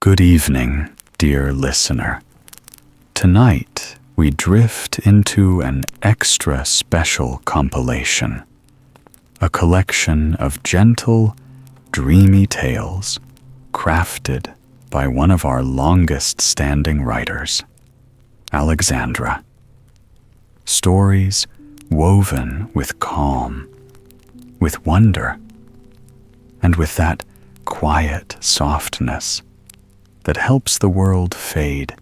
Good evening, dear listener. Tonight, we drift into an extra special compilation, a collection of gentle, dreamy tales crafted by one of our longest-standing writers, Alexandra. Stories woven with calm, with wonder, and with that quiet softness that helps the world fade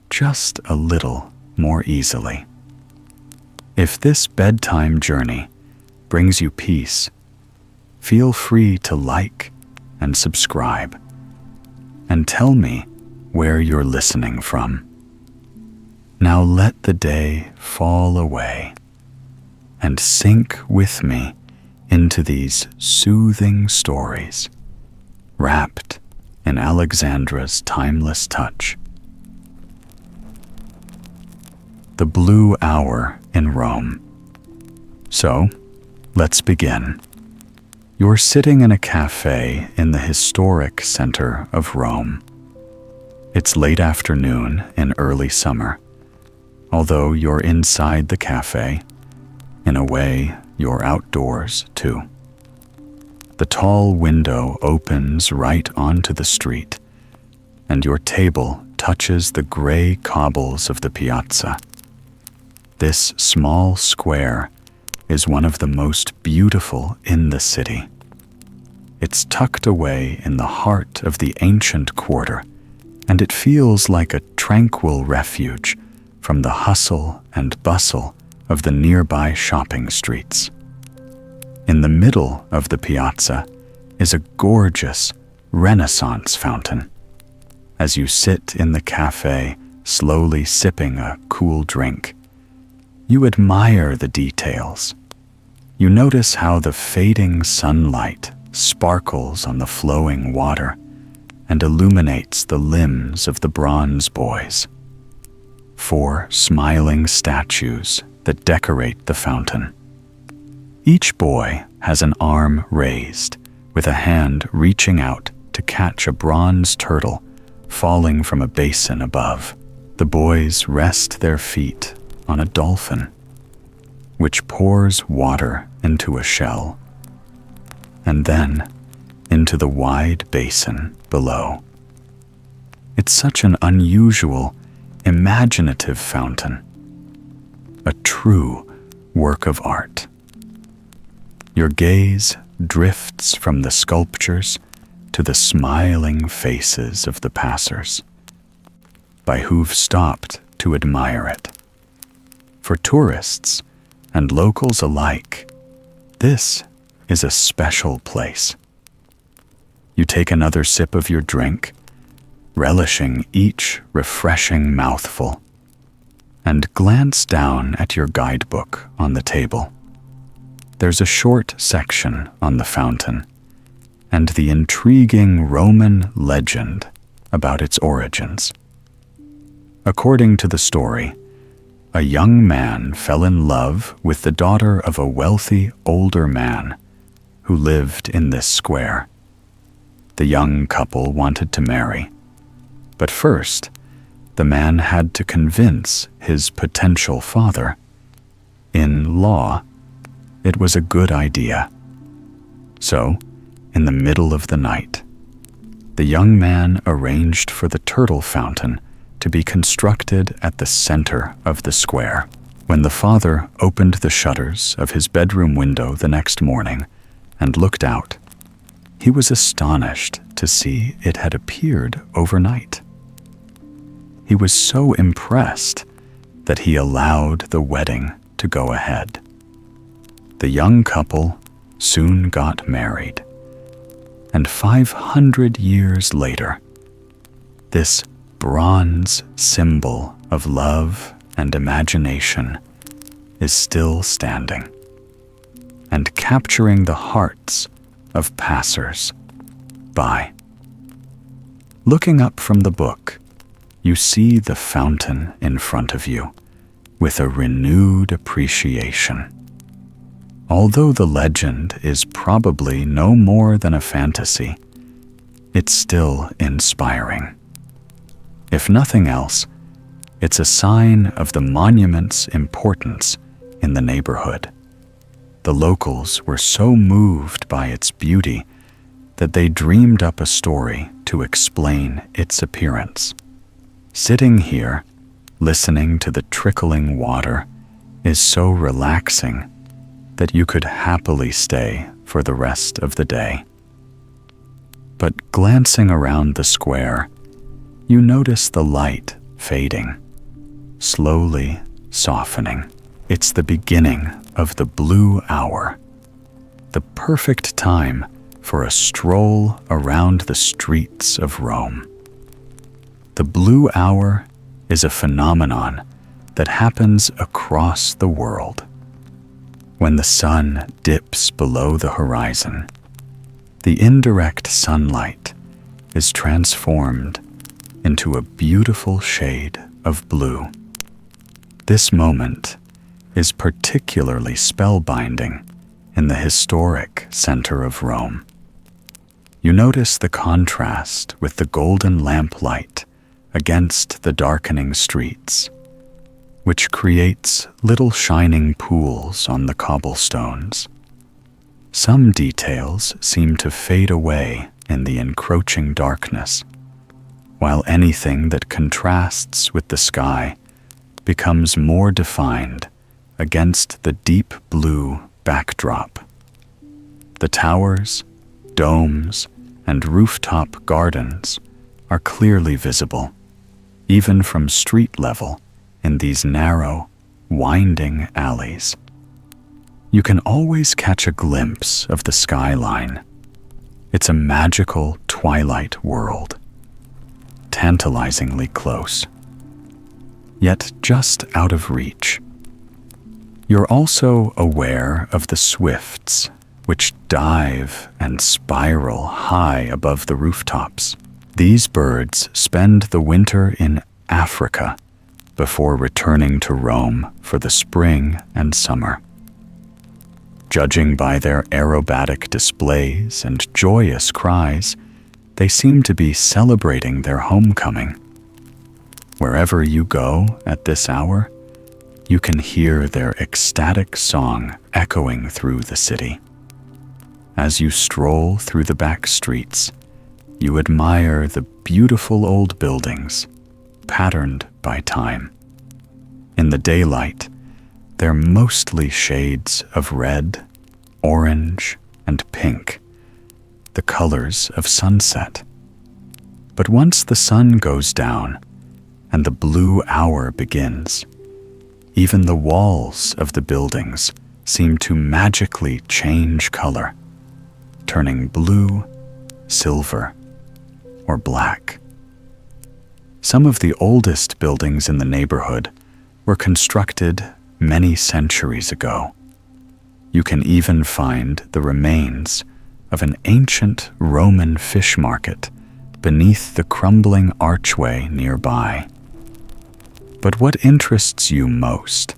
just a little more easily. If this bedtime journey brings you peace, feel free to like and subscribe, and tell me where you're listening from. Now let the day fall away and sink with me into these soothing stories, wrapped in Alexandra's timeless touch. The Blue Hour in Rome. So, let's begin. You're sitting in a cafe in the historic center of Rome. It's late afternoon in early summer. Although you're inside the cafe, in a way, you're outdoors too. The tall window opens right onto the street, and your table touches the gray cobbles of the piazza. This small square is one of the most beautiful in the city. It's tucked away in the heart of the ancient quarter, and it feels like a tranquil refuge from the hustle and bustle of the nearby shopping streets. In the middle of the piazza is a gorgeous Renaissance fountain. As you sit in the cafe, slowly sipping a cool drink, you admire the details. You notice how the fading sunlight sparkles on the flowing water and illuminates the limbs of the bronze boys. 4 smiling statues that decorate the fountain. Each boy has an arm raised, with a hand reaching out to catch a bronze turtle falling from a basin above. The boys rest their feet on a dolphin, which pours water into a shell, and then into the wide basin below. It's such an unusual, imaginative fountain, a true work of art. Your gaze drifts from the sculptures to the smiling faces of the passers, by who've stopped to admire it. For tourists and locals alike, this is a special place. You take another sip of your drink, relishing each refreshing mouthful, and glance down at your guidebook on the table. There's a short section on the fountain and the intriguing Roman legend about its origins. According to the story, a young man fell in love with the daughter of a wealthy older man who lived in this square. The young couple wanted to marry, but first, the man had to convince his potential father. In law, it was a good idea. So, in the middle of the night, the young man arranged for the turtle fountain to be constructed at the center of the square. When the father opened the shutters of his bedroom window the next morning and looked out, he was astonished to see it had appeared overnight. He was so impressed that he allowed the wedding to go ahead. The young couple soon got married, and 500 years later, this bronze symbol of love and imagination is still standing and capturing the hearts of passers-by. Looking up from the book, you see the fountain in front of you with a renewed appreciation. Although the legend is probably no more than a fantasy, it's still inspiring. If nothing else, it's a sign of the monument's importance in the neighborhood. The locals were so moved by its beauty that they dreamed up a story to explain its appearance. Sitting here, listening to the trickling water, is so relaxing that you could happily stay for the rest of the day. But glancing around the square, you notice the light fading, slowly softening. It's the beginning of the blue hour, the perfect time for a stroll around the streets of Rome. The blue hour is a phenomenon that happens across the world. When the sun dips below the horizon, the indirect sunlight is transformed into a beautiful shade of blue. This moment is particularly spellbinding in the historic center of Rome. You notice the contrast with the golden lamplight against the darkening streets, which creates little shining pools on the cobblestones. Some details seem to fade away in the encroaching darkness, while anything that contrasts with the sky becomes more defined against the deep blue backdrop. The towers, domes, and rooftop gardens are clearly visible, even from street level in these narrow, winding alleys. You can always catch a glimpse of the skyline. It's a magical twilight world, tantalizingly close, yet just out of reach. You're also aware of the swifts, which dive and spiral high above the rooftops. These birds spend the winter in Africa before returning to Rome for the spring and summer. Judging by their aerobatic displays and joyous cries, they seem to be celebrating their homecoming. Wherever you go at this hour, you can hear their ecstatic song echoing through the city. As you stroll through the back streets, you admire the beautiful old buildings, patterned by time. In the daylight, they're mostly shades of red, orange, and pink, the colors of sunset. But once the sun goes down and the blue hour begins, even the walls of the buildings seem to magically change color, turning blue, silver, or black. Some of the oldest buildings in the neighborhood were constructed many centuries ago. You can even find the remains of an ancient Roman fish market beneath the crumbling archway nearby. But what interests you most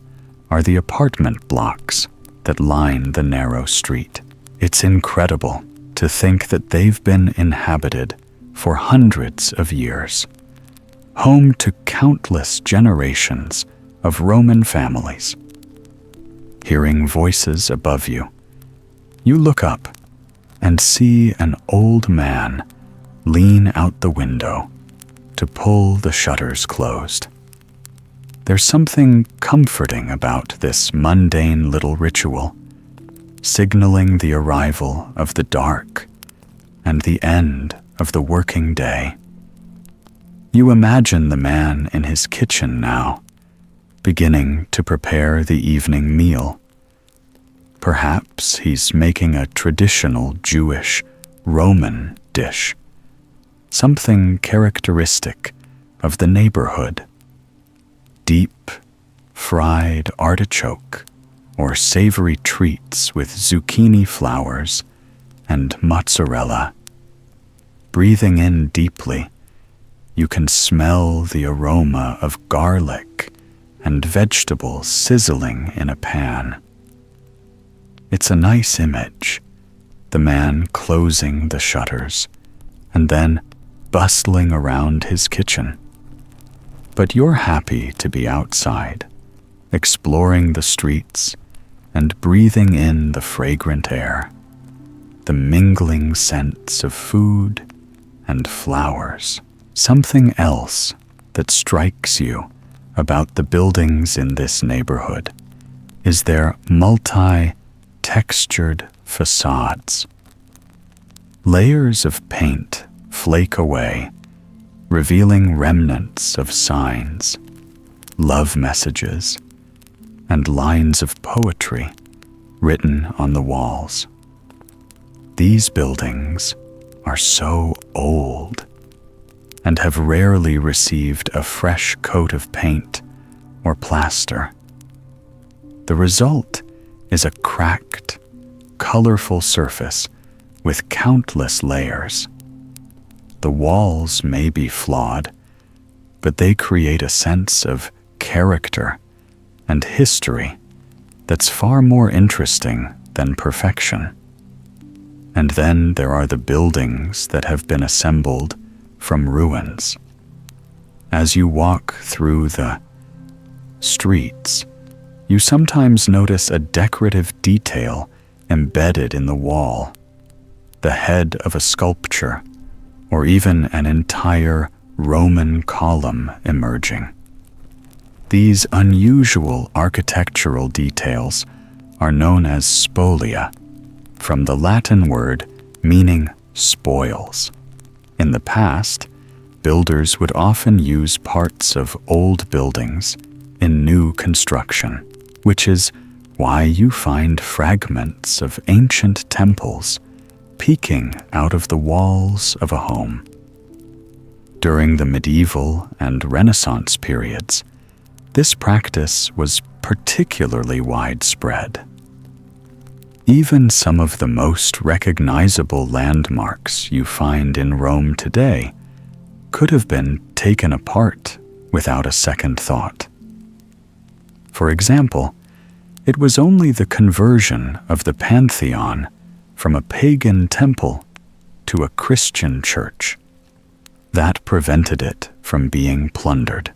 are the apartment blocks that line the narrow street. It's incredible to think that they've been inhabited for hundreds of years, home to countless generations of Roman families. Hearing voices above you, you look up and see an old man lean out the window to pull the shutters closed. There's something comforting about this mundane little ritual, signaling the arrival of the dark and the end of the working day. You imagine the man in his kitchen now, beginning to prepare the evening meal. Perhaps he's making a traditional Jewish Roman dish, something characteristic of the neighborhood. Deep, fried artichoke, or savory treats with zucchini flowers and mozzarella. Breathing in deeply, you can smell the aroma of garlic and vegetables sizzling in a pan. It's a nice image, the man closing the shutters and then bustling around his kitchen, But you're happy to be outside, exploring the streets and breathing in the fragrant air, the mingling scents of food and flowers. Something else that strikes you about the buildings in this neighborhood is their multi-textured facades. Layers of paint flake away, revealing remnants of signs, love messages, and lines of poetry written on the walls. These buildings are so old and have rarely received a fresh coat of paint or plaster. The result is a cracked, colorful surface with countless layers. The walls may be flawed, but they create a sense of character and history that's far more interesting than perfection. And then there are the buildings that have been assembled from ruins. As you walk through the streets, you sometimes notice a decorative detail embedded in the wall, the head of a sculpture, or even an entire Roman column emerging. These unusual architectural details are known as spolia, from the Latin word meaning spoils. In the past, builders would often use parts of old buildings in new construction, which is why you find fragments of ancient temples peeking out of the walls of a home. During the medieval and Renaissance periods, this practice was particularly widespread. Even some of the most recognizable landmarks you find in Rome today could have been taken apart without a second thought. For example, it was only the conversion of the Pantheon from a pagan temple to a Christian church that prevented it from being plundered.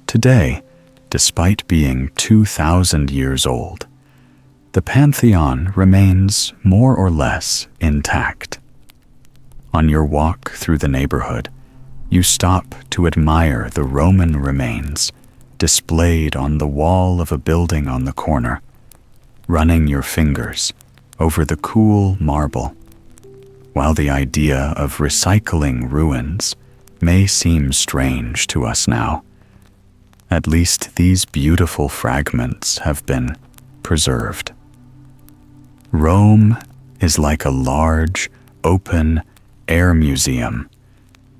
Today, despite being 2,000 years old, the Pantheon remains more or less intact. On your walk through the neighborhood, you stop to admire the Roman remains displayed on the wall of a building on the corner, running your fingers over the cool marble. While the idea of recycling ruins may seem strange to us now, at least these beautiful fragments have been preserved. Rome is like a large, open air museum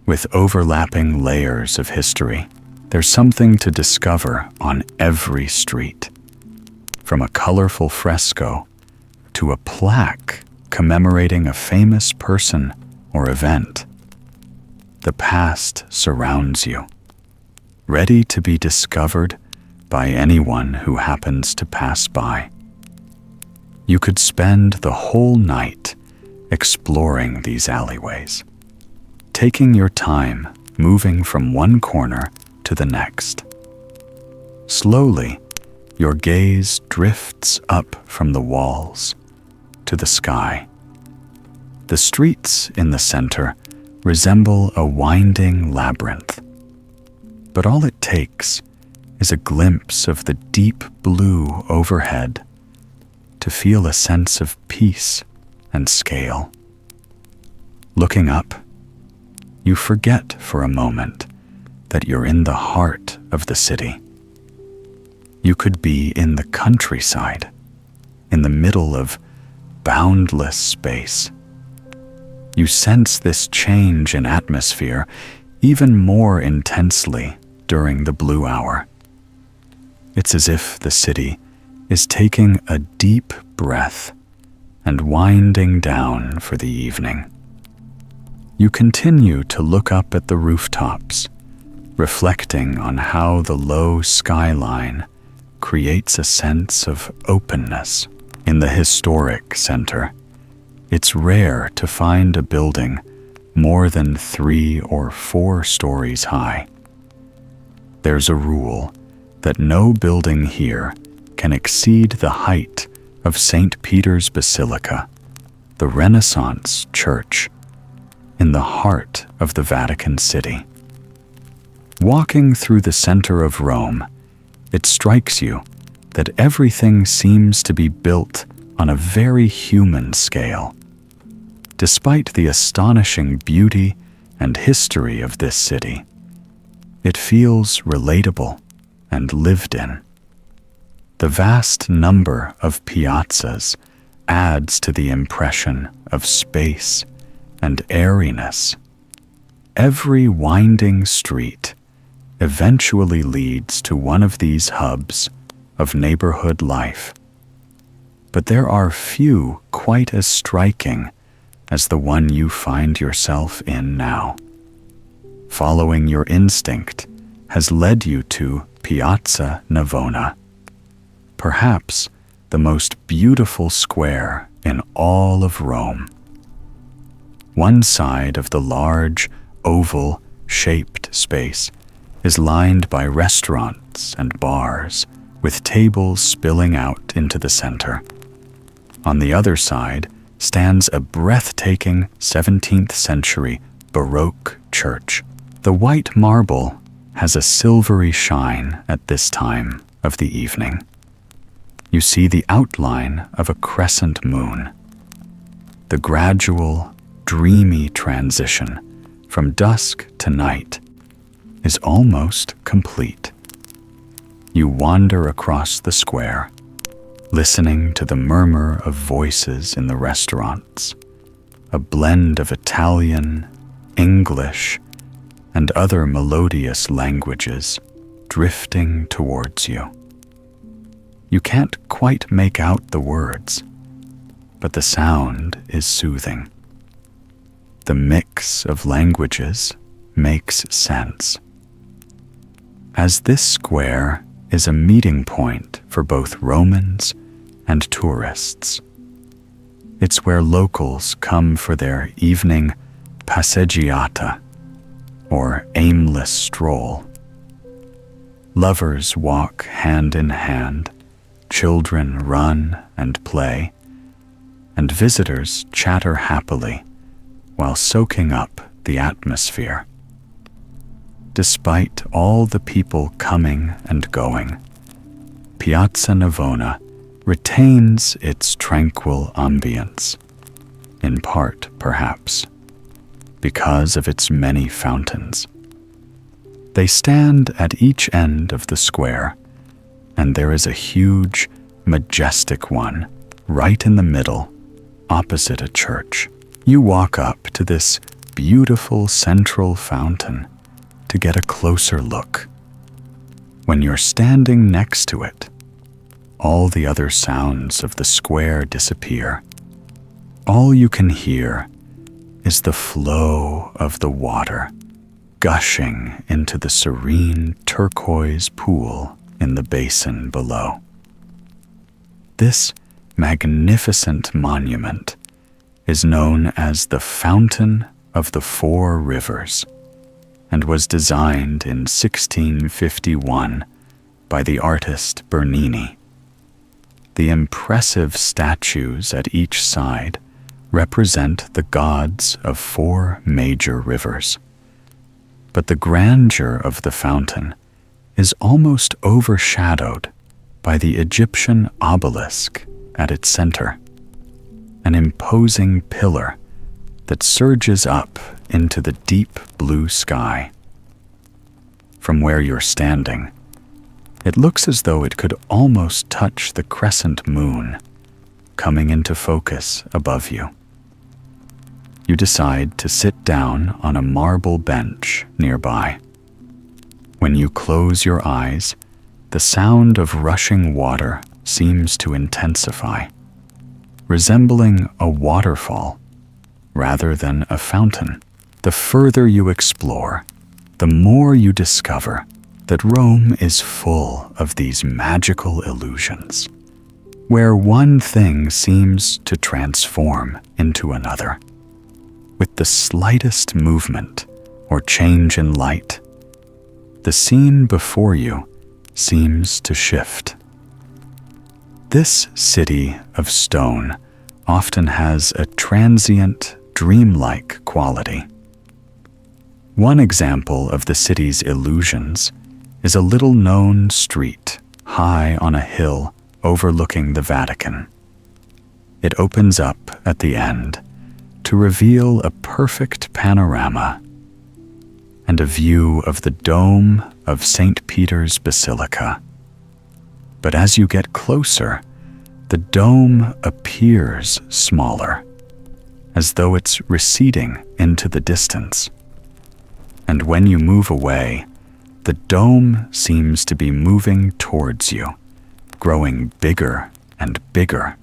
with overlapping layers of history. There's something to discover on every street, from a colorful fresco to a plaque commemorating a famous person or event. The past surrounds you, ready to be discovered by anyone who happens to pass by. You could spend the whole night exploring these alleyways, taking your time moving from one corner to the next. Slowly, your gaze drifts up from the walls to the sky. The streets in the center resemble a winding labyrinth, but all it takes is a glimpse of the deep blue overhead to feel a sense of peace and scale. Looking up, you forget for a moment that you're in the heart of the city. You could be in the countryside, in the middle of boundless space. You sense this change in atmosphere even more intensely during the blue hour. It's as if the city is taking a deep breath and winding down for the evening. You continue to look up at the rooftops, reflecting on how the low skyline creates a sense of openness. In the historic center, it's rare to find a building more than 3 or 4 stories high. There's a rule that no building here can exceed the height of St. Peter's Basilica, the Renaissance church in the heart of the Vatican City. Walking through the center of Rome, it strikes you that everything seems to be built on a very human scale. Despite the astonishing beauty and history of this city, it feels relatable and lived in. The vast number of piazzas adds to the impression of space and airiness. Every winding street eventually leads to one of these hubs of neighborhood life. But there are few quite as striking as the one you find yourself in now. Following your instinct has led you to Piazza Navona, perhaps the most beautiful square in all of Rome. One side of the large, oval-shaped space is lined by restaurants and bars, with tables spilling out into the center. On the other side stands a breathtaking 17th century Baroque church. The white marble has a silvery shine at this time of the evening. You see the outline of a crescent moon. The gradual, dreamy transition from dusk to night is almost complete. You wander across the square, listening to the murmur of voices in the restaurants, a blend of Italian, English, and other melodious languages drifting towards you. You can't quite make out the words, but the sound is soothing. The mix of languages makes sense. As this square is a meeting point for both Romans and tourists. It's where locals come for their evening passeggiata, or aimless stroll. Lovers walk hand in hand, children run and play, and visitors chatter happily while soaking up the atmosphere. Despite all the people coming and going, Piazza Navona retains its tranquil ambience, in part, perhaps, because of its many fountains. They stand at each end of the square, and there is a huge, majestic one right in the middle, opposite a church. You walk up to this beautiful central fountain to get a closer look. When you're standing next to it, all the other sounds of the square disappear. All you can hear is the flow of the water gushing into the serene turquoise pool in the basin below. This magnificent monument is known as the Fountain of the Four Rivers and was designed in 1651 by the artist Bernini. The impressive statues at each side represent the gods of four major rivers. But the grandeur of the fountain is almost overshadowed by the Egyptian obelisk at its center, an imposing pillar that surges up into the deep blue sky. From where you're standing, it looks as though it could almost touch the crescent moon coming into focus above you. You decide to sit down on a marble bench nearby. When you close your eyes, the sound of rushing water seems to intensify, resembling a waterfall rather than a fountain. The further you explore, the more you discover that Rome is full of these magical illusions, where one thing seems to transform into another. With the slightest movement or change in light, the scene before you seems to shift. This city of stone often has a transient, dreamlike quality. One example of the city's illusions is a little-known street high on a hill overlooking the Vatican. It opens up at the end to reveal a perfect panorama and a view of the dome of St. Peter's Basilica. But as you get closer, the dome appears smaller, as though it's receding into the distance. And when you move away, the dome seems to be moving towards you, growing bigger and bigger.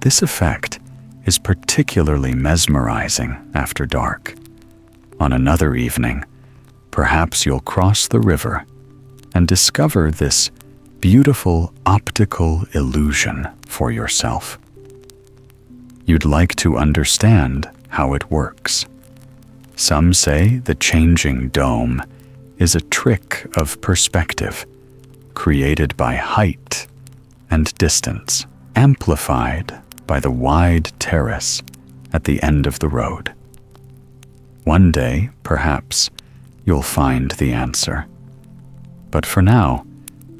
This effect is particularly mesmerizing after dark. On another evening, perhaps you'll cross the river and discover this beautiful optical illusion for yourself. You'd like to understand how it works. Some say the changing dome is a trick of perspective, created by height and distance, amplified by the wide terrace at the end of the road. One day, perhaps, you'll find the answer. But for now,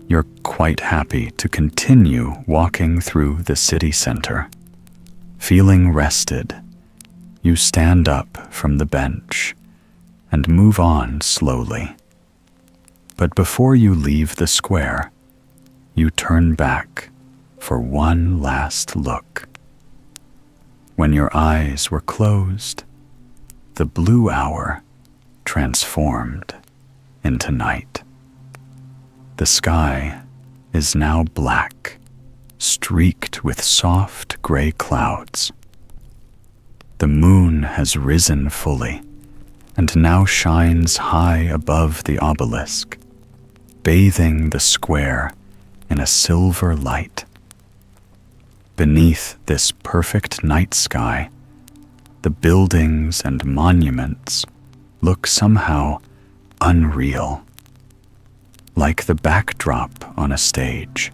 you're quite happy to continue walking through the city center. Feeling rested, you stand up from the bench and move on slowly. But before you leave the square, you turn back for one last look. When your eyes were closed, the blue hour transformed into night. The sky is now black, streaked with soft gray clouds. The moon has risen fully and now shines high above the obelisk, bathing the square in a silver light. Beneath this perfect night sky, the buildings and monuments look somehow unreal, like the backdrop on a stage.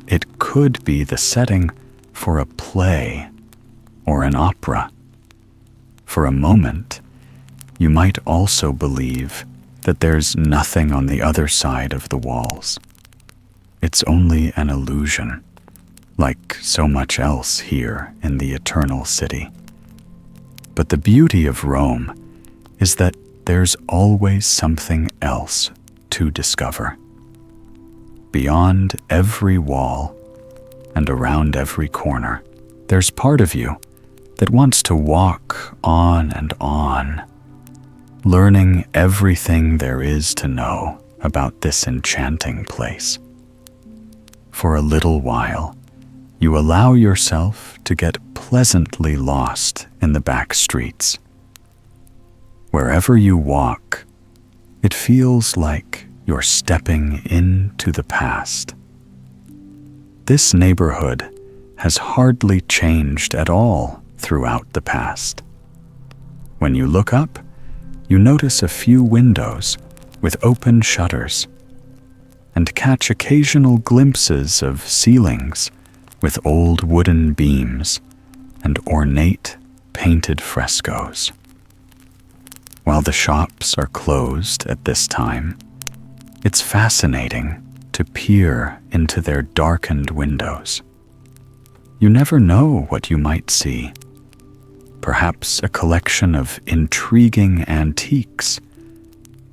It could be the setting for a play or an opera. For a moment, you might also believe that there's nothing on the other side of the walls. It's only an illusion, like so much else here in the Eternal City. But the beauty of Rome is that there's always something else to discover. Beyond every wall and around every corner, there's part of you that wants to walk on and on, learning everything there is to know about this enchanting place. For a little while, you allow yourself to get pleasantly lost in the back streets. Wherever you walk, it feels like you're stepping into the past. This neighborhood has hardly changed at all throughout the past. When you look up, you notice a few windows with open shutters and catch occasional glimpses of ceilings with old wooden beams and ornate painted frescoes. While the shops are closed at this time, it's fascinating to peer into their darkened windows. You never know what you might see. Perhaps a collection of intriguing antiques,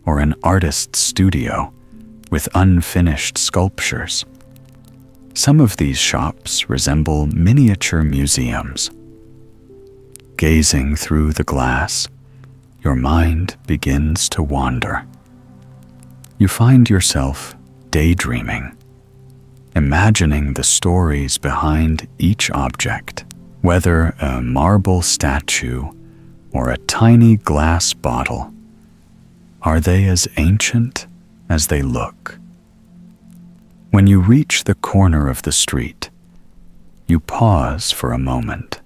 or an artist's studio with unfinished sculptures. Some of these shops resemble miniature museums. Gazing through the glass, your mind begins to wander. You find yourself daydreaming, imagining the stories behind each object, whether a marble statue or a tiny glass bottle. Are they as ancient as they look? When you reach the corner of the street, you pause for a moment,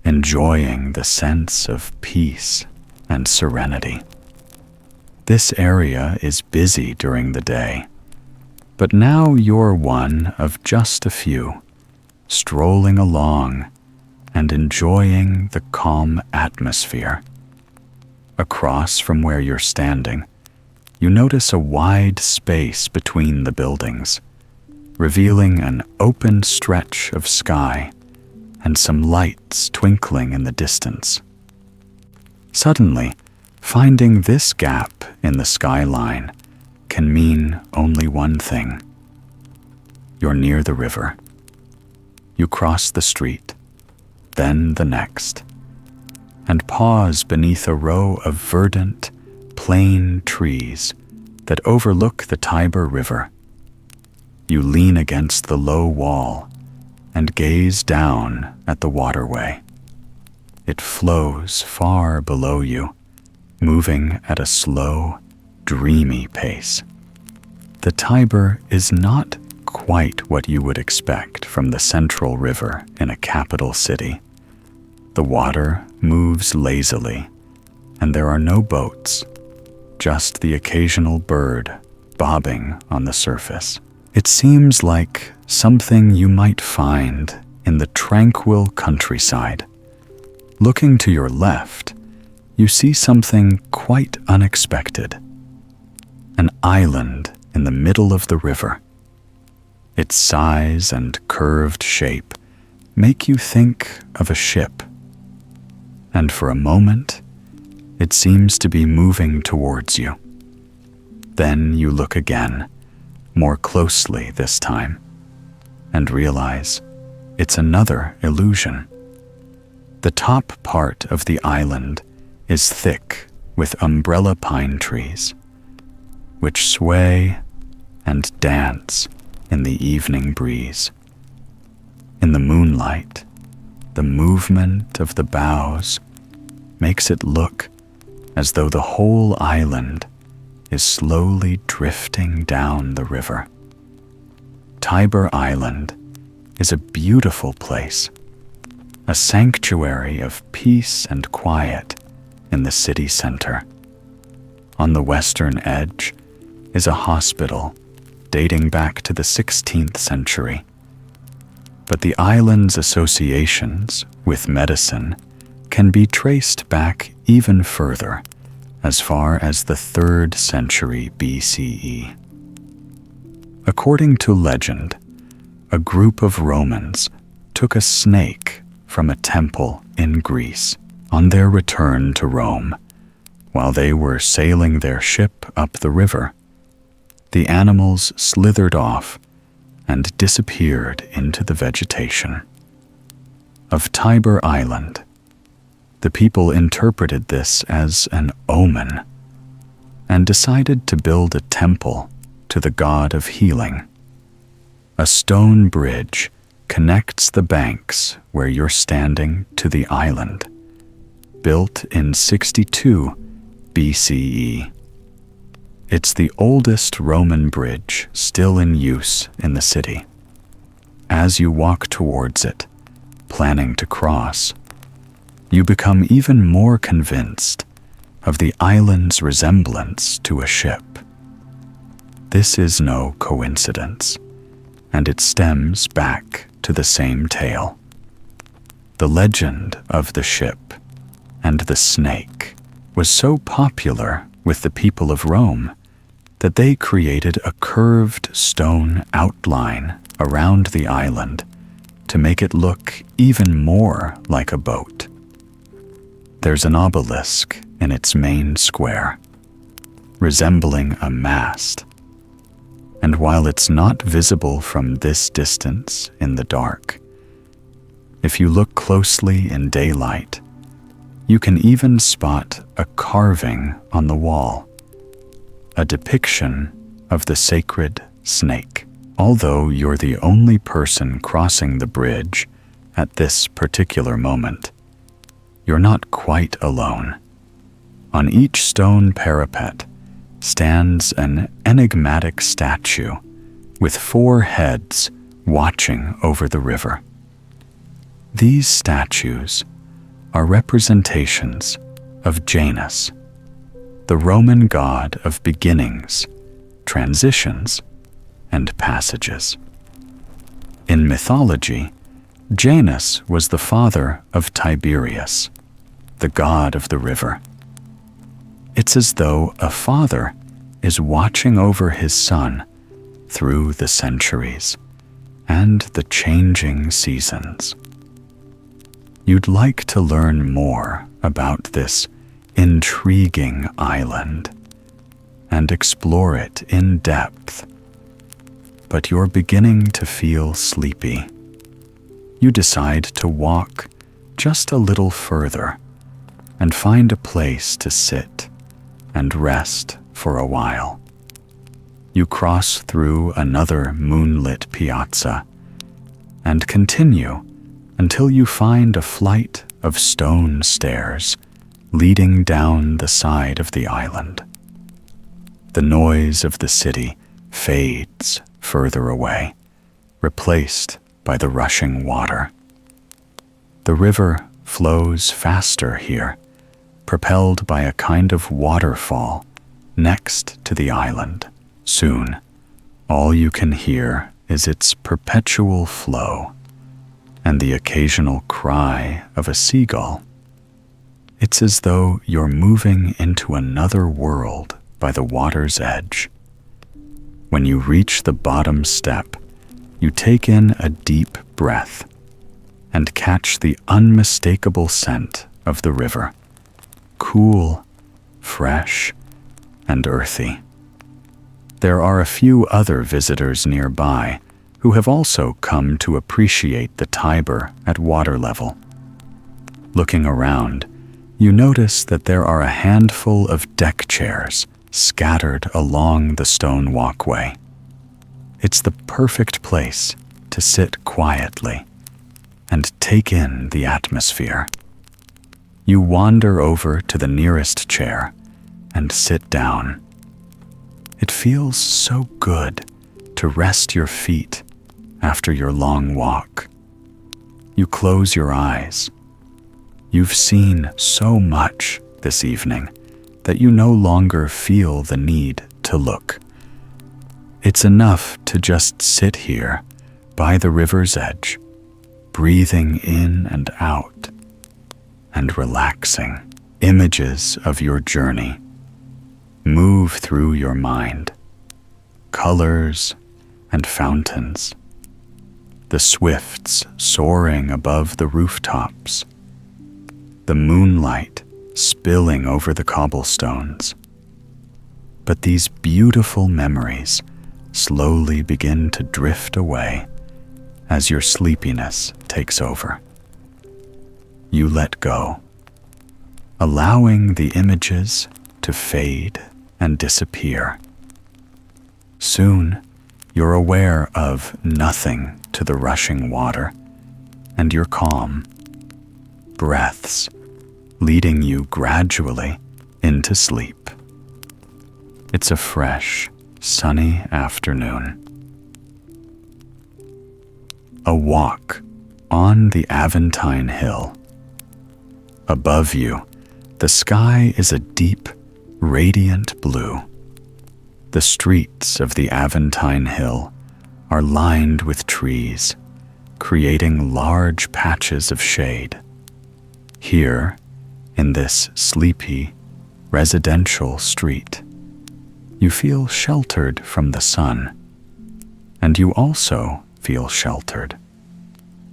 enjoying the sense of peace and serenity. This area is busy during the day, but now you're one of just a few, strolling along and enjoying the calm atmosphere. Across from where you're standing, you notice a wide space between the buildings, revealing an open stretch of sky and some lights twinkling in the distance. Suddenly, finding this gap in the skyline can mean only one thing. You're near the river. You cross the street, then the next, and pause beneath a row of verdant, plain trees that overlook the Tiber River. You lean against the low wall and gaze down at the waterway. It flows far below you, moving at a slow, dreamy pace. The Tiber is not quite what you would expect from the central river in a capital city. The water moves lazily, and there are no boats, just the occasional bird bobbing on the surface. It seems like something you might find in the tranquil countryside. Looking to your left, you see something quite unexpected. An island in the middle of the river. Its size and curved shape make you think of a ship. And for a moment, it seems to be moving towards you. Then you look again, more closely this time, and realize it's another illusion. The top part of the island is thick with umbrella pine trees, which sway and dance in the evening breeze. In the moonlight, the movement of the boughs makes it look as though the whole island is slowly drifting down the river. Tiber Island is a beautiful place, a sanctuary of peace and quiet in the city center. On the western edge is a hospital dating back to the 16th century. But the island's associations with medicine can be traced back even further, as far as the 3rd century BCE. According to legend, a group of Romans took a snake from a temple in Greece on their return to Rome. While they were sailing their ship up the river, the animals slithered off and disappeared into the vegetation. Of Tiber Island, the people interpreted this as an omen and decided to build a temple to the god of healing. A stone bridge connects the banks where you're standing to the island, built in 62 BCE. It's the oldest Roman bridge still in use in the city. As you walk towards it, planning to cross, you become even more convinced of the island's resemblance to a ship. This is no coincidence, and it stems back to the same tale. The legend of the ship and the snake was so popular with the people of Rome that they created a curved stone outline around the island to make it look even more like a boat. There's an obelisk in its main square, resembling a mast, and while it's not visible from this distance in the dark, if you look closely in daylight, you can even spot a carving on the wall, a depiction of the sacred snake. Although you're the only person crossing the bridge at this particular moment, you're not quite alone. On each stone parapet stands an enigmatic statue with 4 heads watching over the river. These statues are representations of Janus, the Roman god of beginnings, transitions, and passages. In mythology, Janus was the father of Tiberius, the god of the river. It's as though a father is watching over his son through the centuries and the changing seasons. You'd like to learn more about this intriguing island and explore it in depth, but you're beginning to feel sleepy. You decide to walk just a little further and find a place to sit and rest for a while. You cross through another moonlit piazza and continue until you find a flight of stone stairs leading down the side of the island. The noise of the city fades further away, replaced by the rushing water. The river flows faster here, propelled by a kind of waterfall next to the island. Soon, all you can hear is its perpetual flow and the occasional cry of a seagull. It's as though you're moving into another world by the water's edge. When you reach the bottom step, you take in a deep breath and catch the unmistakable scent of the river, cool, fresh, and earthy. There are a few other visitors nearby who have also come to appreciate the Tiber at water level. Looking around, you notice that there are a handful of deck chairs scattered along the stone walkway. It's the perfect place to sit quietly and take in the atmosphere. You wander over to the nearest chair and sit down. It feels so good to rest your feet after your long walk. You close your eyes. You've seen so much this evening that you no longer feel the need to look. It's enough to just sit here by the river's edge, breathing in and out, and relaxing. Images of your journey move through your mind, colors and fountains, the swifts soaring above the rooftops, the moonlight spilling over the cobblestones. But these beautiful memories slowly begin to drift away as your sleepiness takes over. You let go, allowing the images to fade and disappear. Soon, you're aware of nothing to the rushing water, and you're calm. Breaths leading you gradually into sleep. It's a fresh, sunny afternoon. A walk on the Aventine hill. Above you, the sky is a deep, radiant blue. The streets of the Aventine hill are lined with trees, creating large patches of shade. Here, in this sleepy, residential street, you feel sheltered from the sun, and you also feel sheltered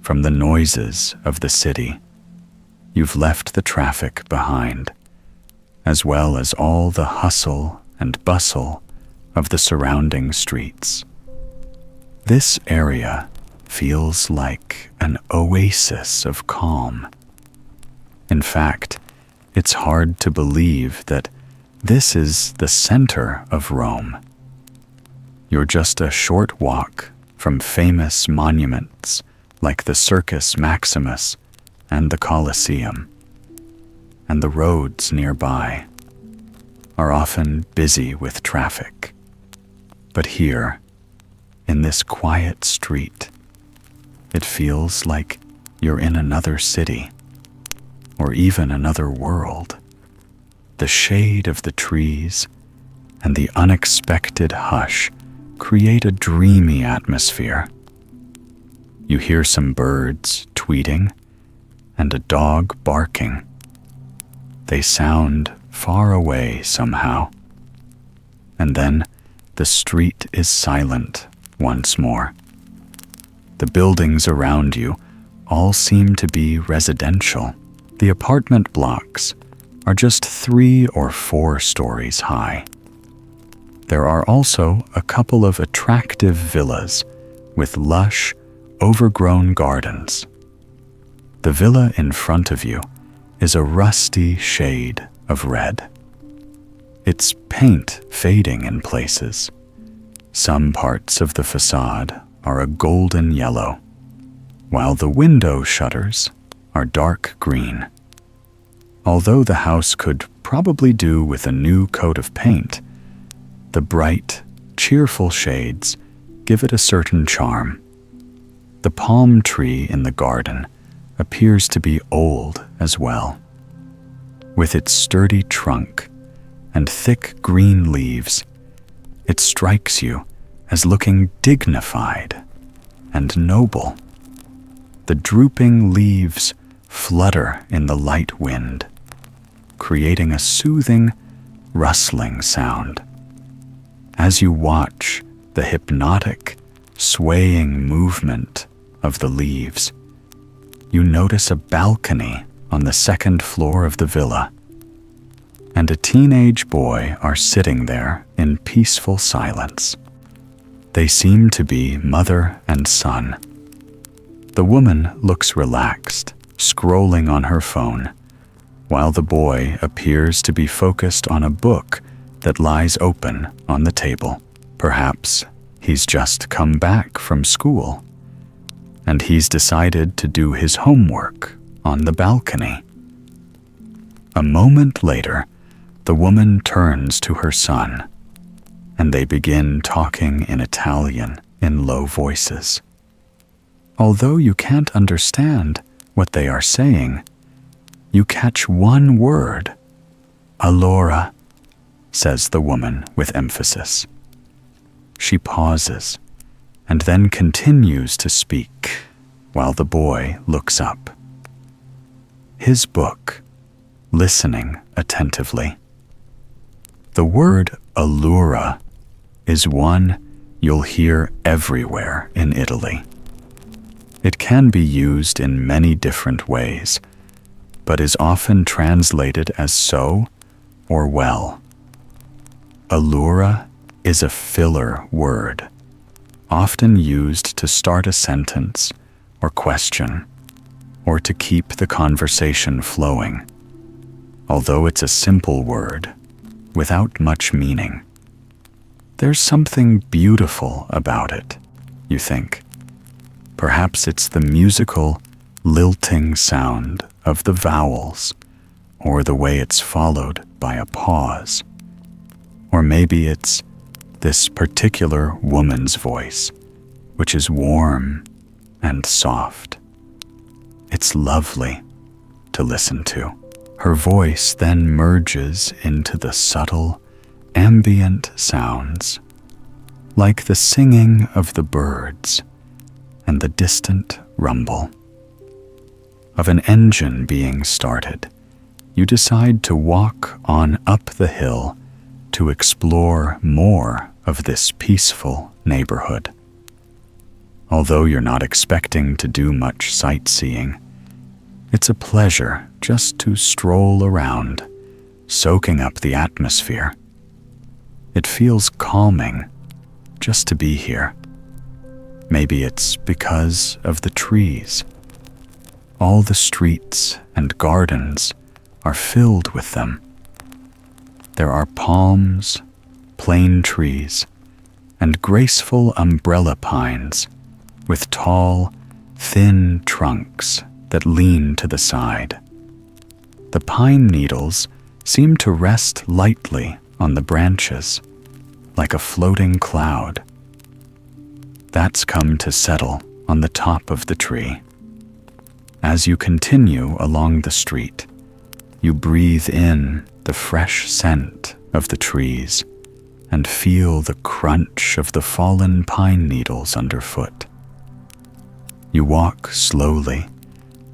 from the noises of the city. You've left the traffic behind, as well as all the hustle and bustle of the surrounding streets. This area feels like an oasis of calm. In fact, it's hard to believe that this is the center of Rome. You're just a short walk from famous monuments like the Circus Maximus and the Colosseum, and the roads nearby are often busy with traffic. But here, in this quiet street, it feels like you're in another city, or even another world. The shade of the trees and the unexpected hush create a dreamy atmosphere. You hear some birds tweeting and a dog barking. They sound far away somehow. And then the street is silent once more. The buildings around you all seem to be residential. The apartment blocks are just 3 or 4 stories high. There are also a couple of attractive villas with lush, overgrown gardens. The villa in front of you is a rusty shade of red. Its paint fading in places. Some parts of the facade are a golden yellow, while the window shutters are dark green. Although the house could probably do with a new coat of paint, the bright, cheerful shades give it a certain charm. The palm tree in the garden appears to be old as well. With its sturdy trunk and thick green leaves, it strikes you as looking dignified and noble. The drooping leaves flutter in the light wind, creating a soothing, rustling sound. As you watch the hypnotic, swaying movement of the leaves, you notice a balcony on the 2nd floor of the villa, and a teenage boy are sitting there in peaceful silence. They seem to be mother and son. The woman looks relaxed, scrolling on her phone, while the boy appears to be focused on a book that lies open on the table. Perhaps he's just come back from school, and he's decided to do his homework on the balcony. A moment later, the woman turns to her son, and they begin talking in Italian in low voices. Although you can't understand what they are saying, you catch one word. "Allora," says the woman with emphasis. She pauses and then continues to speak while the boy looks up. His book, listening attentively. The word allura is one you'll hear everywhere in Italy. It can be used in many different ways, but is often translated as so or well. Allura is a filler word, often used to start a sentence or question, or to keep the conversation flowing. Although it's a simple word, without much meaning, there's something beautiful about it, you think. Perhaps it's the musical, lilting sound of the vowels, or the way it's followed by a pause. Or maybe it's this particular woman's voice, which is warm and soft. It's lovely to listen to. Her voice then merges into the subtle, ambient sounds, like the singing of the birds and the distant rumble of an engine being started. You decide to walk on up the hill to explore more of this peaceful neighborhood. Although you're not expecting to do much sightseeing, it's a pleasure just to stroll around, soaking up the atmosphere. It feels calming just to be here. Maybe it's because of the trees. All the streets and gardens are filled with them. There are palms, plane trees, and graceful umbrella pines with tall, thin trunks that lean to the side. The pine needles seem to rest lightly on the branches, like a floating cloud. That's come to settle on the top of the tree. As you continue along the street, you breathe in the fresh scent of the trees and feel the crunch of the fallen pine needles underfoot. You walk slowly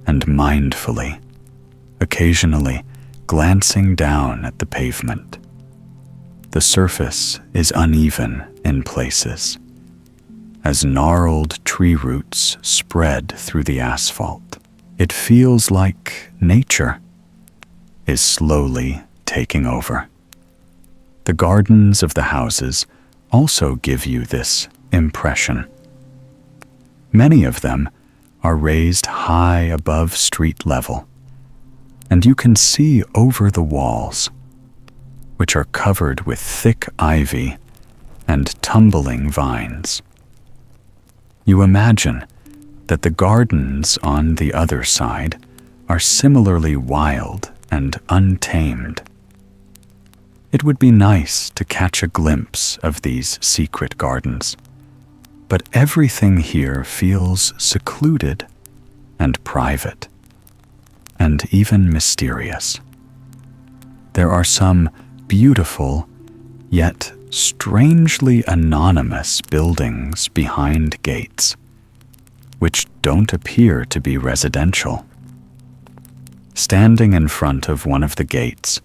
and mindfully, occasionally glancing down at the pavement. The surface is uneven in places, as gnarled tree roots spread through the asphalt. It feels like nature is slowly taking over. The gardens of the houses also give you this impression. Many of them are raised high above street level, and you can see over the walls, which are covered with thick ivy and tumbling vines. You imagine that the gardens on the other side are similarly wild and untamed. It would be nice to catch a glimpse of these secret gardens, but everything here feels secluded and private, and even mysterious. There are some beautiful, yet strangely anonymous buildings behind gates, which don't appear to be residential. Standing in front of one of the gates,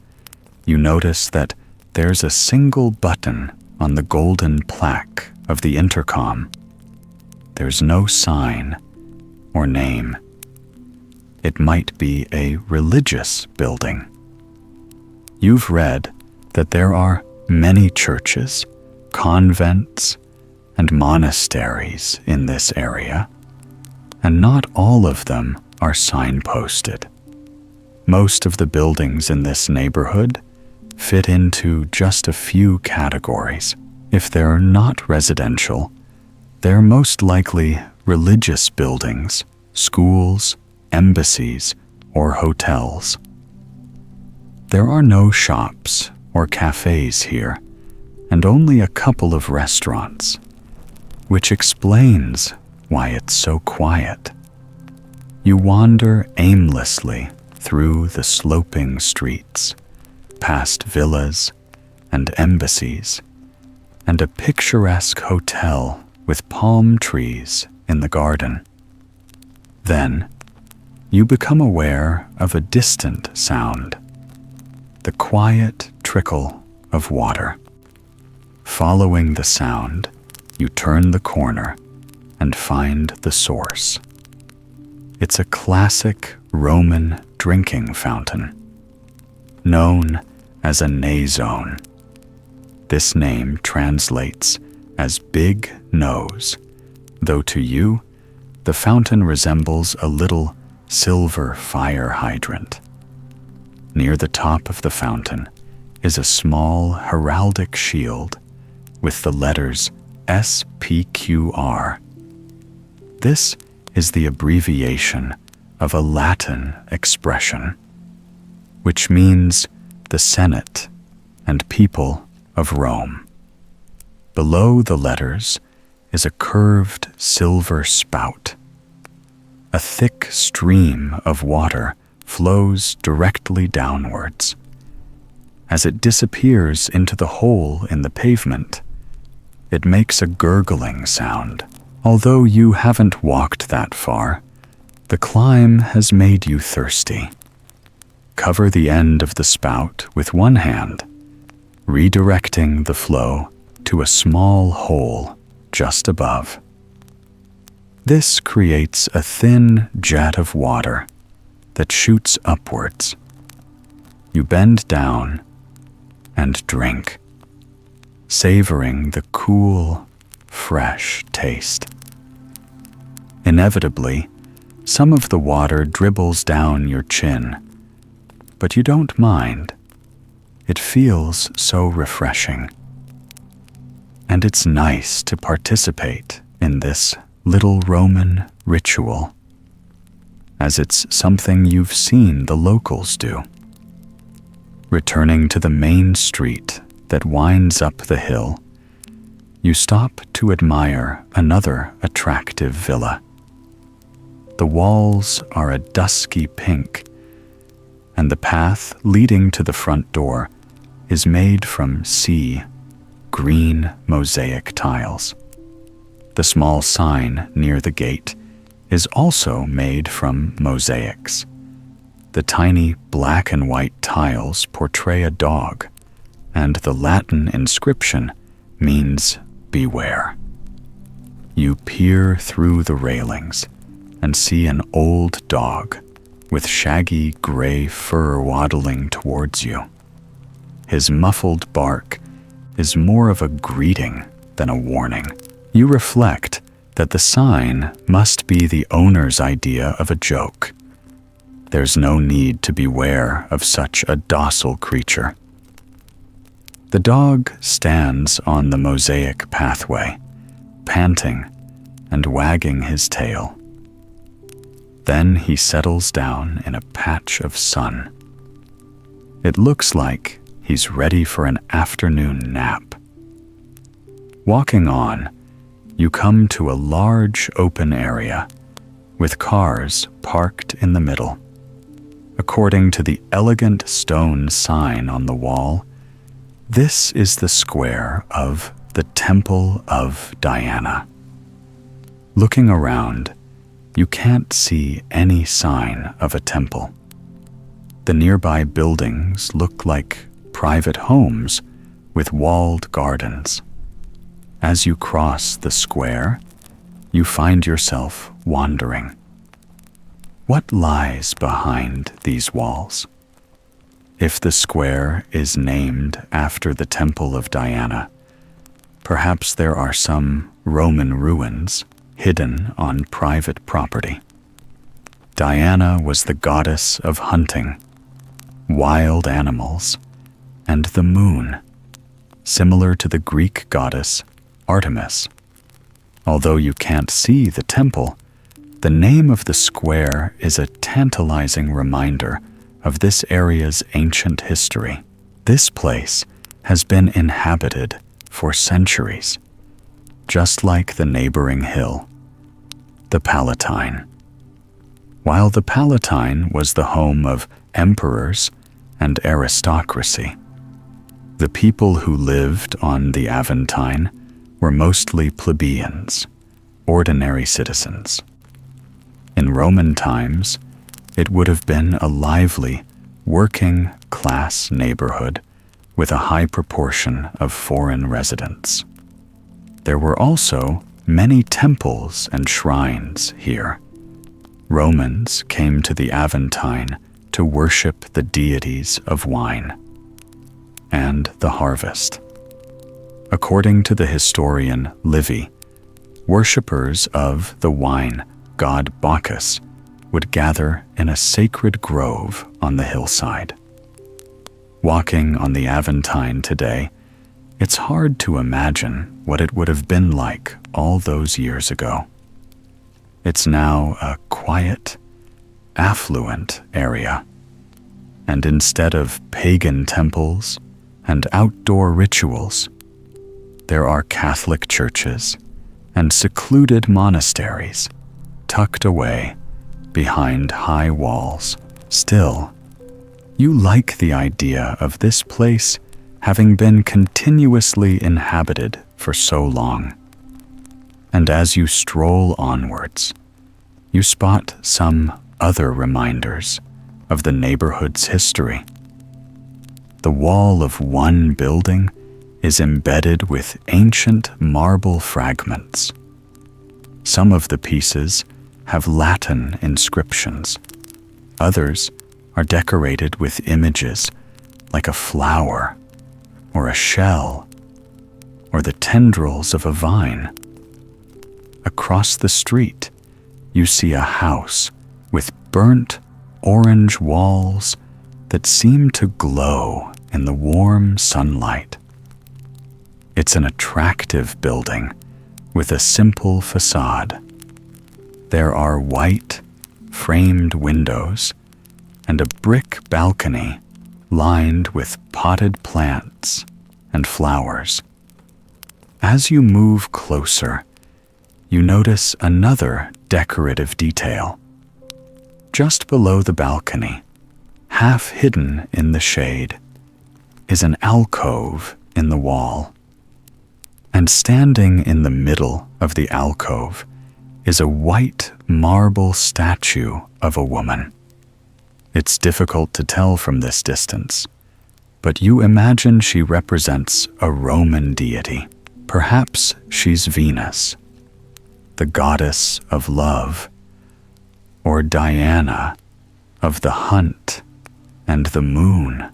you notice that there's a single button on the golden plaque of the intercom. There's no sign or name. It might be a religious building. You've read that there are many churches, convents, and monasteries in this area, and not all of them are signposted. Most of the buildings in this neighborhood fit into just a few categories. If they're not residential, they're most likely religious buildings, schools, embassies, or hotels. There are no shops or cafes here, and only a couple of restaurants, which explains why it's so quiet. You wander aimlessly through the sloping streets, past villas and embassies, and a picturesque hotel with palm trees in the garden. Then, you become aware of a distant sound, the quiet trickle of water. Following the sound, you turn the corner and find the source. It's a classic Roman drinking fountain, known as a nazone. This name translates as big nose, though to you, the fountain resembles a little silver fire hydrant. Near the top of the fountain is a small heraldic shield with the letters SPQR. This is the abbreviation of a Latin expression, which means the Senate and people of Rome. Below the letters is a curved silver spout. A thick stream of water flows directly downwards. As it disappears into the hole in the pavement, it makes a gurgling sound. Although you haven't walked that far, the climb has made you thirsty. Cover the end of the spout with one hand, redirecting the flow to a small hole just above. This creates a thin jet of water that shoots upwards. You bend down and drink, savoring the cool, fresh taste. Inevitably, some of the water dribbles down your chin, but you don't mind. It feels so refreshing. And it's nice to participate in this little Roman ritual, as it's something you've seen the locals do. Returning to the main street that winds up the hill, you stop to admire another attractive villa. The walls are a dusky pink, and the path leading to the front door is made from sea green mosaic tiles. The small sign near the gate is also made from mosaics. The tiny black and white tiles portray a dog, and the Latin inscription means beware. You peer through the railings and see an old dog with shaggy gray fur waddling towards you. His muffled bark is more of a greeting than a warning. You reflect that the sign must be the owner's idea of a joke. There's no need to beware of such a docile creature. The dog stands on the mosaic pathway, panting and wagging his tail. Then he settles down in a patch of sun. It looks like he's ready for an afternoon nap. Walking on, you come to a large open area with cars parked in the middle. According to the elegant stone sign on the wall, this is the square of the Temple of Diana. Looking around, you can't see any sign of a temple. The nearby buildings look like private homes with walled gardens. As you cross the square, you find yourself wondering. What lies behind these walls? If the square is named after the Temple of Diana, perhaps there are some Roman ruins hidden on private property. Diana was the goddess of hunting, wild animals, and the moon, similar to the Greek goddess Artemis. Although you can't see the temple, the name of the square is a tantalizing reminder of this area's ancient history. This place has been inhabited for centuries, just like the neighboring hill, the Palatine. While the Palatine was the home of emperors and aristocracy, the people who lived on the Aventine were mostly plebeians, ordinary citizens. In Roman times, it would have been a lively, working-class neighborhood with a high proportion of foreign residents. There were also many temples and shrines here. Romans came to the Aventine to worship the deities of wine and the harvest. According to the historian Livy, worshippers of the wine god Bacchus would gather in a sacred grove on the hillside. Walking on the Aventine today, it's hard to imagine what it would have been like all those years ago. It's now a quiet, affluent area, and instead of pagan temples and outdoor rituals, there are Catholic churches and secluded monasteries tucked away behind high walls. Still, you like the idea of this place having been continuously inhabited for so long. And as you stroll onwards, you spot some other reminders of the neighborhood's history. The wall of one building is embedded with ancient marble fragments. Some of the pieces have Latin inscriptions. Others are decorated with images like a flower or a shell or the tendrils of a vine. Across the street, you see a house with burnt orange walls that seem to glow in the warm sunlight. It's an attractive building with a simple facade. There are white, framed windows and a brick balcony lined with potted plants and flowers. As you move closer, you notice another decorative detail. Just below the balcony, half hidden in the shade, is an alcove in the wall. And standing in the middle of the alcove is a white marble statue of a woman. It's difficult to tell from this distance, but you imagine she represents a Roman deity. Perhaps she's Venus, the goddess of love, or Diana of the hunt and the moon.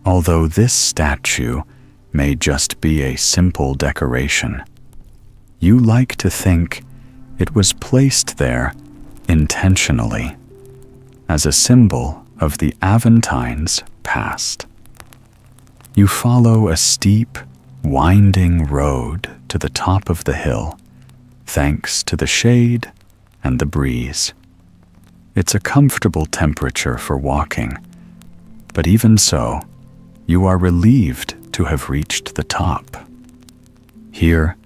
Although this statue may just be a simple decoration, you like to think it was placed there intentionally as a symbol of the Aventine's past. You follow a steep, winding road to the top of the hill, thanks to the shade and the breeze. It's a comfortable temperature for walking, but even so, you are relieved to have reached the top. Here,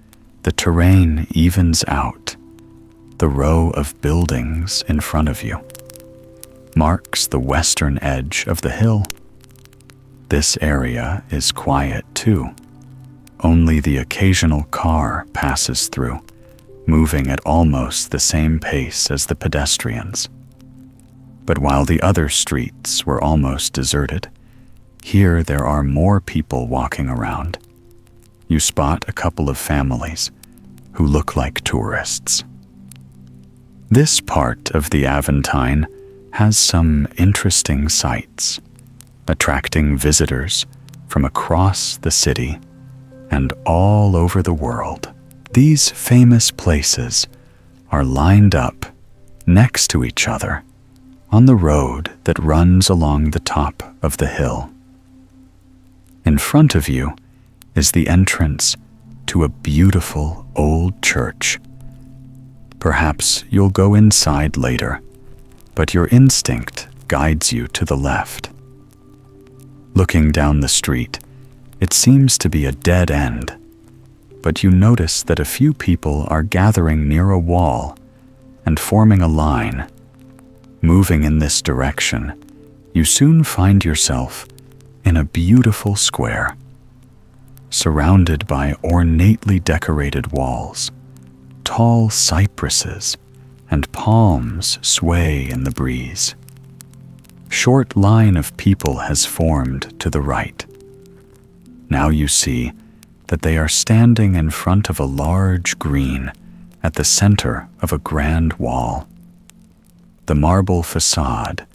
the terrain evens out. The row of buildings in front of you marks the western edge of the hill. This area is quiet too. Only the occasional car passes through, moving at almost the same pace as the pedestrians. But while the other streets were almost deserted, here there are more people walking around. You spot a couple of families who look like tourists. This part of the Aventine has some interesting sights, attracting visitors from across the city and all over the world. These famous places are lined up next to each other on the road that runs along the top of the hill. In front of you is the entrance to a beautiful old church. Perhaps you'll go inside later, but your instinct guides you to the left. Looking down the street, it seems to be a dead end, but you notice that a few people are gathering near a wall and forming a line. Moving in this direction, you soon find yourself in a beautiful square, surrounded by ornately decorated walls. Tall cypresses and palms sway in the breeze. Short line of people has formed to the right. Now you see that they are standing in front of a large green at the center of a grand wall. The marble facade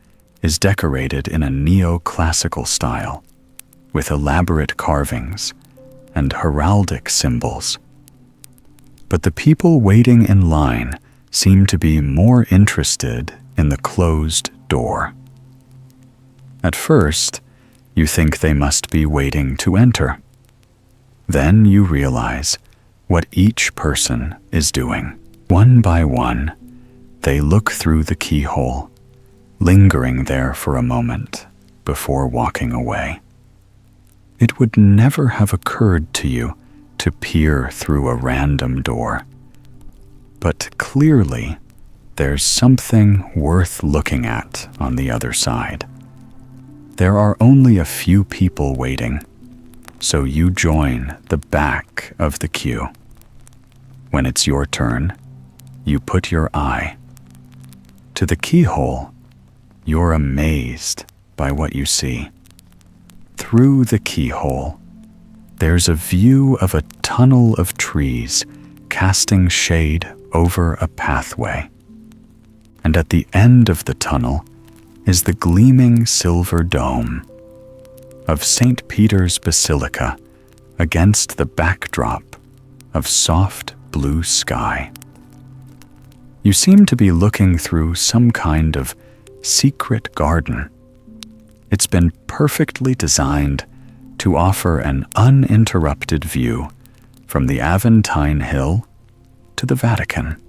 is decorated in a neoclassical style, with elaborate carvings and heraldic symbols. But the people waiting in line seem to be more interested in the closed door. At first, you think they must be waiting to enter. Then you realize what each person is doing. One by one, they look through the keyhole, lingering there for a moment before walking away. It would never have occurred to you to peer through a random door. But clearly, there's something worth looking at on the other side. There are only a few people waiting, so you join the back of the queue. When it's your turn, you put your eye to the keyhole. You're amazed by what you see. Through the keyhole, there's a view of a tunnel of trees casting shade over a pathway. And at the end of the tunnel is the gleaming silver dome of St. Peter's Basilica against the backdrop of soft blue sky. You seem to be looking through some kind of secret garden. It's been perfectly designed to offer an uninterrupted view from the Aventine Hill to the Vatican.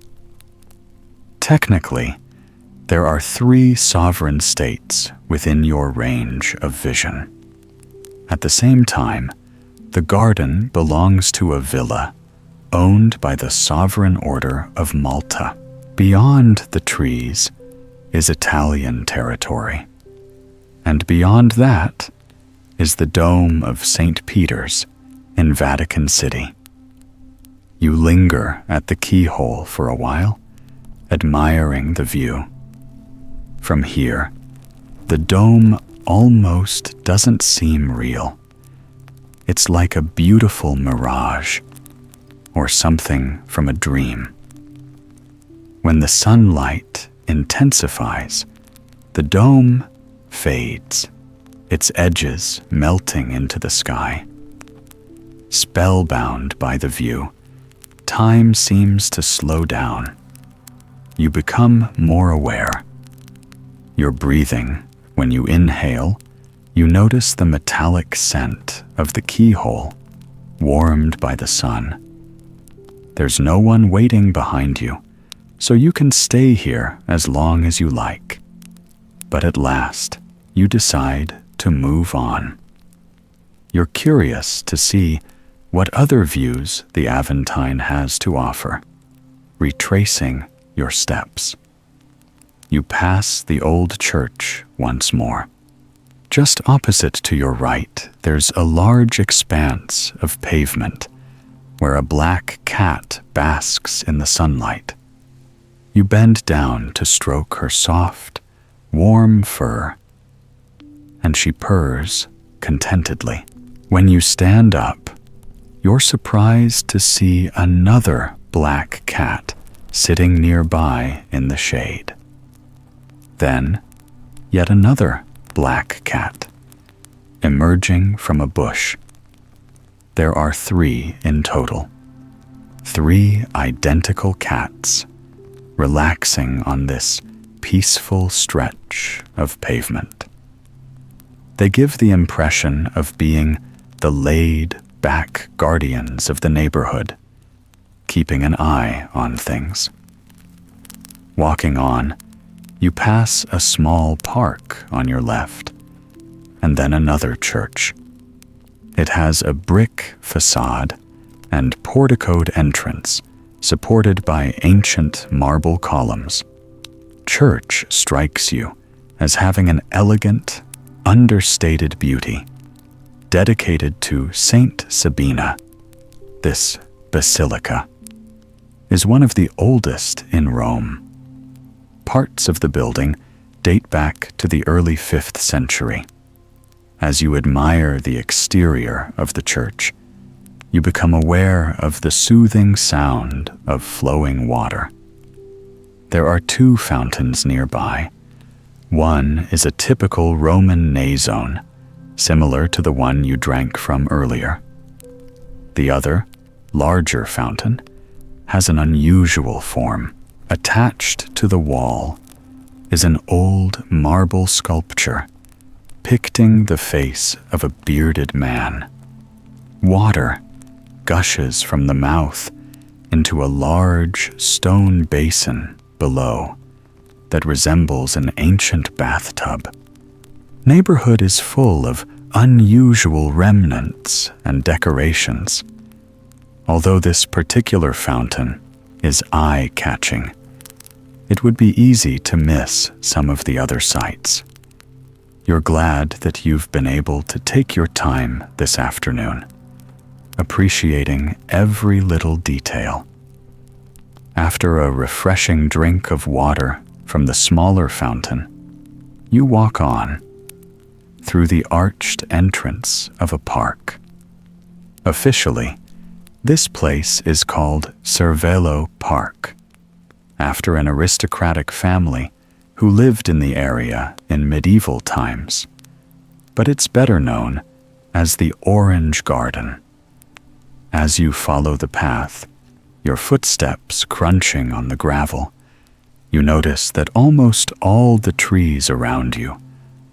Technically, there are 3 sovereign states within your range of vision. At the same time, the garden belongs to a villa owned by the Sovereign Order of Malta. Beyond the trees is Italian territory. And beyond that is the dome of St. Peter's in Vatican City. You linger at the keyhole for a while, admiring the view. From here, the dome almost doesn't seem real. It's like a beautiful mirage, or something from a dream. When the sunlight intensifies, the dome fades, its edges melting into the sky. Spellbound by the view, time seems to slow down. You become more aware. Your breathing, when you inhale, you notice the metallic scent of the keyhole, warmed by the sun. There's no one waiting behind you, so you can stay here as long as you like. But at last, you decide to move on. You're curious to see what other views the Aventine has to offer, retracing your steps. You pass the old church once more. Just opposite to your right, there's a large expanse of pavement where a black cat basks in the sunlight. You bend down to stroke her soft, warm fur, and she purrs contentedly. When you stand up, you're surprised to see another black cat sitting nearby in the shade. Then, yet another black cat, emerging from a bush. There are 3 in total. 3 identical cats, relaxing on this peaceful stretch of pavement. They give the impression of being the laid-back guardians of the neighborhood, keeping an eye on things. Walking on, you pass a small park on your left, and then another church. It has a brick facade and porticoed entrance supported by ancient marble columns. Church strikes you as having an elegant, understated beauty, dedicated to Saint Sabina. This basilica is one of the oldest in Rome. Parts of the building date back to the early 5th century. As you admire the exterior of the church, you become aware of the soothing sound of flowing water. There are 2 fountains nearby. One is a typical Roman nazone, similar to the one you drank from earlier. The other, larger fountain, has an unusual form. Attached to the wall is an old marble sculpture depicting the face of a bearded man. Water gushes from the mouth into a large stone basin below that resembles an ancient bathtub. Neighborhood is full of unusual remnants and decorations. Although this particular fountain is eye-catching, it would be easy to miss some of the other sights. You're glad that you've been able to take your time this afternoon, appreciating every little detail. After a refreshing drink of water from the smaller fountain, you walk on through the arched entrance of a park. Officially, this place is called Cervello Park, after an aristocratic family who lived in the area in medieval times, but it's better known as the Orange Garden. As you follow the path, your footsteps crunching on the gravel, you notice that almost all the trees around you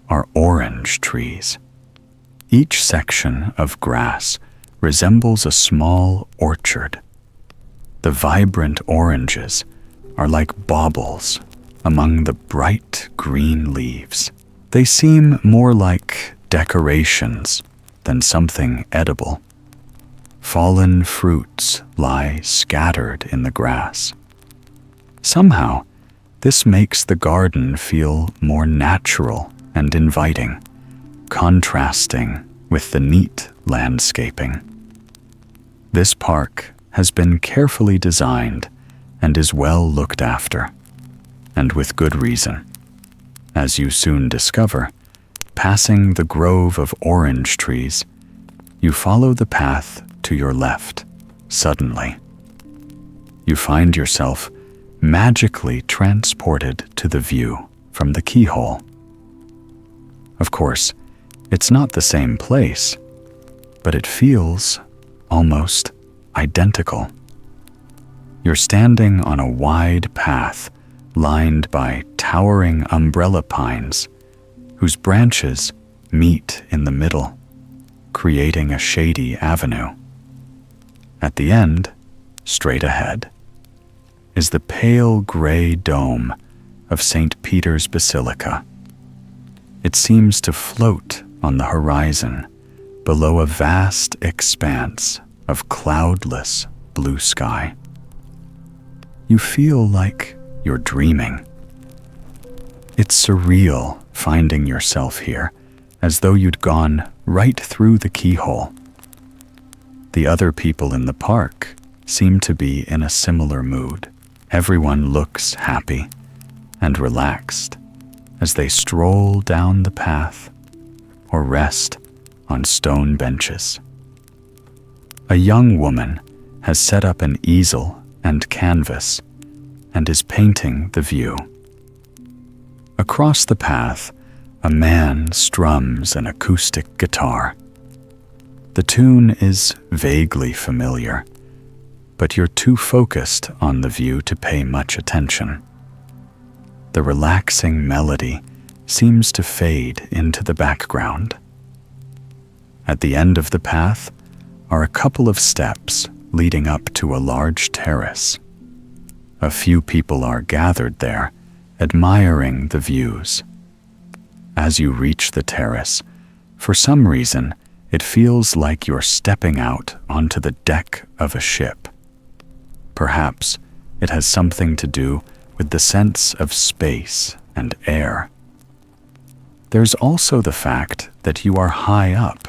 are orange trees. Each section of grass resembles a small orchard. The vibrant oranges are like baubles among the bright green leaves. They seem more like decorations than something edible. Fallen fruits lie scattered in the grass. Somehow, this makes the garden feel more natural and inviting. contrasting with the neat landscaping. This park has been carefully designed and is well looked after, and with good reason. As you soon discover, passing the grove of orange trees, you follow the path to your left. Suddenly, you find yourself magically transported to the view from the keyhole. Of course, it's not the same place, but it feels almost identical. You're standing on a wide path lined by towering umbrella pines whose branches meet in the middle, creating a shady avenue. At the end, straight ahead, is the pale gray dome of St. Peter's Basilica. It seems to float on the horizon below a vast expanse of cloudless blue sky. You feel like you're dreaming. It's surreal finding yourself here, as though you'd gone right through the keyhole. The other people in the park seem to be in a similar mood. Everyone looks happy and relaxed as they stroll down the path or rest on stone benches. A young woman has set up an easel and canvas and is painting the view. Across the path, a man strums an acoustic guitar. The tune is vaguely familiar, but you're too focused on the view to pay much attention. The relaxing melody seems to fade into the background. At the end of the path are a couple of steps leading up to a large terrace. A few people are gathered there, admiring the views. As you reach the terrace, for some reason, it feels like you're stepping out onto the deck of a ship. Perhaps it has something to do with the sense of space and air. There's also the fact that you are high up,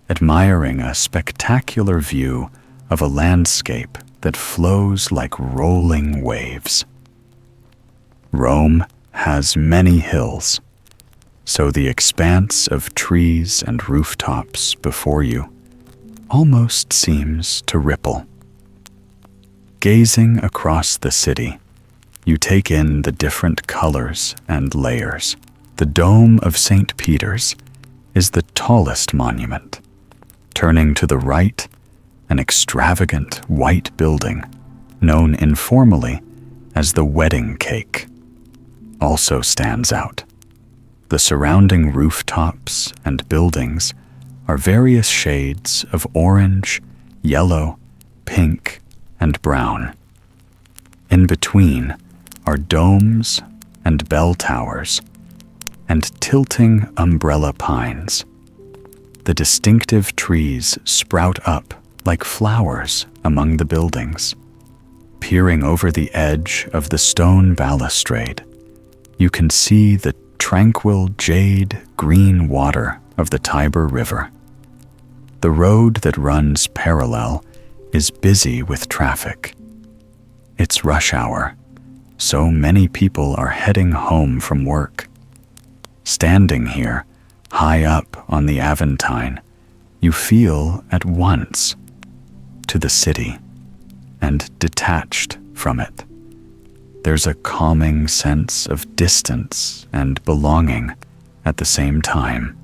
admiring a spectacular view of a landscape that flows like rolling waves. Rome has many hills, so the expanse of trees and rooftops before you almost seems to ripple. Gazing across the city, you take in the different colors and layers. The Dome of St. Peter's is the tallest monument. Turning to the right, an extravagant white building, known informally as the wedding cake, also stands out. The surrounding rooftops and buildings are various shades of orange, yellow, pink, and brown. In between are domes and bell towers and tilting umbrella pines. The distinctive trees sprout up like flowers among the buildings. Peering over the edge of the stone balustrade, you can see the tranquil jade-green water of the Tiber River. The road that runs parallel is busy with traffic. It's rush hour, so many people are heading home from work. Standing here, high up on the Aventine, you feel at once to the city and detached from it. There's a calming sense of distance and belonging at the same time.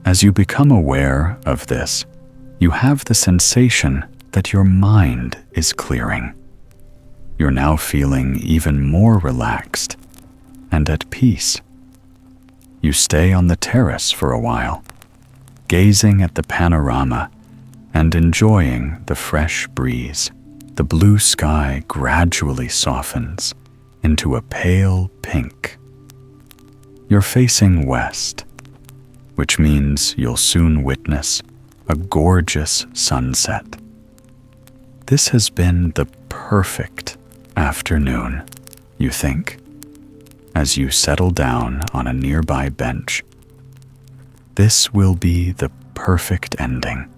As you become aware of this, you have the sensation that your mind is clearing. You're now feeling even more relaxed and at peace. You stay on the terrace for a while, gazing at the panorama and enjoying the fresh breeze. The blue sky gradually softens into a pale pink. You're facing west, which means you'll soon witness a gorgeous sunset. This has been the perfect afternoon, you think, as you settle down on a nearby bench. This will be the perfect ending.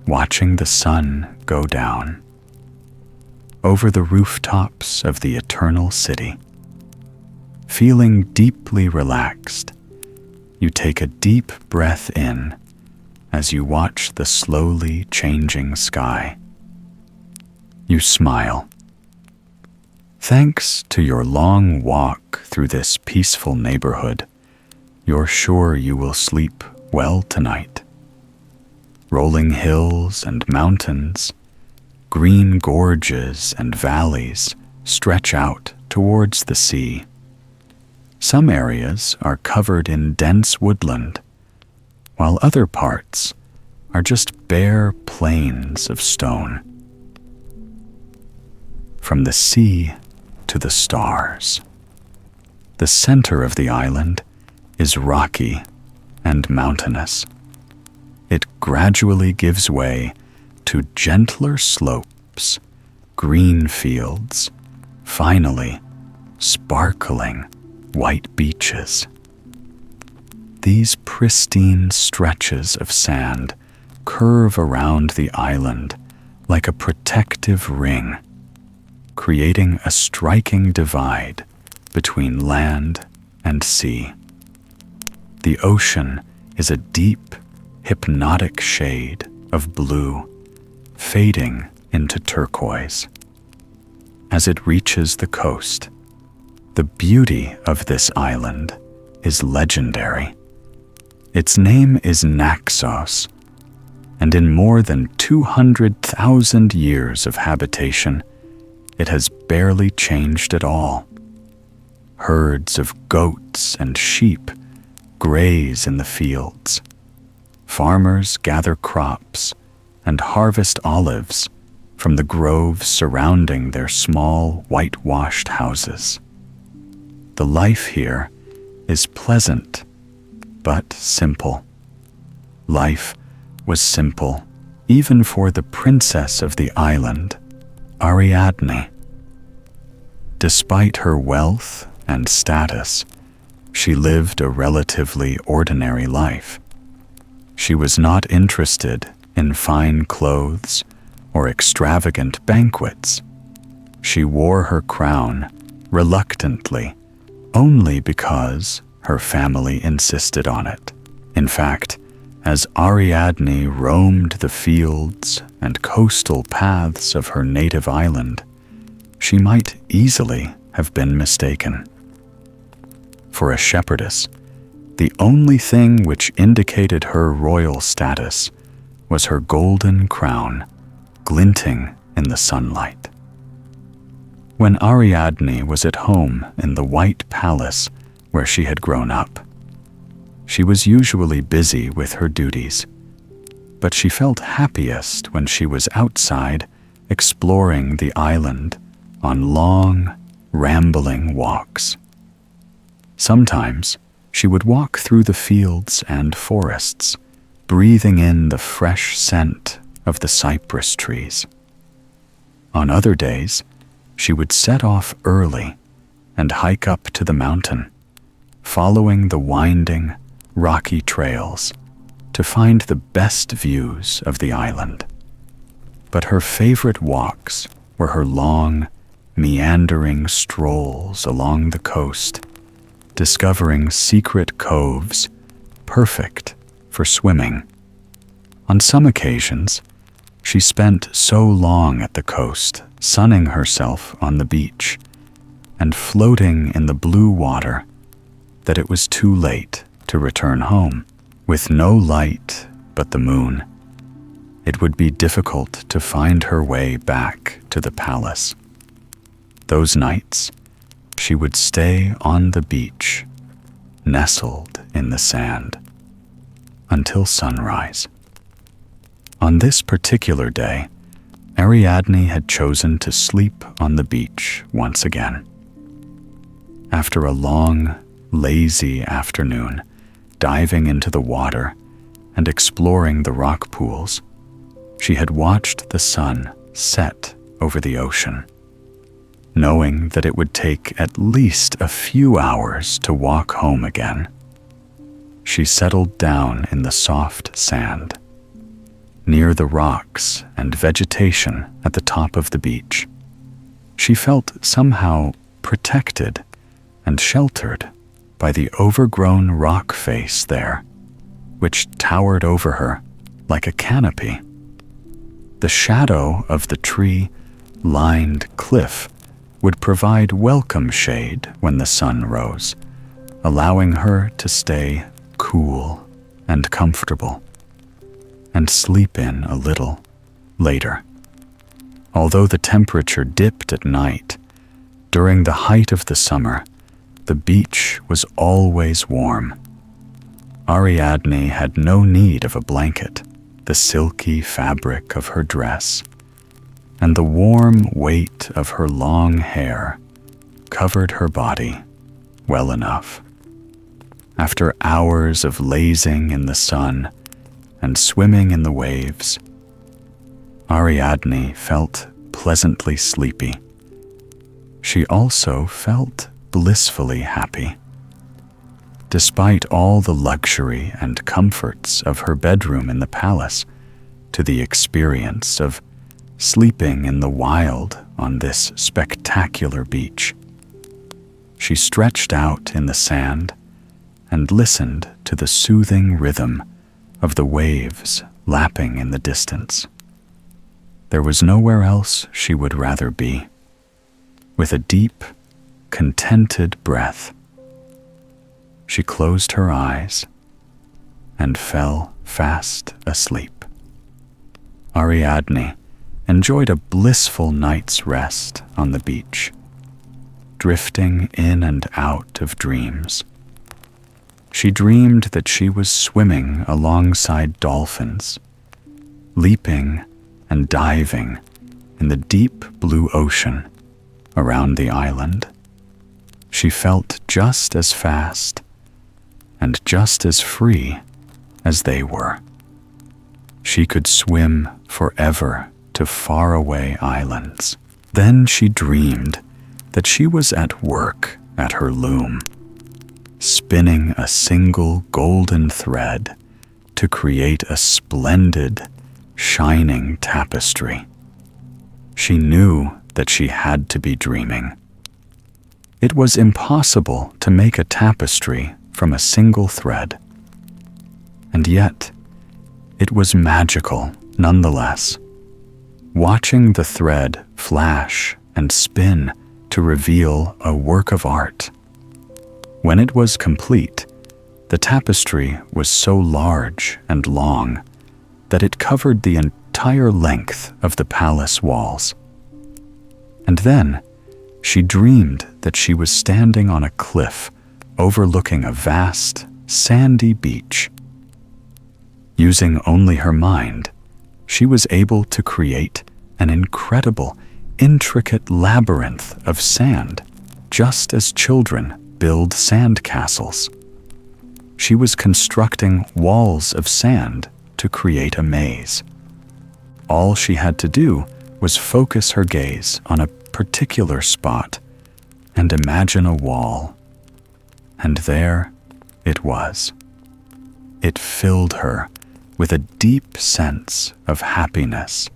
Watching the sun go down over the rooftops of the eternal city. Feeling deeply relaxed, you take a deep breath in as you watch the slowly changing sky. You smile. Thanks to your long walk through this peaceful neighborhood, you're sure you will sleep well tonight. Rolling hills and mountains, green gorges and valleys stretch out towards the sea. Some areas are covered in dense woodland, while other parts are just bare plains of stone. From the sea to the stars, the center of the island is rocky and mountainous. It gradually gives way to gentler slopes, green fields, finally sparkling white beaches. These pristine stretches of sand curve around the island like a protective ring, creating a striking divide between land and sea. The ocean is a deep, hypnotic shade of blue, fading into turquoise. As it reaches the coast, the beauty of this island is legendary. Its name is Naxos, and in more than 200,000 years of habitation, it has barely changed at all. Herds of goats and sheep graze in the fields. Farmers gather crops and harvest olives from the groves surrounding their small, whitewashed houses. The life here is pleasant, but simple. Life was simple even for the princess of the island, Ariadne. Despite her wealth and status, she lived a relatively ordinary life. She was not interested in fine clothes or extravagant banquets. She wore her crown reluctantly, only because her family insisted on it. In fact, as Ariadne roamed the fields and coastal paths of her native island, she might easily have been mistaken. For a shepherdess, the only thing which indicated her royal status was her golden crown, glinting in the sunlight. When Ariadne was at home in the white palace where she had grown up, she was usually busy with her duties, but she felt happiest when she was outside exploring the island on long, rambling walks. Sometimes she would walk through the fields and forests, breathing in the fresh scent of the cypress trees. On other days, she would set off early and hike up to the mountain, following the winding, rocky trails to find the best views of the island. But her favorite walks were her long, meandering strolls along the coast, discovering secret coves perfect for swimming. On some occasions, she spent so long at the coast, sunning herself on the beach and floating in the blue water, that it was too late to return home. With no light but the moon, it would be difficult to find her way back to the palace. Those nights, she would stay on the beach, nestled in the sand, until sunrise. On this particular day, Ariadne had chosen to sleep on the beach once again. After a long, lazy afternoon, diving into the water and exploring the rock pools, she had watched the sun set over the ocean. Knowing that it would take at least a few hours to walk home again, she settled down in the soft sand, near the rocks and vegetation at the top of the beach. She felt somehow protected and sheltered by the overgrown rock face there, which towered over her like a canopy. The shadow of the tree-lined cliff would provide welcome shade when the sun rose, allowing her to stay cool and comfortable, and sleep in a little later. Although the temperature dipped at night, during the height of the summer, the beach was always warm. Ariadne had no need of a blanket. The silky fabric of her dress and the warm weight of her long hair covered her body well enough. After hours of lazing in the sun and swimming in the waves, Ariadne felt pleasantly sleepy. She also felt blissfully happy. Despite all the luxury and comforts of her bedroom in the palace, to the experience of sleeping in the wild on this spectacular beach. She stretched out in the sand and listened to the soothing rhythm of the waves lapping in the distance. There was nowhere else she would rather be. With a deep, contented breath, she closed her eyes and fell fast asleep. Ariadne enjoyed a blissful night's rest on the beach, drifting in and out of dreams. She dreamed that she was swimming alongside dolphins, leaping and diving in the deep blue ocean around the island. She felt just as fast and just as free as they were. She could swim forever to faraway islands. Then she dreamed that she was at work at her loom, spinning a single golden thread to create a splendid, shining tapestry. She knew that she had to be dreaming. It was impossible to make a tapestry from a single thread. And yet, it was magical nonetheless. Watching the thread flash and spin to reveal a work of art. When it was complete, the tapestry was so large and long that it covered the entire length of the palace walls. And then, she dreamed that she was standing on a cliff overlooking a vast, sandy beach. Using only her mind, she was able to create an incredible, intricate labyrinth of sand, just as children build sand castles. She was constructing walls of sand to create a maze. All she had to do was focus her gaze on a particular spot and imagine a wall. And there it was. It filled her with a deep sense of happiness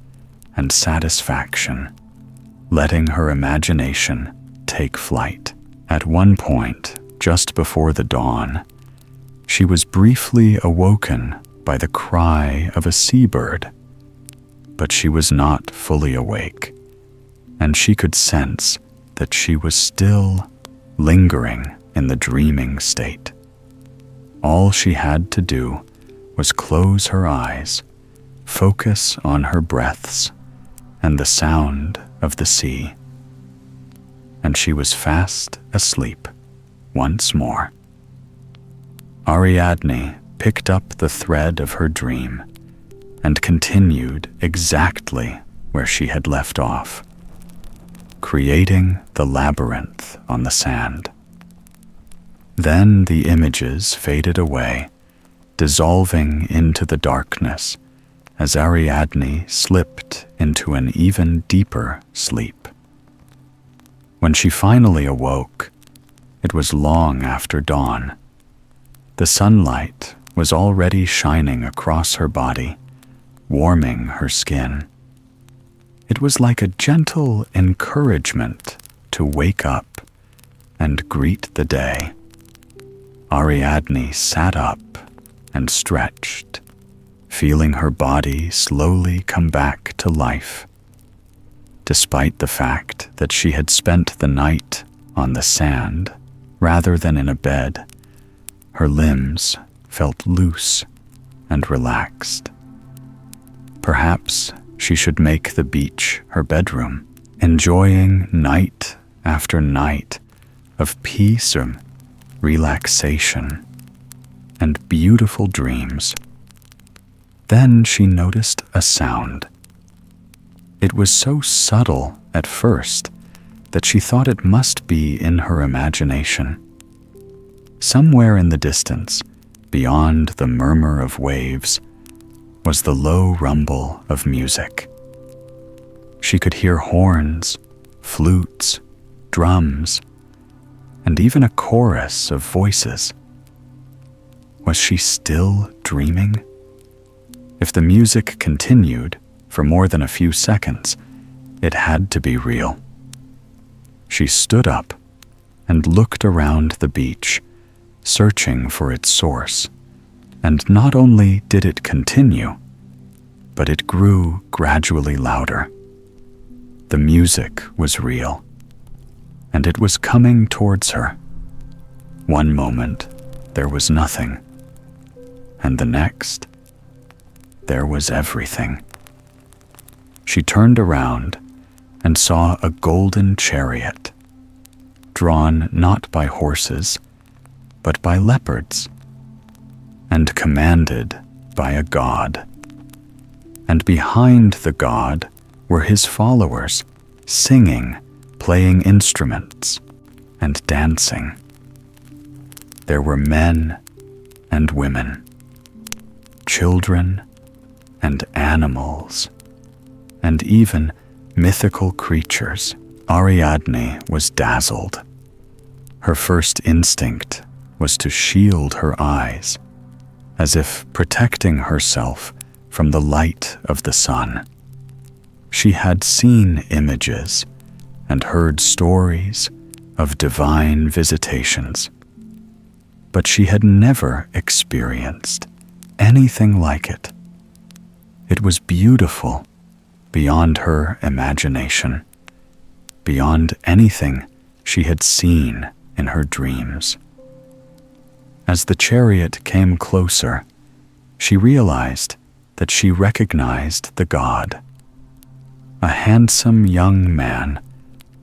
and satisfaction, letting her imagination take flight. At one point, just before the dawn, she was briefly awoken by the cry of a seabird. But she was not fully awake, and she could sense that she was still lingering in the dreaming state. All she had to do was close her eyes, focus on her breaths and the sound of the sea, and she was fast asleep once more. Ariadne picked up the thread of her dream and continued exactly where she had left off, creating the labyrinth on the sand. Then the images faded away, dissolving into the darkness as Ariadne slipped into an even deeper sleep. When she finally awoke, it was long after dawn. The sunlight was already shining across her body, warming her skin. It was like a gentle encouragement to wake up and greet the day. Ariadne sat up and stretched, feeling her body slowly come back to life. Despite the fact that she had spent the night on the sand rather than in a bed, her limbs felt loose and relaxed. Perhaps she should make the beach her bedroom, enjoying night after night of peace and relaxation and beautiful dreams. Then she noticed a sound. It was so subtle at first that she thought it must be in her imagination. Somewhere in the distance, beyond the murmur of waves, was the low rumble of music. She could hear horns, flutes, drums, and even a chorus of voices. Was she still dreaming? If the music continued for more than a few seconds, it had to be real. She stood up and looked around the beach, searching for its source. And not only did it continue, but it grew gradually louder. The music was real, and it was coming towards her. One moment, there was nothing, and the next, there was everything. She turned around and saw a golden chariot, drawn not by horses, but by leopards, and commanded by a god. And behind the god were his followers, singing, playing instruments, and dancing. There were men and women, children and animals, and even mythical creatures. Ariadne was dazzled. Her first instinct was to shield her eyes, as if protecting herself from the light of the sun. She had seen images and heard stories of divine visitations, but she had never experienced anything like it. It was beautiful beyond her imagination, beyond anything she had seen in her dreams. As the chariot came closer, she realized that she recognized the god, a handsome young man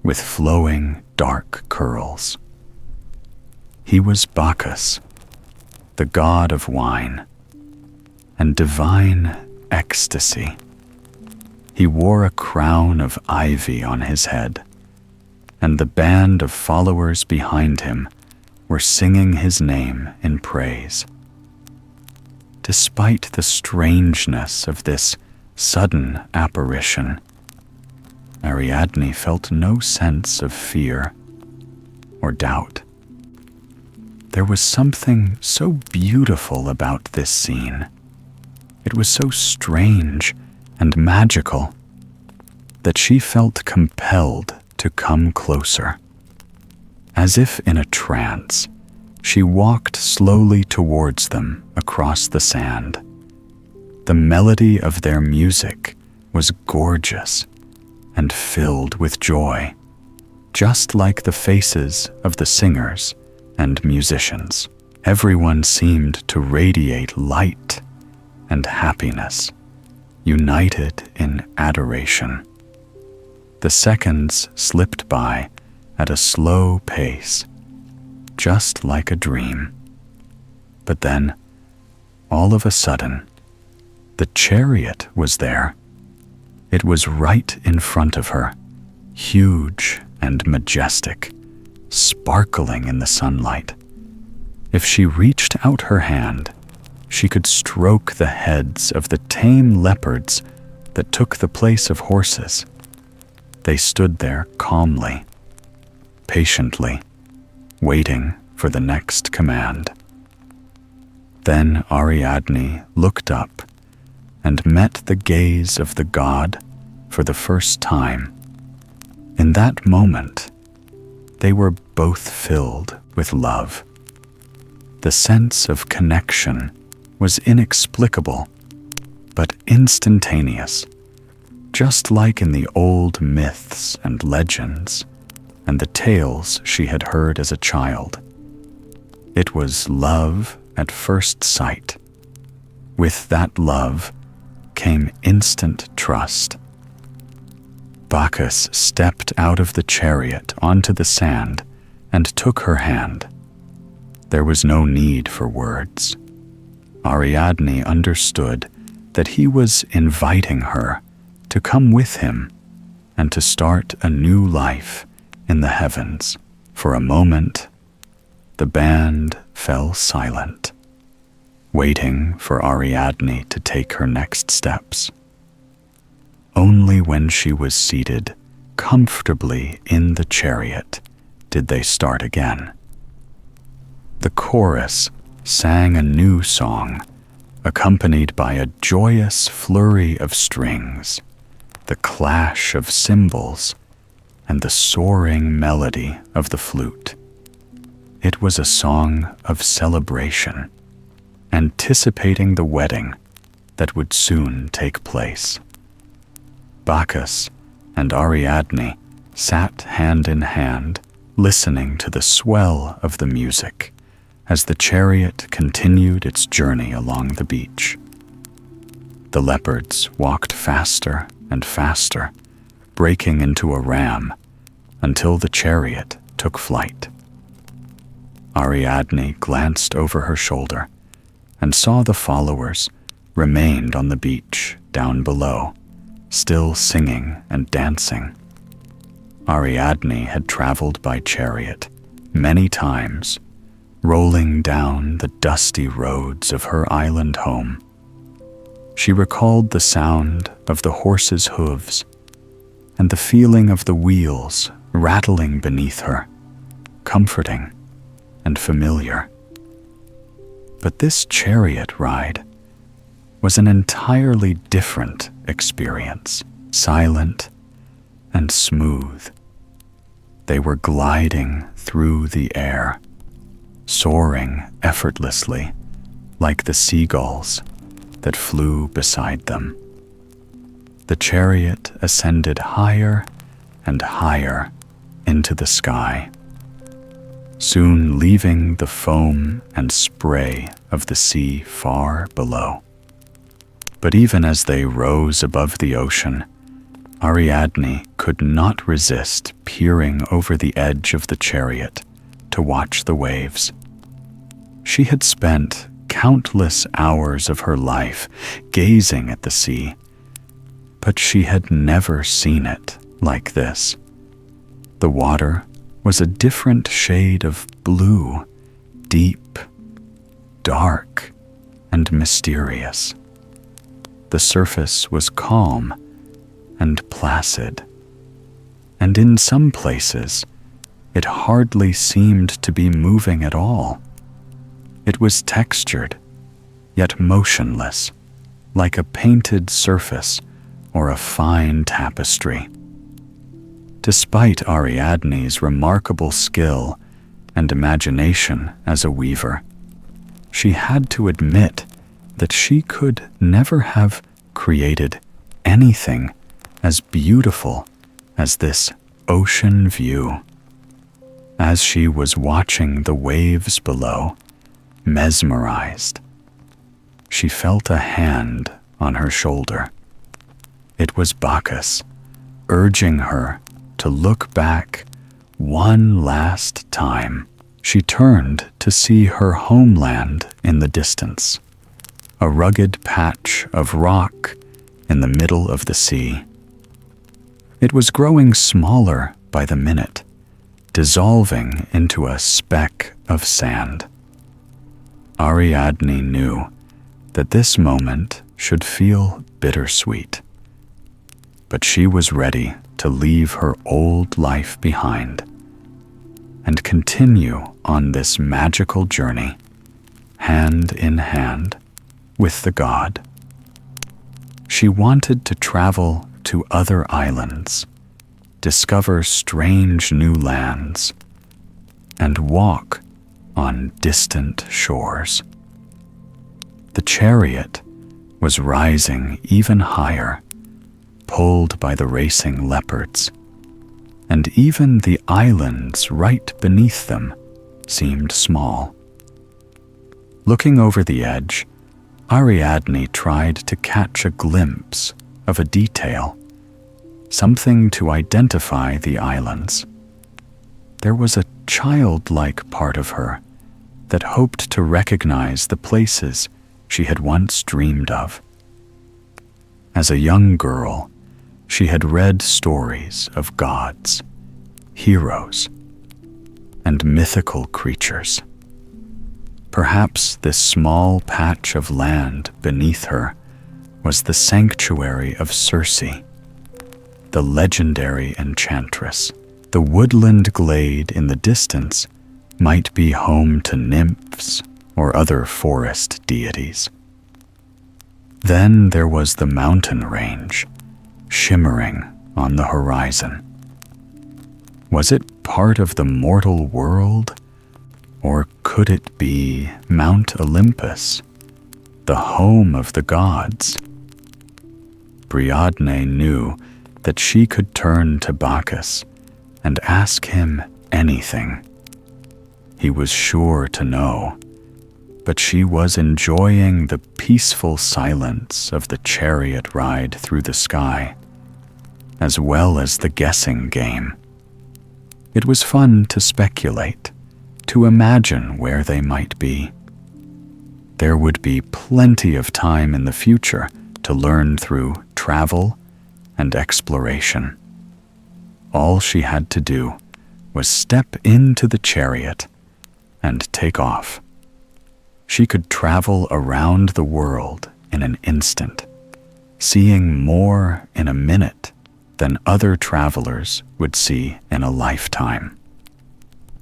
with flowing dark curls. He was Bacchus, the god of wine and divine ecstasy. He wore a crown of ivy on his head, and the band of followers behind him were singing his name in praise. Despite the strangeness of this sudden apparition, Ariadne felt no sense of fear or doubt. There was something so beautiful about this scene. It was so strange and magical that she felt compelled to come closer. As if in a trance, she walked slowly towards them across the sand. The melody of their music was gorgeous and filled with joy, just like the faces of the singers and musicians. Everyone seemed to radiate light and happiness, united in adoration. The seconds slipped by at a slow pace, just like a dream. But then, all of a sudden, the chariot was there. It was right in front of her, huge and majestic, sparkling in the sunlight. If she reached out her hand, she could stroke the heads of the tame leopards that took the place of horses. They stood there calmly, patiently, waiting for the next command. Then Ariadne looked up and met the gaze of the god for the first time. In that moment, they were both filled with love. The sense of connection was inexplicable, but instantaneous, just like in the old myths and legends and the tales she had heard as a child. It was love at first sight. With that love came instant trust. Bacchus stepped out of the chariot onto the sand and took her hand. There was no need for words. Ariadne understood that he was inviting her to come with him and to start a new life in the heavens. For a moment, the band fell silent, waiting for Ariadne to take her next steps. Only when she was seated comfortably in the chariot did they start again. The chorus sang a new song, accompanied by a joyous flurry of strings, the clash of cymbals, and the soaring melody of the flute. It was a song of celebration, anticipating the wedding that would soon take place. Bacchus and Ariadne sat hand in hand, listening to the swell of the music as the chariot continued its journey along the beach. The leopards walked faster and faster, breaking into a ram until the chariot took flight. Ariadne glanced over her shoulder and saw the followers remained on the beach down below, still singing and dancing. Ariadne had traveled by chariot many times, rolling down the dusty roads of her island home. She recalled the sound of the horses' hooves and the feeling of the wheels rattling beneath her, comforting and familiar. But this chariot ride was an entirely different experience, silent and smooth. They were gliding through the air, soaring effortlessly like the seagulls that flew beside them. The chariot ascended higher and higher into the sky, soon leaving the foam and spray of the sea far below. But even as they rose above the ocean, Ariadne could not resist peering over the edge of the chariot to watch the waves. She had spent countless hours of her life gazing at the sea, but she had never seen it like this. The water was a different shade of blue, deep, dark, and mysterious. The surface was calm and placid, and in some places, it hardly seemed to be moving at all. It was textured, yet motionless, like a painted surface or a fine tapestry. Despite Ariadne's remarkable skill and imagination as a weaver, she had to admit that she could never have created anything as beautiful as this ocean view. As she was watching the waves below, mesmerized, she felt a hand on her shoulder. It was Bacchus, urging her to look back one last time. She turned to see her homeland in the distance, a rugged patch of rock in the middle of the sea. It was growing smaller by the minute, dissolving into a speck of sand. Ariadne knew that this moment should feel bittersweet, but she was ready to leave her old life behind and continue on this magical journey, hand in hand with the god. She wanted to travel to other islands, discover strange new lands, and walk on distant shores. The chariot was rising even higher, pulled by the racing leopards, and even the islands right beneath them seemed small. Looking over the edge, Ariadne tried to catch a glimpse of a detail, something to identify the islands. There was a childlike part of her that hoped to recognize the places she had once dreamed of. As a young girl, she had read stories of gods, heroes, and mythical creatures. Perhaps this small patch of land beneath her was the sanctuary of Circe, the legendary enchantress. The woodland glade in the distance might be home to nymphs or other forest deities. Then there was the mountain range, shimmering on the horizon. Was it part of the mortal world, or could it be Mount Olympus, the home of the gods? Ariadne knew that she could turn to Bacchus and ask him anything. He was sure to know, but she was enjoying the peaceful silence of the chariot ride through the sky, as well as the guessing game. It was fun to speculate, to imagine where they might be. There would be plenty of time in the future to learn through travel and exploration. All she had to do was step into the chariot and take off. She could travel around the world in an instant, seeing more in a minute than other travelers would see in a lifetime.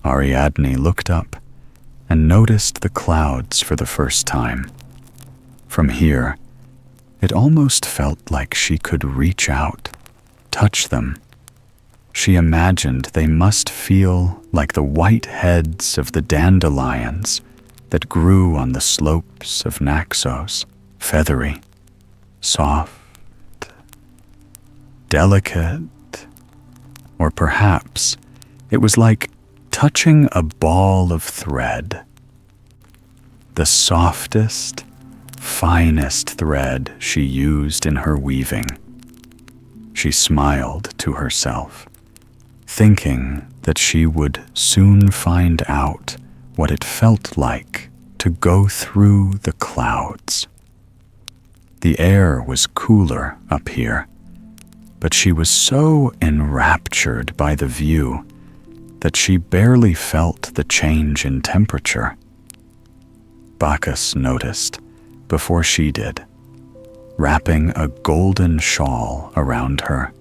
Ariadne looked up and noticed the clouds for the first time. From here, it almost felt like she could reach out, touch them. She imagined they must feel like the white heads of the dandelions that grew on the slopes of Naxos, feathery, soft, delicate, or perhaps it was like touching a ball of thread, the softest, finest thread she used in her weaving. She smiled to herself, thinking that she would soon find out what it felt like to go through the clouds. The air was cooler up here, but she was so enraptured by the view that she barely felt the change in temperature. Bacchus noticed before she did, wrapping a golden shawl around her.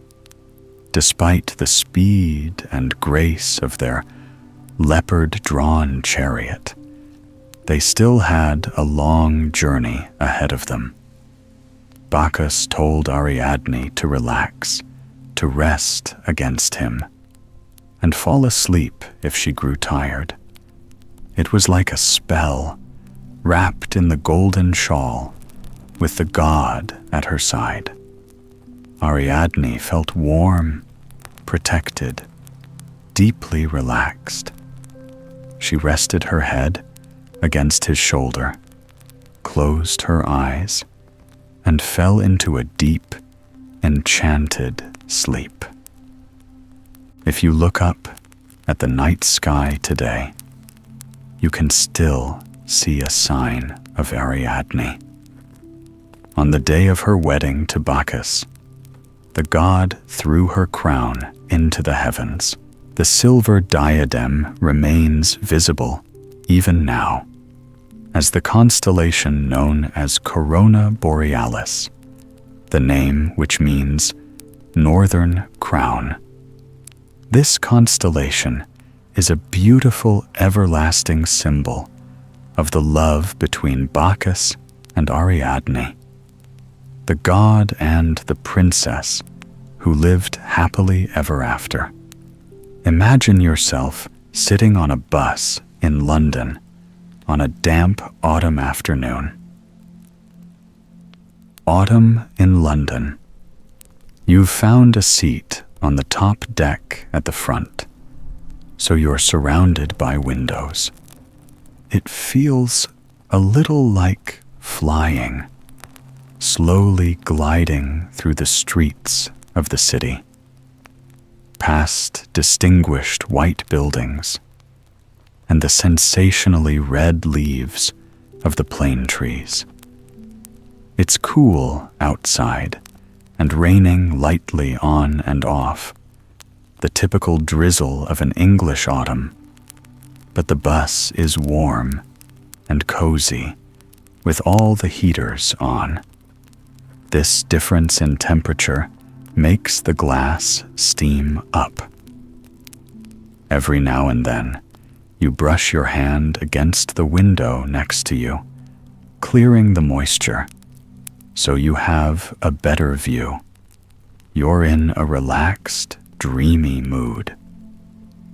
Despite the speed and grace of their leopard-drawn chariot, they still had a long journey ahead of them. Bacchus told Ariadne to relax, to rest against him, and fall asleep if she grew tired. It was like a spell, wrapped in the golden shawl, with the god at her side. Ariadne felt warm, protected, deeply relaxed. She rested her head against his shoulder, closed her eyes, and fell into a deep, enchanted sleep. If you look up at the night sky today, you can still see a sign of Ariadne. On the day of her wedding to Bacchus, the god threw her crown into the heavens. The silver diadem remains visible even now, as the constellation known as Corona Borealis, the name which means Northern Crown. This constellation is a beautiful everlasting symbol of the love between Bacchus and Ariadne, the god and the princess who lived happily ever after. Imagine yourself sitting on a bus in London on a damp autumn afternoon. Autumn in London. You've found a seat on the top deck at the front, so you're surrounded by windows. It feels a little like flying, slowly gliding through the streets of the city, past distinguished white buildings and the sensationally red leaves of the plane trees. It's cool outside and raining lightly on and off, the typical drizzle of an English autumn. But the bus is warm and cozy with all the heaters on. This difference in temperature makes the glass steam up. Every now and then, you brush your hand against the window next to you, clearing the moisture, so you have a better view. You're in a relaxed, dreamy mood.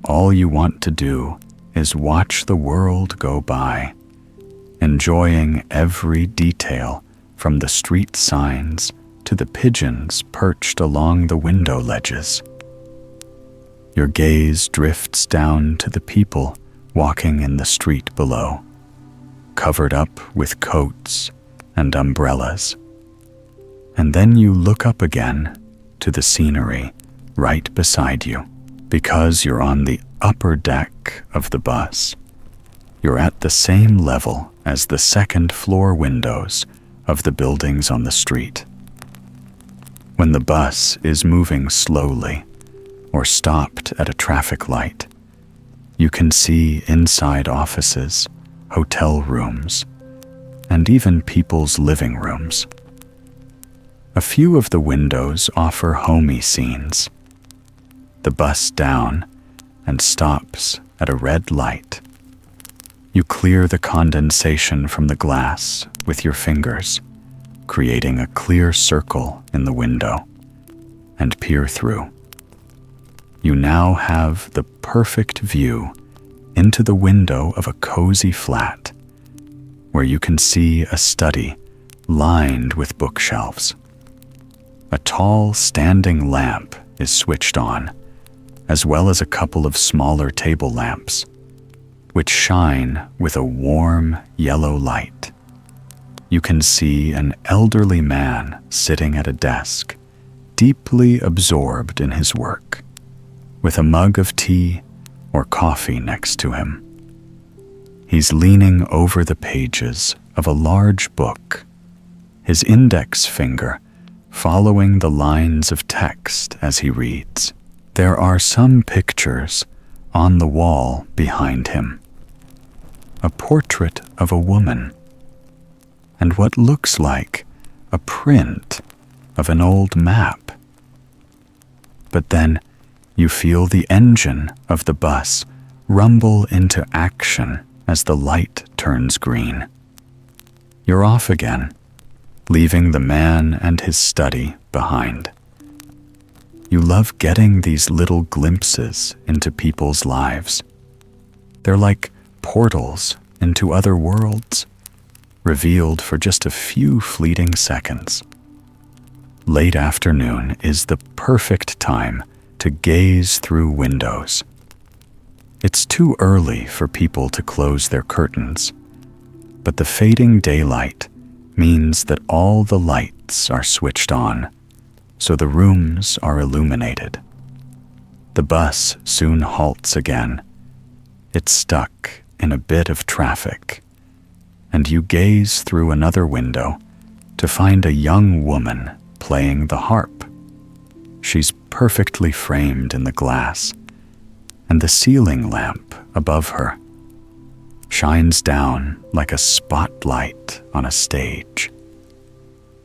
All you want to do is watch the world go by, enjoying every detail from the street signs to the pigeons perched along the window ledges. Your gaze drifts down to the people walking in the street below, covered up with coats and umbrellas. And then you look up again to the scenery right beside you. Because you're on the upper deck of the bus, you're at the same level as the second-floor windows of the buildings on the street. When the bus is moving slowly or stopped at a traffic light, you can see inside offices, hotel rooms, and even people's living rooms. A few of the windows offer homey scenes. The bus down and stops at a red light. You clear the condensation from the glass with your fingers, creating a clear circle in the window, and peer through. You now have the perfect view into the window of a cozy flat, where you can see a study lined with bookshelves. A tall standing lamp is switched on, as well as a couple of smaller table lamps, which shine with a warm yellow light. You can see an elderly man sitting at a desk, deeply absorbed in his work, with a mug of tea or coffee next to him. He's leaning over the pages of a large book, his index finger following the lines of text as he reads. There are some pictures on the wall behind him. A portrait of a woman, and what looks like a print of an old map. But then you feel the engine of the bus rumble into action as the light turns green. You're off again, leaving the man and his study behind. You love getting these little glimpses into people's lives. They're like portals into other worlds, revealed for just a few fleeting seconds. Late afternoon is the perfect time to gaze through windows. It's too early for people to close their curtains, but the fading daylight means that all the lights are switched on, so the rooms are illuminated. The bus soon halts again. It's stuck in a bit of traffic, and you gaze through another window to find a young woman playing the harp. She's perfectly framed in the glass, and the ceiling lamp above her shines down like a spotlight on a stage.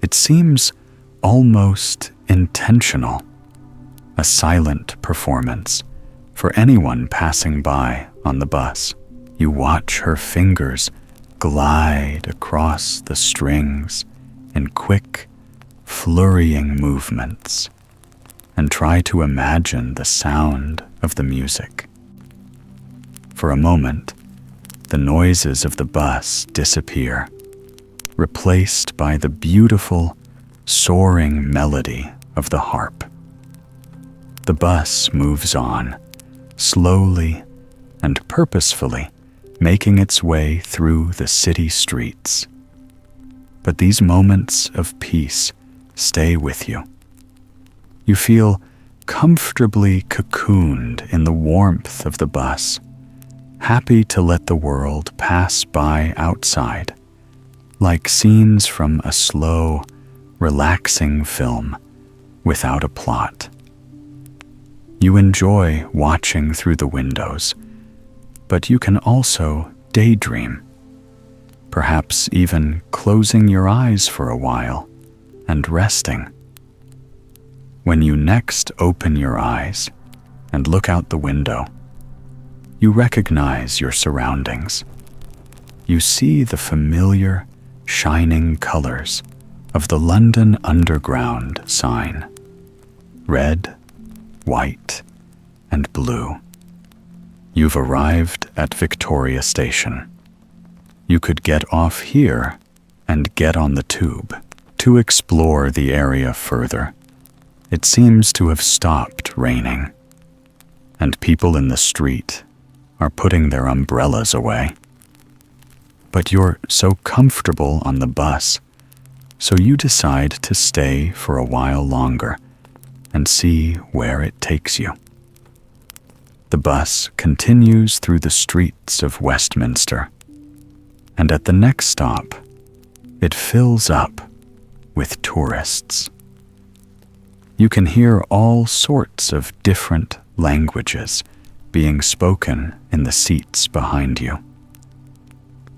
It seems almost intentional, a silent performance for anyone passing by on the bus. You watch her fingers glide across the strings in quick, flurrying movements, and try to imagine the sound of the music. For a moment, the noises of the bus disappear, replaced by the beautiful, soaring melody of the harp. The bus moves on, slowly and purposefully, making its way through the city streets. But these moments of peace stay with you. You feel comfortably cocooned in the warmth of the bus, happy to let the world pass by outside, like scenes from a slow, relaxing film without a plot. You enjoy watching through the windows, but you can also daydream, perhaps even closing your eyes for a while and resting. When you next open your eyes and look out the window, you recognize your surroundings. You see the familiar, shining colors of the London Underground sign: red, white, and blue. You've arrived at Victoria Station. You could get off here and get on the tube to explore the area further. It seems to have stopped raining, and people in the street are putting their umbrellas away. But you're so comfortable on the bus, so you decide to stay for a while longer and see where it takes you. The bus continues through the streets of Westminster, and at the next stop, it fills up with tourists. You can hear all sorts of different languages being spoken in the seats behind you.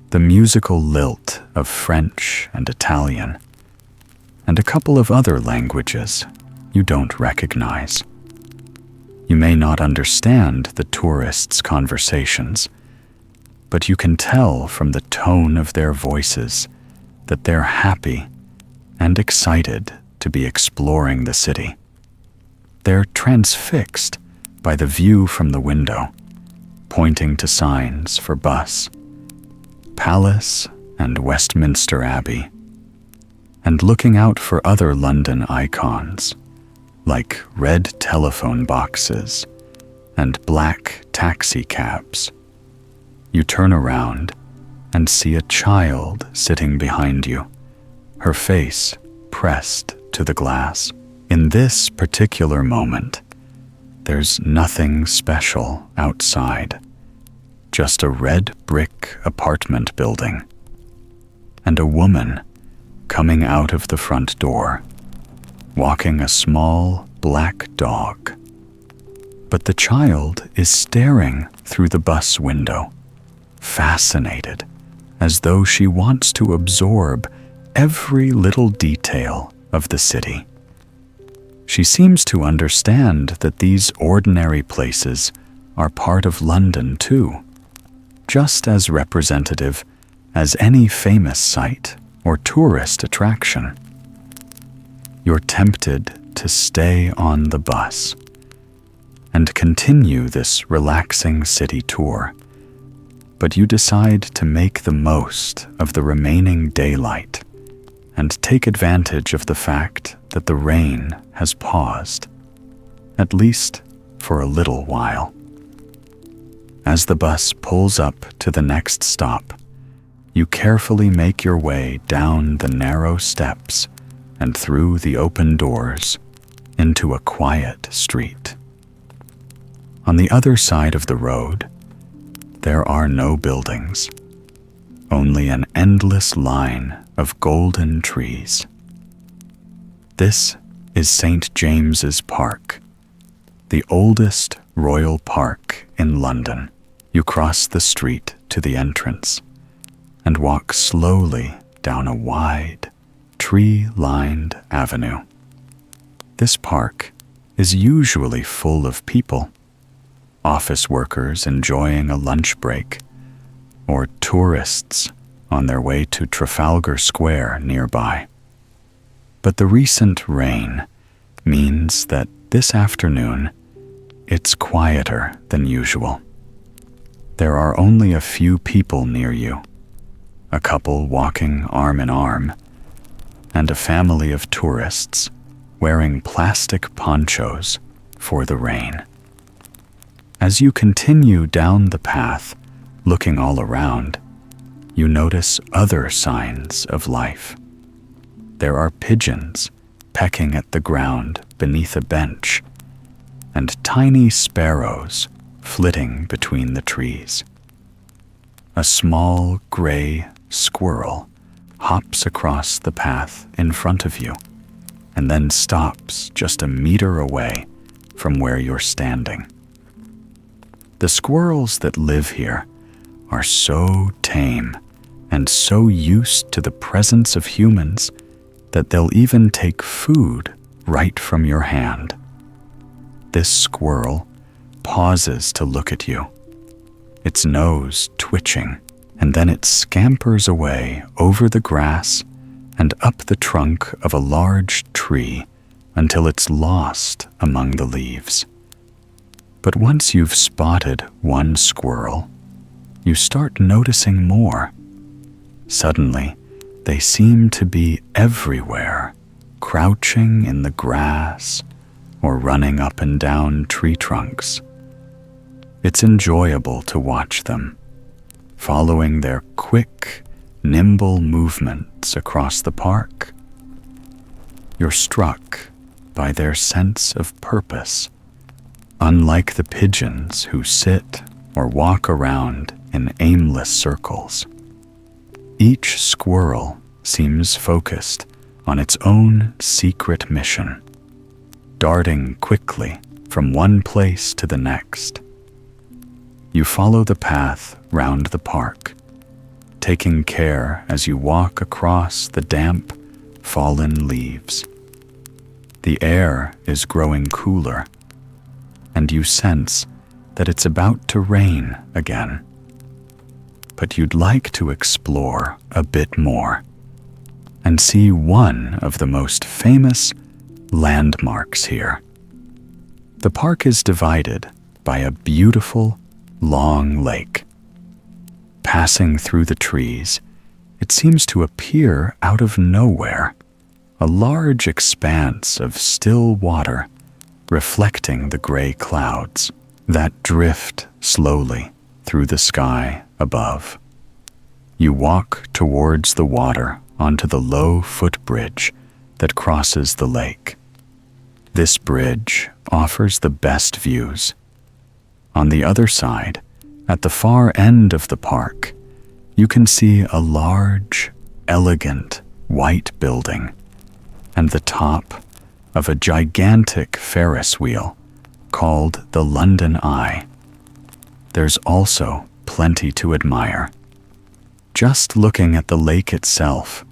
The musical lilt of French and Italian, and a couple of other languages you don't recognize. You may not understand the tourists' conversations, but you can tell from the tone of their voices that they're happy and excited to be exploring the city. They're transfixed by the view from the window, pointing to signs for bus, Palace, and Westminster Abbey, and looking out for other London icons, like red telephone boxes and black taxi cabs. You turn around and see a child sitting behind you, her face pressed to the glass. In this particular moment, there's nothing special outside, just a red brick apartment building, and a woman coming out of the front door, walking a small black dog. But the child is staring through the bus window, fascinated, as though she wants to absorb every little detail of the city. She seems to understand that these ordinary places are part of London too, just as representative as any famous site or tourist attraction. You're tempted to stay on the bus and continue this relaxing city tour, but you decide to make the most of the remaining daylight and take advantage of the fact that the rain has paused, at least for a little while. As the bus pulls up to the next stop, you carefully make your way down the narrow steps and through the open doors into a quiet street. On the other side of the road, there are no buildings, only an endless line of golden trees. This is St. James's Park, the oldest royal park in London. You cross the street to the entrance and walk slowly down a wide, tree-lined avenue. This park is usually full of people, office workers enjoying a lunch break, or tourists on their way to Trafalgar Square nearby. But the recent rain means that this afternoon it's quieter than usual. There are only a few people near you, a couple walking arm in arm, and a family of tourists wearing plastic ponchos for the rain. As you continue down the path, looking all around, you notice other signs of life. There are pigeons pecking at the ground beneath a bench, and tiny sparrows flitting between the trees. A small gray squirrel hops across the path in front of you and then stops just a meter away from where you're standing. The squirrels that live here are so tame and so used to the presence of humans that they'll even take food right from your hand. This squirrel pauses to look at you, its nose twitching, and then it scampers away over the grass and up the trunk of a large tree until it's lost among the leaves. But once you've spotted one squirrel, you start noticing more. Suddenly, they seem to be everywhere, crouching in the grass or running up and down tree trunks. It's enjoyable to watch them, following their quick, nimble movements across the park. You're struck by their sense of purpose, unlike the pigeons who sit or walk around in aimless circles. Each squirrel seems focused on its own secret mission, darting quickly from one place to the next. You follow the path round the park, taking care as you walk across the damp, fallen leaves. The air is growing cooler, and you sense that it's about to rain again. But you'd like to explore a bit more and see one of the most famous landmarks here. The park is divided by a beautiful, long lake. Passing through the trees, it seems to appear out of nowhere, a large expanse of still water reflecting the gray clouds that drift slowly through the sky above. You walk towards the water onto the low footbridge that crosses the lake. This bridge offers the best views. On the other side, at the far end of the park, you can see a large, elegant white building and the top of a gigantic Ferris wheel called the London Eye. There's also plenty to admire. Just looking at the lake itself,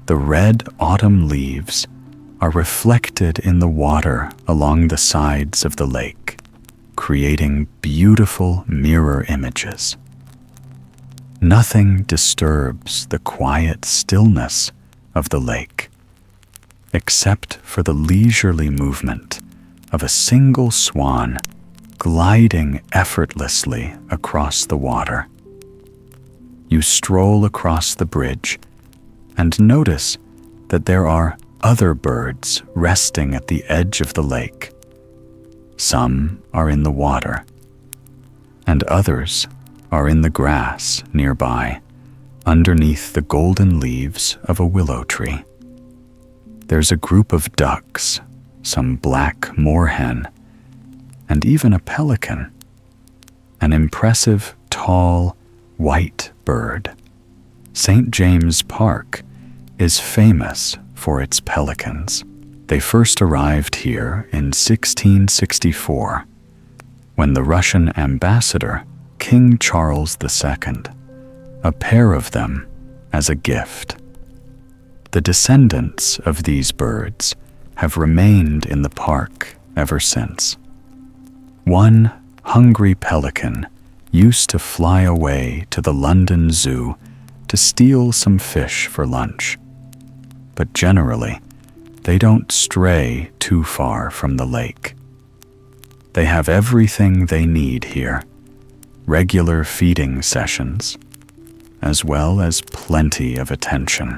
the red autumn leaves are reflected in the water along the sides of the lake, creating beautiful mirror images. Nothing disturbs the quiet stillness of the lake, except for the leisurely movement of a single swan gliding effortlessly across the water. You stroll across the bridge and notice that there are other birds resting at the edge of the lake. Some are in the water, and others are in the grass nearby, underneath the golden leaves of a willow tree. There's a group of ducks, some black moorhen, and even a pelican, an impressive, tall, white bird. St. James Park is famous for its pelicans. They first arrived here in 1664, when the Russian ambassador, King Charles II, a pair of them as a gift. The descendants of these birds have remained in the park ever since. One hungry pelican used to fly away to the London Zoo to to steal some fish for lunch. But generally, they don't stray too far from the lake. They have everything they need here, regular feeding sessions, as well as plenty of attention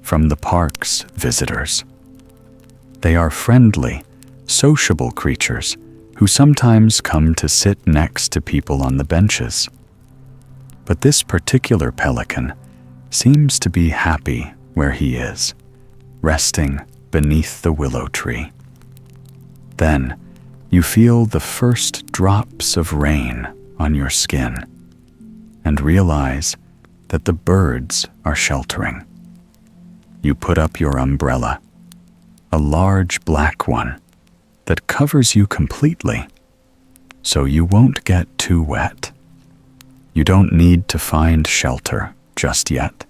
from the park's visitors. They are friendly, sociable creatures who sometimes come to sit next to people on the benches. But this particular pelican seems to be happy where he is, resting beneath the willow tree. Then you feel the first drops of rain on your skin and realize that the birds are sheltering. You put up your umbrella, a large black one that covers you completely, so you won't get too wet. You don't need to find shelter just yet,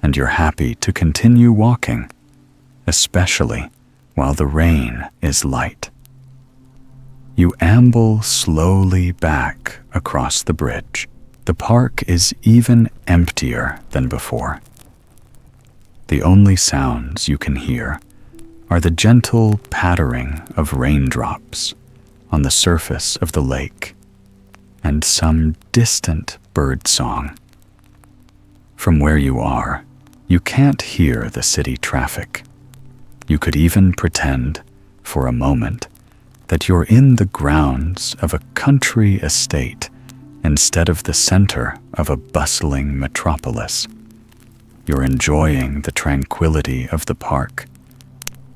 and you're happy to continue walking, especially while the rain is light. You amble slowly back across the bridge. The park is even emptier than before. The only sounds you can hear are the gentle pattering of raindrops on the surface of the lake and some distant bird song. From where you are, you can't hear the city traffic. You could even pretend, for a moment, that you're in the grounds of a country estate instead of the center of a bustling metropolis. You're enjoying the tranquility of the park,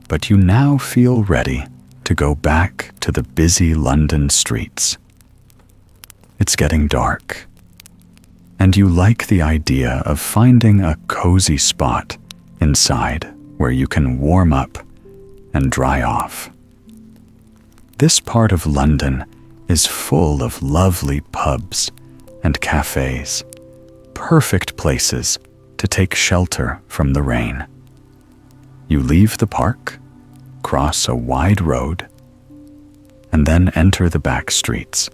but you now feel ready to go back to the busy London streets. It's getting dark, and you like the idea of finding a cozy spot inside where you can warm up and dry off. This part of London is full of lovely pubs and cafes, perfect places to take shelter from the rain. You leave the park, cross a wide road, and then enter the back streets.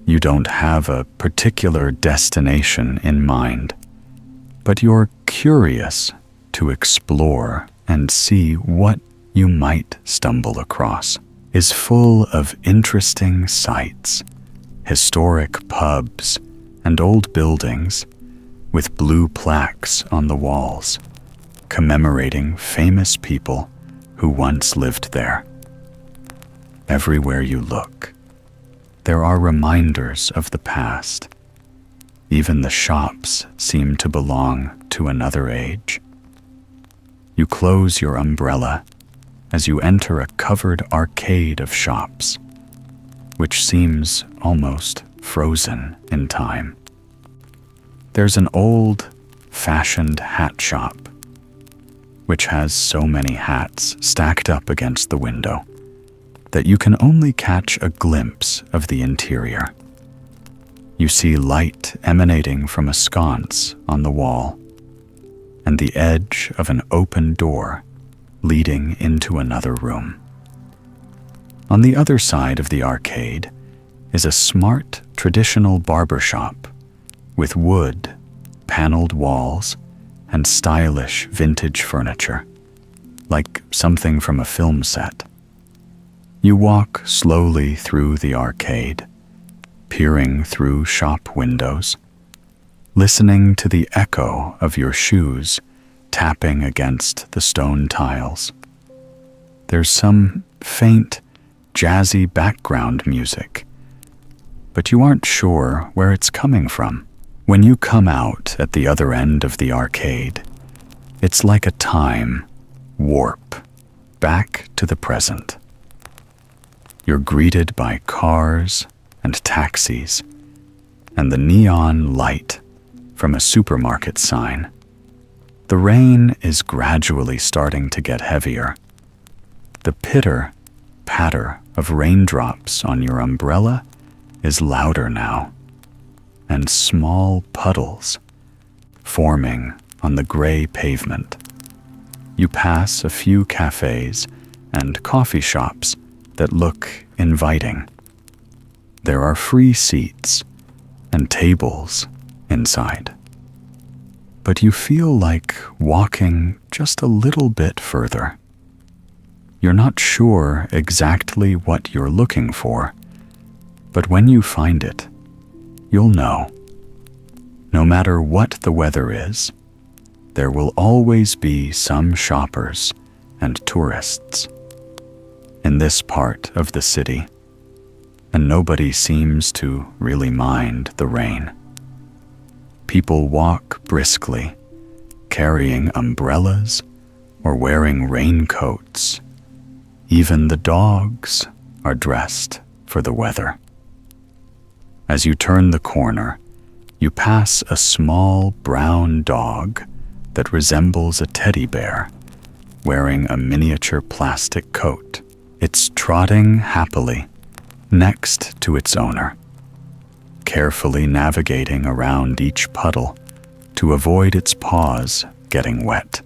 You don't have a particular destination in mind, but you're curious to explore and see what you might stumble across. Is full of interesting sights, historic pubs, and old buildings with blue plaques on the walls commemorating famous people who once lived there. Everywhere you look, there are reminders of the past. Even the shops seem to belong to another age. You close your umbrella as you enter a covered arcade of shops, which seems almost frozen in time. There's an old-fashioned hat shop, which has so many hats stacked up against the window that you can only catch a glimpse of the interior. You see light emanating from a sconce on the wall and the edge of an open door leading into another room. On the other side of the arcade is a smart, traditional barber shop with wood, paneled walls, and stylish vintage furniture, like something from a film set. You walk slowly through the arcade, peering through shop windows, listening to the echo of your shoes tapping against the stone tiles. There's some faint, jazzy background music, but you aren't sure where it's coming from. When you come out at the other end of the arcade, it's like a time warp back to the present. You're greeted by cars and taxis and the neon light from a supermarket sign. The rain is gradually starting to get heavier. The pitter-patter of raindrops on your umbrella is louder now, and small puddles forming on the gray pavement. You pass a few cafes and coffee shops that look inviting. There are free seats and tables inside. but you feel like walking just a little bit further. You're not sure exactly what you're looking for, but when you find it, you'll know. No matter what the weather is, there will always be some shoppers and tourists in this part of the city, and nobody seems to really mind the rain. People walk briskly, carrying umbrellas or wearing raincoats. Even the dogs are dressed for the weather. As you turn the corner, you pass a small brown dog that resembles a teddy bear, wearing a miniature plastic coat. It's trotting happily next to its owner, carefully navigating around each puddle to avoid its paws getting wet.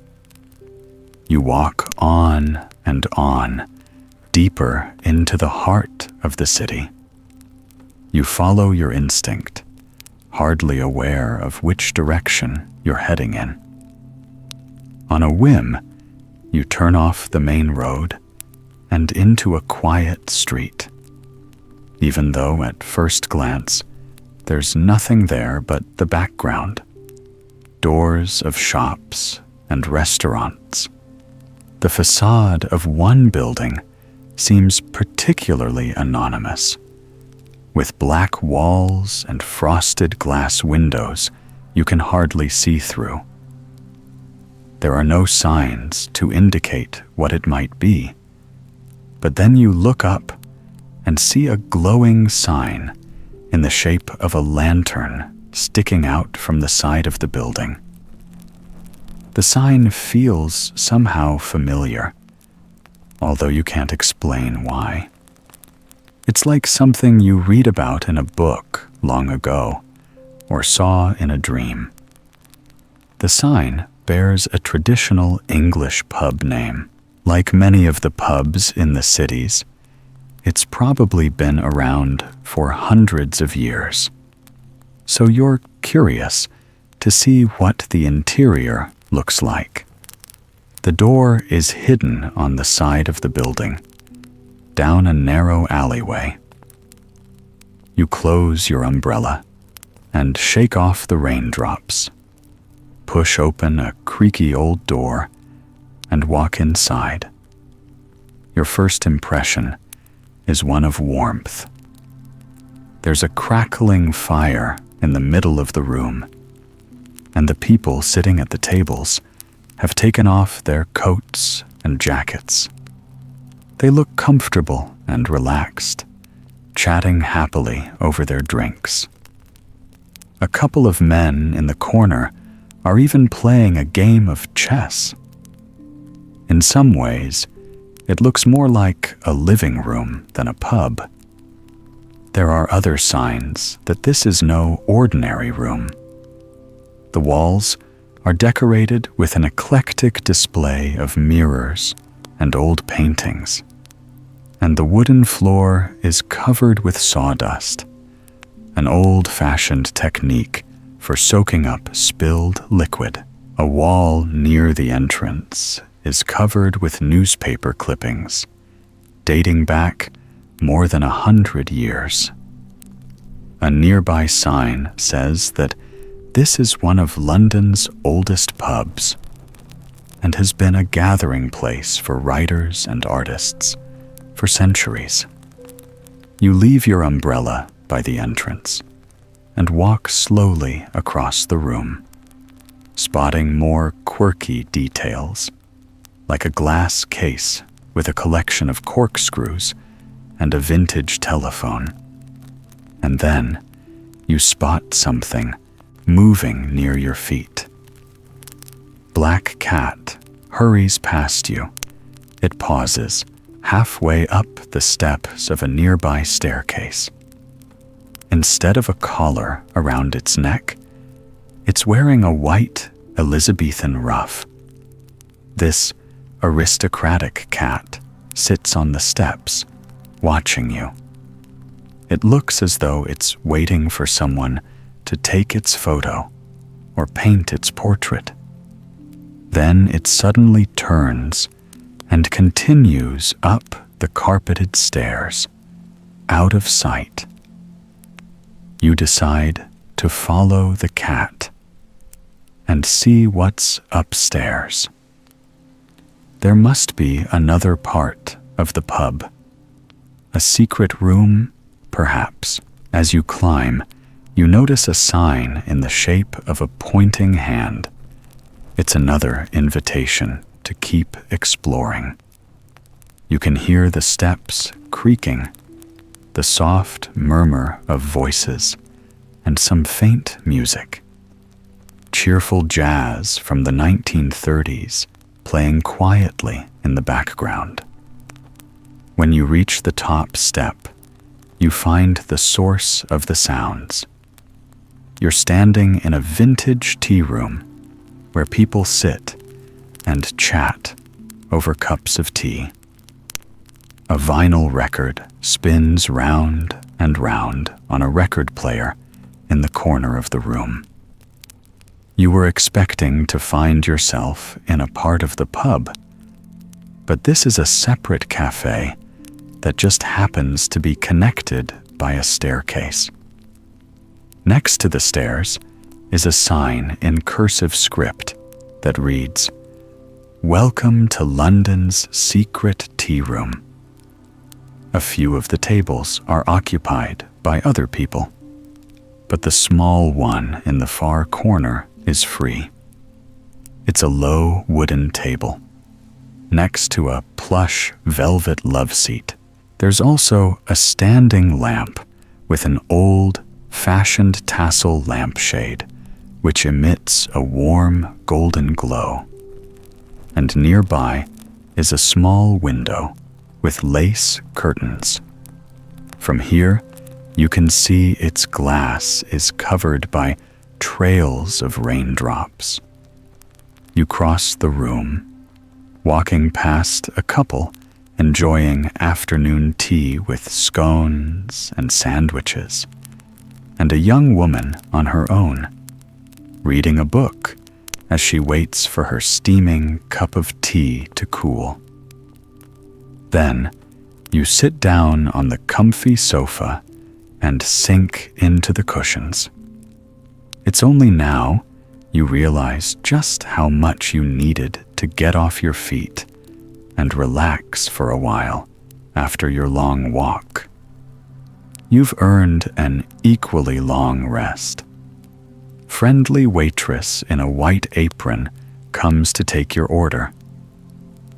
You walk on and on, deeper into the heart of the city. You follow your instinct, hardly aware of which direction you're heading in. On a whim, you turn off the main road and into a quiet street, even though at first glance there's nothing there but the background, doors of shops and restaurants. The facade of one building seems particularly anonymous, with black walls and frosted glass windows you can hardly see through. There are no signs to indicate what it might be, but then you look up and see a glowing sign in the shape of a lantern sticking out from the side of the building. The sign feels somehow familiar, although you can't explain why. It's like something you read about in a book long ago or saw in a dream. The sign bears a traditional English pub name. Like many of the pubs in the cities, it's probably been around for hundreds of years. So you're curious to see what the interior looks like. The door is hidden on the side of the building, down a narrow alleyway. You close your umbrella and shake off the raindrops, push open a creaky old door, and walk inside. Your first impression is one of warmth. There's a crackling fire in the middle of the room, and the people sitting at the tables have taken off their coats and jackets. They look comfortable and relaxed, chatting happily over their drinks. A couple of men in the corner are even playing a game of chess. In some ways, it looks more like a living room than a pub. There are other signs that this is no ordinary room. The walls are decorated with an eclectic display of mirrors and old paintings, and the wooden floor is covered with sawdust, an old-fashioned technique for soaking up spilled liquid. A wall near the entrance is covered with newspaper clippings, dating back more than 100 years. A nearby sign says that this is one of London's oldest pubs and has been a gathering place for writers and artists for centuries. You leave your umbrella by the entrance and walk slowly across the room, spotting more quirky details, like a glass case with a collection of corkscrews and a vintage telephone. And then you spot something moving near your feet. Black cat hurries past you. It pauses halfway up the steps of a nearby staircase. Instead of a collar around its neck, it's wearing a white Elizabethan ruff. This aristocratic cat sits on the steps, watching you. It looks as though it's waiting for someone to take its photo. or paint its portrait. Then it suddenly turns and continues up the carpeted stairs, out of sight. You decide to follow the cat and see what's upstairs. There must be another part of the pub, a secret room, perhaps. As you climb, you notice a sign in the shape of a pointing hand. It's another invitation to keep exploring. You can hear the steps creaking, the soft murmur of voices, and some faint music. Cheerful jazz from the 1930s playing quietly in the background. When you reach the top step, you find the source of the sounds. You're standing in a vintage tea room where people sit and chat over cups of tea. A vinyl record spins round and round on a record player in the corner of the room. You were expecting to find yourself in a part of the pub, but this is a separate cafe that just happens to be connected by a staircase. Next to the stairs is a sign in cursive script that reads, "Welcome to London's secret tea room." A few of the tables are occupied by other people, but the small one in the far corner is free. It's a low wooden table, next to a plush velvet love seat. There's also a standing lamp with an old-fashioned tassel lampshade, which emits a warm golden glow. And nearby is a small window with lace curtains. From here, you can see its glass is covered by trails of raindrops. You cross the room, walking past a couple enjoying afternoon tea with scones and sandwiches, and a young woman on her own, reading a book as she waits for her steaming cup of tea to cool. Then, you sit down on the comfy sofa and sink into the cushions. It's only now you realize just how much you needed to get off your feet and relax for a while after your long walk. You've earned an equally long rest. Friendly waitress in a white apron comes to take your order.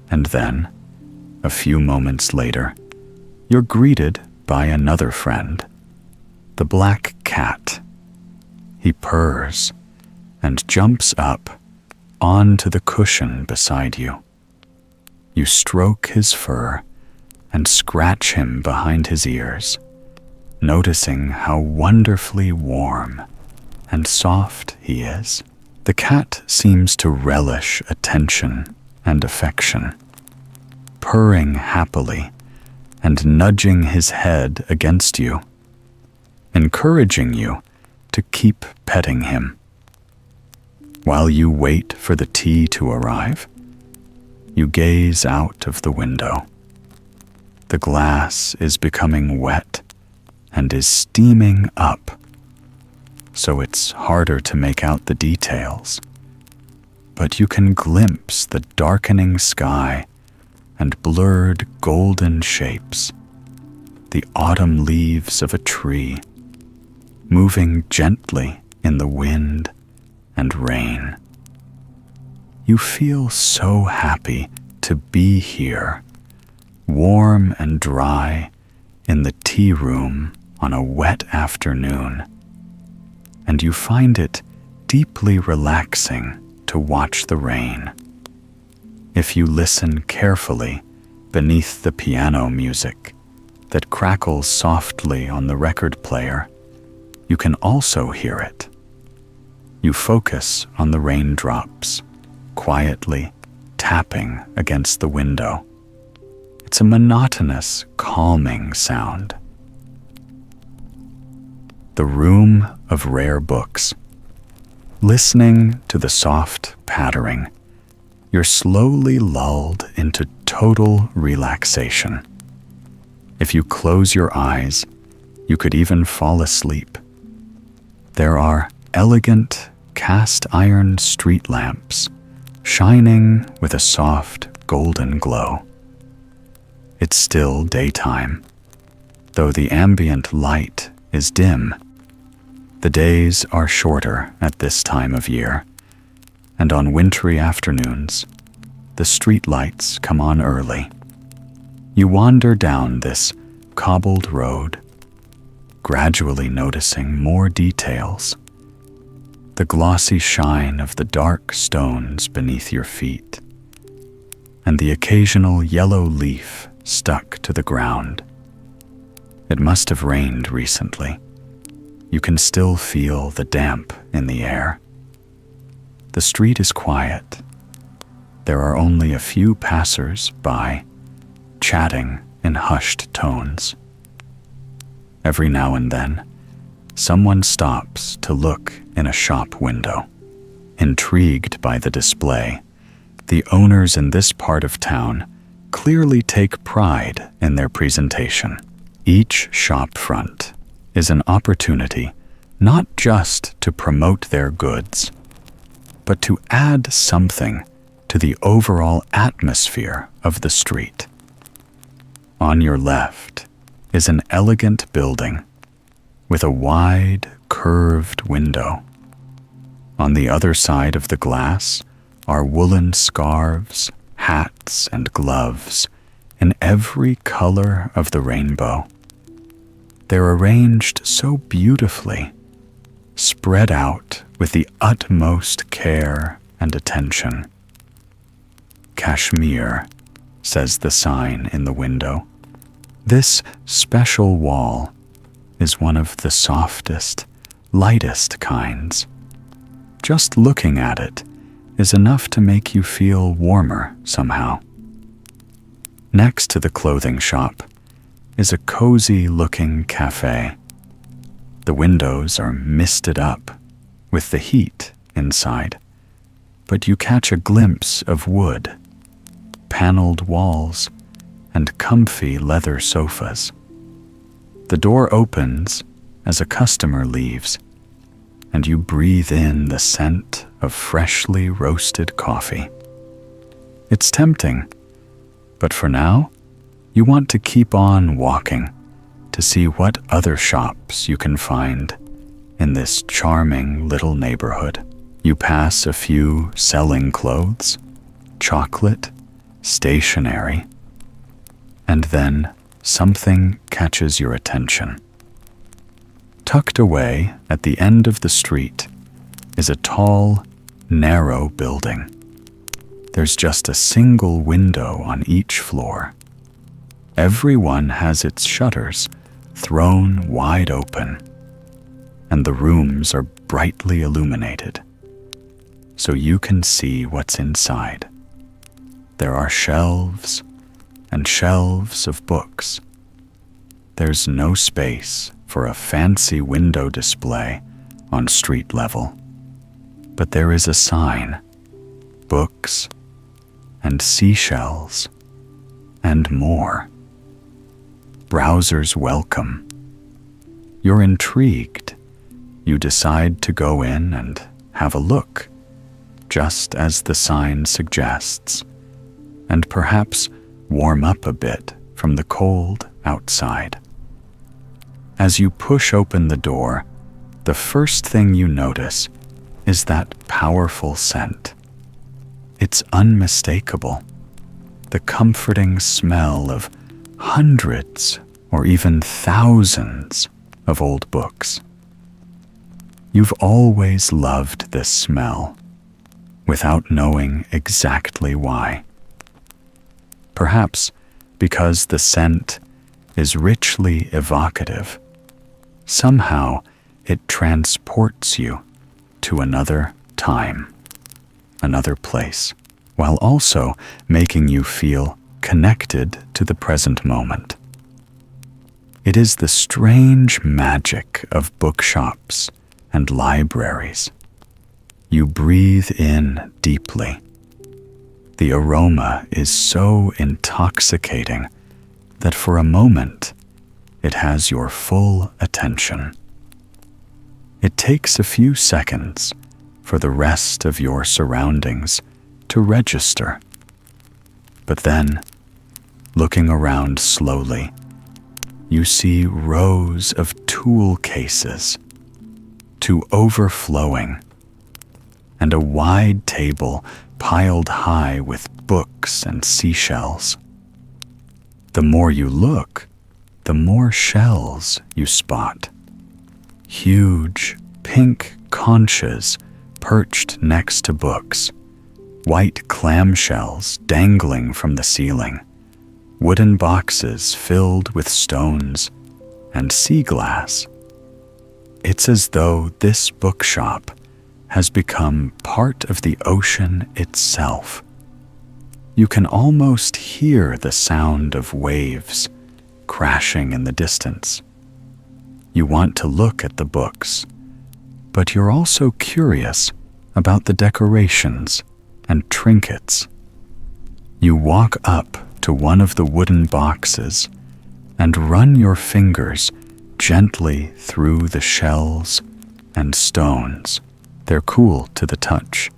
And then, a few moments later, you're greeted by another friend, the black cat. He purrs and jumps up onto the cushion beside you. You stroke his fur and scratch him behind his ears, noticing how wonderfully warm and soft he is. The cat seems to relish attention and affection, purring happily and nudging his head against you, encouraging you to keep petting him. While you wait for the tea to arrive, you gaze out of the window. The glass is becoming wet and is steaming up, so it's harder to make out the details. But you can glimpse the darkening sky and blurred golden shapes, the autumn leaves of a tree, moving gently in the wind and rain. You feel so happy to be here, warm and dry, in the tea room on a wet afternoon, and you find it deeply relaxing to watch the rain. If you listen carefully beneath the piano music that crackles softly on the record player, you can also hear it. You focus on the raindrops, quietly tapping against the window. It's a monotonous, calming sound. The room of rare books. Listening to the soft pattering, you're slowly lulled into total relaxation. If you close your eyes, you could even fall asleep. There are elegant cast iron street lamps shining with a soft golden glow. It's still daytime, though the ambient light is dim. The days are shorter at this time of year, and on wintry afternoons, the street lights come on early. You wander down this cobbled road, gradually noticing more details. The glossy shine of the dark stones beneath your feet, and the occasional yellow leaf stuck to the ground. It must have rained recently. You can still feel the damp in the air. The street is quiet. There are only a few passers by, chatting in hushed tones. Every now and then, someone stops to look in a shop window. Intrigued by the display, the owners in this part of town clearly take pride in their presentation. Each shop front is an opportunity not just to promote their goods, but to add something to the overall atmosphere of the street. On your left is an elegant building with a wide, curved window. On the other side of the glass are woolen scarves, hats, and gloves in every color of the rainbow. They're arranged so beautifully, spread out with the utmost care and attention. Cashmere, says the sign in the window. This special wall is one of the softest, lightest kinds. Just looking at it is enough to make you feel warmer somehow. Next to the clothing shop is a cozy-looking cafe. The windows are misted up with the heat inside, but you catch a glimpse of wood, paneled walls, and comfy leather sofas. The door opens as a customer leaves, and you breathe in the scent of freshly roasted coffee. It's tempting, but for now, you want to keep on walking to see what other shops you can find in this charming little neighborhood. You pass a few selling clothes, chocolate, stationery, and then something catches your attention. Tucked away at the end of the street is a tall, narrow building. There's just a single window on each floor. Everyone has its shutters thrown wide open, and the rooms are brightly illuminated, so you can see what's inside. There are shelves and shelves of books. There's no space for a fancy window display on street level, but there is a sign, books and seashells and more. Browsers welcome. You're intrigued. You decide to go in and have a look, just as the sign suggests, and perhaps warm up a bit from the cold outside. As you push open the door, the first thing you notice is that powerful scent. It's unmistakable. The comforting smell of hundreds or even thousands of old books. You've always loved this smell, without knowing exactly why. Perhaps because the scent is richly evocative. Somehow it transports you to another time, another place, while also making you feel connected to the present moment. It is the strange magic of bookshops and libraries. You breathe in deeply. The aroma is so intoxicating that for a moment it has your full attention. It takes a few seconds for the rest of your surroundings to register. But then, looking around slowly, you see rows of tool cases to overflowing, and a wide table piled high with books and seashells. The more you look, the more shells you spot. Huge pink conchas perched next to books, white clamshells dangling from the ceiling, wooden boxes filled with stones, and sea glass. It's as though this bookshop has become part of the ocean itself. You can almost hear the sound of waves crashing in the distance. You want to look at the books, but you're also curious about the decorations and trinkets. You walk up to one of the wooden boxes and run your fingers gently through the shells and stones. They're cool to the touch,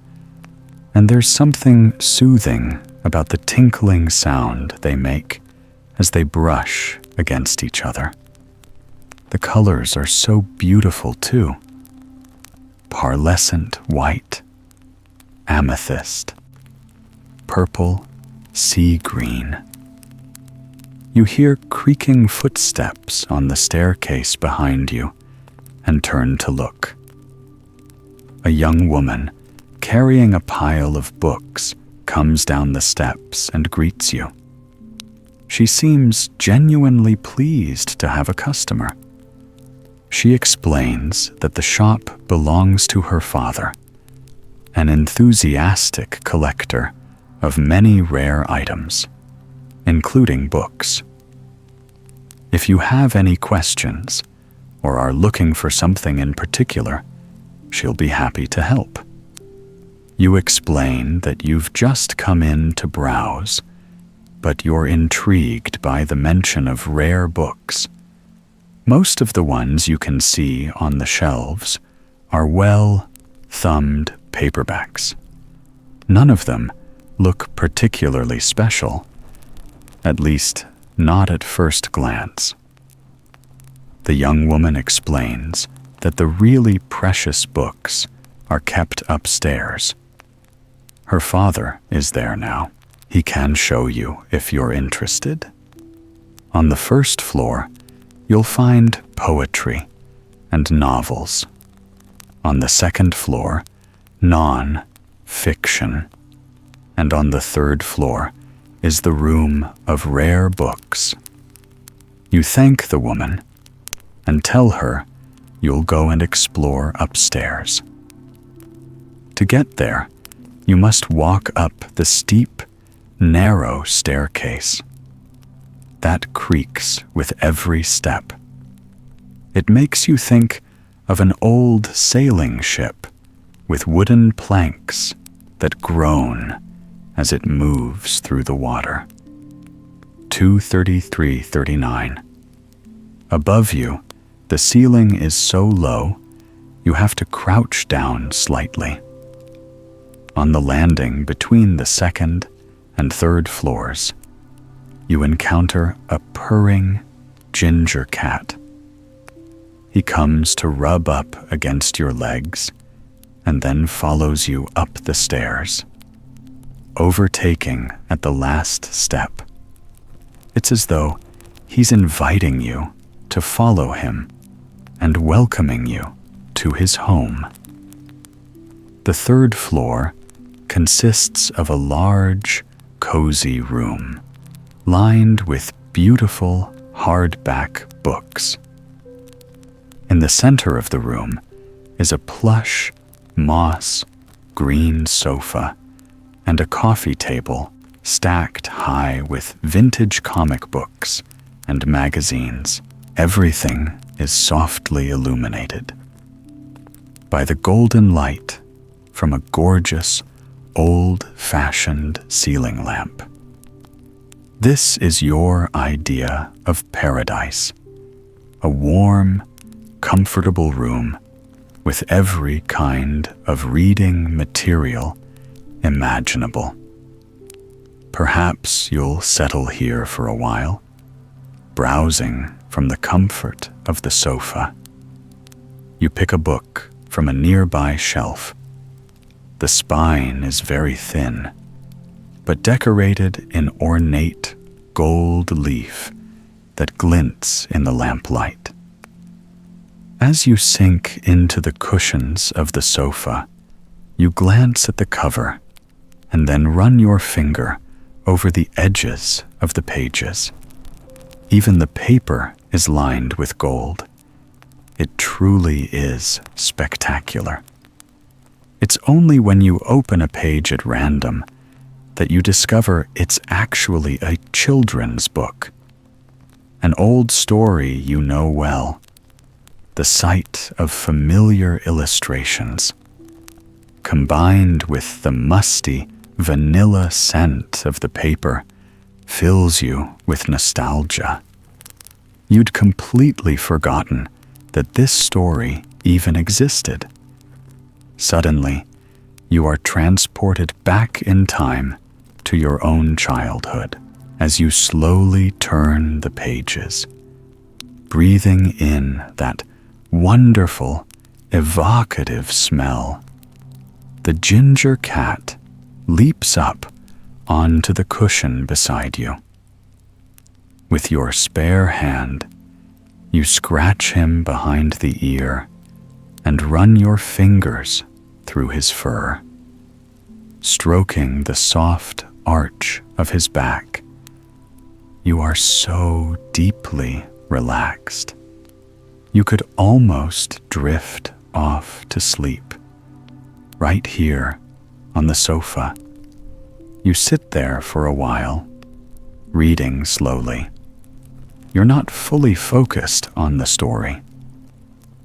and there's something soothing about the tinkling sound they make as they brush against each other. The colors are so beautiful too. Pearlescent white, amethyst, purple, sea green. You hear creaking footsteps on the staircase behind you and turn to look. A young woman carrying a pile of books comes down the steps and greets you. She seems genuinely pleased to have a customer. She explains that the shop belongs to her father, an enthusiastic collector of many rare items, including books. If you have any questions or are looking for something in particular, she'll be happy to help. You explain that you've just come in to browse, but you're intrigued by the mention of rare books. Most of the ones you can see on the shelves are well-thumbed paperbacks. None of them look particularly special, at least not at first glance. The young woman explains that the really precious books are kept upstairs. Her father is there now. He can show you if you're interested. On the first floor, you'll find poetry and novels. On the second floor, non-fiction. And on the third floor is the room of rare books. You thank the woman and tell her you'll go and explore upstairs. To get there, you must walk up the steep, narrow staircase. That creaks with every step. It makes you think of an old sailing ship with wooden planks that groan as it moves through the water. 233-39. Above you, the ceiling is so low, you have to crouch down slightly. On the landing between the second and third floors, you encounter a purring ginger cat. He comes to rub up against your legs and then follows you up the stairs, overtaking at the last step. It's as though he's inviting you to follow him and welcoming you to his home. The third floor consists of a large, cozy room lined with beautiful hardback books. In the center of the room is a plush, moss green sofa and a coffee table stacked high with vintage comic books and magazines. Everything is softly illuminated by the golden light from a gorgeous, old-fashioned ceiling lamp. This is your idea of paradise, a warm, comfortable room with every kind of reading material imaginable. Perhaps you'll settle here for a while, browsing from the comfort of the sofa. You pick a book from a nearby shelf. The spine is very thin, but decorated in ornate gold leaf that glints in the lamplight. As you sink into the cushions of the sofa, you glance at the cover and then run your finger over the edges of the pages. Even the paper is lined with gold. It truly is spectacular. It's only when you open a page at random that you discover it's actually a children's book, an old story you know well, the sight of familiar illustrations, combined with the musty, vanilla scent of the paper, fills you with nostalgia. You'd completely forgotten that this story even existed. Suddenly, you are transported back in time to your own childhood as you slowly turn the pages, breathing in that wonderful, evocative smell. The ginger cat leaps up onto the cushion beside you. With your spare hand, you scratch him behind the ear and run your fingers through his fur, stroking the soft arch of his back. You are so deeply relaxed. You could almost drift off to sleep, right here on the sofa. You sit there for a while, reading slowly. You're not fully focused on the story,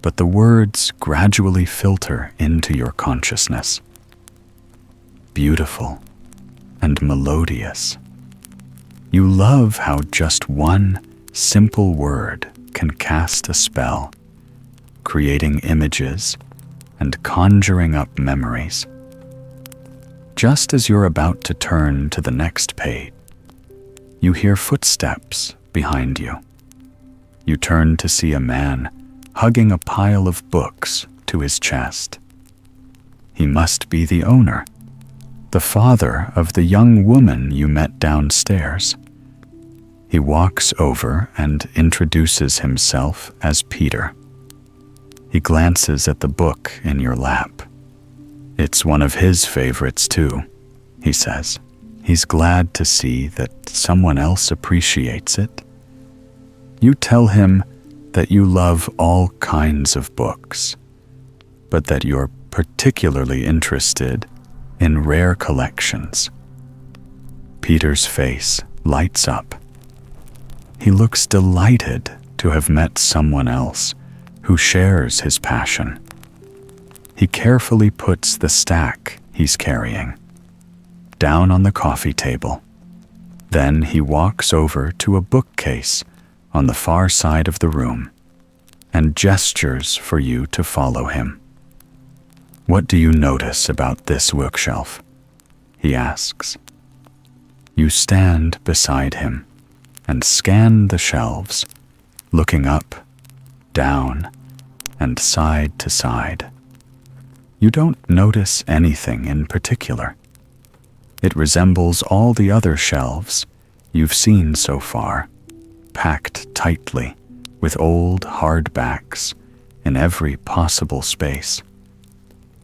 but the words gradually filter into your consciousness. Beautiful and melodious. You love how just one simple word can cast a spell, creating images and conjuring up memories. Just as you're about to turn to the next page, you hear footsteps behind you. You turn to see a man hugging a pile of books to his chest. He must be the owner, the father of the young woman you met downstairs. He walks over and introduces himself as Peter. He glances at the book in your lap. It's one of his favorites too, he says. He's glad to see that someone else appreciates it. You tell him that you love all kinds of books, but that you're particularly interested in rare collections. Peter's face lights up. He looks delighted to have met someone else who shares his passion. He carefully puts the stack he's carrying down on the coffee table. Then he walks over to a bookcase on the far side of the room and gestures for you to follow him. "What do you notice about this bookshelf?" he asks. You stand beside him and scan the shelves, looking up, down, and side to side. You don't notice anything in particular. It resembles all the other shelves you've seen so far, packed tightly with old hardbacks in every possible space.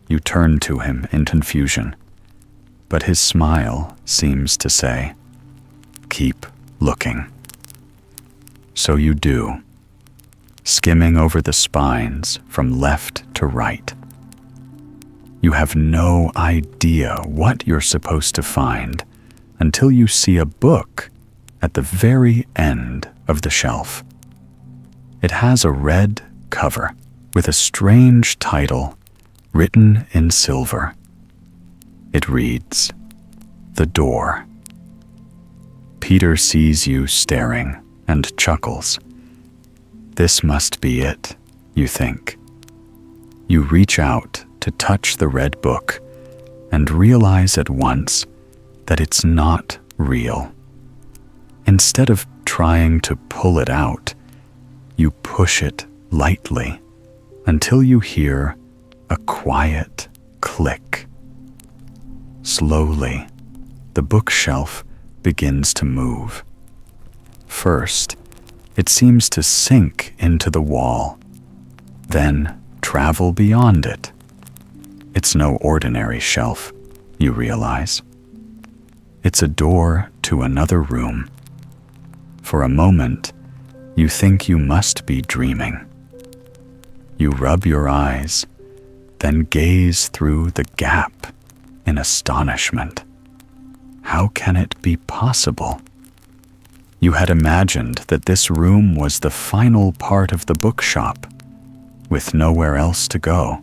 You turn to him in confusion, but his smile seems to say, "Keep looking." So you do, skimming over the spines from left to right. You have no idea what you're supposed to find until you see a book at the very end of the shelf. It has a red cover with a strange title written in silver. It reads, "The Door." Peter sees you staring and chuckles. This must be it, you think. You reach out to touch the red book and realize at once that it's not real. Instead of trying to pull it out, you push it lightly until you hear a quiet click. Slowly, the bookshelf begins to move. First, it seems to sink into the wall, then travel beyond it. It's no ordinary shelf, you realize. It's a door to another room. For a moment, you think you must be dreaming. You rub your eyes, then gaze through the gap in astonishment. How can it be possible? You had imagined that this room was the final part of the bookshop, with nowhere else to go.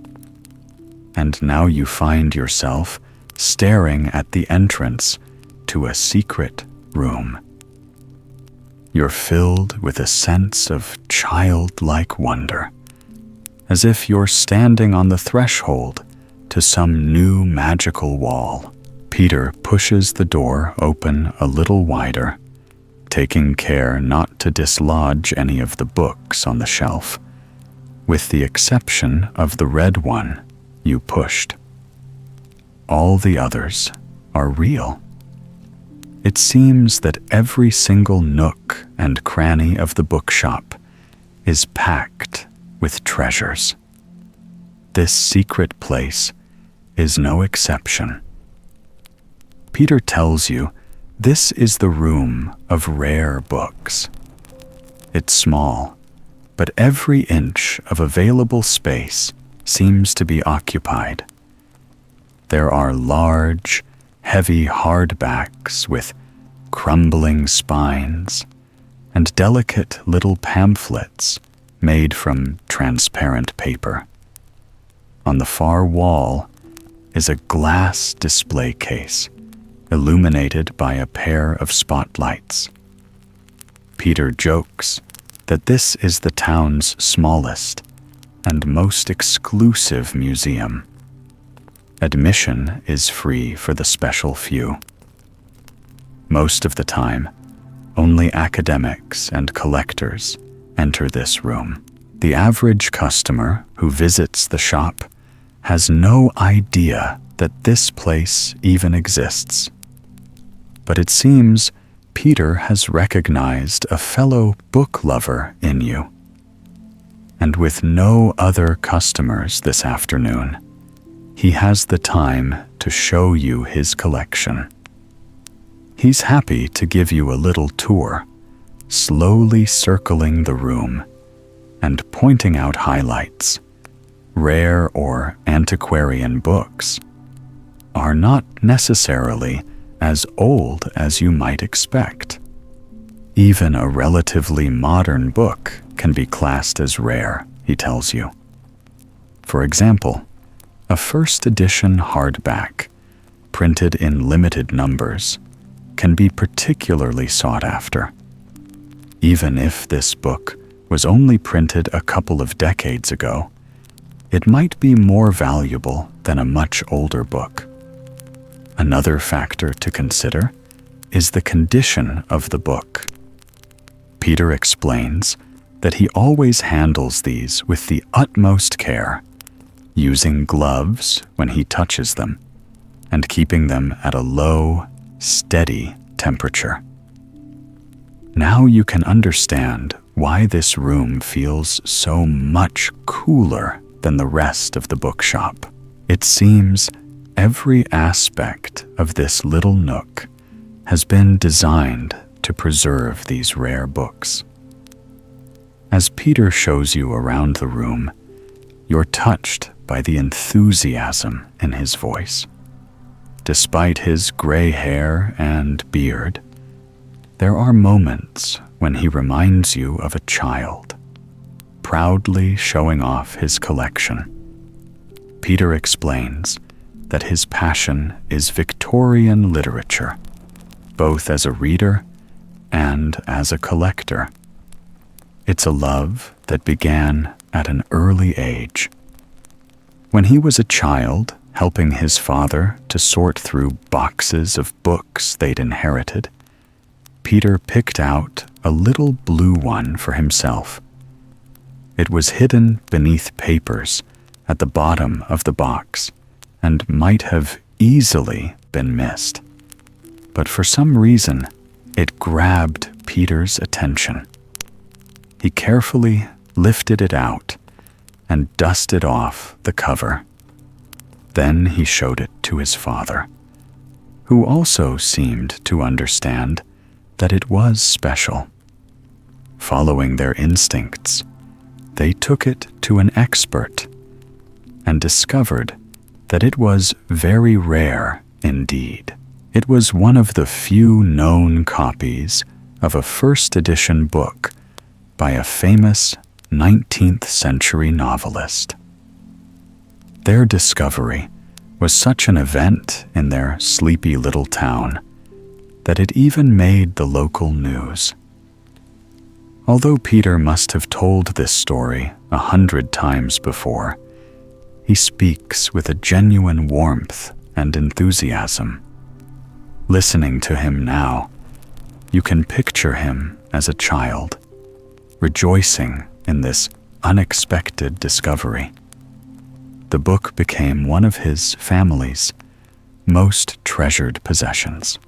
And now you find yourself staring at the entrance to a secret room. You're filled with a sense of childlike wonder, as if you're standing on the threshold to some new magical wall. Peter pushes the door open a little wider, taking care not to dislodge any of the books on the shelf, with the exception of the red one you pushed. All the others are real. It seems that every single nook and cranny of the bookshop is packed with treasures. This secret place is no exception. Peter tells you this is the room of rare books. It's small, but every inch of available space seems to be occupied. There are large, heavy hardbacks with crumbling spines and delicate little pamphlets made from transparent paper. On the far wall is a glass display case illuminated by a pair of spotlights. Peter jokes that this is the town's smallest and most exclusive museum. Admission is free for the special few. Most of the time, only academics and collectors enter this room. The average customer who visits the shop has no idea that this place even exists. But it seems Peter has recognized a fellow book lover in you. And with no other customers this afternoon, he has the time to show you his collection. He's happy to give you a little tour, slowly circling the room and pointing out highlights. Rare or antiquarian books are not necessarily as old as you might expect. Even a relatively modern book can be classed as rare, he tells you. For example, a first edition hardback, printed in limited numbers, can be particularly sought after. Even if this book was only printed a couple of decades ago, it might be more valuable than a much older book. Another factor to consider is the condition of the book. Peter explains that he always handles these with the utmost care, using gloves when he touches them and keeping them at a low, steady temperature. Now you can understand why this room feels so much cooler than the rest of the bookshop. It seems every aspect of this little nook has been designed to preserve these rare books. As Peter shows you around the room, you're touched by the enthusiasm in his voice. Despite his gray hair and beard, there are moments when he reminds you of a child, proudly showing off his collection. Peter explains that his passion is Victorian literature, both as a reader and as a collector. It's a love that began at an early age. When he was a child, helping his father to sort through boxes of books they'd inherited, Peter picked out a little blue one for himself. It was hidden beneath papers at the bottom of the box and might have easily been missed. But for some reason, it grabbed Peter's attention. He carefully lifted it out and dusted off the cover. Then he showed it to his father, who also seemed to understand that it was special. Following their instincts, they took it to an expert and discovered that it was very rare indeed. It was one of the few known copies of a first edition book by a famous 19th century novelist. Their discovery was such an event in their sleepy little town that it even made the local news. Although Peter must have told this story 100 times before, he speaks with a genuine warmth and enthusiasm. Listening to him now, you can picture him as a child, rejoicing in this unexpected discovery. The book became one of his family's most treasured possessions.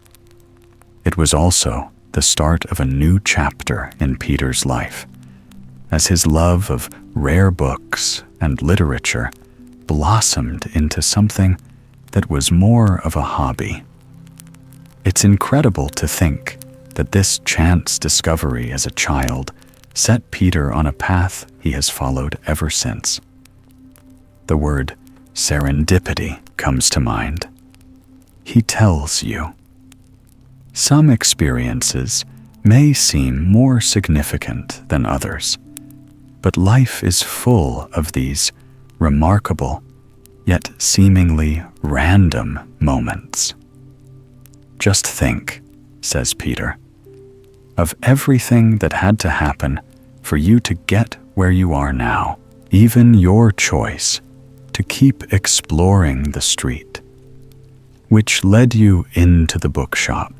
It was also the start of a new chapter in Peter's life, as his love of rare books and literature blossomed into something that was more of a hobby. It's incredible to think that this chance discovery as a child set Peter on a path he has followed ever since. The word serendipity comes to mind. He tells you. Some experiences may seem more significant than others, but life is full of these remarkable, yet seemingly random moments. Just think, says Peter, of everything that had to happen for you to get where you are now, even your choice to keep exploring the street, which led you into the bookshop,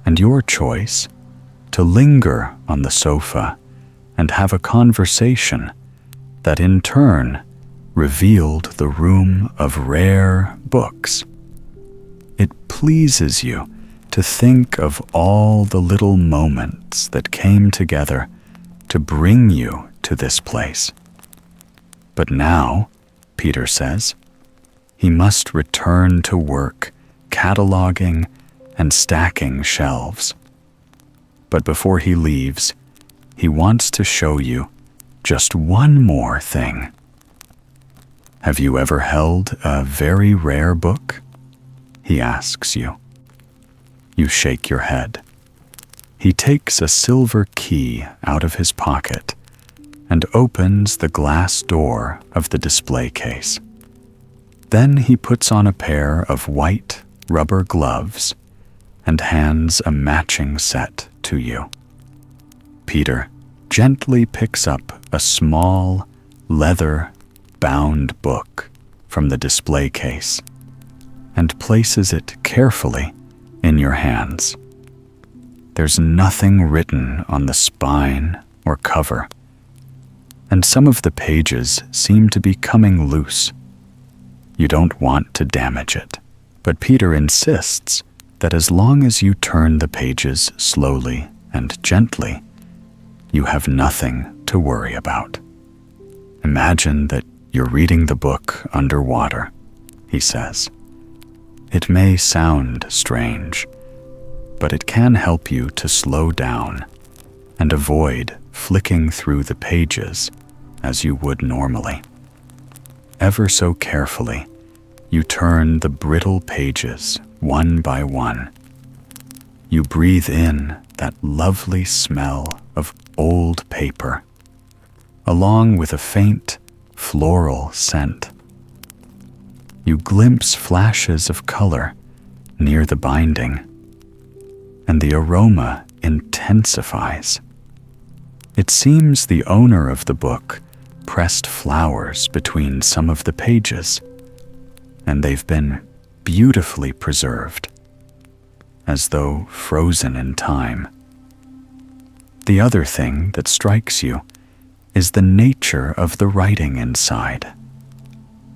and your choice to linger on the sofa and have a conversation that in turn revealed the room of rare books. It pleases you to think of all the little moments that came together to bring you to this place. But now, Peter says, he must return to work, cataloging and stacking shelves. But before he leaves, he wants to show you just one more thing. Have you ever held a very rare book? He asks you. You shake your head. He takes a silver key out of his pocket and opens the glass door of the display case. Then he puts on a pair of white rubber gloves and hands a matching set to you. Peter gently picks up a small, leather-bound book from the display case and places it carefully in your hands. There's nothing written on the spine or cover, and some of the pages seem to be coming loose. You don't want to damage it, but Peter insists that as long as you turn the pages slowly and gently, you have nothing to worry about. Imagine that you're reading the book underwater, he says. It may sound strange, but it can help you to slow down and avoid flicking through the pages as you would normally. Ever so carefully, you turn the brittle pages one by one. You breathe in that lovely smell of old paper, along with a faint floral scent. you glimpse flashes of color near the binding, and the aroma intensifies. It seems the owner of the book pressed flowers between some of the pages, and they've been beautifully preserved, as though frozen in time. The other thing that strikes you is the nature of the writing inside.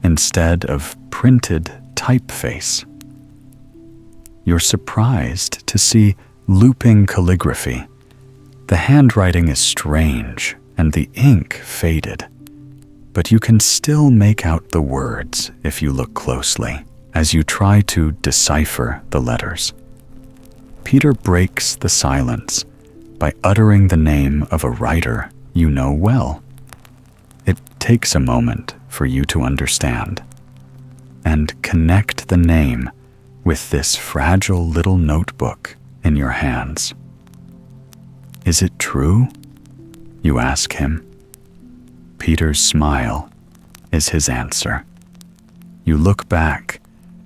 Instead of printed typeface, you're surprised to see looping calligraphy. The handwriting is strange and the ink faded, but you can still make out the words if you look closely as you try to decipher the letters. Peter breaks the silence by uttering the name of a writer you know well. It takes a moment for you to understand and connect the name with this fragile little notebook in your hands. Is it true? You ask him. Peter's smile is his answer. You look back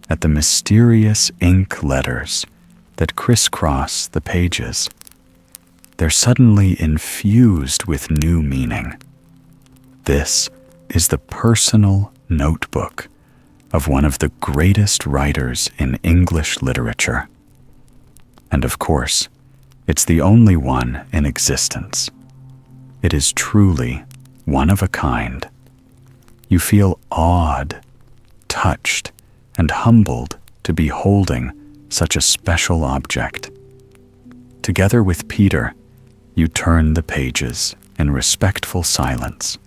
at the mysterious ink letters that crisscross the pages. They're suddenly infused with new meaning. This is the personal notebook of one of the greatest writers in English literature. And of course, it's the only one in existence. It is truly one of a kind. You feel awed, touched, and humbled to be holding such a special object. Together with Peter, you turn the pages in respectful silence.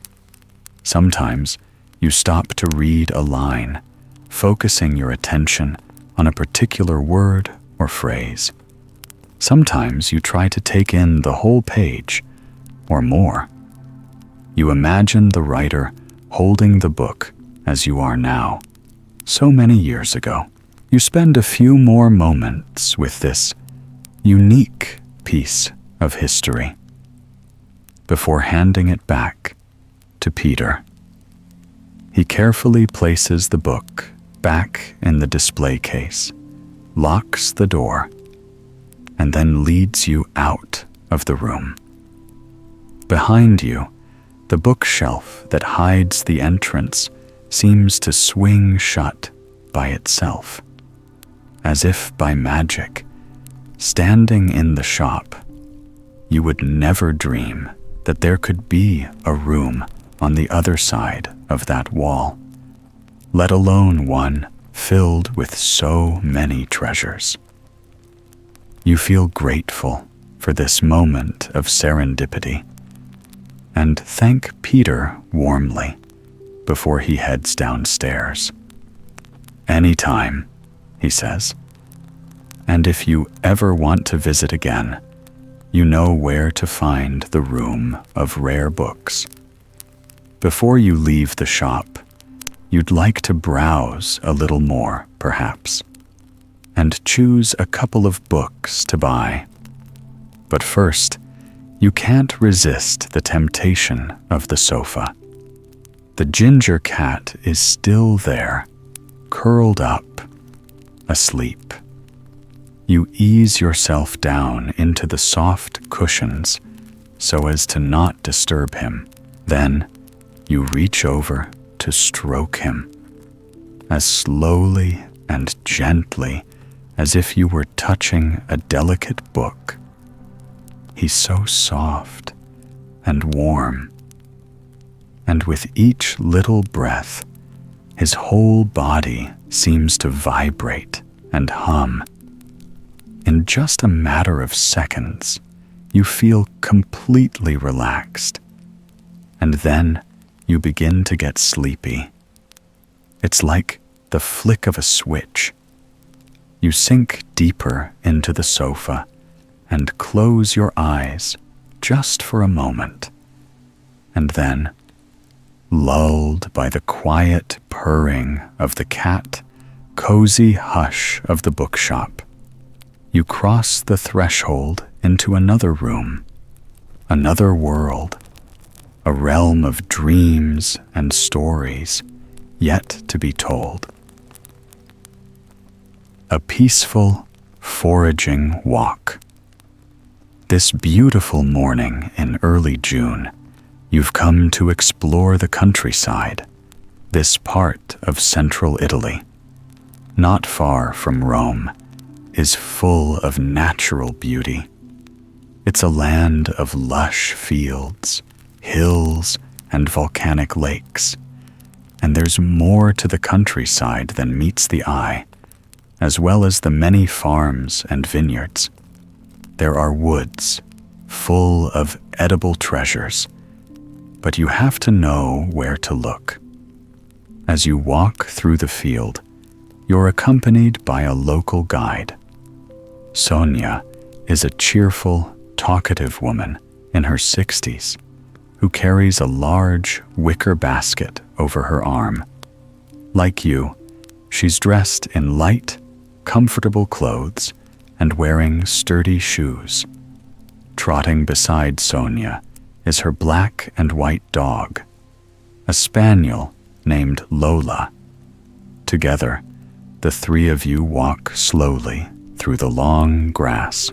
Sometimes you stop to read a line, focusing your attention on a particular word or phrase. Sometimes you try to take in the whole page or more. You imagine the writer holding the book as you are now, so many years ago. You spend a few more moments with this unique piece of history before handing it back to Peter. He carefully places the book back in the display case, locks the door, and then leads you out of the room. Behind you, the bookshelf that hides the entrance seems to swing shut by itself, as if by magic. Standing in the shop, you would never dream that there could be a room on the other side of that wall, let alone one filled with so many treasures. You feel grateful for this moment of serendipity and thank Peter warmly before he heads downstairs. "Anytime," he says. "And if you ever want to visit again, you know where to find the room of rare books." Before you leave the shop, you'd like to browse a little more, perhaps, and choose a couple of books to buy. But first, you can't resist the temptation of the sofa. The ginger cat is still there, curled up, asleep. You ease yourself down into the soft cushions so as to not disturb him. Then you reach over to stroke him, as slowly and gently as if you were touching a delicate book. He's so soft and warm, and with each little breath, his whole body seems to vibrate and hum. In just a matter of seconds, you feel completely relaxed, and then you begin to get sleepy. It's like the flick of a switch. You sink deeper into the sofa and close your eyes just for a moment, and then, lulled by the quiet purring of the cat, cozy hush of the bookshop, you cross the threshold into another room, another world, a realm of dreams and stories yet to be told. a peaceful, foraging walk. This beautiful morning in early June, you've come to explore the countryside, this part of central Italy, not far from Rome, is full of natural beauty. It's a land of lush fields, hills, and volcanic lakes. And there's more to the countryside than meets the eye, as well as the many farms and vineyards. There are woods full of edible treasures, but you have to know where to look. As you walk through the field, you're accompanied by a local guide. Sonia is a cheerful, talkative woman in her 60s who carries a large wicker basket over her arm. Like you, she's dressed in light, comfortable clothes and wearing sturdy shoes. Trotting beside Sonia is her black and white dog, a spaniel named Lola. Together, the three of you walk slowly through the long grass,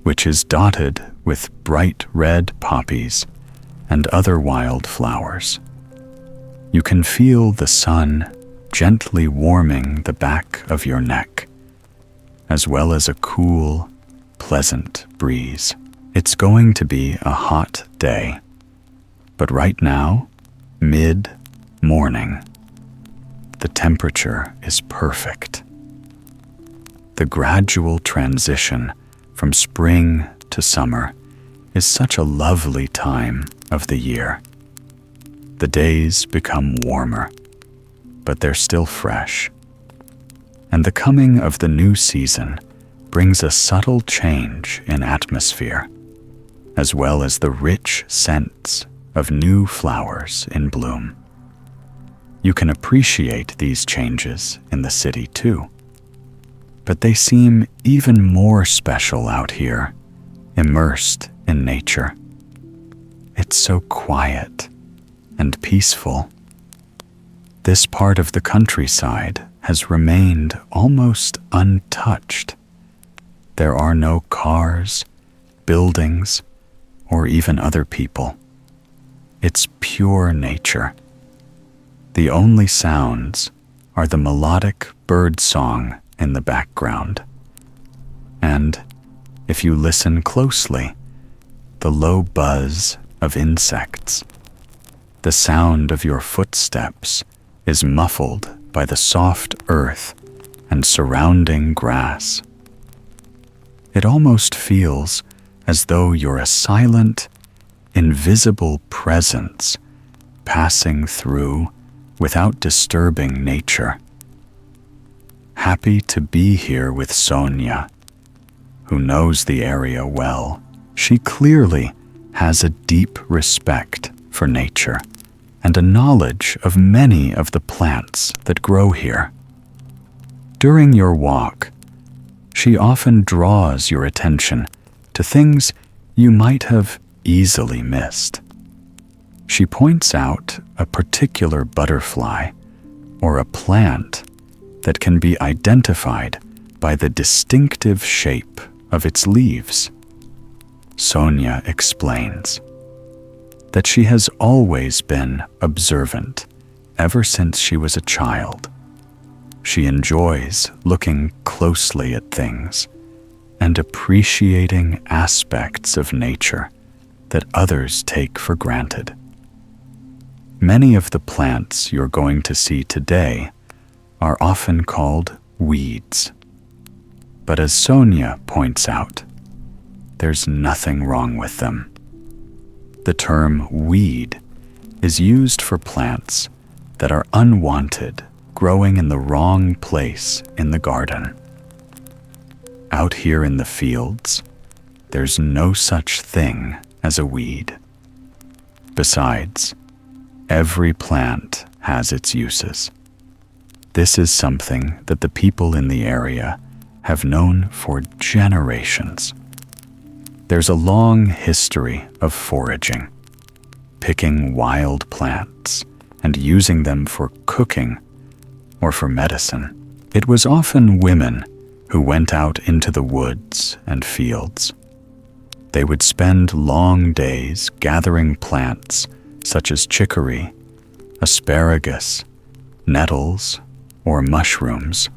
which is dotted with bright red poppies and other wild flowers. You can feel the sun gently warming the back of your neck, as well as a cool, pleasant breeze. It's going to be a hot day, but right now, mid-morning, the temperature is perfect. The gradual transition from spring to summer is such a lovely time of the year. The days become warmer, but they're still fresh. And the coming of the new season brings a subtle change in atmosphere, as well as the rich scents of new flowers in bloom. You can appreciate these changes in the city too, but they seem even more special out here, immersed in nature. It's so quiet and peaceful. This part of the countryside has remained almost untouched. There are no cars, buildings, or even other people. It's pure nature. The only sounds are the melodic bird song in the background. And, if you listen closely, the low buzz of insects. The sound of your footsteps is muffled by the soft earth and surrounding grass. It almost feels as though you're a silent, invisible presence passing through without disturbing nature. Happy to be here with Sonia, who knows the area well. She clearly has a deep respect for nature and a knowledge of many of the plants that grow here. During your walk, she often draws your attention to things you might have easily missed. She points out a particular butterfly or a plant that can be identified by the distinctive shape of its leaves. Sonia explains that she has always been observant ever since she was a child. She enjoys looking closely at things and appreciating aspects of nature that others take for granted. Many of the plants you're going to see today are often called weeds. But as Sonia points out, there's nothing wrong with them. The term weed is used for plants that are unwanted, growing in the wrong place in the garden. Out here in the fields, there's no such thing as a weed. Besides, every plant has its uses. This is something that the people in the area have known for generations. There's a long history of foraging, picking wild plants and using them for cooking or for medicine. It was often women who went out into the woods and fields. They would spend long days gathering plants such as chicory, asparagus, nettles, or mushrooms.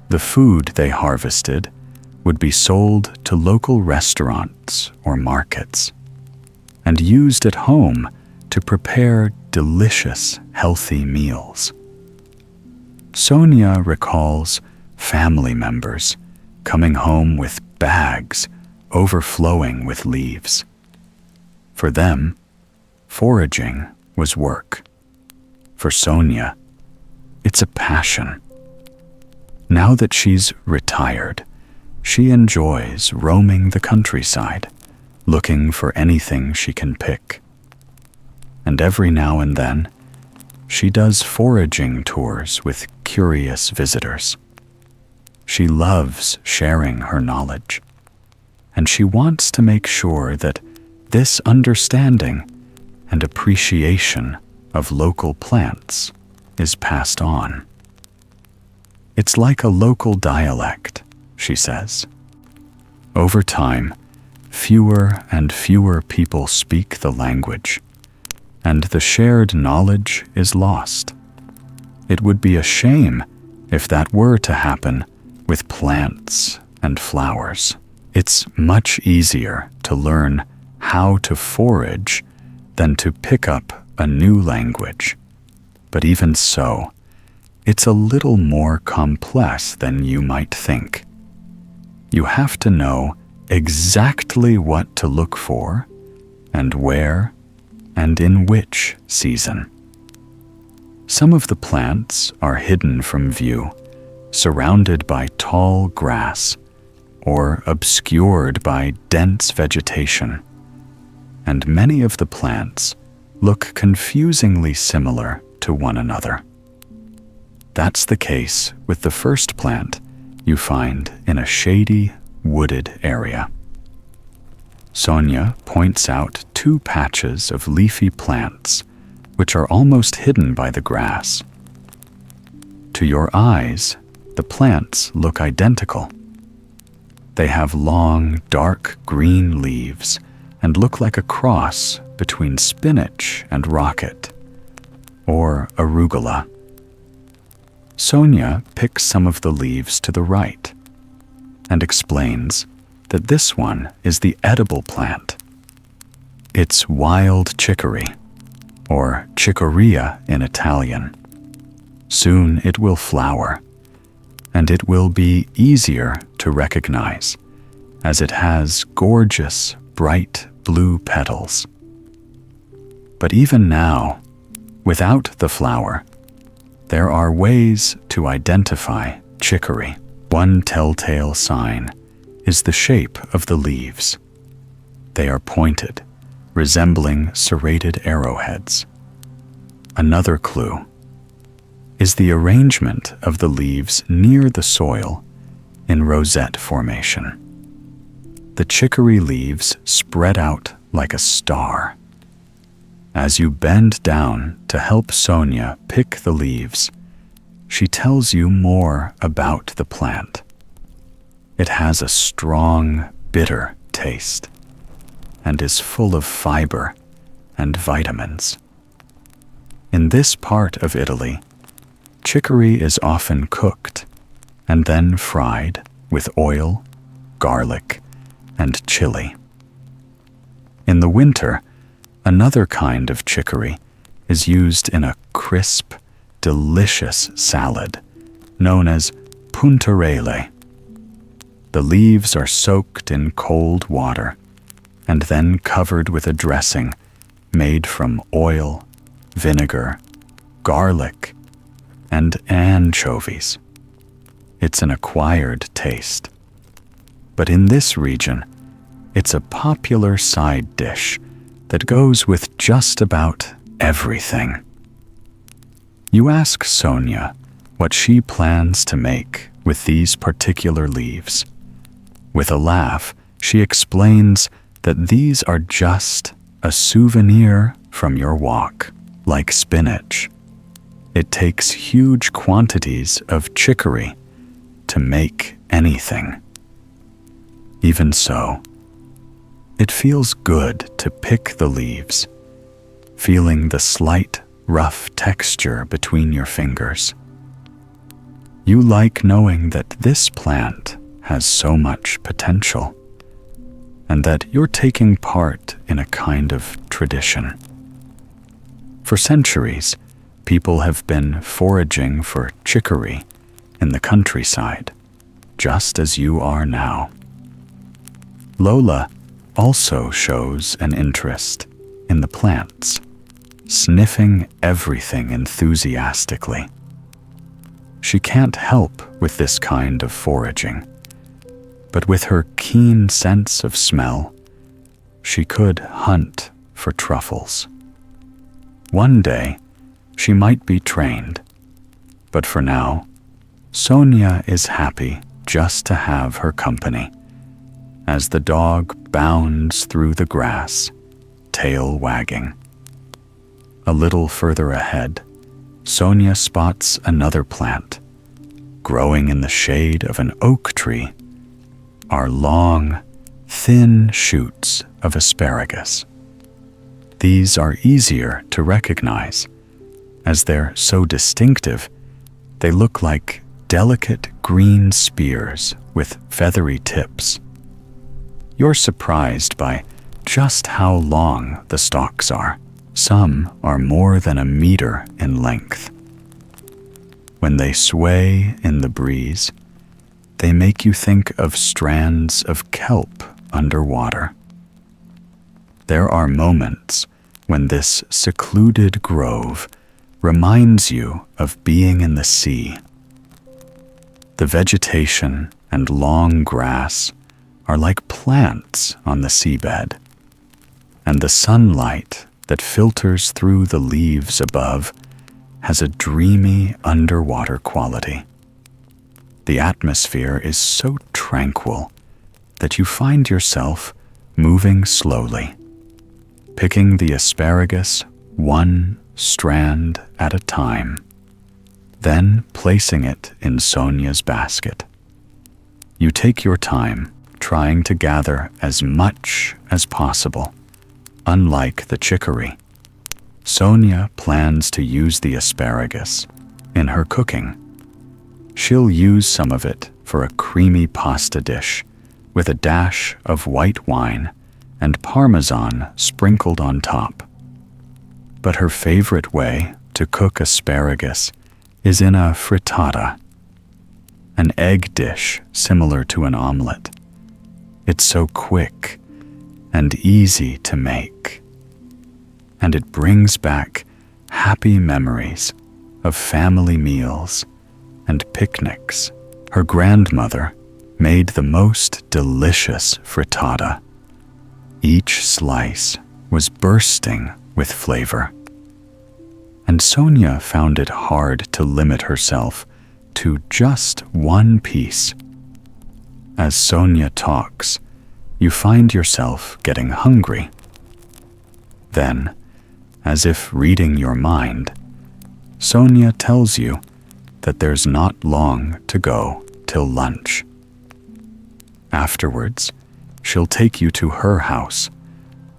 The food they harvested would be sold to local restaurants or markets and used at home to prepare delicious, healthy meals. Sonia recalls family members coming home with bags overflowing with leaves. For them, foraging was work. For Sonia, it's a passion. Now that she's retired, she enjoys roaming the countryside, looking for anything she can pick. And every now and then, she does foraging tours with curious visitors. She loves sharing her knowledge, and she wants to make sure that this understanding and appreciation of local plants is passed on. It's like a local dialect, she says. Over time, fewer and fewer people speak the language, and the shared knowledge is lost. It would be a shame if that were to happen with plants and flowers. It's much easier to learn how to forage than to pick up a new language. But even so, it's a little more complex than you might think. You have to know exactly what to look for and where and in which season. Some of the plants are hidden from view, surrounded by tall grass or obscured by dense vegetation, and many of the plants look confusingly similar to one another. That's the case with the first plant you find in a shady, wooded area. Sonia points out two patches of leafy plants which are almost hidden by the grass. To your eyes, the plants look identical. They have long, dark green leaves and look like a cross between spinach and rocket, or arugula. Sonia picks some of the leaves to the right and explains that this one is the edible plant. It's wild chicory, or cicoria in Italian. Soon it will flower, and it will be easier to recognize, as it has gorgeous, bright blue petals. But even now, without the flower, there are ways to identify chicory. One telltale sign is the shape of the leaves. They are pointed, resembling serrated arrowheads. Another clue is the arrangement of the leaves near the soil in rosette formation. The chicory leaves spread out like a star. As you bend down to help Sonia pick the leaves, she tells you more about the plant. It has a strong, bitter taste and is full of fiber and vitamins. In this part of Italy, chicory is often cooked and then fried with oil, garlic, and chili. In the winter, another kind of chicory is used in a crisp, delicious salad known as puntarelle. The leaves are soaked in cold water and then covered with a dressing made from oil, vinegar, garlic, and anchovies. It's an acquired taste. But in this region, it's a popular side dish that goes with just about everything. You ask Sonia what she plans to make with these particular leaves. With a laugh, she explains that these are just a souvenir from your walk, like spinach. It takes huge quantities of chicory to make anything. Even so, it feels good to pick the leaves, feeling the slight, rough texture between your fingers. You like knowing that this plant has so much potential, and that you're taking part in a kind of tradition. For centuries, people have been foraging for chicory in the countryside, just as you are now. Lola also shows an interest in the plants, sniffing everything enthusiastically. She can't help with this kind of foraging, but with her keen sense of smell, she could hunt for truffles. One day, she might be trained, but for now, Sonia is happy just to have her company as the dog bounds through the grass, tail wagging. A little further ahead, Sonia spots another plant. Growing in the shade of an oak tree are long, thin shoots of asparagus. These are easier to recognize, as they're so distinctive, they look like delicate green spears with feathery tips. You're surprised by just how long the stalks are. Some are more than a meter in length. When they sway in the breeze, they make you think of strands of kelp underwater. There are moments when this secluded grove reminds you of being in the sea. The vegetation and long grass are like plants on the seabed, and the sunlight that filters through the leaves above has a dreamy underwater quality. The atmosphere is so tranquil that you find yourself moving slowly, picking the asparagus one strand at a time, then placing it in Sonia's basket. You take your time, trying to gather as much as possible. Unlike the chicory, Sonia plans to use the asparagus in her cooking. She'll use some of it for a creamy pasta dish with a dash of white wine and parmesan sprinkled on top. But her favorite way to cook asparagus is in a frittata, an egg dish similar to an omelet. It's so quick and easy to make, and it brings back happy memories of family meals and picnics. Her grandmother made the most delicious frittata. Each slice was bursting with flavor, and Sonia found it hard to limit herself to just one piece. As Sonia talks, you find yourself getting hungry. Then, as if reading your mind, Sonia tells you that there's not long to go till lunch. Afterwards, she'll take you to her house,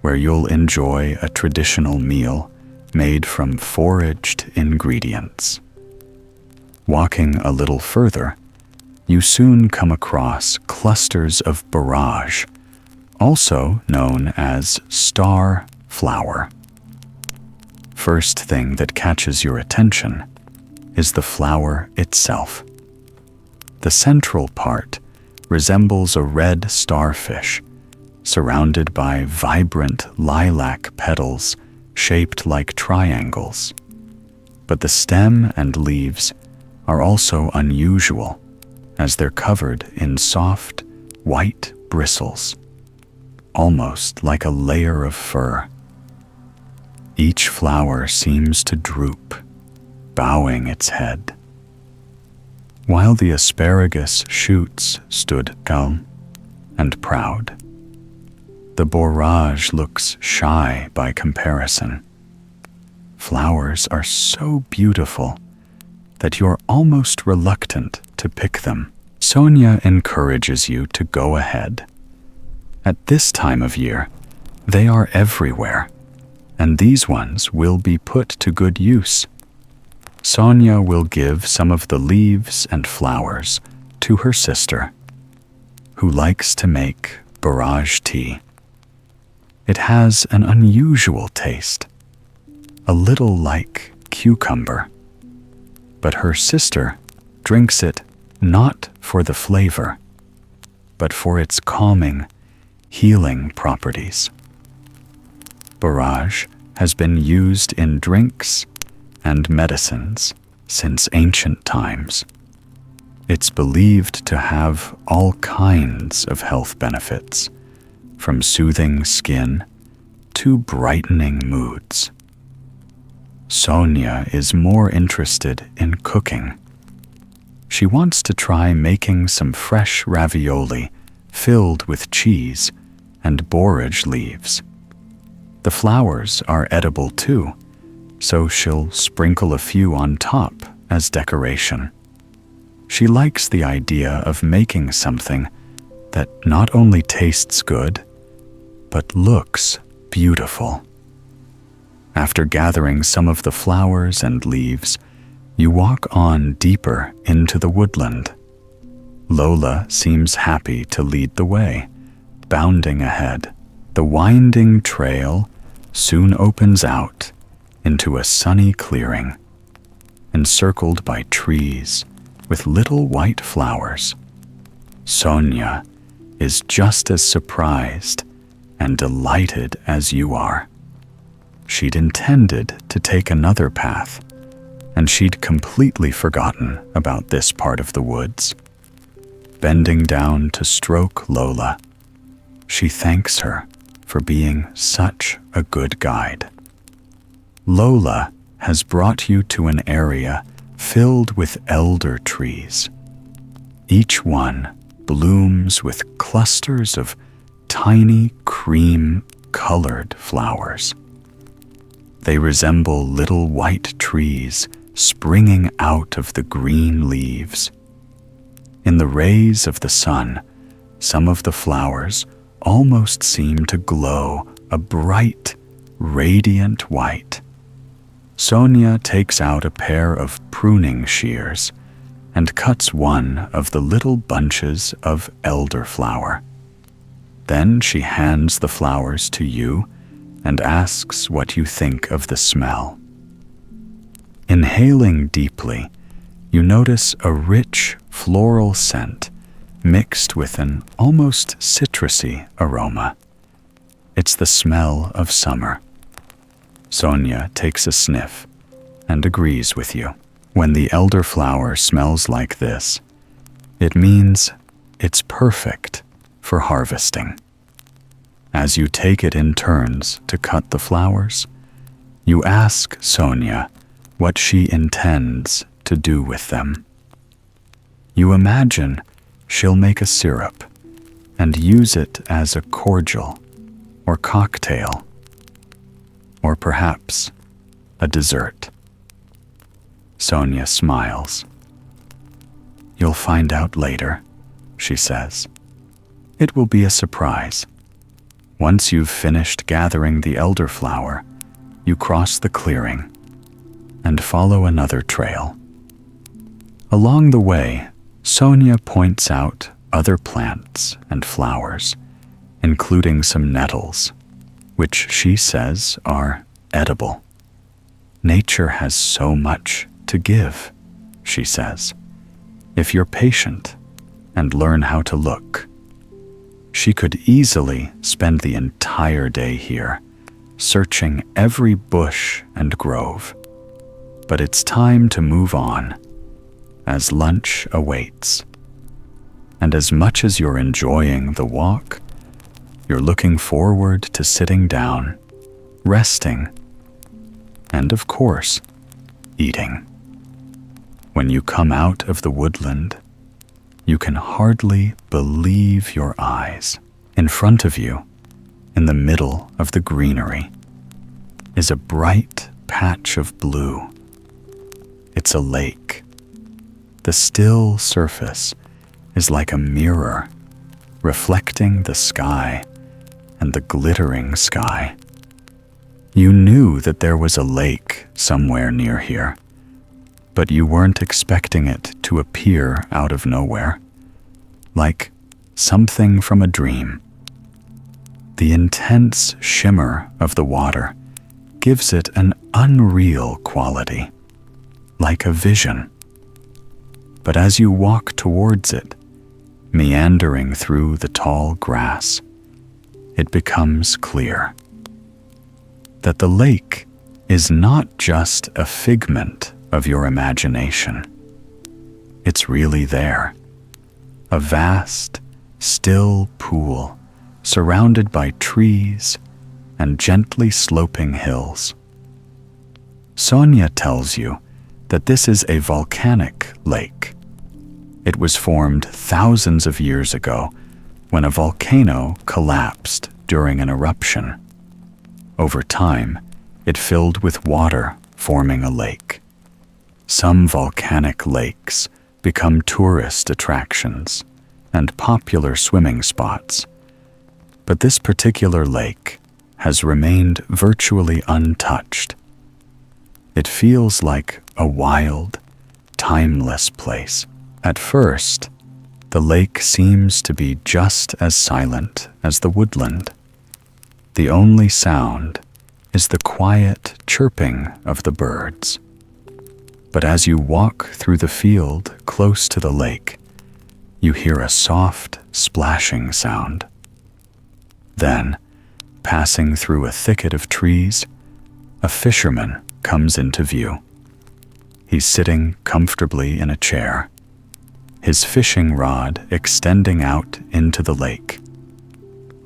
where you'll enjoy a traditional meal made from foraged ingredients. Walking a little further, you soon come across clusters of borage, also known as star flower. First thing that catches your attention is the flower itself. The central part resembles a red starfish, surrounded by vibrant lilac petals shaped like triangles. But the stem and leaves are also unusual, as they're covered in soft, white bristles, almost like a layer of fur. Each flower seems to droop, bowing its head, while the asparagus shoots stood calm and proud. The borage looks shy by comparison, flowers are so beautiful that you're almost reluctant to pick them. Sonia encourages you to go ahead. At this time of year, they are everywhere, and these ones will be put to good use. Sonia will give some of the leaves and flowers to her sister, who likes to make barrage tea. It has an unusual taste, a little like cucumber, but her sister drinks it not for the flavor, but for its calming, healing properties. Barrage has been used in drinks and medicines since ancient times. It's believed to have all kinds of health benefits, from soothing skin to brightening moods. Sonia is more interested in cooking. She wants to try making some fresh ravioli filled with cheese and borage leaves. The flowers are edible too, so she'll sprinkle a few on top as decoration. She likes the idea of making something that not only tastes good, but looks beautiful. After gathering some of the flowers and leaves, you walk on deeper into the woodland. Lola seems happy to lead the way, bounding ahead. The winding trail soon opens out into a sunny clearing, encircled by trees with little white flowers. Sonia is just as surprised and delighted as you are. She'd intended to take another path, and she'd completely forgotten about this part of the woods. Bending down to stroke Lola, she thanks her for being such a good guide. Lola has brought you to an area filled with elder trees. Each one blooms with clusters of tiny cream-colored flowers. They resemble little white trees springing out of the green leaves. In the rays of the sun, some of the flowers almost seem to glow a bright, radiant white. Sonia takes out a pair of pruning shears and cuts one of the little bunches of elderflower. Then she hands the flowers to you and asks what you think of the smell. Inhaling deeply, you notice a rich floral scent mixed with an almost citrusy aroma. It's the smell of summer. Sonia takes a sniff and agrees with you. When the elderflower smells like this, it means it's perfect for harvesting. As you take it in turns to cut the flowers, you ask Sonia what she intends to do with them. You imagine she'll make a syrup and use it as a cordial or cocktail, or perhaps a dessert. Sonia smiles. "You'll find out later," she says. "It will be a surprise." Once you've finished gathering the elderflower, you cross the clearing and follow another trail. Along the way, Sonia points out other plants and flowers, including some nettles, which she says are edible. "Nature has so much to give," she says, "if you're patient and learn how to look." She could easily spend the entire day here, searching every bush and grove. But it's time to move on, as lunch awaits. And as much as you're enjoying the walk, you're looking forward to sitting down, resting, and of course, eating. When you come out of the woodland, you can hardly believe your eyes. In front of you, in the middle of the greenery, is a bright patch of blue. It's a lake. The still surface is like a mirror, reflecting the sky and the glittering sky. You knew that there was a lake somewhere near here, but you weren't expecting it to appear out of nowhere, like something from a dream. The intense shimmer of the water gives it an unreal quality, like a vision. But as you walk towards it, meandering through the tall grass, it becomes clear that the lake is not just a figment of your imagination. It's really there, a vast, still pool surrounded by trees and gently sloping hills. Sonia tells you that this is a volcanic lake. It was formed thousands of years ago when a volcano collapsed during an eruption. Over time, it filled with water, forming a lake. Some volcanic lakes become tourist attractions and popular swimming spots, but this particular lake has remained virtually untouched. It feels like a wild, timeless place. At first, the lake seems to be just as silent as the woodland. The only sound is the quiet chirping of the birds. But as you walk through the field close to the lake, you hear a soft splashing sound. Then, passing through a thicket of trees, a fisherman comes into view. He's sitting comfortably in a chair, his fishing rod extending out into the lake.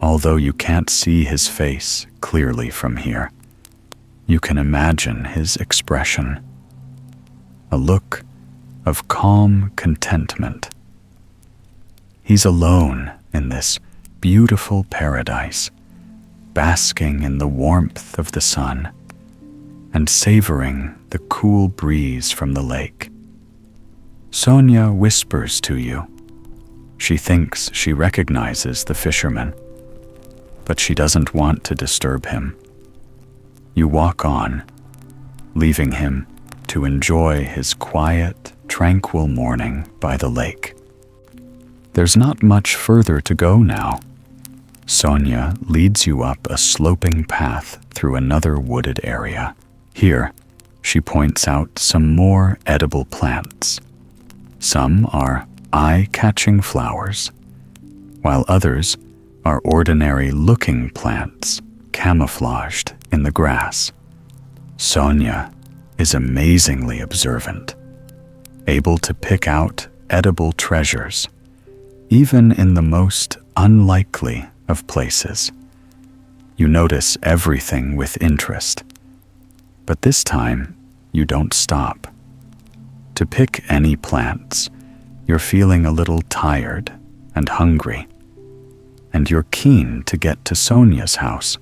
Although you can't see his face clearly from here, you can imagine his expression, a look of calm contentment. He's alone in this beautiful paradise, basking in the warmth of the sun and savoring the cool breeze from the lake. Sonia whispers to you. She thinks she recognizes the fisherman, but she doesn't want to disturb him. You walk on, leaving him to enjoy his quiet, tranquil morning by the lake. There's not much further to go now. Sonia leads you up a sloping path through another wooded area. Here, she points out some more edible plants. Some are eye-catching flowers, while others are ordinary-looking plants camouflaged in the grass. Sonia is amazingly observant, able to pick out edible treasures, even in the most unlikely of places. You notice everything with interest, but this time you don't stop. To pick any plants, you're feeling a little tired and hungry, and you're keen to get to Sonia's house.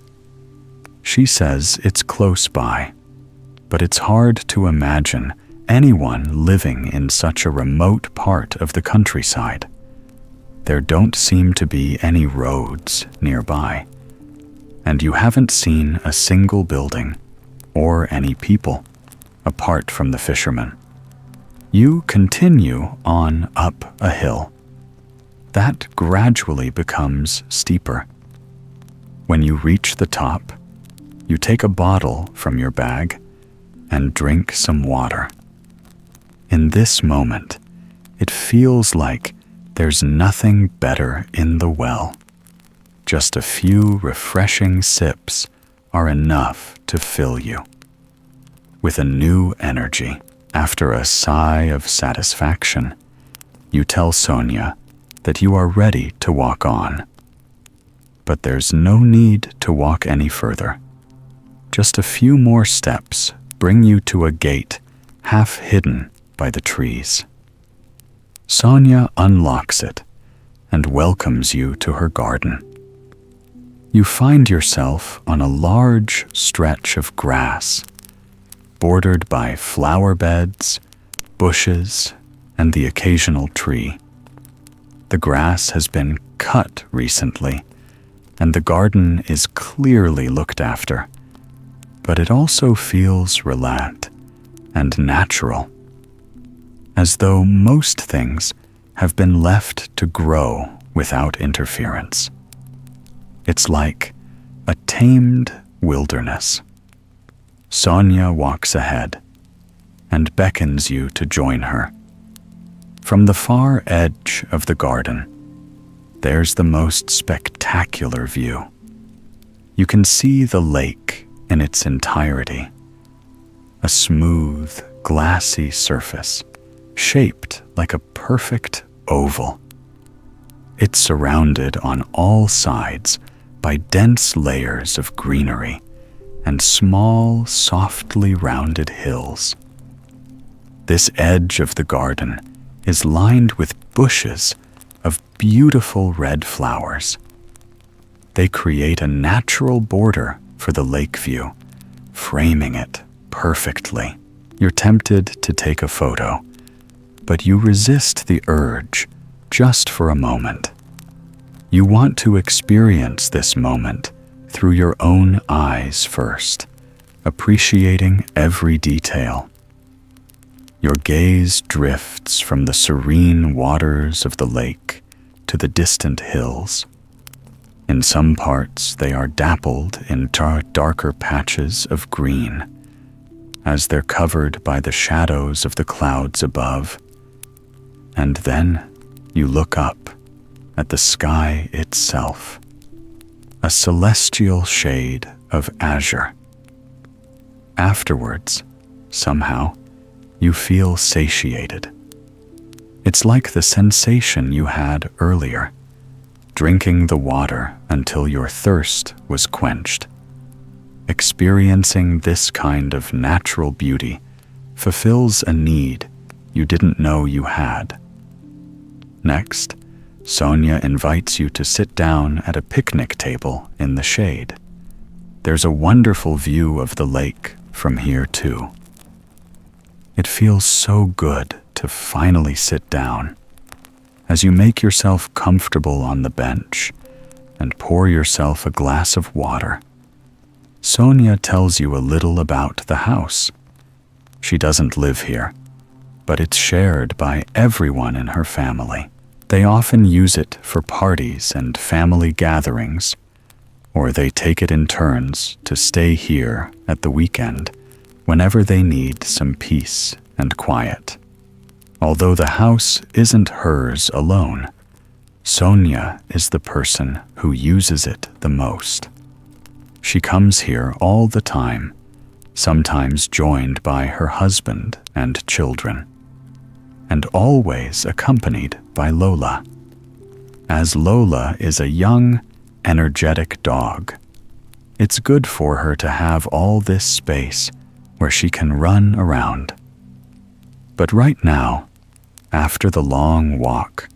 She says it's close by, but it's hard to imagine anyone living in such a remote part of the countryside. There don't seem to be any roads nearby, and you haven't seen a single building or any people apart from the fisherman. You continue on up a hill. That gradually becomes steeper. When you reach the top, you take a bottle from your bag and drink some water. In this moment, it feels like there's nothing better in the well. Just a few refreshing sips are enough to fill you with a new energy. After a sigh of satisfaction, you tell Sonia that you are ready to walk on. But there's no need to walk any further. Just a few more steps bring you to a gate half hidden by the trees. Sonia unlocks it and welcomes you to her garden. You find yourself on a large stretch of grass, bordered by flower beds, bushes, and the occasional tree. The grass has been cut recently, and the garden is clearly looked after, but it also feels relaxed and natural, as though most things have been left to grow without interference. It's like a tamed wilderness. Sonia walks ahead and beckons you to join her. From the far edge of the garden, there's the most spectacular view. You can see the lake in its entirety, a smooth, glassy surface shaped like a perfect oval. It's surrounded on all sides by dense layers of greenery and small, softly rounded hills. This edge of the garden is lined with bushes of beautiful red flowers. They create a natural border for the lake view, framing it perfectly. You're tempted to take a photo, but you resist the urge just for a moment. You want to experience this moment through your own eyes first, appreciating every detail. Your gaze drifts from the serene waters of the lake to the distant hills. In some parts, they are dappled in darker patches of green, as they're covered by the shadows of the clouds above. And then you look up at the sky itself, a celestial shade of azure. Afterwards, somehow, you feel satiated. It's like the sensation you had earlier, drinking the water until your thirst was quenched. Experiencing this kind of natural beauty fulfills a need you didn't know you had. Next, Sonia invites you to sit down at a picnic table in the shade. There's a wonderful view of the lake from here too. It feels so good to finally sit down. As you make yourself comfortable on the bench and pour yourself a glass of water, Sonia tells you a little about the house. She doesn't live here, but it's shared by everyone in her family. They often use it for parties and family gatherings, or they take it in turns to stay here at the weekend whenever they need some peace and quiet. Although the house isn't hers alone, Sonia is the person who uses it the most. She comes here all the time, sometimes joined by her husband and children, and always accompanied by Lola, as Lola is a young, energetic dog. It's good for her to have all this space where she can run around. But right now, after the long walk,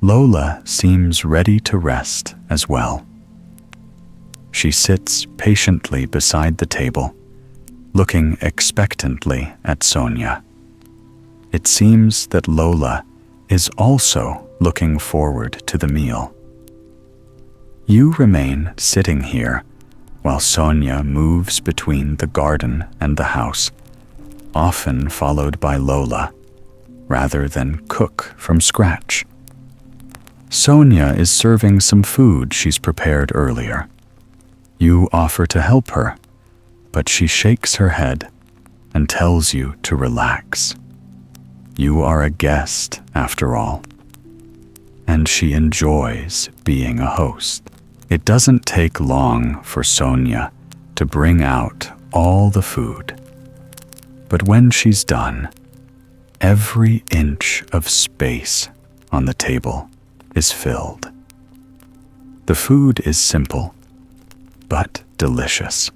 Lola seems ready to rest as well. She sits patiently beside the table, looking expectantly at Sonia. It seems that Lola is also looking forward to the meal. You remain sitting here while Sonia moves between the garden and the house, often followed by Lola, rather than cook from scratch. Sonia is serving some food she's prepared earlier. You offer to help her, but she shakes her head and tells you to relax. You are a guest, after all, and she enjoys being a host. It doesn't take long for Sonia to bring out all the food, but when she's done, every inch of space on the table is filled. The food is simple, but delicious.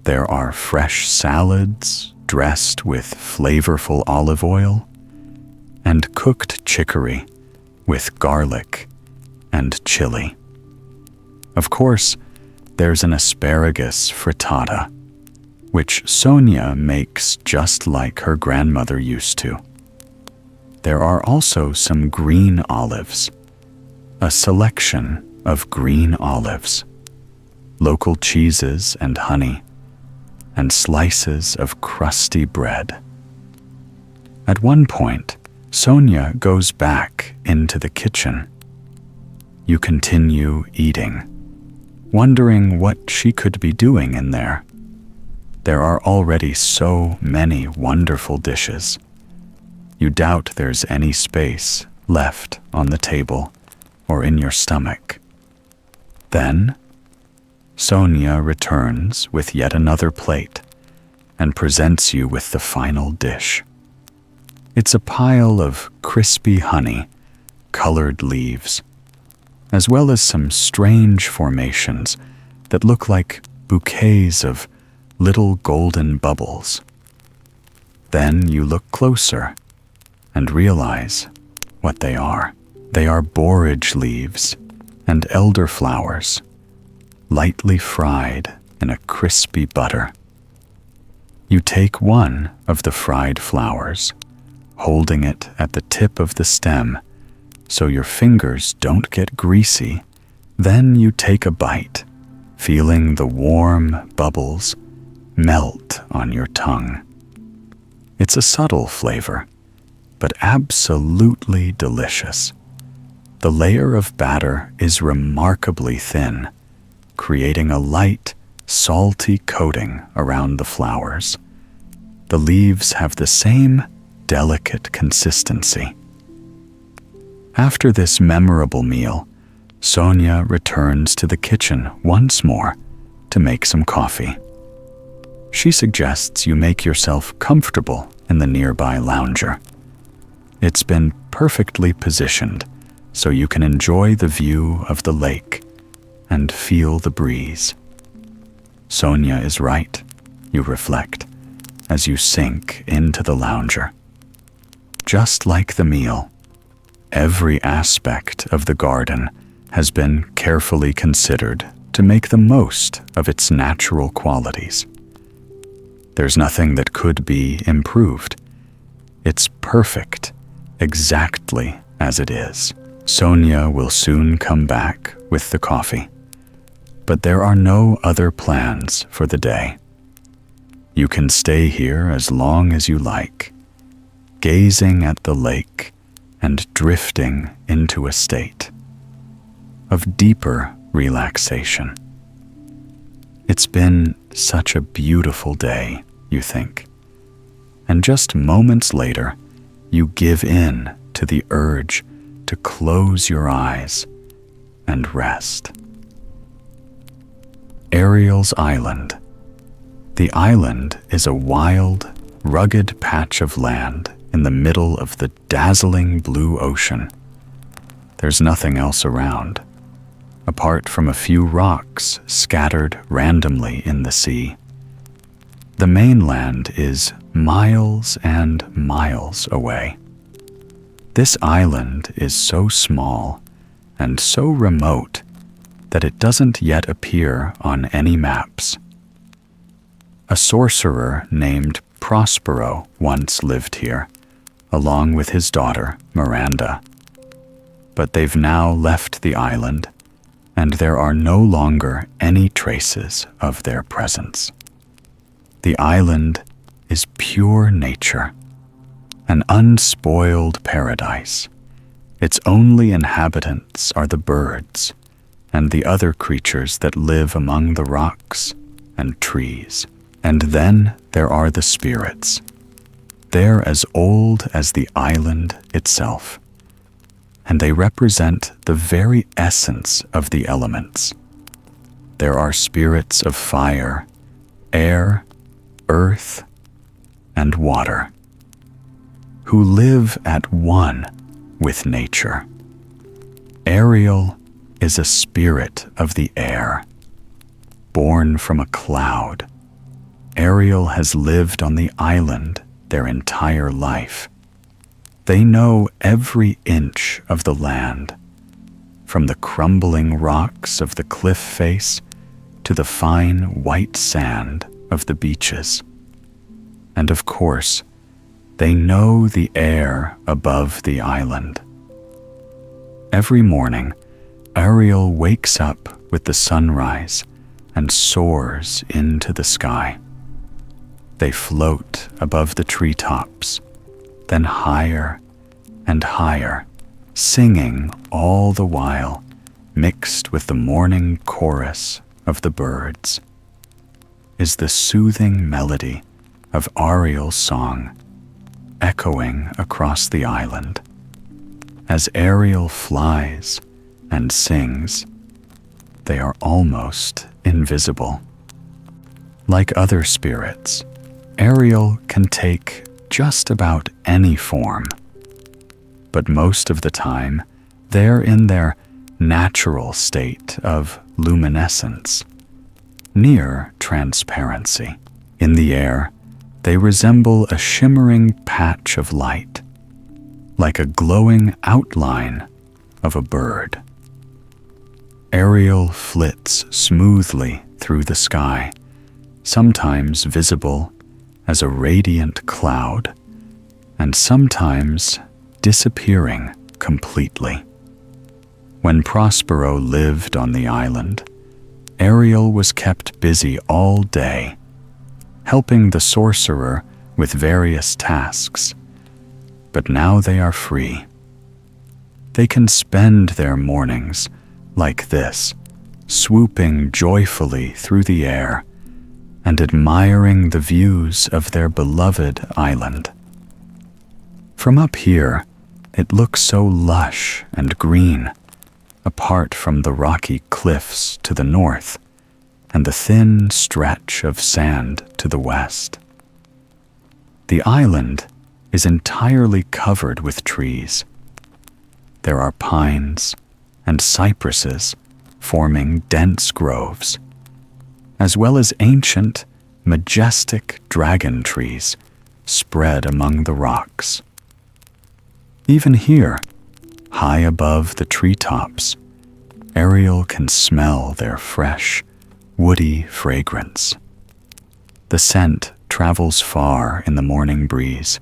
There are fresh salads dressed with flavorful olive oil and cooked chicory with garlic and chili. Of course, there's an asparagus frittata, which Sonia makes just like her grandmother used to. There are also some green olives, a selection of green olives, local cheeses and honey, and slices of crusty bread. At one point, Sonia goes back into the kitchen. You continue eating, wondering what she could be doing in there. There are already so many wonderful dishes. You doubt there's any space left on the table or in your stomach. Then, Sonia returns with yet another plate and presents you with the final dish. It's a pile of crispy honey, colored leaves, as well as some strange formations that look like bouquets of little golden bubbles. Then you look closer and realize what they are. They are borage leaves and elderflowers, lightly fried in a crispy butter. You take one of the fried flowers, holding it at the tip of the stem so your fingers don't get greasy. Then you take a bite, feeling the warm bubbles melt on your tongue. It's a subtle flavor, but absolutely delicious. The layer of batter is remarkably thin, creating a light, salty coating around the flowers. The leaves have the same delicate consistency. After this memorable meal, Sonia returns to the kitchen once more to make some coffee. She suggests you make yourself comfortable in the nearby lounger. It's been perfectly positioned so you can enjoy the view of the lake and feel the breeze. Sonia is right, you reflect, as you sink into the lounger. Just like the meal, every aspect of the garden has been carefully considered to make the most of its natural qualities. There's nothing that could be improved. It's perfect, exactly as it is. Sonia will soon come back with the coffee, but there are no other plans for the day. You can stay here as long as you like, gazing at the lake and drifting into a state of deeper relaxation. It's been such a beautiful day, you think, and just moments later, you give in to the urge to close your eyes and rest. Ariel's Island. The island is a wild, rugged patch of land in the middle of the dazzling blue ocean. There's nothing else around, apart from a few rocks scattered randomly in the sea. The mainland is miles and miles away. This island is so small and so remote that it doesn't yet appear on any maps. A sorcerer named Prospero once lived here, along with his daughter, Miranda. But they've now left the island, and there are no longer any traces of their presence. The island is pure nature, an unspoiled paradise. Its only inhabitants are the birds and the other creatures that live among the rocks and trees. And then there are the spirits. They're as old as the island itself, and they represent the very essence of the elements. There are spirits of fire, air, earth, and water, who live at one with nature. Ariel is a spirit of the air, born from a cloud. Ariel has lived on the island their entire life. They know every inch of the land, from the crumbling rocks of the cliff face to the fine white sand of the beaches. And of course, they know the air above the island. Every morning, Ariel wakes up with the sunrise and soars into the sky. They float above the treetops, then higher and higher, singing all the while, mixed with the morning chorus of the birds, is the soothing melody of Ariel's song echoing across the island. As Ariel flies and sings, they are almost invisible. Like other spirits, Ariel can take just about any form, but most of the time they're in their natural state of luminescence, near transparency. In the air, they resemble a shimmering patch of light, like a glowing outline of a bird. Ariel flits smoothly through the sky, sometimes visible as a radiant cloud, and sometimes disappearing completely. When Prospero lived on the island, Ariel was kept busy all day, helping the sorcerer with various tasks. But now they are free. They can spend their mornings like this, swooping joyfully through the air and admiring the views of their beloved island. From up here, it looks so lush and green, apart from the rocky cliffs to the north and the thin stretch of sand to the west. The island is entirely covered with trees. There are pines and cypresses forming dense groves, as well as ancient, majestic dragon trees spread among the rocks. Even here, high above the treetops, Ariel can smell their fresh, woody fragrance. The scent travels far in the morning breeze,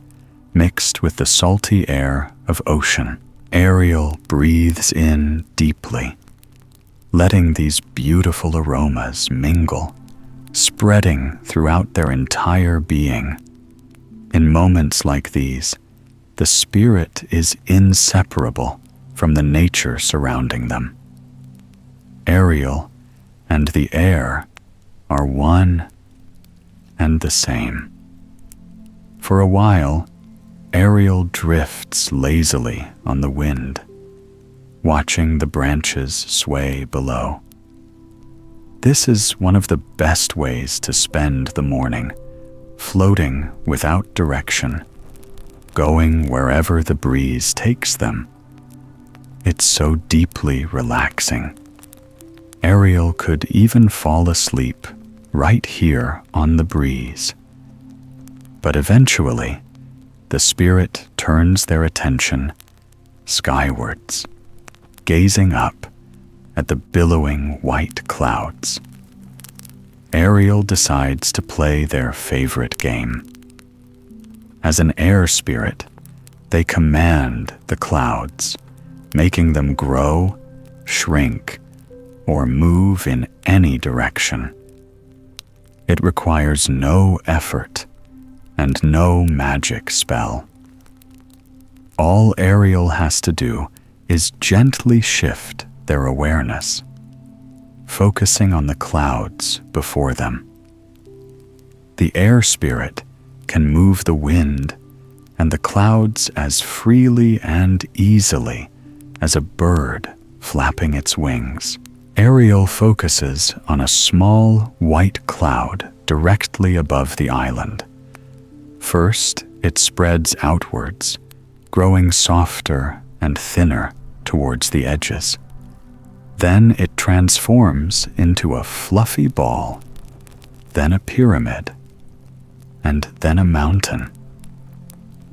mixed with the salty air of ocean. Ariel breathes in deeply, letting these beautiful aromas mingle, spreading throughout their entire being. In moments like these, the spirit is inseparable from the nature surrounding them. Ariel and the air are one and the same. For a while, Ariel drifts lazily on the wind, watching the branches sway below. This is one of the best ways to spend the morning, floating without direction, going wherever the breeze takes them. It's so deeply relaxing. Ariel could even fall asleep right here on the breeze. But eventually, the spirit turns their attention skywards, gazing up at the billowing white clouds. Ariel decides to play their favorite game. As an air spirit, they command the clouds, making them grow, shrink, or move in any direction. It requires no effort and no magic spell. All Ariel has to do is gently shift their awareness, focusing on the clouds before them. The air spirit can move the wind and the clouds as freely and easily as a bird flapping its wings. Ariel focuses on a small white cloud directly above the island. First, it spreads outwards, growing softer and thinner towards the edges. Then it transforms into a fluffy ball, then a pyramid, and then a mountain.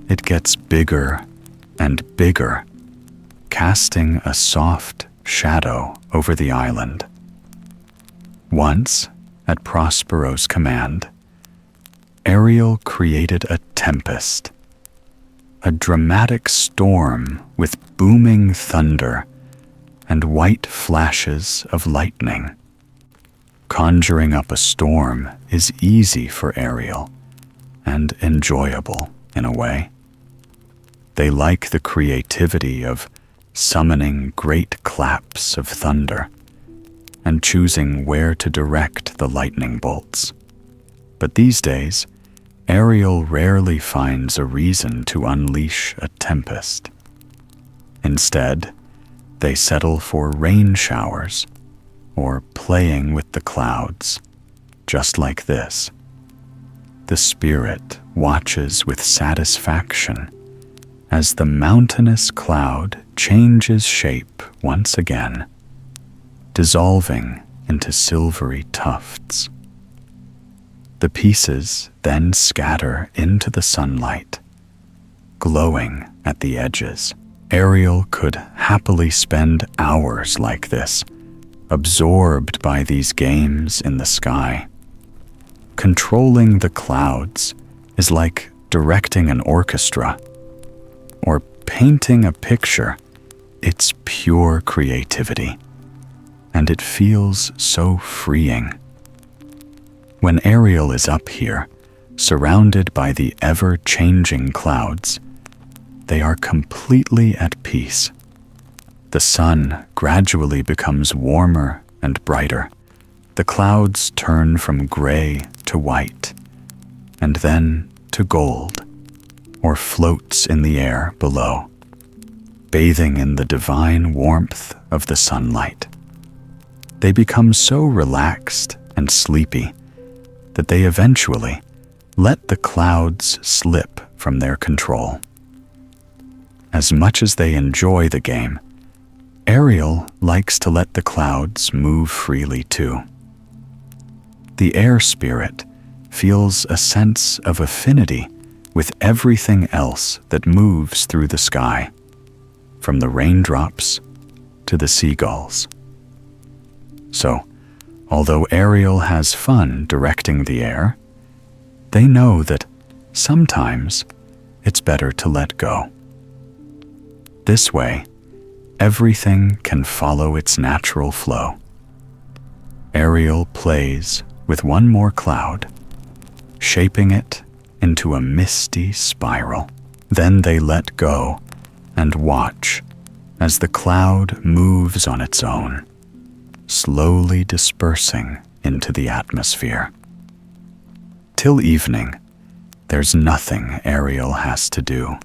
It gets bigger and bigger, casting a soft shadow over the island. Once, at Prospero's command, Ariel created a tempest, a dramatic storm with booming thunder and white flashes of lightning. Conjuring up a storm is easy for Ariel and enjoyable in a way. They like the creativity of summoning great claps of thunder and choosing where to direct the lightning bolts. But these days, Ariel rarely finds a reason to unleash a tempest. Instead, they settle for rain showers or playing with the clouds, just like this. The spirit watches with satisfaction as the mountainous cloud changes shape once again, dissolving into silvery tufts. The pieces then scatter into the sunlight, glowing at the edges. Ariel could happily spend hours like this, absorbed by these games in the sky. Controlling the clouds is like directing an orchestra or painting a picture. It's pure creativity, and it feels so freeing. When Ariel is up here, surrounded by the ever-changing clouds, they are completely at peace. The sun gradually becomes warmer and brighter. The clouds turn from gray to white, and then to gold, or floats in the air below, bathing in the divine warmth of the sunlight. They become so relaxed and sleepy that they eventually let the clouds slip from their control. As much as they enjoy the game, Ariel likes to let the clouds move freely too. The air spirit feels a sense of affinity with everything else that moves through the sky, from the raindrops to the seagulls. So, although Ariel has fun directing the air, they know that sometimes it's better to let go. This way, everything can follow its natural flow. Ariel plays with one more cloud, shaping it into a misty spiral. Then they let go and watch as the cloud moves on its own, slowly dispersing into the atmosphere. Till evening, there's nothing Ariel has to do.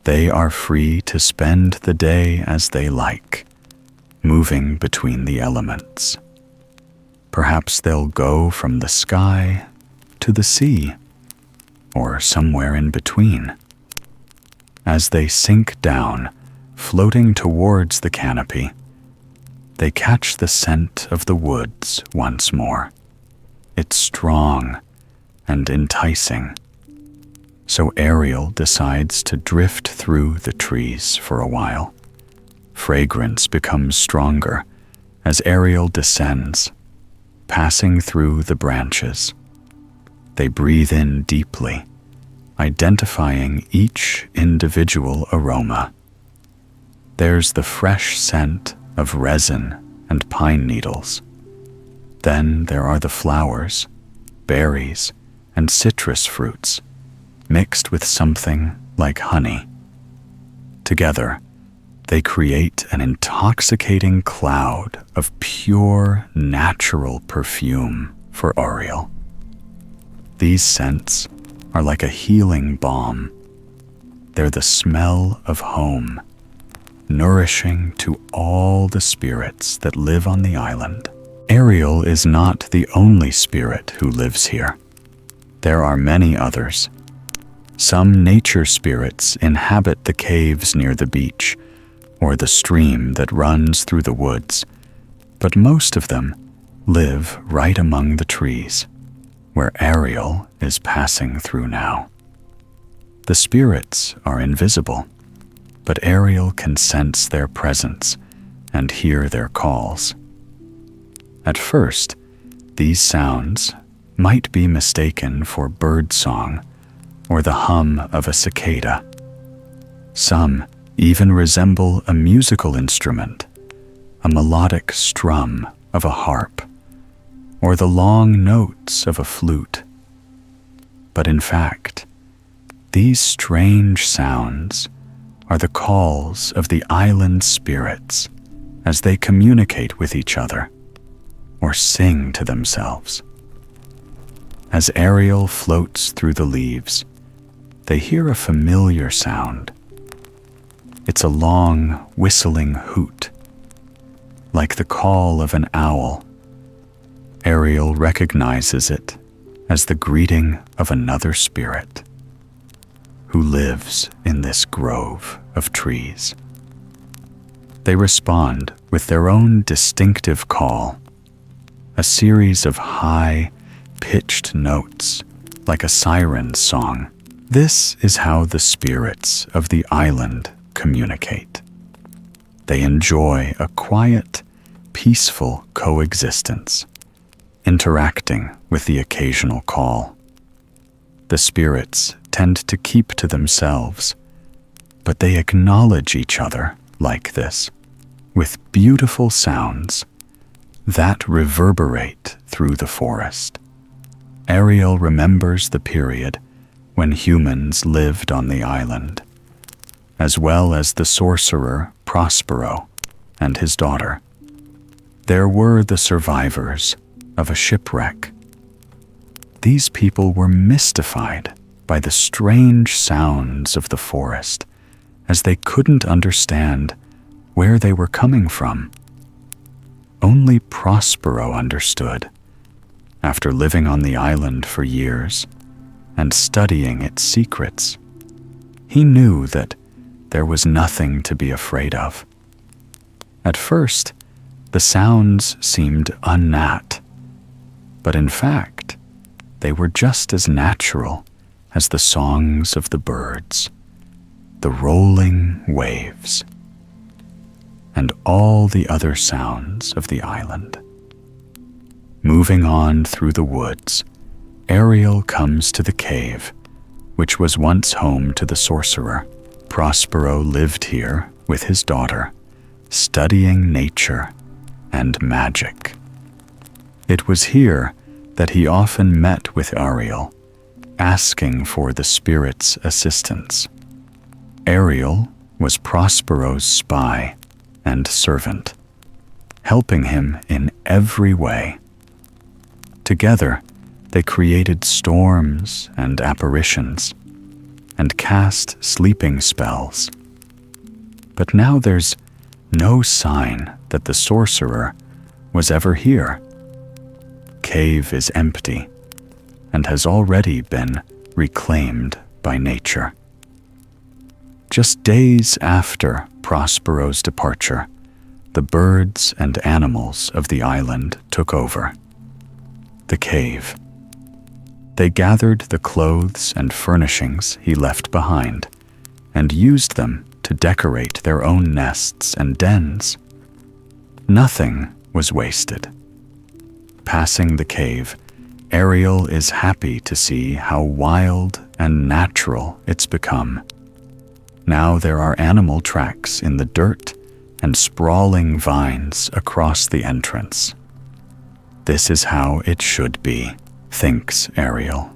They are free to spend the day as they like, moving between the elements. Perhaps they'll go from the sky to the sea, or somewhere in between. As they sink down, floating towards the canopy, they catch the scent of the woods once more. It's strong and enticing. So Ariel decides to drift through the trees for a while. Fragrance becomes stronger as Ariel descends, passing through the branches. They breathe in deeply, identifying each individual aroma. There's the fresh scent of resin and pine needles. Then there are the flowers, berries, and citrus fruits, mixed with something like honey. Together, they create an intoxicating cloud of pure, natural perfume for Ariel. These scents are like a healing balm. They're the smell of home, nourishing to all the spirits that live on the island. Ariel is not the only spirit who lives here. There are many others. Some nature spirits inhabit the caves near the beach or the stream that runs through the woods, but most of them live right among the trees, where Ariel is passing through now. The spirits are invisible, but Ariel can sense their presence and hear their calls. At first, these sounds might be mistaken for bird song or the hum of a cicada. Some even resemble a musical instrument, a melodic strum of a harp, or the long notes of a flute. But in fact, these strange sounds are the calls of the island spirits as they communicate with each other or sing to themselves. As Ariel floats through the leaves, they hear a familiar sound. It's a long, whistling hoot, like the call of an owl. Ariel recognizes it as the greeting of another spirit who lives in this grove of trees. They respond with their own distinctive call, a series of high-pitched notes like a siren's song. This is how the spirits of the island communicate. They enjoy a quiet, peaceful coexistence, interacting with the occasional call. The spirits tend to keep to themselves, but they acknowledge each other like this, with beautiful sounds that reverberate through the forest. Ariel remembers the period when humans lived on the island, as well as the sorcerer Prospero and his daughter. There were the survivors of a shipwreck. These people were mystified by the strange sounds of the forest, as they couldn't understand where they were coming from. Only Prospero understood, after living on the island for years and studying its secrets. He knew that there was nothing to be afraid of. At first, the sounds seemed unnat, but in fact, they were just as natural as the songs of the birds, the rolling waves, and all the other sounds of the island. Moving on through the woods, Ariel comes to the cave, which was once home to the sorcerer. Prospero lived here with his daughter, studying nature and magic. It was here that he often met with Ariel, asking for the spirit's assistance. Ariel was Prospero's spy and servant, helping him in every way. Together, they created storms and apparitions, and cast sleeping spells. But now there's no sign that the sorcerer was ever here. Cave is empty and has already been reclaimed by nature. Just days after Prospero's departure, the birds and animals of the island took over the cave. They gathered the clothes and furnishings he left behind and used them to decorate their own nests and dens. Nothing was wasted. Passing the cave, Ariel is happy to see how wild and natural it's become. Now there are animal tracks in the dirt and sprawling vines across the entrance. This is how it should be, thinks Ariel.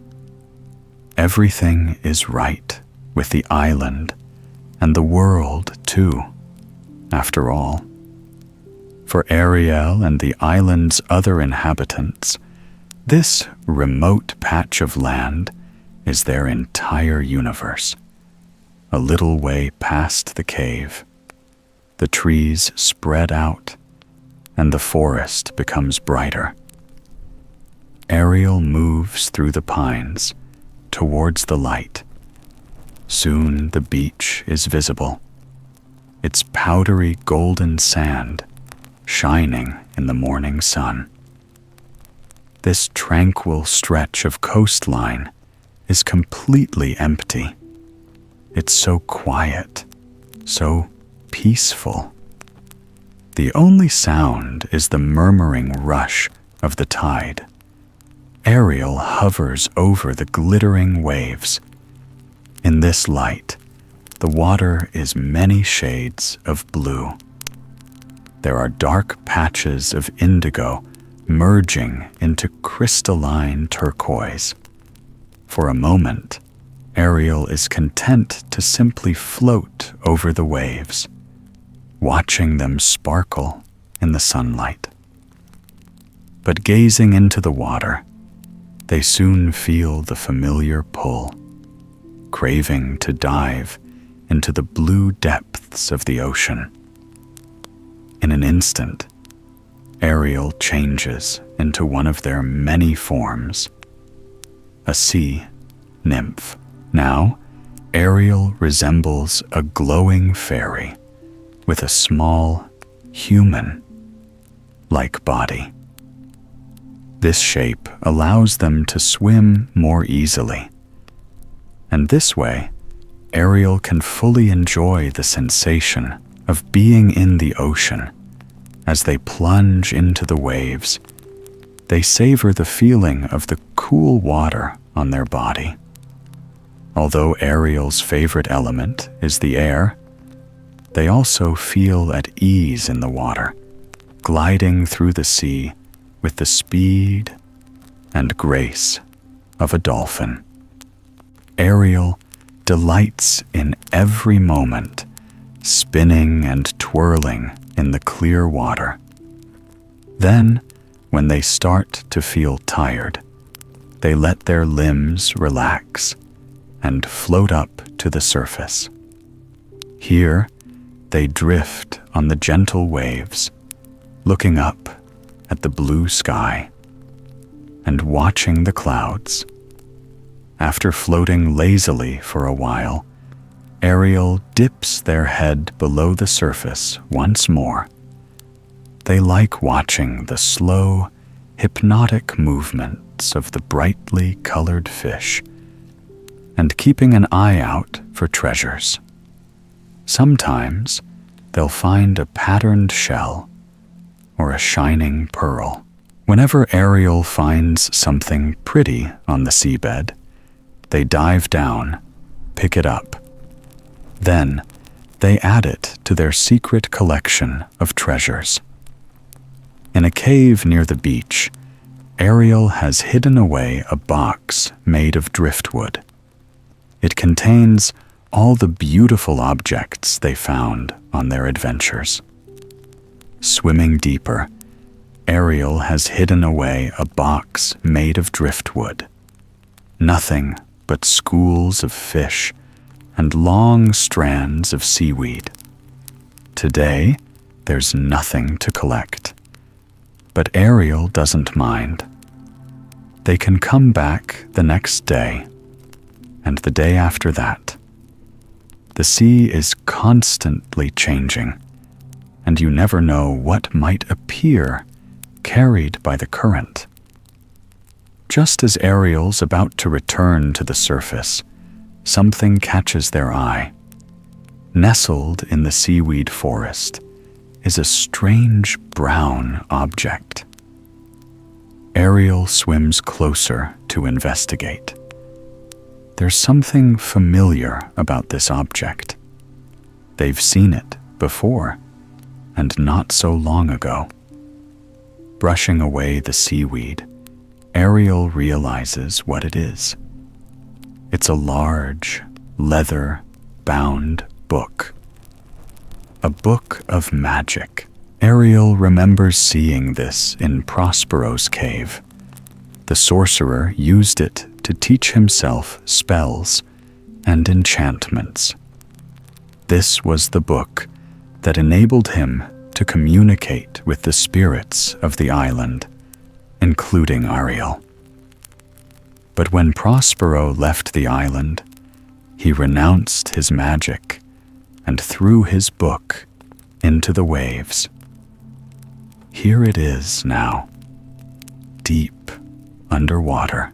Everything is right with the island and the world too, after all. For Ariel and the island's other inhabitants, this remote patch of land is their entire universe. A little way past the cave, the trees spread out and the forest becomes brighter. Ariel moves through the pines towards the light. Soon the beach is visible, its powdery golden sand shining in the morning sun. This tranquil stretch of coastline is completely empty. It's so quiet, so peaceful. The only sound is the murmuring rush of the tide. Ariel hovers over the glittering waves. In this light, the water is many shades of blue. There are dark patches of indigo merging into crystalline turquoise. For a moment, Ariel is content to simply float over the waves, watching them sparkle in the sunlight. But gazing into the water, they soon feel the familiar pull, craving to dive into the blue depths of the ocean. In an instant, Ariel changes into one of their many forms, a sea nymph. Now, Ariel resembles a glowing fairy with a small, human-like body. This shape allows them to swim more easily, and this way, Ariel can fully enjoy the sensation of being in the ocean. As they plunge into the waves, they savor the feeling of the cool water on their body. Although Ariel's favorite element is the air, they also feel at ease in the water, gliding through the sea with the speed and grace of a dolphin. Ariel delights in every moment, spinning and twirling in the clear water. Then, when they start to feel tired, they let their limbs relax and float up to the surface. Here, they drift on the gentle waves, looking up at the blue sky and watching the clouds. After floating lazily for a while, Ariel dips their head below the surface once more. They like watching the slow, hypnotic movements of the brightly colored fish and keeping an eye out for treasures. Sometimes they'll find a patterned shell or a shining pearl. Whenever Ariel finds something pretty on the seabed, they dive down, pick it up. Then, they add it to their secret collection of treasures. In a cave near the beach, Ariel has hidden away a box made of driftwood. It contains all the beautiful objects they found on their adventures. Swimming deeper, Ariel has hidden away a box made of driftwood. Nothing but schools of fish and long strands of seaweed. Today, there's nothing to collect. But Ariel doesn't mind. They can come back the next day, and the day after that. The sea is constantly changing, and you never know what might appear carried by the current. Just as Ariel's about to return to the surface, something catches their eye. Nestled in the seaweed forest is a strange brown object. Ariel swims closer to investigate. There's something familiar about this object. They've seen it before, and not so long ago. Brushing away the seaweed, Ariel realizes what it is. It's a large, leather-bound book. A book of magic. Ariel remembers seeing this in Prospero's cave. The sorcerer used it to teach himself spells and enchantments. This was the book that enabled him to communicate with the spirits of the island, including Ariel. But when Prospero left the island, he renounced his magic and threw his book into the waves. Here it is now, deep underwater.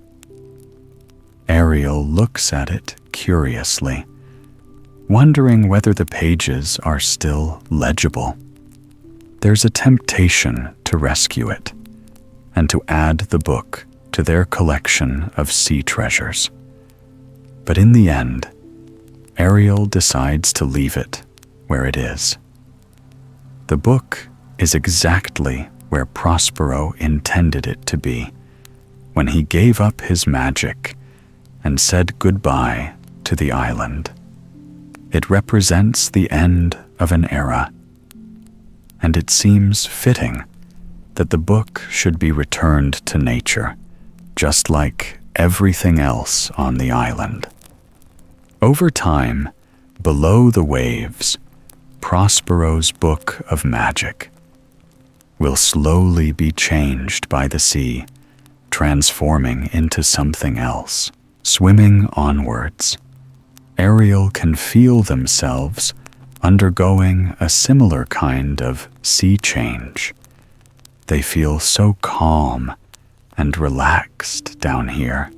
Ariel looks at it curiously, wondering whether the pages are still legible. There's a temptation to rescue it and to add the book to their collection of sea treasures. But in the end, Ariel decides to leave it where it is. The book is exactly where Prospero intended it to be when he gave up his magic and said goodbye to the island. It represents the end of an era, and it seems fitting that the book should be returned to nature, just like everything else on the island. Over time, below the waves, Prospero's book of magic will slowly be changed by the sea, transforming into something else. Swimming onwards, Ariel can feel themselves undergoing a similar kind of sea change. They feel so calm and relaxed down here.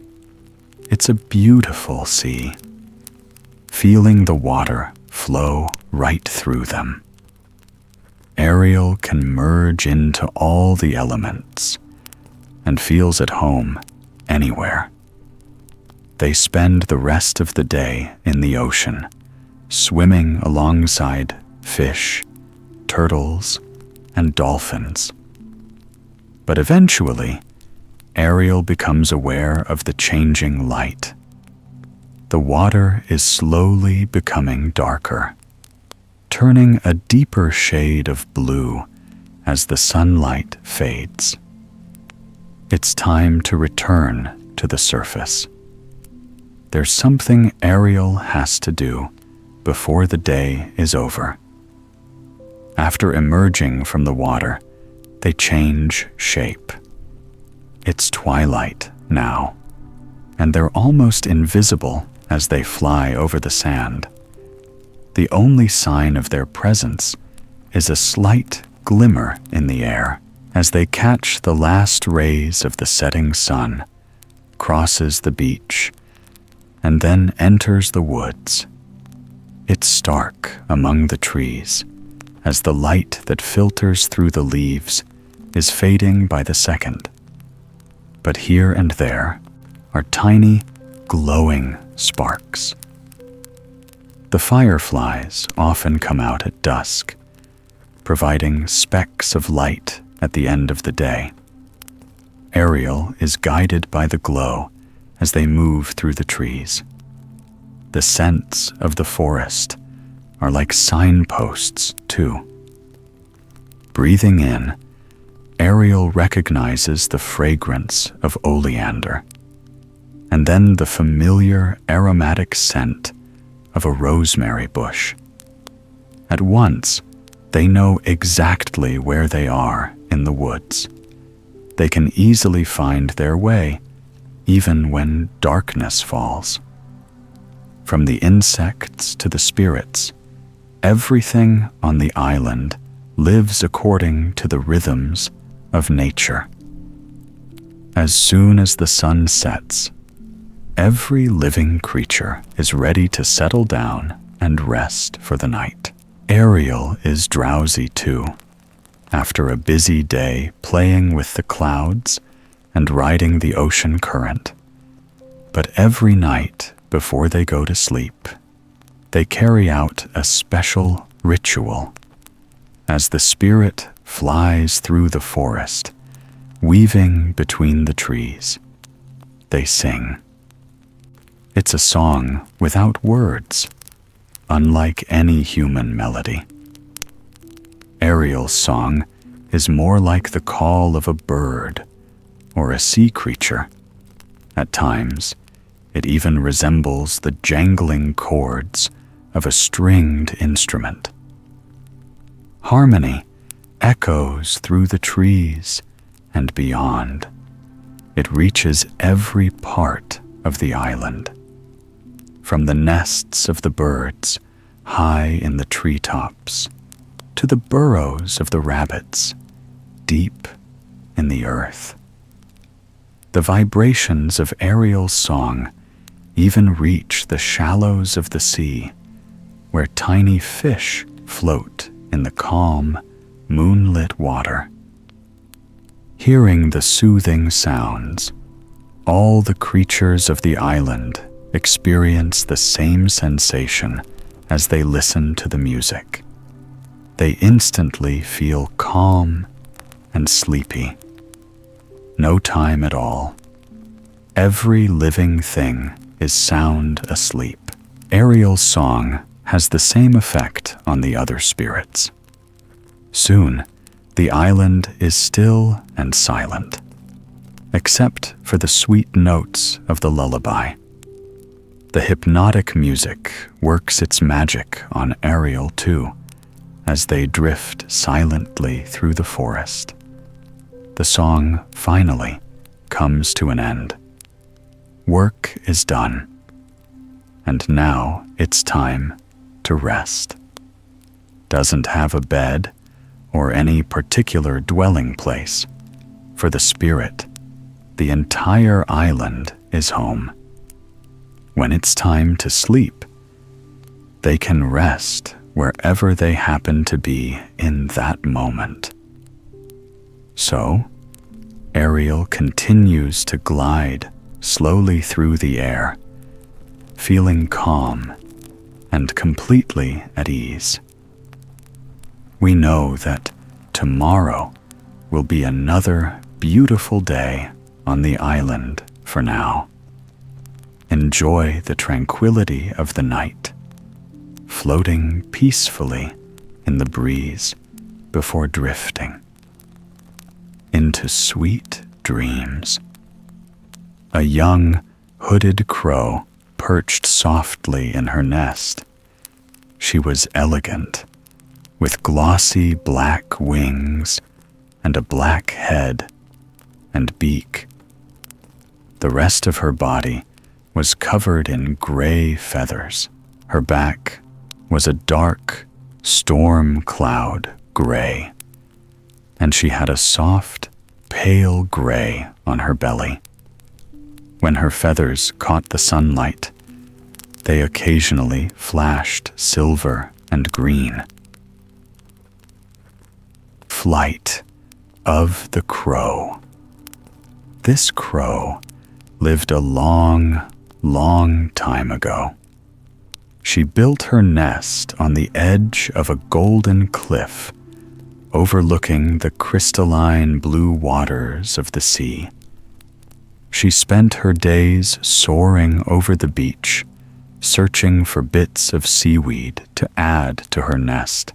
It's a beautiful sea, feeling the water flow right through them. Ariel can merge into all the elements and feels at home anywhere. They spend the rest of the day in the ocean, swimming alongside fish, turtles, and dolphins. But eventually, Ariel becomes aware of the changing light. The water is slowly becoming darker, turning a deeper shade of blue as the sunlight fades. It's time to return to the surface. There's something Ariel has to do before the day is over. After emerging from the water, they change shape. It's twilight now, and they're almost invisible as they fly over the sand. The only sign of their presence is a slight glimmer in the air as they catch the last rays of the setting sun, crosses the beach, and then enters the woods. It's stark among the trees as the light that filters through the leaves is fading by the second. But here and there are tiny, glowing sparks. The fireflies often come out at dusk, providing specks of light at the end of the day. Ariel is guided by the glow as they move through the trees. The scents of the forest are like signposts, too. Breathing in, Ariel recognizes the fragrance of oleander, and then the familiar aromatic scent of a rosemary bush. At once, they know exactly where they are in the woods. They can easily find their way, even when darkness falls. From the insects to the spirits, everything on the island lives according to the rhythms of nature. As soon as the sun sets, every living creature is ready to settle down and rest for the night. Ariel is drowsy too, after a busy day playing with the clouds and riding the ocean current. But every night before they go to sleep, they carry out a special ritual. As the spirit flies through the forest, weaving between the trees, they sing. It's a song without words, unlike any human melody. Ariel's song is more like the call of a bird or a sea creature. At times, it even resembles the jangling chords of a stringed instrument. Harmony echoes through the trees and beyond. It reaches every part of the island, from the nests of the birds high in the treetops to the burrows of the rabbits deep in the earth. The vibrations of Ariel's song even reach the shallows of the sea, where tiny fish float in the calm, moonlit water. Hearing the soothing sounds, all the creatures of the island experience the same sensation as they listen to the music. They instantly feel calm and sleepy. No time at all. Every living thing is sound asleep. Ariel's song has the same effect on the other spirits. Soon, the island is still and silent, except for the sweet notes of the lullaby. The hypnotic music works its magic on Ariel too, as they drift silently through the forest. The song finally comes to an end. Work is done, and now it's time to rest. Doesn't have a bed or any particular dwelling place. For the spirit, the entire island is home. When it's time to sleep, they can rest wherever they happen to be in that moment. So, Ariel continues to glide slowly through the air, feeling calm and completely at ease. We know that tomorrow will be another beautiful day on the island for now. Enjoy the tranquility of the night, floating peacefully in the breeze before drifting into sweet dreams. A young, hooded crow perched softly in her nest. She was elegant, with glossy black wings and a black head and beak. The rest of her body was covered in gray feathers. Her back was a dark storm cloud gray, and she had a soft, pale gray on her belly. When her feathers caught the sunlight, they occasionally flashed silver and green. Flight of the crow. This crow lived a long, long time ago. She built her nest on the edge of a golden cliff overlooking the crystalline blue waters of the sea. She spent her days soaring over the beach, searching for bits of seaweed to add to her nest.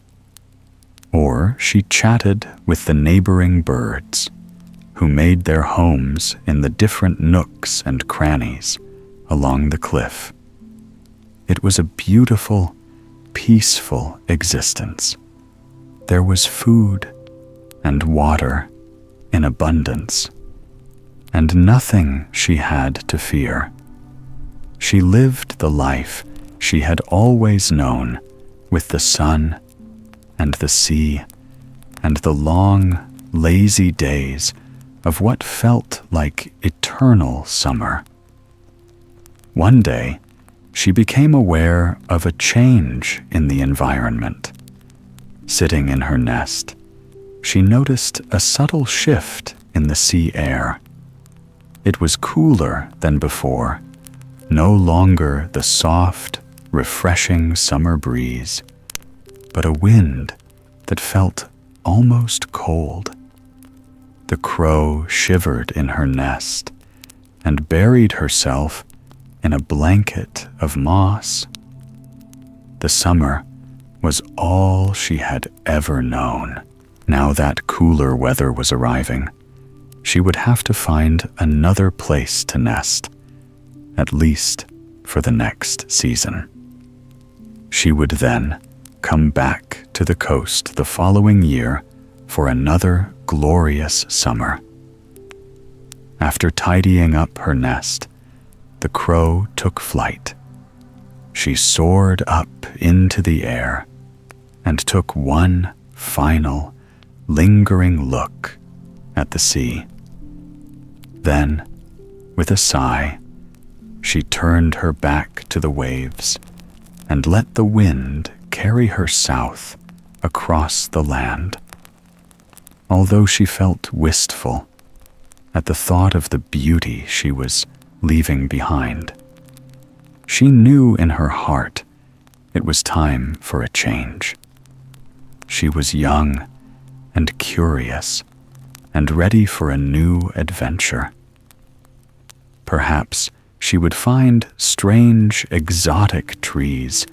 Or she chatted with the neighboring birds, who made their homes in the different nooks and crannies along the cliff. It was a beautiful, peaceful existence. There was food and water in abundance, and nothing she had to fear. She lived the life she had always known, with the sun and the sea and the long, lazy days of what felt like eternal summer. One day, she became aware of a change in the environment. Sitting in her nest, she noticed a subtle shift in the sea air. It was cooler than before, no longer the soft, refreshing summer breeze, but a wind that felt almost cold. The crow shivered in her nest and buried herself in a blanket of moss. The summer was all she had ever known. Now that cooler weather was arriving, she would have to find another place to nest, at least for the next season. She would then come back to the coast the following year for another glorious summer. After tidying up her nest, the crow took flight. She soared up into the air and took one final, lingering look at the sea. Then, with a sigh, she turned her back to the waves and let the wind carry her south across the land. Although she felt wistful, at the thought of the beauty she was leaving behind. She knew in her heart it was time for a change. She was young and curious and ready for a new adventure. Perhaps she would find strange, exotic trees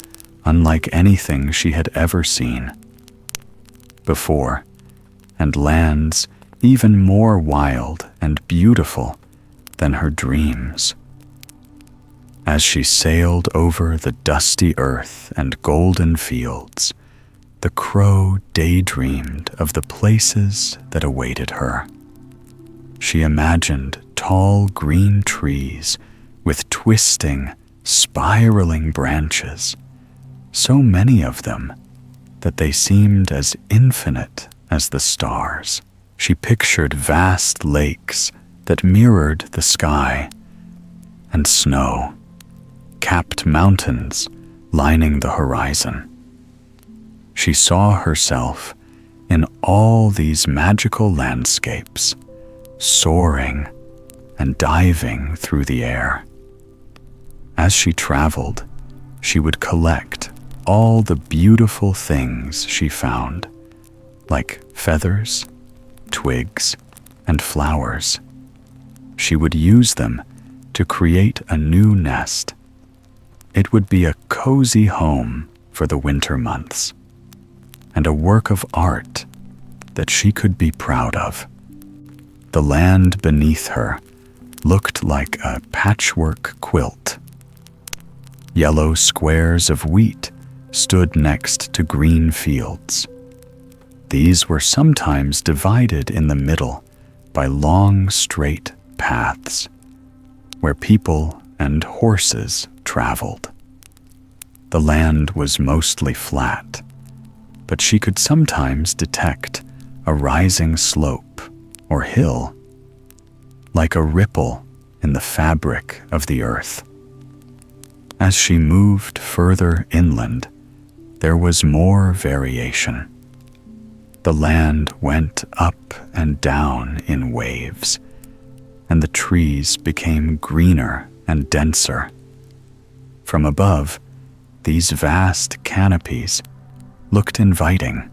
unlike anything she had ever seen before, and lands even more wild and beautiful than her dreams. As she sailed over the dusty earth and golden fields, the crow daydreamed of the places that awaited her. She imagined tall green trees with twisting, spiraling branches, so many of them that they seemed as infinite as the stars. She pictured vast lakes that mirrored the sky, and snow-capped mountains lining the horizon. She saw herself in all these magical landscapes, soaring and diving through the air. As she traveled, she would collect all the beautiful things she found, like feathers, twigs, and flowers. She would use them to create a new nest. It would be a cozy home for the winter months, and a work of art that she could be proud of. The land beneath her looked like a patchwork quilt. Yellow squares of wheat stood next to green fields. These were sometimes divided in the middle by long, straight paths where people and horses traveled. The land was mostly flat, but she could sometimes detect a rising slope or hill, like a ripple in the fabric of the earth. As she moved further inland, there was more variation. The land went up and down in waves, and the trees became greener and denser. From above, these vast canopies looked inviting.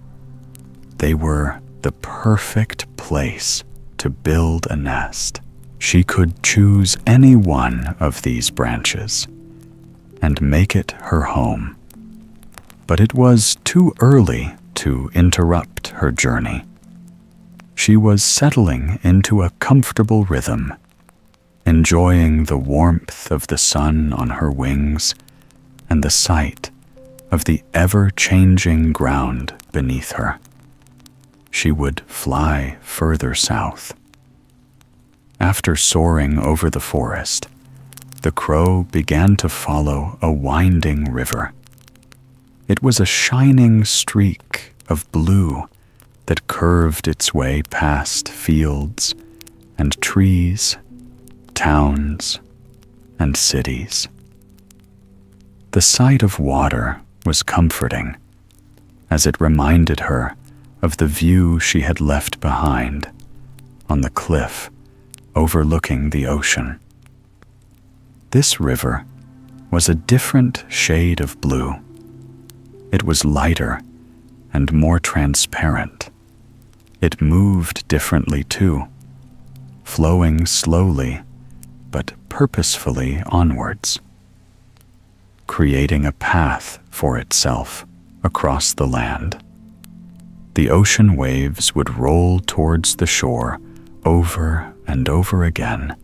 They were the perfect place to build a nest. She could choose any one of these branches and make it her home. But it was too early to interrupt her journey. She was settling into a comfortable rhythm, enjoying the warmth of the sun on her wings and the sight of the ever-changing ground beneath her. She would fly further south. After soaring over the forest, the crow began to follow a winding river. It was a shining streak of blue that curved its way past fields and trees, towns, and cities. The sight of water was comforting, as it reminded her of the view she had left behind on the cliff overlooking the ocean. This river was a different shade of blue. It was lighter and more transparent. It moved differently too, flowing slowly but purposefully onwards, creating a path for itself across the land. The ocean waves would roll towards the shore over and over again,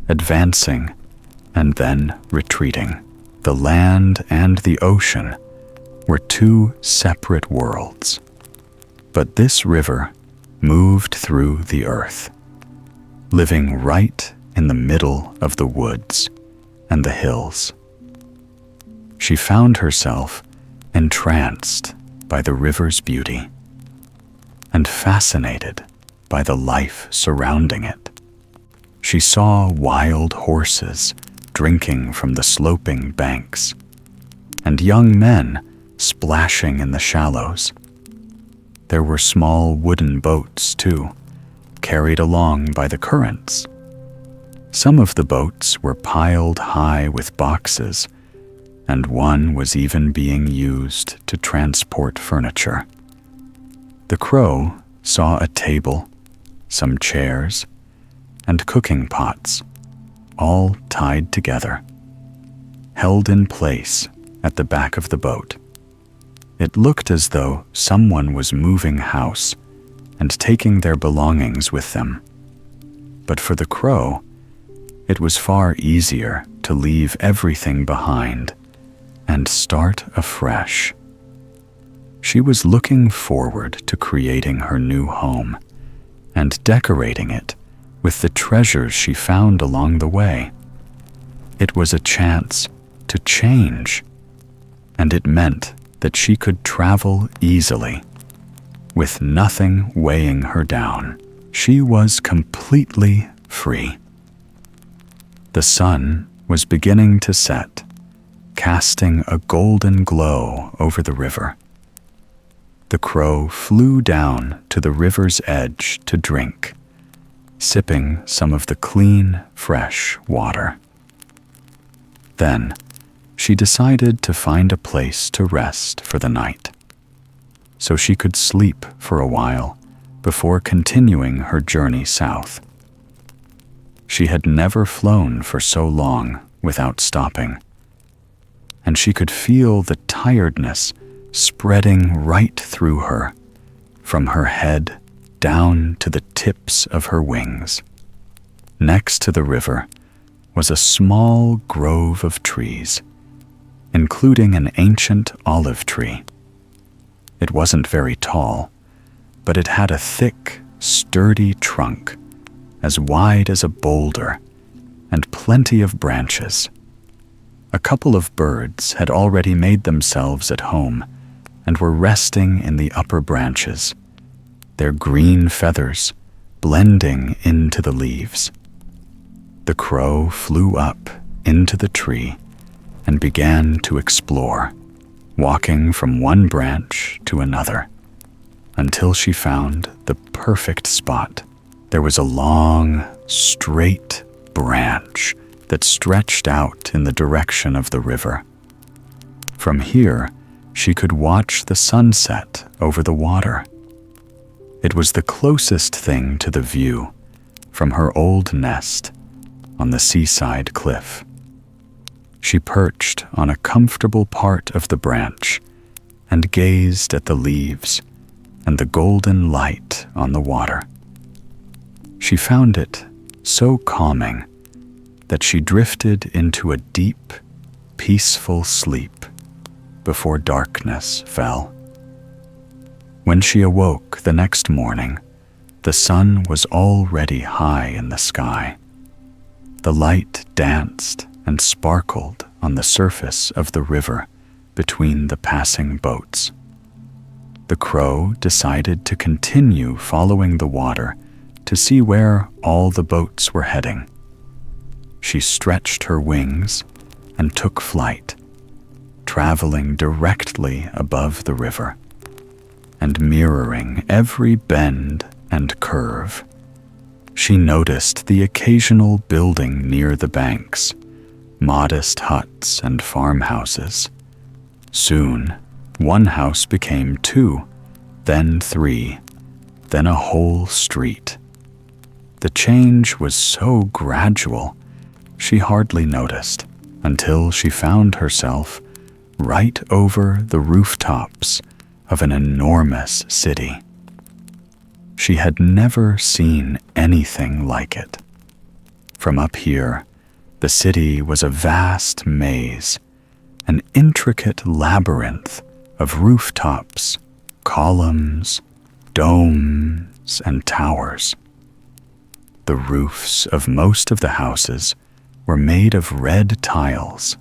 advancing and then retreating. The land and the ocean were two separate worlds, but this river moved through the earth, living right in the middle of the woods and the hills. She found herself entranced by the river's beauty and fascinated by the life surrounding it. She saw wild horses drinking from the sloping banks, and young men splashing in the shallows. There were small wooden boats, too, carried along by the currents. Some of the boats were piled high with boxes, and one was even being used to transport furniture. The Crow saw a table, some chairs, and cooking pots, all tied together, held in place at the back of the boat. It looked as though someone was moving house and taking their belongings with them. But for the Crow, it was far easier to leave everything behind and start afresh. She was looking forward to creating her new home and decorating it with the treasures she found along the way. It was a chance to change, and it meant that she could travel easily, with nothing weighing her down. She was completely free. The sun was beginning to set, casting a golden glow over the river. The Crow flew down to the river's edge to drink, sipping some of the clean, fresh water. Then, she decided to find a place to rest for the night, so she could sleep for a while before continuing her journey south. She had never flown for so long without stopping, and she could feel the tiredness spreading right through her, from her head down to the tips of her wings. Next to the river was a small grove of trees, including an ancient olive tree. It wasn't very tall, but it had a thick, sturdy trunk, as wide as a boulder, and plenty of branches. A couple of birds had already made themselves at home and were resting in the upper branches, their green feathers blending into the leaves. The Crow flew up into the tree and began to explore, walking from one branch to another, until she found the perfect spot. There was a long, straight branch that stretched out in the direction of the river. From here, she could watch the sunset over the water. It was the closest thing to the view from her old nest on the seaside cliff. She perched on a comfortable part of the branch and gazed at the leaves and the golden light on the water. She found it so calming that she drifted into a deep, peaceful sleep before darkness fell. When she awoke the next morning, the sun was already high in the sky. The light danced and sparkled on the surface of the river between the passing boats. The Crow decided to continue following the water to see where all the boats were heading. She stretched her wings and took flight, traveling directly above the river and mirroring every bend and curve. She noticed the occasional building near the banks, modest huts and farmhouses. Soon, one house became 2, then 3, then a whole street. The change was so gradual, she hardly noticed until she found herself right over the rooftops of an enormous city. She had never seen anything like it. From up here, the city was a vast maze, an intricate labyrinth of rooftops, columns, domes, and towers. The roofs of most of the houses were made of red tiles,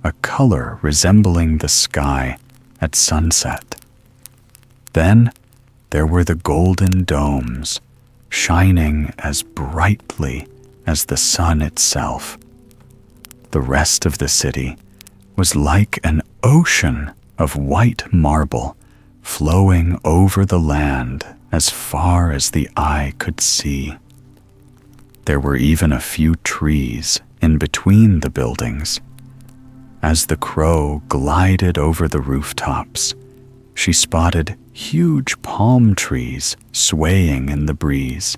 a color resembling the sky at sunset. Then there were the golden domes, shining as brightly as the sun itself. The rest of the city was like an ocean of white marble flowing over the land as far as the eye could see. There were even a few trees in between the buildings. As the crow glided over the rooftops, she spotted huge palm trees swaying in the breeze,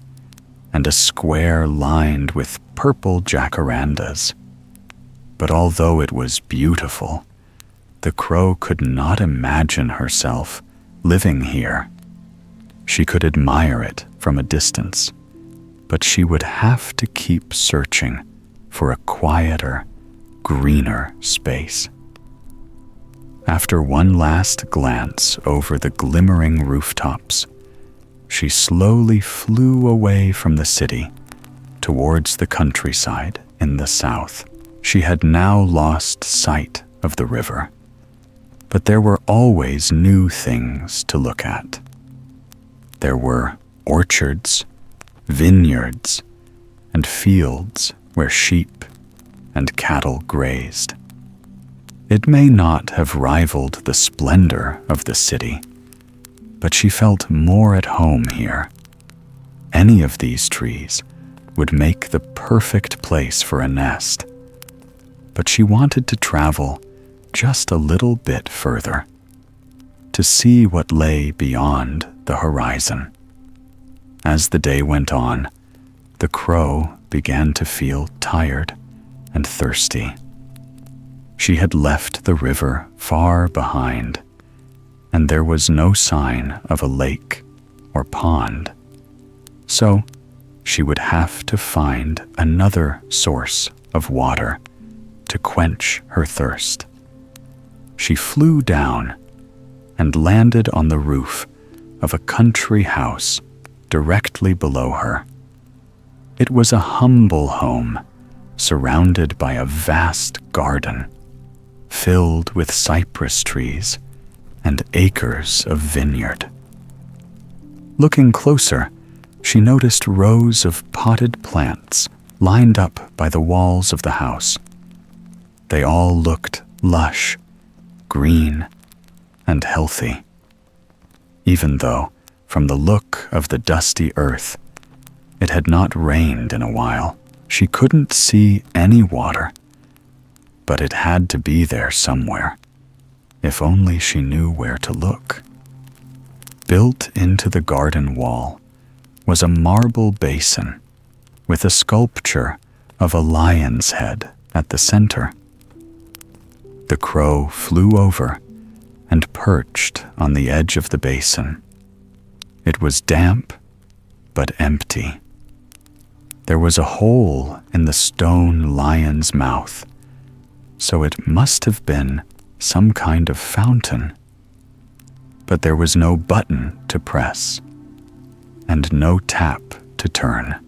and a square lined with purple jacarandas. But although it was beautiful, the crow could not imagine herself living here. She could admire it from a distance, but she would have to keep searching for a quieter, greener space. After one last glance over the glimmering rooftops, she slowly flew away from the city towards the countryside in the south. She had now lost sight of the river, but there were always new things to look at. There were orchards, vineyards, and fields where sheep and cattle grazed. It may not have rivaled the splendor of the city, but she felt more at home here. Any of these trees would make the perfect place for a nest, but she wanted to travel just a little bit further, to see what lay beyond the horizon. As the day went on, the crow began to feel tired and thirsty. She had left the river far behind, and there was no sign of a lake or pond. So she would have to find another source of water to quench her thirst. She flew down and landed on the roof of a country house directly below her. It was a humble home surrounded by a vast garden filled with cypress trees and acres of vineyard. Looking closer, she noticed rows of potted plants lined up by the walls of the house. They all looked lush, green, and healthy, even though, from the look of the dusty earth, it had not rained in a while. She couldn't see any water, but it had to be there somewhere, if only she knew where to look. Built into the garden wall was a marble basin with a sculpture of a lion's head at the center. The crow flew over and perched on the edge of the basin. It was damp, but empty. There was a hole in the stone lion's mouth, so it must have been some kind of fountain. But there was no button to press, and no tap to turn.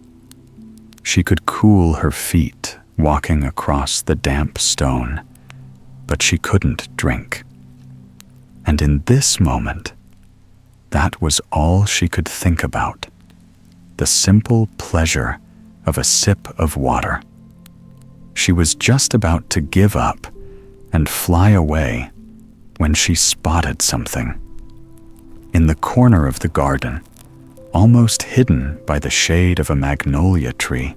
She could cool her feet walking across the damp stone, but she couldn't drink. And in this moment, that was all she could think about, the simple pleasure of a sip of water. She was just about to give up and fly away when she spotted something. In the corner of the garden, almost hidden by the shade of a magnolia tree,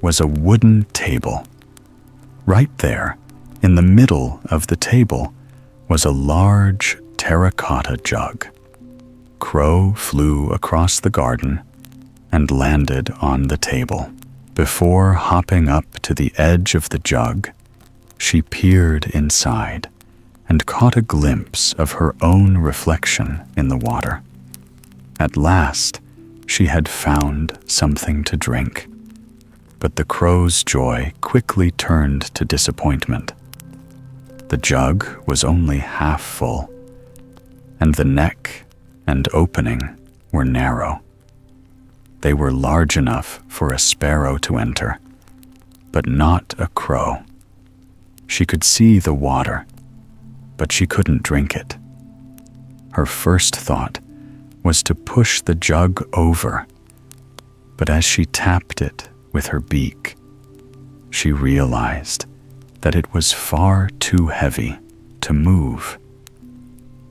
was a wooden table. Right there, in the middle of the table, was a large terracotta jug. Crow flew across the garden and landed on the table. Before hopping up to the edge of the jug, she peered inside and caught a glimpse of her own reflection in the water. At last, she had found something to drink, but the crow's joy quickly turned to disappointment. The jug was only half full, and the neck and opening were narrow. They were large enough for a sparrow to enter, but not a crow. She could see the water, but she couldn't drink it. Her first thought was to push the jug over, but as she tapped it with her beak, she realized that it was far too heavy to move.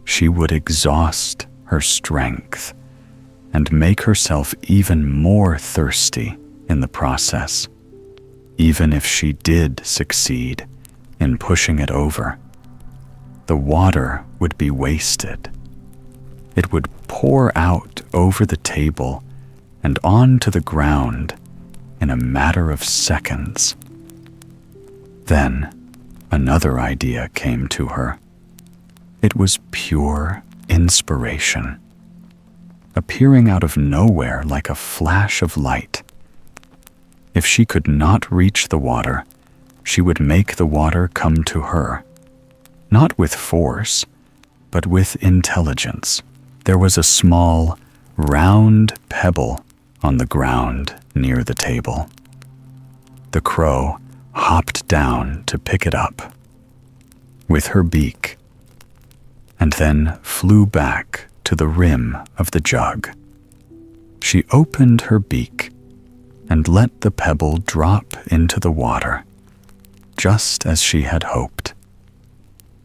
She would exhaust her strength and make herself even more thirsty in the process. Even if she did succeed in pushing it over, the water would be wasted. It would pour out over the table and onto the ground in a matter of seconds. Then another idea came to her. It was pure inspiration, appearing out of nowhere like a flash of light. If she could not reach the water, she would make the water come to her, not with force, but with intelligence. There was a small, round pebble on the ground near the table. The crow hopped down to pick it up with her beak, and then flew back to the rim of the jug. She opened her beak and let the pebble drop into the water, just as she had hoped.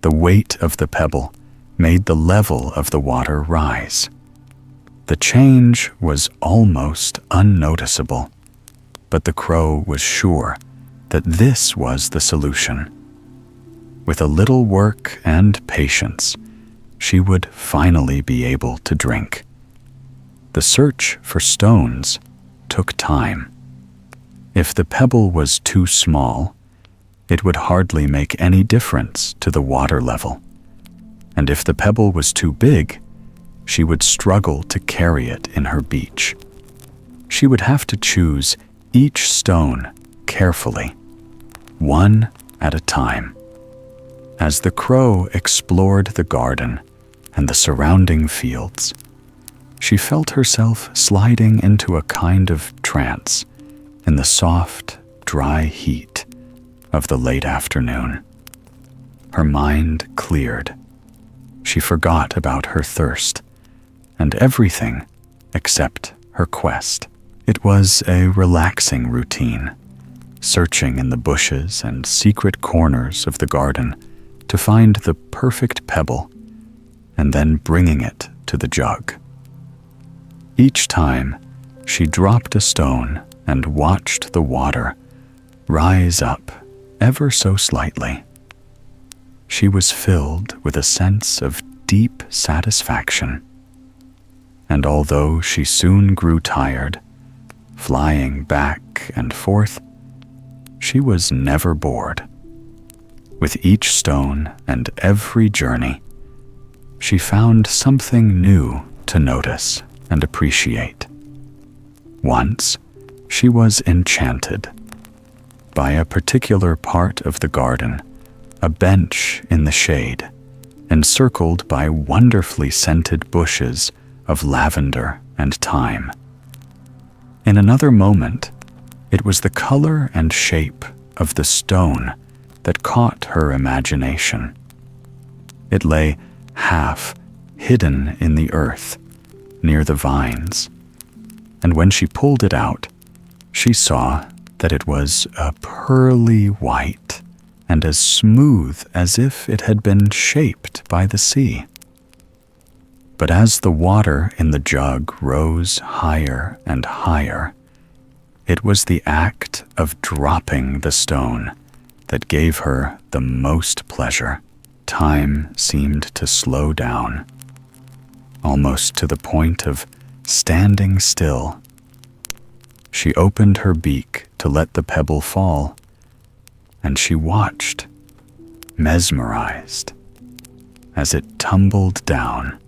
The weight of the pebble made the level of the water rise. The change was almost unnoticeable, but the crow was sure that this was the solution. With a little work and patience, she would finally be able to drink. The search for stones took time. If the pebble was too small, it would hardly make any difference to the water level. And if the pebble was too big, she would struggle to carry it in her beach. She would have to choose each stone carefully, one at a time. As the crow explored the garden and the surrounding fields, she felt herself sliding into a kind of trance in the soft, dry heat of the late afternoon. Her mind cleared. She forgot about her thirst and everything except her quest. It was a relaxing routine, searching in the bushes and secret corners of the garden to find the perfect pebble and then bringing it to the jug. Each time, she dropped a stone and watched the water rise up ever so slightly. She was filled with a sense of deep satisfaction. And although she soon grew tired, flying back and forth, she was never bored. With each stone and every journey, she found something new to notice and appreciate. Once, she was enchanted by a particular part of the garden, a bench in the shade, encircled by wonderfully scented bushes of lavender and thyme. In another moment, it was the color and shape of the stone that caught her imagination. It lay half hidden in the earth near the vines, and when she pulled it out, she saw that it was a pearly white and as smooth as if it had been shaped by the sea. But as the water in the jug rose higher and higher, it was the act of dropping the stone that gave her the most pleasure. Time seemed to slow down, almost to the point of standing still. She opened her beak to let the pebble fall, and she watched, mesmerized, as it tumbled down.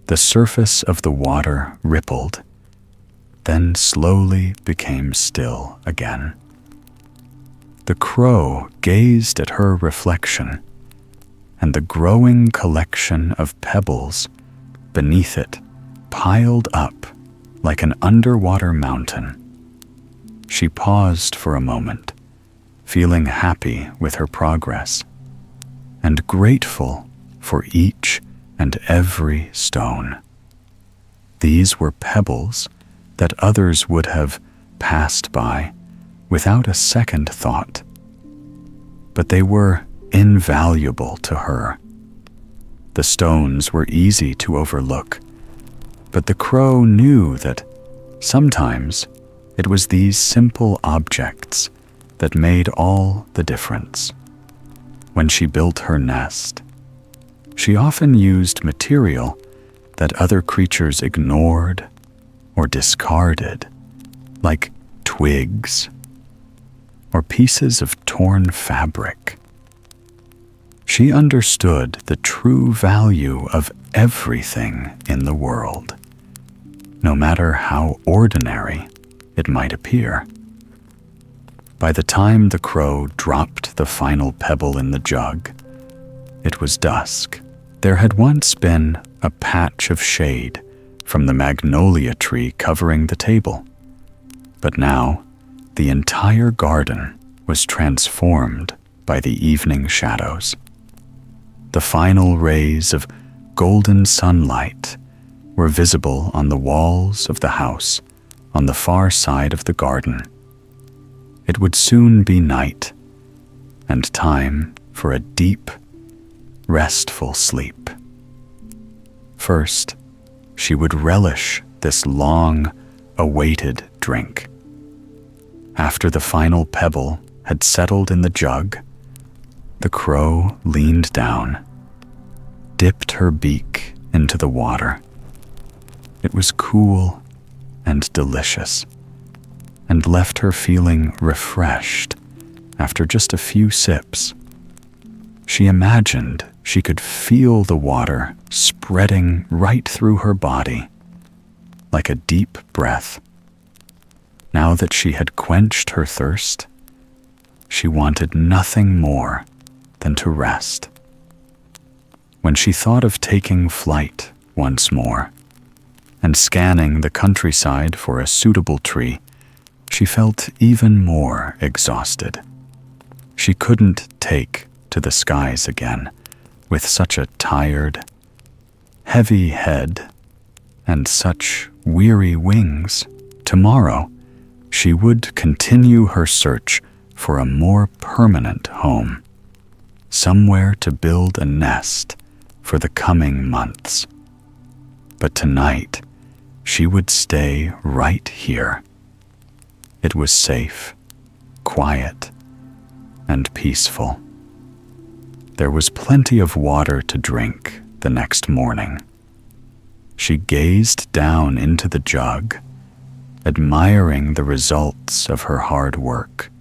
The surface of the water rippled, then slowly became still again. The crow gazed at her reflection, and the growing collection of pebbles beneath it piled up like an underwater mountain. She paused for a moment, feeling happy with her progress, and grateful for each and every stone. These were pebbles that others would have passed by without a second thought, but they were invaluable to her. The stones were easy to overlook, But the crow knew that sometimes it was these simple objects that made all the difference. When she built her nest, she often used material that other creatures ignored or discarded, like twigs or pieces of torn fabric. She understood the true value of everything in the world, no matter how ordinary it might appear. By the time the crow dropped the final pebble in the jug, it was dusk. There had once been a patch of shade from the magnolia tree covering the table, but now the entire garden was transformed by the evening shadows. The final rays of golden sunlight were visible on the walls of the house on the far side of the garden. It would soon be night, and time for a deep, restful sleep. First, she would relish this long-awaited drink. After the final pebble had settled in the jug, the crow leaned down, dipped her beak into the water. It was cool and delicious, and left her feeling refreshed after just a few sips. She imagined she could feel the water spreading right through her body, like a deep breath. Now that she had quenched her thirst, she wanted nothing more than to rest. When she thought of taking flight once more and scanning the countryside for a suitable tree, she felt even more exhausted. She couldn't take to the skies again with such a tired, heavy head and such weary wings. Tomorrow, she would continue her search for a more permanent home, somewhere to build a nest for the coming months. But tonight, she would stay right here. It was safe, quiet, and peaceful. There was plenty of water to drink the next morning. She gazed down into the jug, admiring the results of her hard work.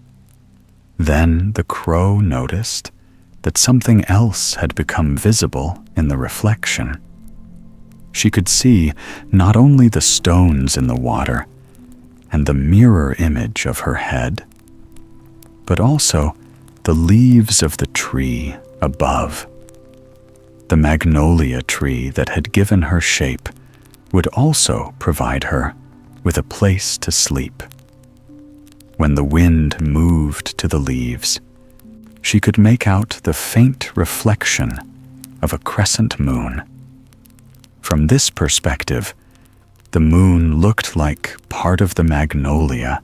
Then the crow noticed that something else had become visible in the reflection. She could see not only the stones in the water and the mirror image of her head, but also the leaves of the tree above. The magnolia tree that had given her shape would also provide her with a place to sleep. When the wind moved to the leaves, she could make out the faint reflection of a crescent moon. From this perspective, the moon looked like part of the magnolia,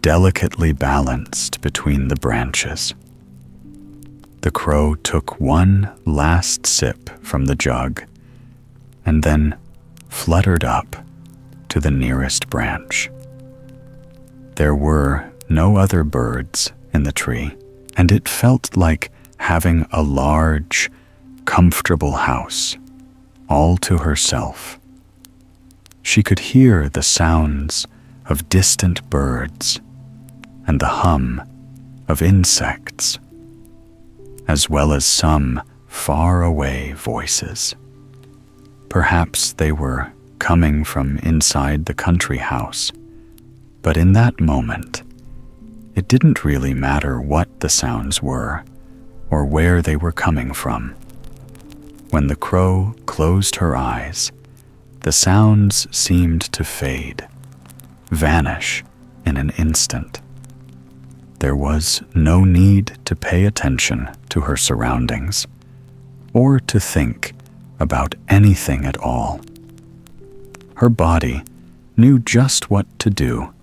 delicately balanced between the branches. The crow took one last sip from the jug and then fluttered up to the nearest branch. There were no other birds in the tree, and it felt like having a large, comfortable house all to herself. She could hear the sounds of distant birds and the hum of insects, as well as some faraway voices. Perhaps they were coming from inside the country house, but in that moment, it didn't really matter what the sounds were or where they were coming from. When the crow closed her eyes, the sounds seemed to fade, vanish in an instant. There was no need to pay attention to her surroundings or to think about anything at all. Her body knew just what to do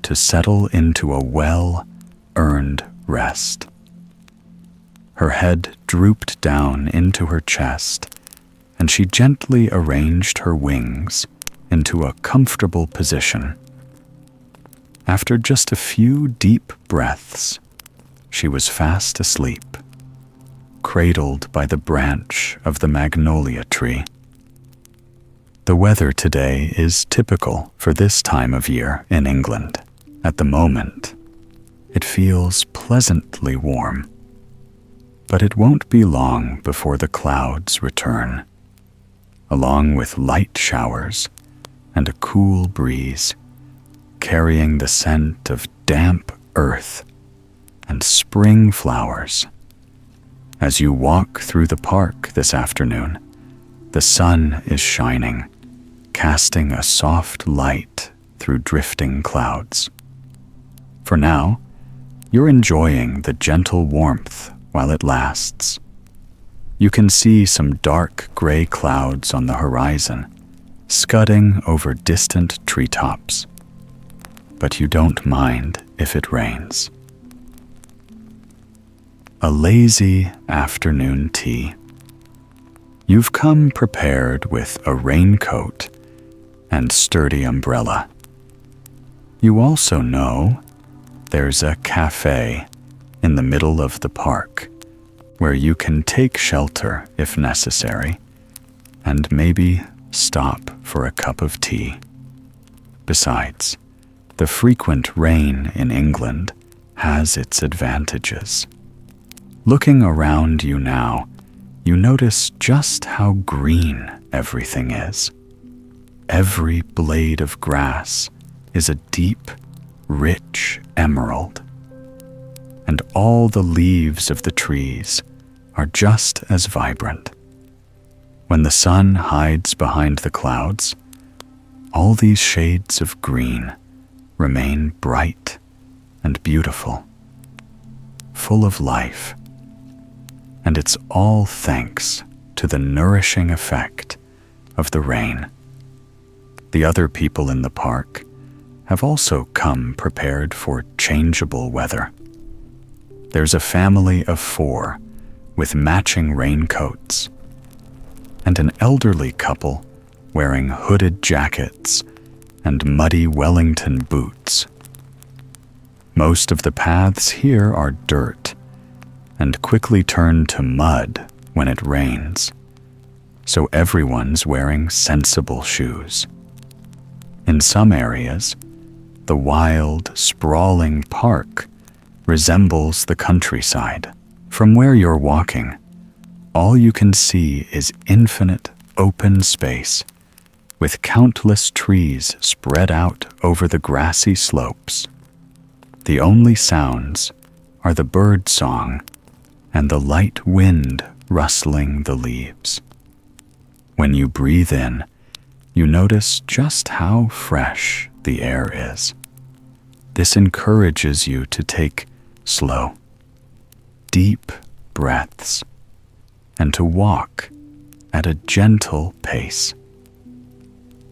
to settle into a well-earned rest. Her head drooped down into her chest, and she gently arranged her wings into a comfortable position. After just a few deep breaths, she was fast asleep, cradled by the branch of the magnolia tree. The weather today is typical for this time of year in England. At the moment, it feels pleasantly warm, but it won't be long before the clouds return, along with light showers and a cool breeze, carrying the scent of damp earth and spring flowers. As you walk through the park this afternoon, the sun is shining, casting a soft light through drifting clouds. For now, you're enjoying the gentle warmth while it lasts. You can see some dark gray clouds on the horizon, scudding over distant treetops. But you don't mind if it rains. A lazy afternoon tea. You've come prepared with a raincoat and sturdy umbrella. You also know there's a cafe in the middle of the park where you can take shelter if necessary and maybe stop for a cup of tea. Besides, the frequent rain in England has its advantages. Looking around you now, you notice just how green everything is. Every blade of grass is a deep, rich emerald, and all the leaves of the trees are just as vibrant. When the sun hides behind the clouds, all these shades of green remain bright and beautiful, full of life. And it's all thanks to the nourishing effect of the rain. The other people in the park have also come prepared for changeable weather. There's a family of 4 with matching raincoats, and an elderly couple wearing hooded jackets and muddy Wellington boots. Most of the paths here are dirt and quickly turn to mud when it rains, so everyone's wearing sensible shoes. In some areas, the wild, sprawling park resembles the countryside. From where you're walking, all you can see is infinite open space, with countless trees spread out over the grassy slopes. The only sounds are the bird song and the light wind rustling the leaves. When you breathe in, you notice just how fresh the air is. This encourages you to take slow, deep breaths and to walk at a gentle pace.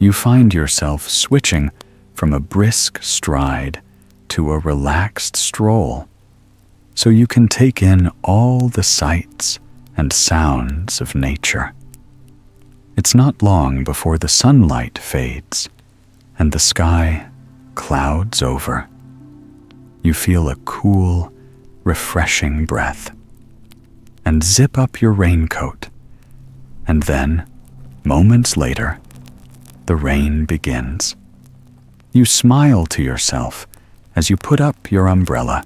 You find yourself switching from a brisk stride to a relaxed stroll, so you can take in all the sights and sounds of nature. It's not long before the sunlight fades and the sky clouds over. You feel a cool, refreshing breath and zip up your raincoat, and then, moments later, the rain begins. You smile to yourself as you put up your umbrella,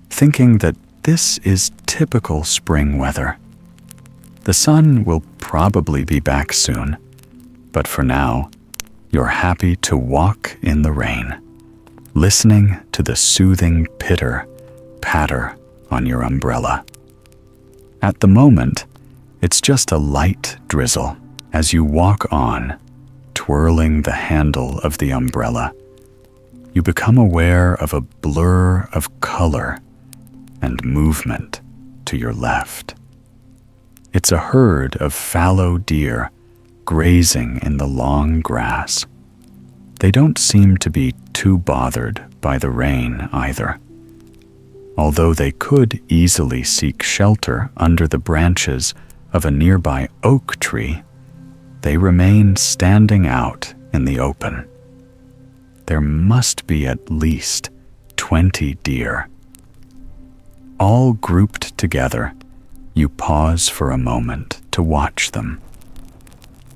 thinking that this is typical spring weather. The sun will probably be back soon, but for now, you're happy to walk in the rain, listening to the soothing pitter-patter on your umbrella. At the moment, it's just a light drizzle as you walk on, twirling the handle of the umbrella. You become aware of a blur of color and movement to your left. It's a herd of fallow deer grazing in the long grass. They don't seem to be too bothered by the rain either, although they could easily seek shelter under the branches of a nearby oak tree. They remain standing out in the open. There must be at least 20 deer. All grouped together, you pause for a moment to watch them.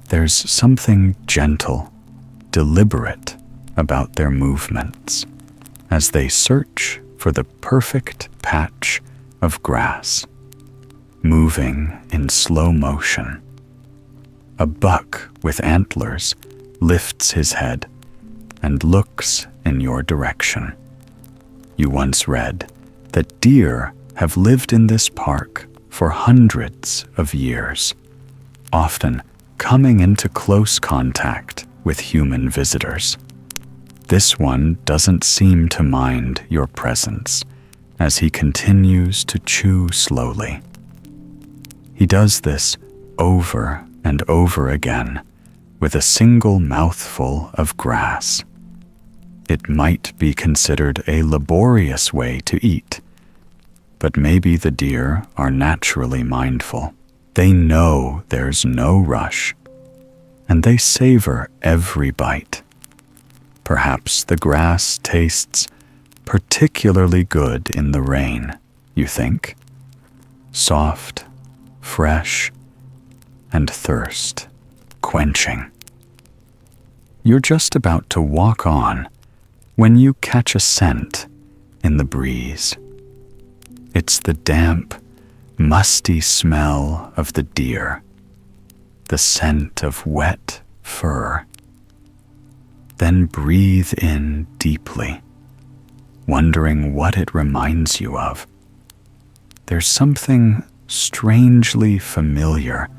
There's something gentle, deliberate about their movements as they search for the perfect patch of grass, moving in slow motion. A buck with antlers lifts his head and looks in your direction. You once read that deer have lived in this park for hundreds of years, often coming into close contact with human visitors. This one doesn't seem to mind your presence as he continues to chew slowly. He does this over and over again with a single mouthful of grass. It might be considered a laborious way to eat, but maybe the deer are naturally mindful. They know there's no rush, and they savor every bite. Perhaps the grass tastes particularly good in the rain, you think? Soft, fresh, and thirst quenching. You're just about to walk on when you catch a scent in the breeze. It's the damp, musty smell of the deer, the scent of wet fur. Then breathe in deeply, wondering what it reminds you of. There's something strangely familiar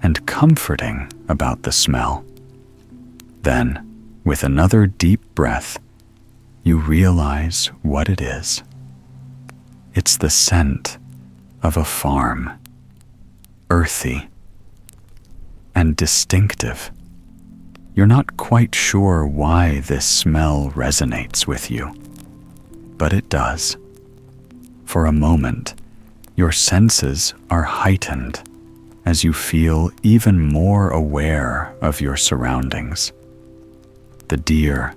and comforting about the smell. Then, with another deep breath, you realize what it is. It's the scent of a farm, earthy and distinctive. You're not quite sure why this smell resonates with you, but it does. For a moment, your senses are heightened as you feel even more aware of your surroundings. The deer,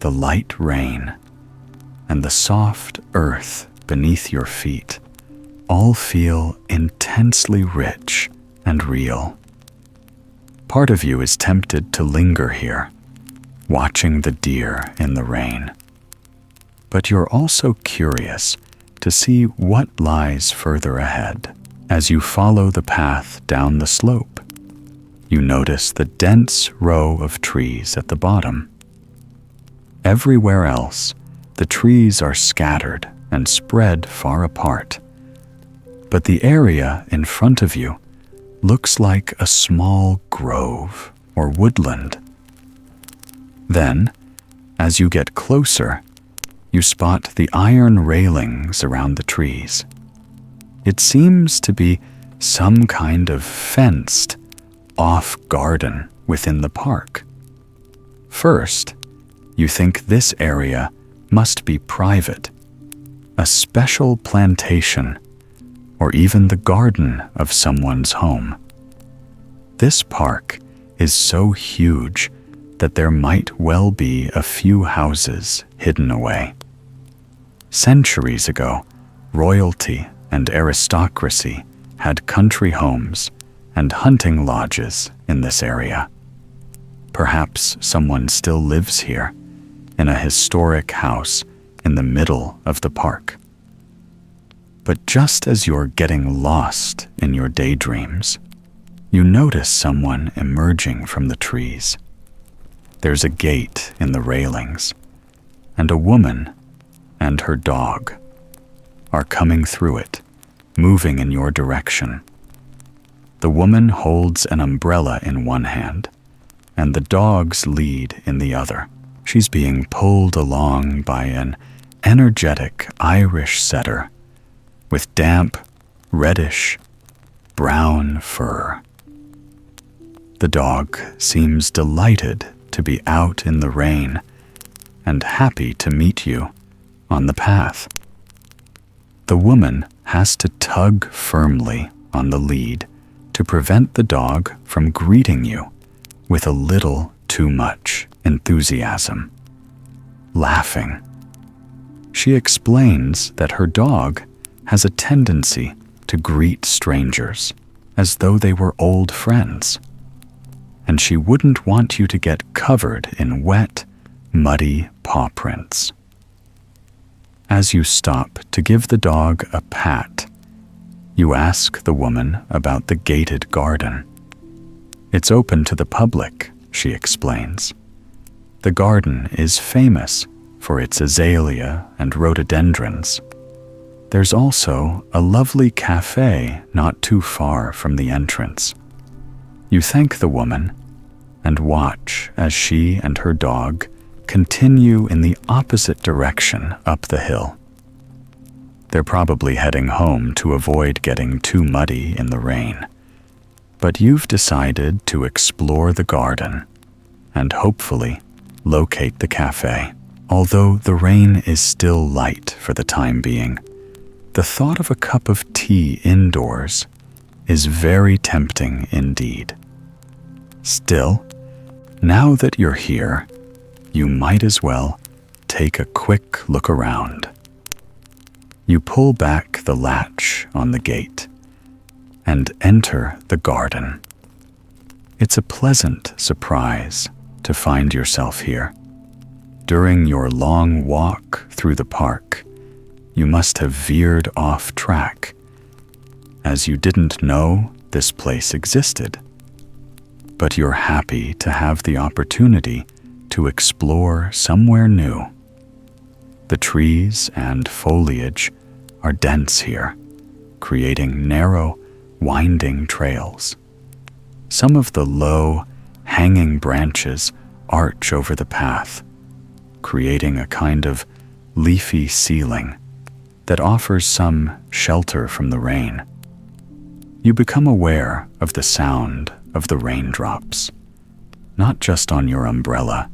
the light rain, and the soft earth beneath your feet all feel intensely rich and real. Part of you is tempted to linger here, watching the deer in the rain. But you're also curious to see what lies further ahead. As you follow the path down the slope, you notice the dense row of trees at the bottom. Everywhere else, the trees are scattered and spread far apart. But the area in front of you looks like a small grove or woodland. Then, as you get closer, you spot the iron railings around the trees. It seems to be some kind of fenced off garden within the park. First, you think this area must be private, a special plantation, or even the garden of someone's home. This park is so huge that there might well be a few houses hidden away. Centuries ago, royalty and aristocracy had country homes and hunting lodges in this area. Perhaps someone still lives here, in a historic house in the middle of the park. But just as you're getting lost in your daydreams, you notice someone emerging from the trees. There's a gate in the railings, and a woman and her dog are coming through it, moving in your direction. The woman holds an umbrella in one hand, and the dog's lead in the other. She's being pulled along by an energetic Irish setter with damp, reddish, brown fur. The dog seems delighted to be out in the rain and happy to meet you on the path. The woman has to tug firmly on the lead to prevent the dog from greeting you with a little too much enthusiasm. Laughing. She explains that her dog has a tendency to greet strangers as though they were old friends, and she wouldn't want you to get covered in wet, muddy paw prints. As you stop to give the dog a pat, you ask the woman about the gated garden. It's open to the public, she explains. The garden is famous for its azalea and rhododendrons. There's also a lovely cafe not too far from the entrance. You thank the woman and watch as she and her dog continue in the opposite direction up the hill. They're probably heading home to avoid getting too muddy in the rain. But you've decided to explore the garden and hopefully locate the cafe. Although the rain is still light for the time being, the thought of a cup of tea indoors is very tempting indeed. Still, now that you're here, you might as well take a quick look around. You pull back the latch on the gate and enter the garden. It's a pleasant surprise to find yourself here. During your long walk through the park, you must have veered off track, as you didn't know this place existed. But you're happy to have the opportunity to explore somewhere new. The trees and foliage are dense here, creating narrow, winding trails. Some of the low, hanging branches arch over the path, creating a kind of leafy ceiling that offers some shelter from the rain. You become aware of the sound of the raindrops, not just on your umbrella,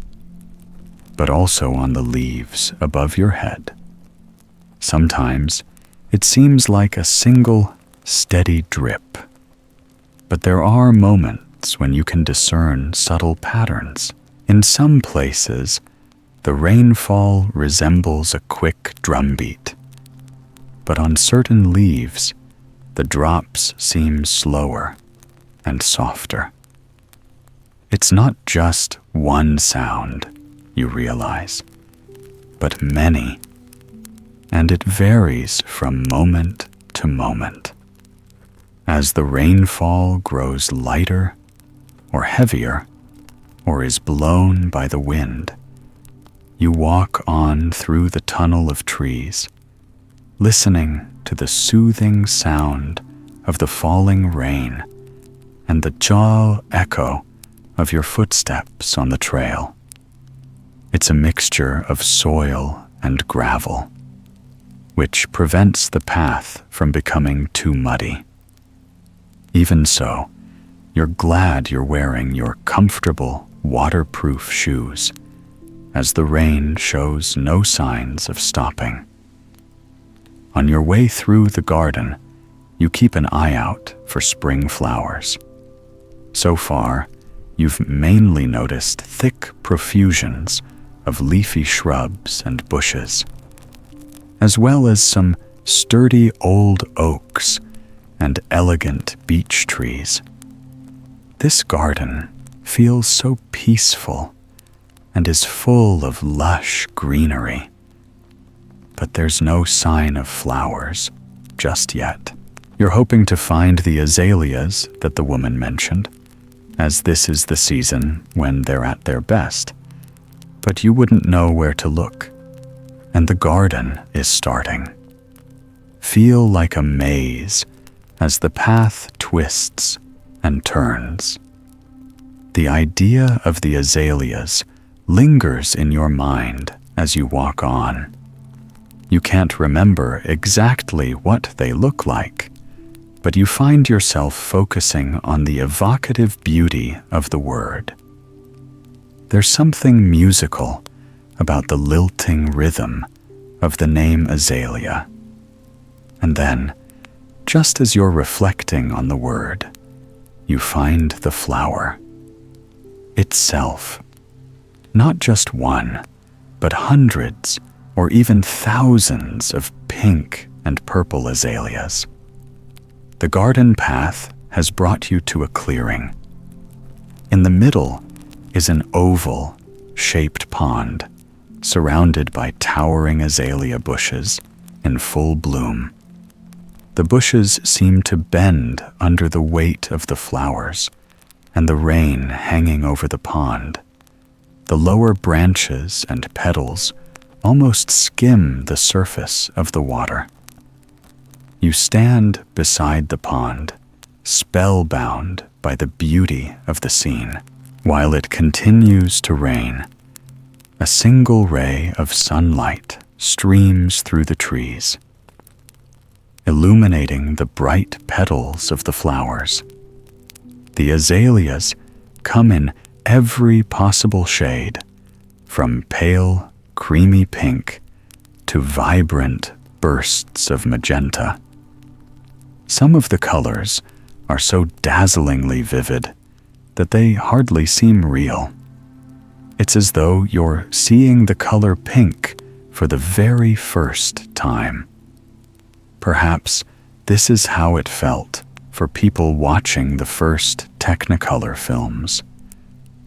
but also on the leaves above your head. Sometimes it seems like a single, steady drip, but there are moments when you can discern subtle patterns. In some places, the rainfall resembles a quick drumbeat, but on certain leaves, the drops seem slower and softer. It's not just one sound, you realize, but many, and it varies from moment to moment. As the rainfall grows lighter or heavier, or is blown by the wind, you walk on through the tunnel of trees, listening to the soothing sound of the falling rain and the dull echo of your footsteps on the trail. It's a mixture of soil and gravel, which prevents the path from becoming too muddy. Even so, you're glad you're wearing your comfortable, waterproof shoes, as the rain shows no signs of stopping. On your way through the garden, you keep an eye out for spring flowers. So far, you've mainly noticed thick profusions of leafy shrubs and bushes, as well as some sturdy old oaks and elegant beech trees. This garden feels so peaceful and is full of lush greenery. But there's no sign of flowers just yet. You're hoping to find the azaleas that the woman mentioned, as this is the season when they're at their best. But you wouldn't know where to look, and the garden is starting. Feel like a maze as the path twists and turns. The idea of the azaleas lingers in your mind as you walk on. You can't remember exactly what they look like, but you find yourself focusing on the evocative beauty of the word. There's something musical about the lilting rhythm of the name azalea. And then, just as you're reflecting on the word, you find the flower, itself Not just one, but hundreds or even thousands of pink and purple azaleas. The garden path has brought you to a clearing. In the middle is an oval-shaped pond surrounded by towering azalea bushes in full bloom. The bushes seem to bend under the weight of the flowers and the rain hanging over the pond. The lower branches and petals almost skim the surface of the water. You stand beside the pond, spellbound by the beauty of the scene, while it continues to rain. A single ray of sunlight streams through the trees, illuminating the bright petals of the flowers. The azaleas come in every possible shade, from pale, creamy pink to vibrant bursts of magenta. Some of the colors are so dazzlingly vivid that they hardly seem real. It's as though you're seeing the color pink for the very first time. Perhaps this is how it felt for people watching the first Technicolor films.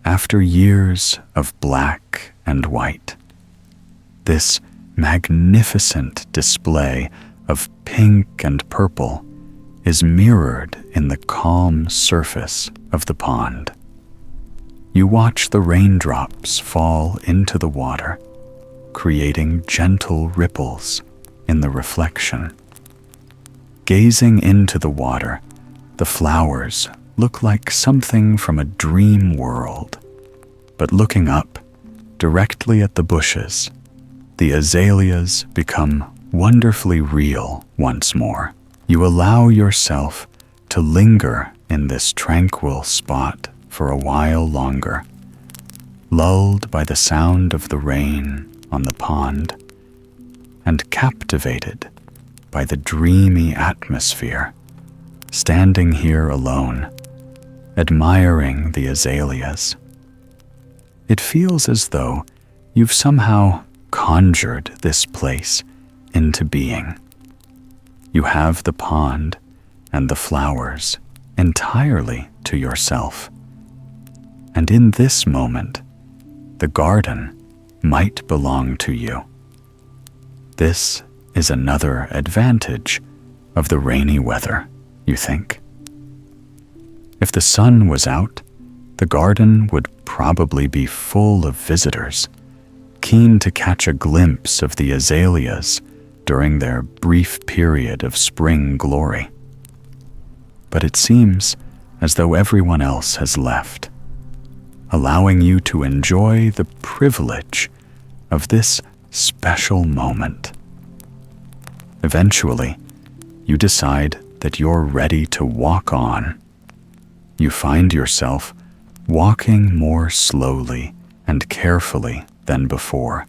After years of black and white, this magnificent display of pink and purple is mirrored in the calm surface of the pond. You watch the raindrops fall into the water, creating gentle ripples in the reflection. Gazing into the water, the flowers look like something from a dream world. But looking up, directly at the bushes, the azaleas become wonderfully real once more. You allow yourself to linger in this tranquil spot for a while longer, lulled by the sound of the rain on the pond and captivated by the dreamy atmosphere, standing here alone, admiring the azaleas. It feels as though you've somehow conjured this place into being. You have the pond and the flowers entirely to yourself. And in this moment, the garden might belong to you. This is another advantage of the rainy weather, you think. If the sun was out, the garden would probably be full of visitors, keen to catch a glimpse of the azaleas during their brief period of spring glory. But it seems as though everyone else has left, allowing you to enjoy the privilege of this special moment. Eventually, you decide that you're ready to walk on. You find yourself walking more slowly and carefully than before,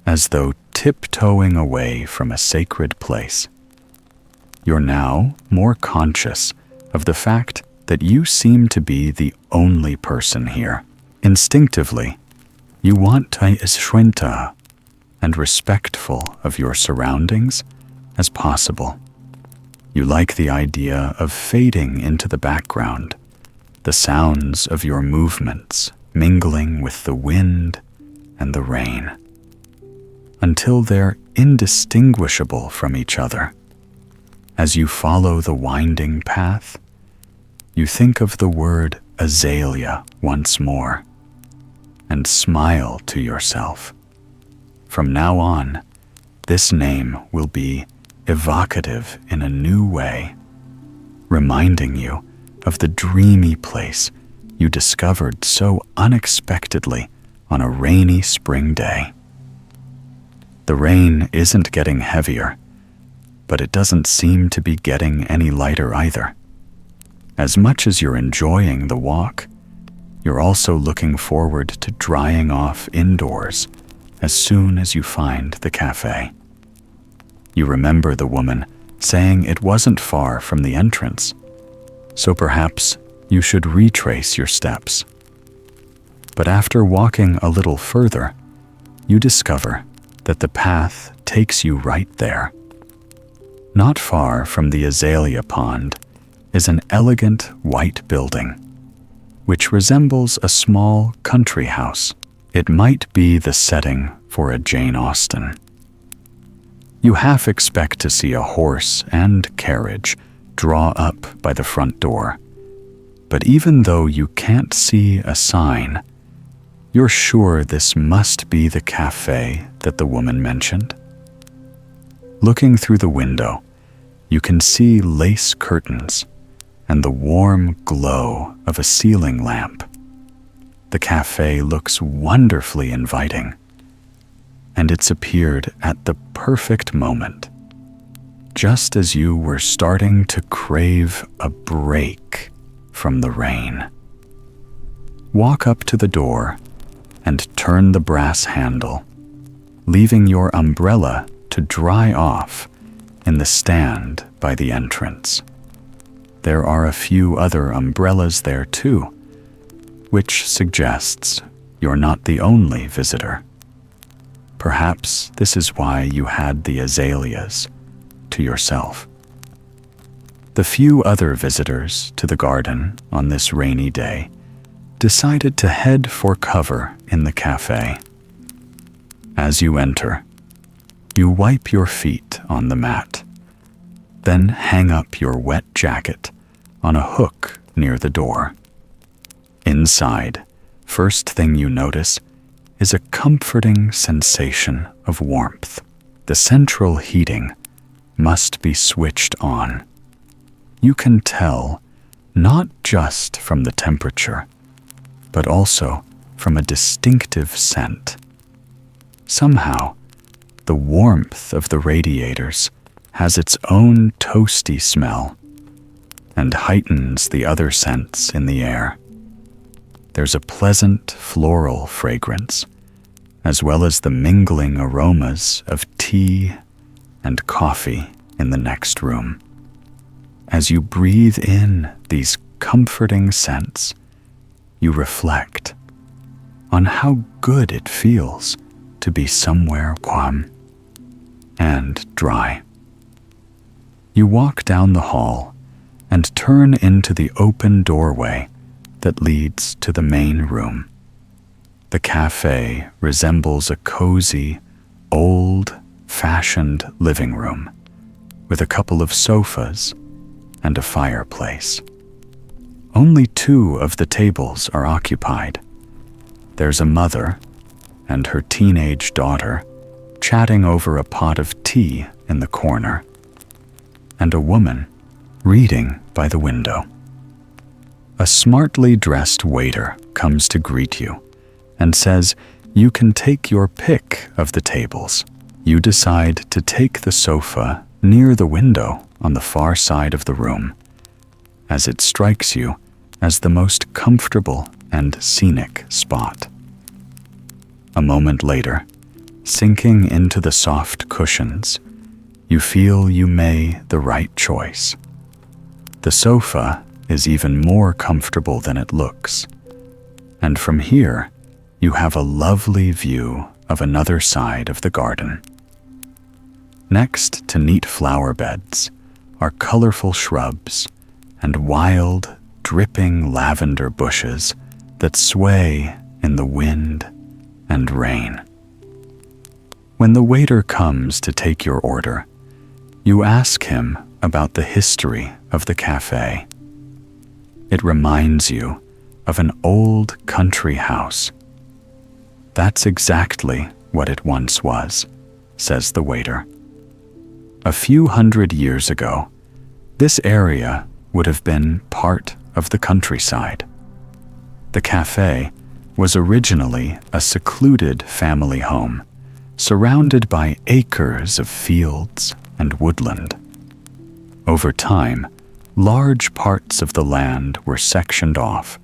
as though tiptoeing away from a sacred place. You're now more conscious of the fact that you seem to be the only person here. Instinctively, you want to be as gentle and respectful of your surroundings as possible. You like the idea of fading into the background, the sounds of your movements mingling with the wind and the rain, until they're indistinguishable from each other. As you follow the winding path, you think of the word azalea once more and smile to yourself. From now on, this name will be evocative in a new way, reminding you of the dreamy place you discovered so unexpectedly on a rainy spring day. The rain isn't getting heavier, but it doesn't seem to be getting any lighter either. As much as you're enjoying the walk, you're also looking forward to drying off indoors as soon as you find the cafe. You remember the woman saying it wasn't far from the entrance, so perhaps you should retrace your steps. But after walking a little further, you discover that the path takes you right there. Not far from the azalea pond is an elegant white building, which resembles a small country house. It might be the setting for a Jane Austen. You half expect to see a horse and carriage draw up by the front door, but even though you can't see a sign, you're sure this must be the cafe that the woman mentioned. Looking through the window, you can see lace curtains and the warm glow of a ceiling lamp. The cafe looks wonderfully inviting, and it's appeared at the perfect moment, just as you were starting to crave a break from the rain. Walk up to the door and turn the brass handle, leaving your umbrella to dry off in the stand by the entrance. There are a few other umbrellas there too, which suggests you're not the only visitor. Perhaps this is why you had the azaleas to yourself. The few other visitors to the garden on this rainy day decided to head for cover in the cafe. As you enter, you wipe your feet on the mat, then hang up your wet jacket on a hook near the door. Inside, first thing you notice is a comforting sensation of warmth. The central heating must be switched on. You can tell not just from the temperature, but also from a distinctive scent. Somehow, the warmth of the radiators has its own toasty smell and heightens the other scents in the air. There's a pleasant floral fragrance, as well as the mingling aromas of tea and coffee in the next room. As you breathe in these comforting scents, you reflect on how good it feels to be somewhere calm and dry. You walk down the hall and turn into the open doorway that leads to the main room. The cafe resembles a cozy, old-fashioned living room with a couple of sofas and a fireplace. Only 2 of the tables are occupied. There's a mother and her teenage daughter chatting over a pot of tea in the corner, and a woman reading by the window. A smartly dressed waiter comes to greet you and says you can take your pick of the tables. You decide to take the sofa near the window on the far side of the room, as it strikes you as the most comfortable and scenic spot. A moment later, sinking into the soft cushions, you feel you made the right choice. The sofa is even more comfortable than it looks, and from here, you have a lovely view of another side of the garden. Next to neat flower beds are colorful shrubs and wild, dripping lavender bushes that sway in the wind and rain. When the waiter comes to take your order, you ask him about the history of the cafe. It reminds you of an old country house. That's exactly what it once was, says the waiter. A few hundred years ago, this area would have been part of the countryside. The cafe was originally a secluded family home, surrounded by acres of fields and woodland. Over time, large parts of the land were sectioned off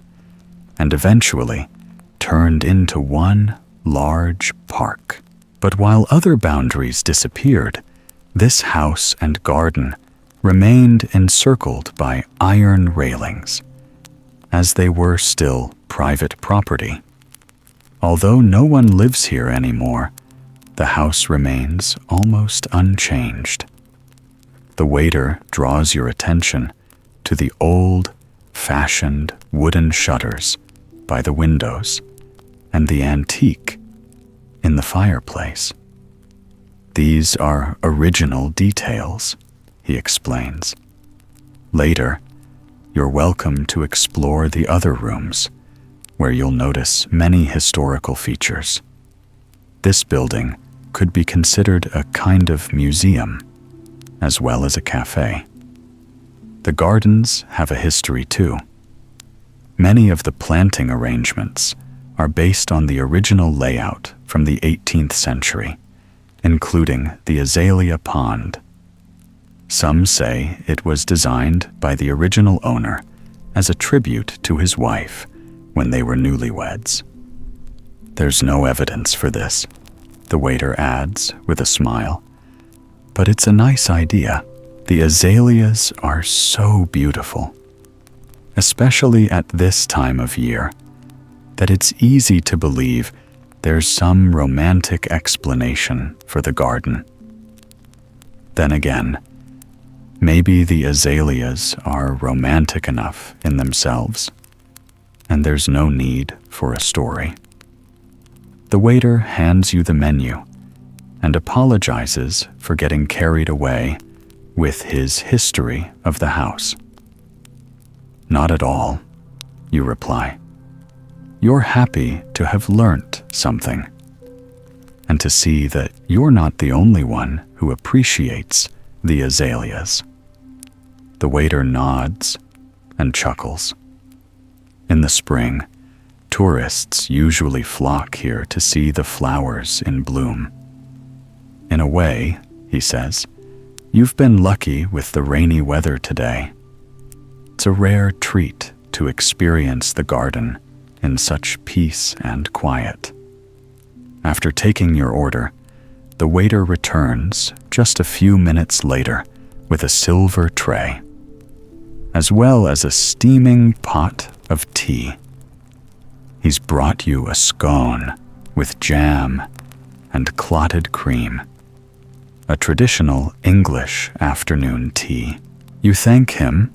and eventually turned into one large park. But while other boundaries disappeared, this house and garden remained encircled by iron railings, as they were still private property. Although no one lives here anymore, the house remains almost unchanged. The waiter draws your attention to the old-fashioned wooden shutters by the windows and the antique in the fireplace. These are original details, he explains. Later, you're welcome to explore the other rooms, where you'll notice many historical features. This building could be considered a kind of museum, as well as a cafe. The gardens have a history too. Many of the planting arrangements are based on the original layout from the 18th century, including the azalea pond. Some say it was designed by the original owner as a tribute to his wife when they were newlyweds. There's no evidence for this, the waiter adds with a smile. But it's a nice idea. The azaleas are so beautiful, especially at this time of year, that it's easy to believe there's some romantic explanation for the garden. Then again, maybe the azaleas are romantic enough in themselves, and there's no need for a story. The waiter hands you the menu and apologizes for getting carried away with his history of the house. Not at all, you reply. You're happy to have learnt something, and to see that you're not the only one who appreciates the azaleas. The waiter nods and chuckles. In the spring, tourists usually flock here to see the flowers in bloom. In a way, he says, you've been lucky with the rainy weather today. It's a rare treat to experience the garden in such peace and quiet. After taking your order, the waiter returns just a few minutes later with a silver tray, as well as a steaming pot of tea. He's brought you a scone with jam and clotted cream, a traditional English afternoon tea. You thank him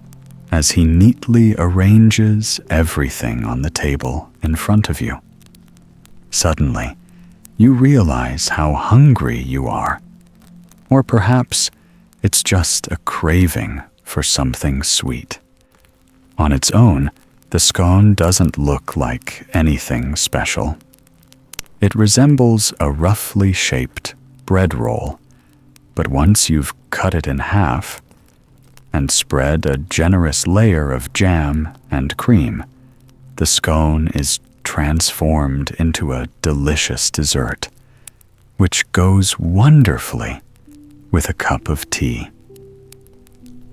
as he neatly arranges everything on the table in front of you. Suddenly, you realize how hungry you are, or perhaps it's just a craving for something sweet. On its own, the scone doesn't look like anything special. It resembles a roughly shaped bread roll, but once you've cut it in half and spread a generous layer of jam and cream, the scone is transformed into a delicious dessert, which goes wonderfully with a cup of tea.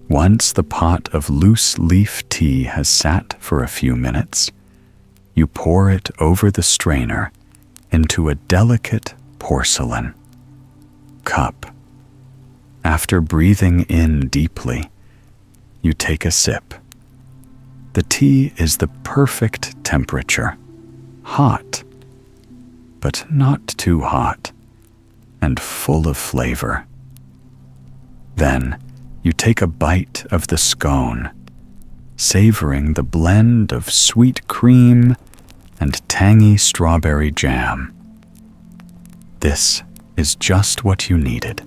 Once the pot of loose leaf tea has sat for a few minutes, you pour it over the strainer into a delicate porcelain cup. After breathing in deeply, you take a sip. The tea is the perfect temperature, hot, but not too hot, and full of flavor. Then you take a bite of the scone, savoring the blend of sweet cream and tangy strawberry jam. This is just what you needed.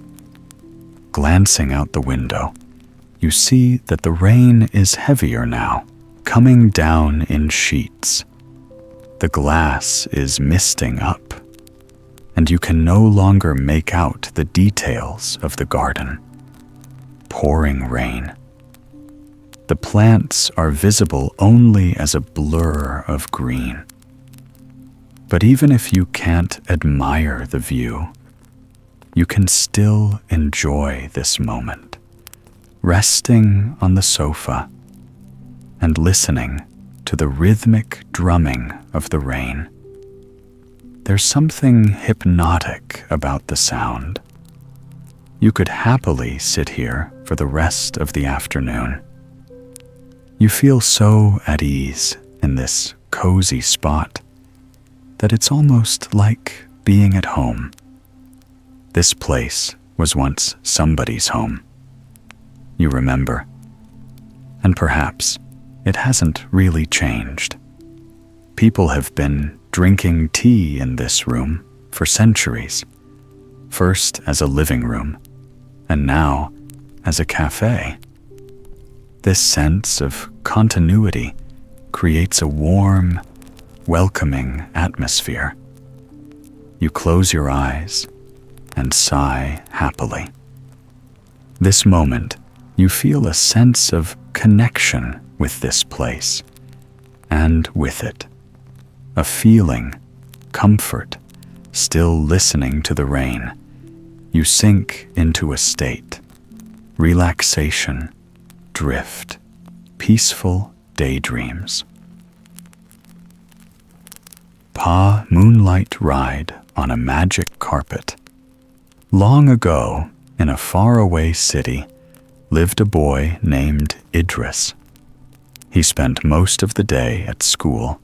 Glancing out the window, you see that the rain is heavier now, coming down in sheets. The glass is misting up, and you can no longer make out the details of the garden. Pouring rain. The plants are visible only as a blur of green. But even if you can't admire the view, you can still enjoy this moment, resting on the sofa and listening to the rhythmic drumming of the rain. There's something hypnotic about the sound. You could happily sit here for the rest of the afternoon. You feel so at ease in this cozy spot that it's almost like being at home. This place was once somebody's home. You remember. And perhaps it hasn't really changed. People have been drinking tea in this room for centuries, first as a living room, and now as a cafe. This sense of continuity creates a warm, welcoming atmosphere. You close your eyes and sigh happily. This moment, you feel a sense of connection with this place, and with it, a feeling, comfort, still listening to the rain. You sink into a state, relaxation, drift, peaceful daydreams. Moonlight ride on a magic carpet. Long ago, in a faraway city, lived a boy named Idris. He spent most of the day at school,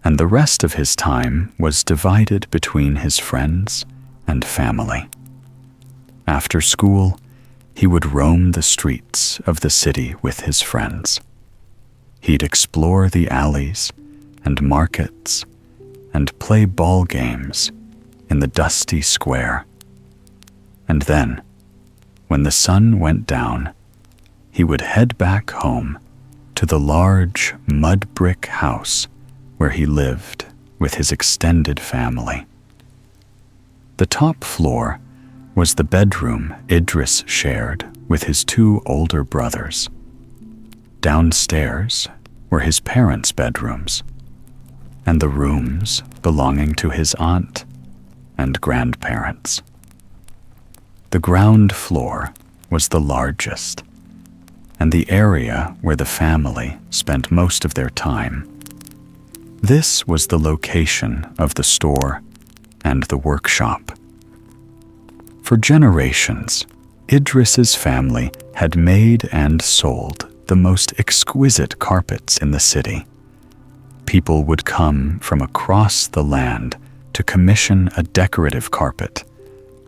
and the rest of his time was divided between his friends and family. After school, he would roam the streets of the city with his friends. He'd explore the alleys and markets and play ball games in the dusty square. And then, when the sun went down, he would head back home to the large mud brick house where he lived with his extended family. The top floor was the bedroom Idris shared with his two older brothers. Downstairs were his parents' bedrooms, and the rooms belonging to his aunt and grandparents. The ground floor was the largest, and the area where the family spent most of their time. This was the location of the store and the workshop. For generations, Idris's family had made and sold the most exquisite carpets in the city. People would come from across the land to commission a decorative carpet,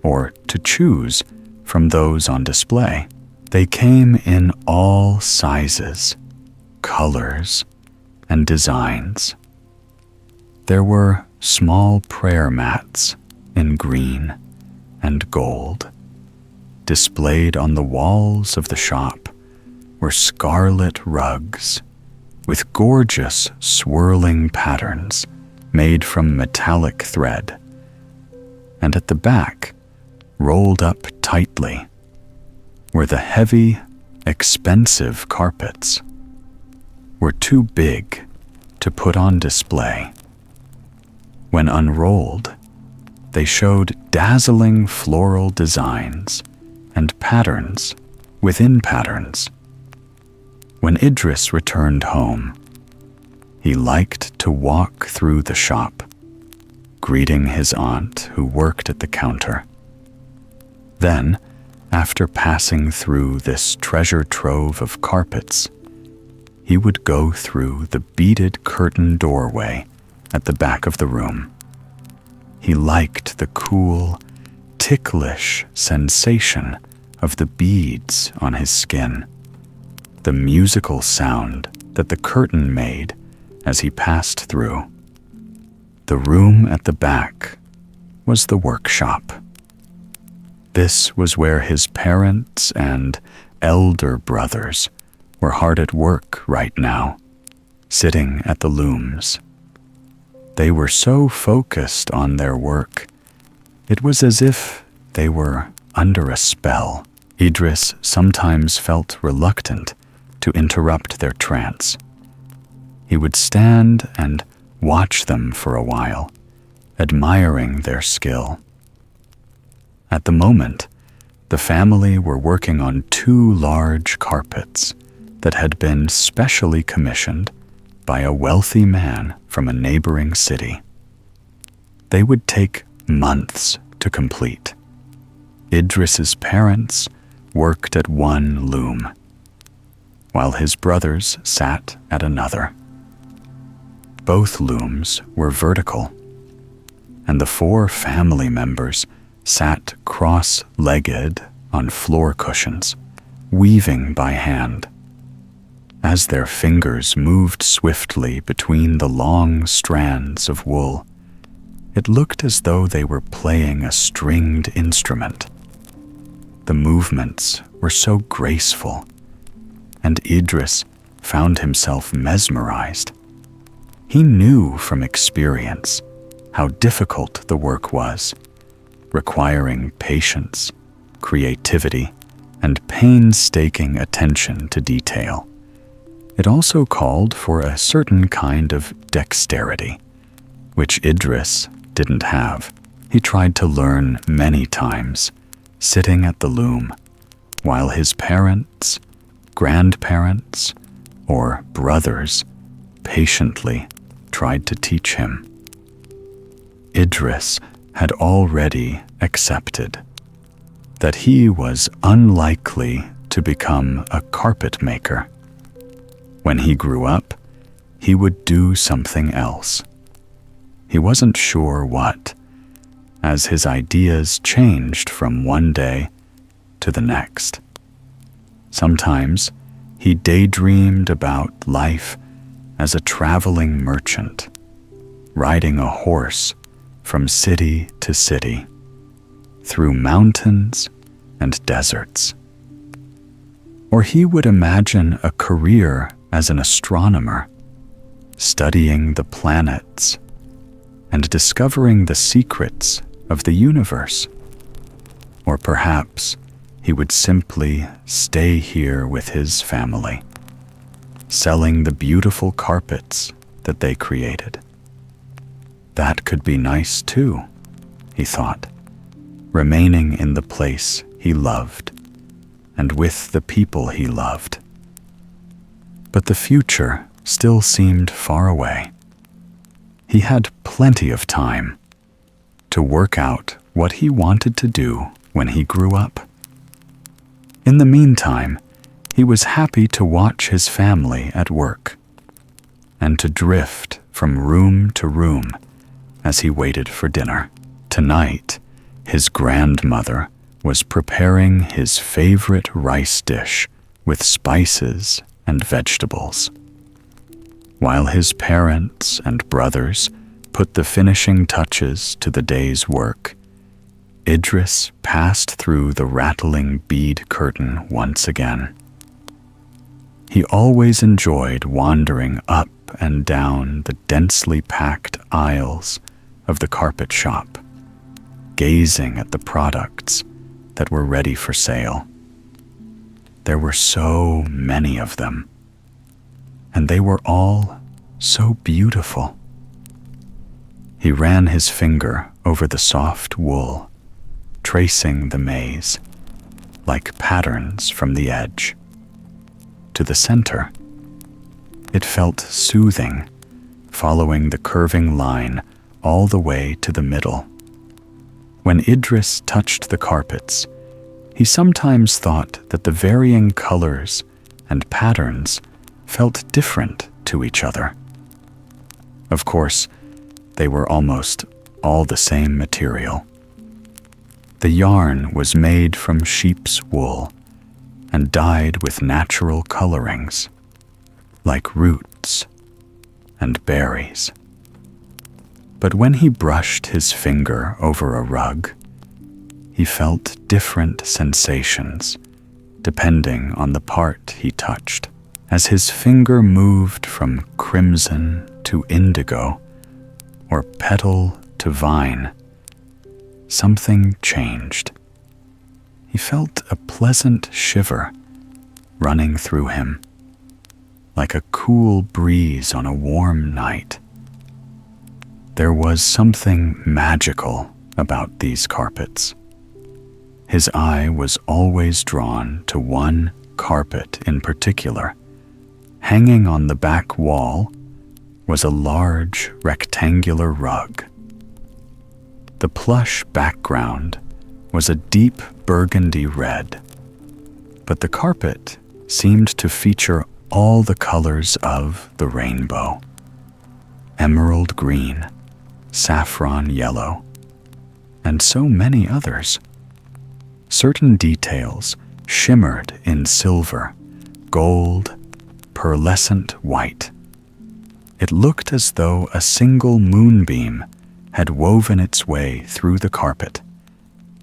or to choose from those on display. They came in all sizes, colors, and designs. There were small prayer mats in green and gold. Displayed on the walls of the shop were scarlet rugs with gorgeous swirling patterns made from metallic thread. And at the back, rolled up tightly, were the heavy, expensive carpets. Were too big to put on display. When unrolled, they showed dazzling floral designs and patterns within patterns. When Idris returned home, he liked to walk through the shop, greeting his aunt who worked at the counter. Then, after passing through this treasure trove of carpets, he would go through the beaded curtain doorway at the back of the room. He liked the cool, ticklish sensation of the beads on his skin, the musical sound that the curtain made as he passed through. The room at the back was the workshop. This was where his parents and elder brothers were hard at work right now, sitting at the looms. They were so focused on their work, it was as if they were under a spell. Idris sometimes felt reluctant to interrupt their trance. He would stand and watch them for a while, admiring their skill. At the moment, the family were working on 2 large carpets that had been specially commissioned by a wealthy man from a neighboring city. They would take months to complete. Idris's parents worked at one loom, while his brothers sat at another. Both looms were vertical, and the 4 family members sat cross-legged on floor cushions, weaving by hand. As their fingers moved swiftly between the long strands of wool, it looked as though they were playing a stringed instrument. The movements were so graceful, and Idris found himself mesmerized. He knew from experience how difficult the work was, requiring patience, creativity, and painstaking attention to detail. It also called for a certain kind of dexterity, which Idris didn't have. He tried to learn many times, sitting at the loom, while his parents, grandparents, or brothers patiently tried to teach him. Idris had already accepted that he was unlikely to become a carpet maker. When he grew up, he would do something else. He wasn't sure what, as his ideas changed from one day to the next. Sometimes he daydreamed about life as a traveling merchant, riding a horse from city to city, through mountains and deserts. Or he would imagine a career as an astronomer, studying the planets and discovering the secrets of the universe. Or perhaps he would simply stay here with his family, selling the beautiful carpets that they created. That could be nice too, he thought, remaining in the place he loved and with the people he loved. But the future still seemed far away. He had plenty of time to work out what he wanted to do when he grew up. In the meantime, he was happy to watch his family at work and to drift from room to room as he waited for dinner. Tonight, his grandmother was preparing his favorite rice dish with spices and vegetables. While his parents and brothers put the finishing touches to the day's work, Idris passed through the rattling bead curtain once again. He always enjoyed wandering up and down the densely packed aisles of the carpet shop, gazing at the products that were ready for sale. There were so many of them, and they were all so beautiful. He ran his finger over the soft wool, tracing the maze, like patterns from the edge, to the center. It felt soothing, following the curving line all the way to the middle. When Idris touched the carpets, he sometimes thought that the varying colors and patterns felt different to each other. Of course, they were almost all the same material. The yarn was made from sheep's wool and dyed with natural colorings, like roots and berries. But when he brushed his finger over a rug, he felt different sensations depending on the part he touched. As his finger moved from crimson to indigo, or petal to vine, something changed. He felt a pleasant shiver running through him, like a cool breeze on a warm night. There was something magical about these carpets. His eye was always drawn to one carpet in particular. Hanging on the back wall was a large rectangular rug. The plush background was a deep burgundy red, but the carpet seemed to feature all the colors of the rainbow: emerald green, saffron yellow, and so many others. Certain details shimmered in silver, gold, pearlescent white. It looked as though a single moonbeam had woven its way through the carpet,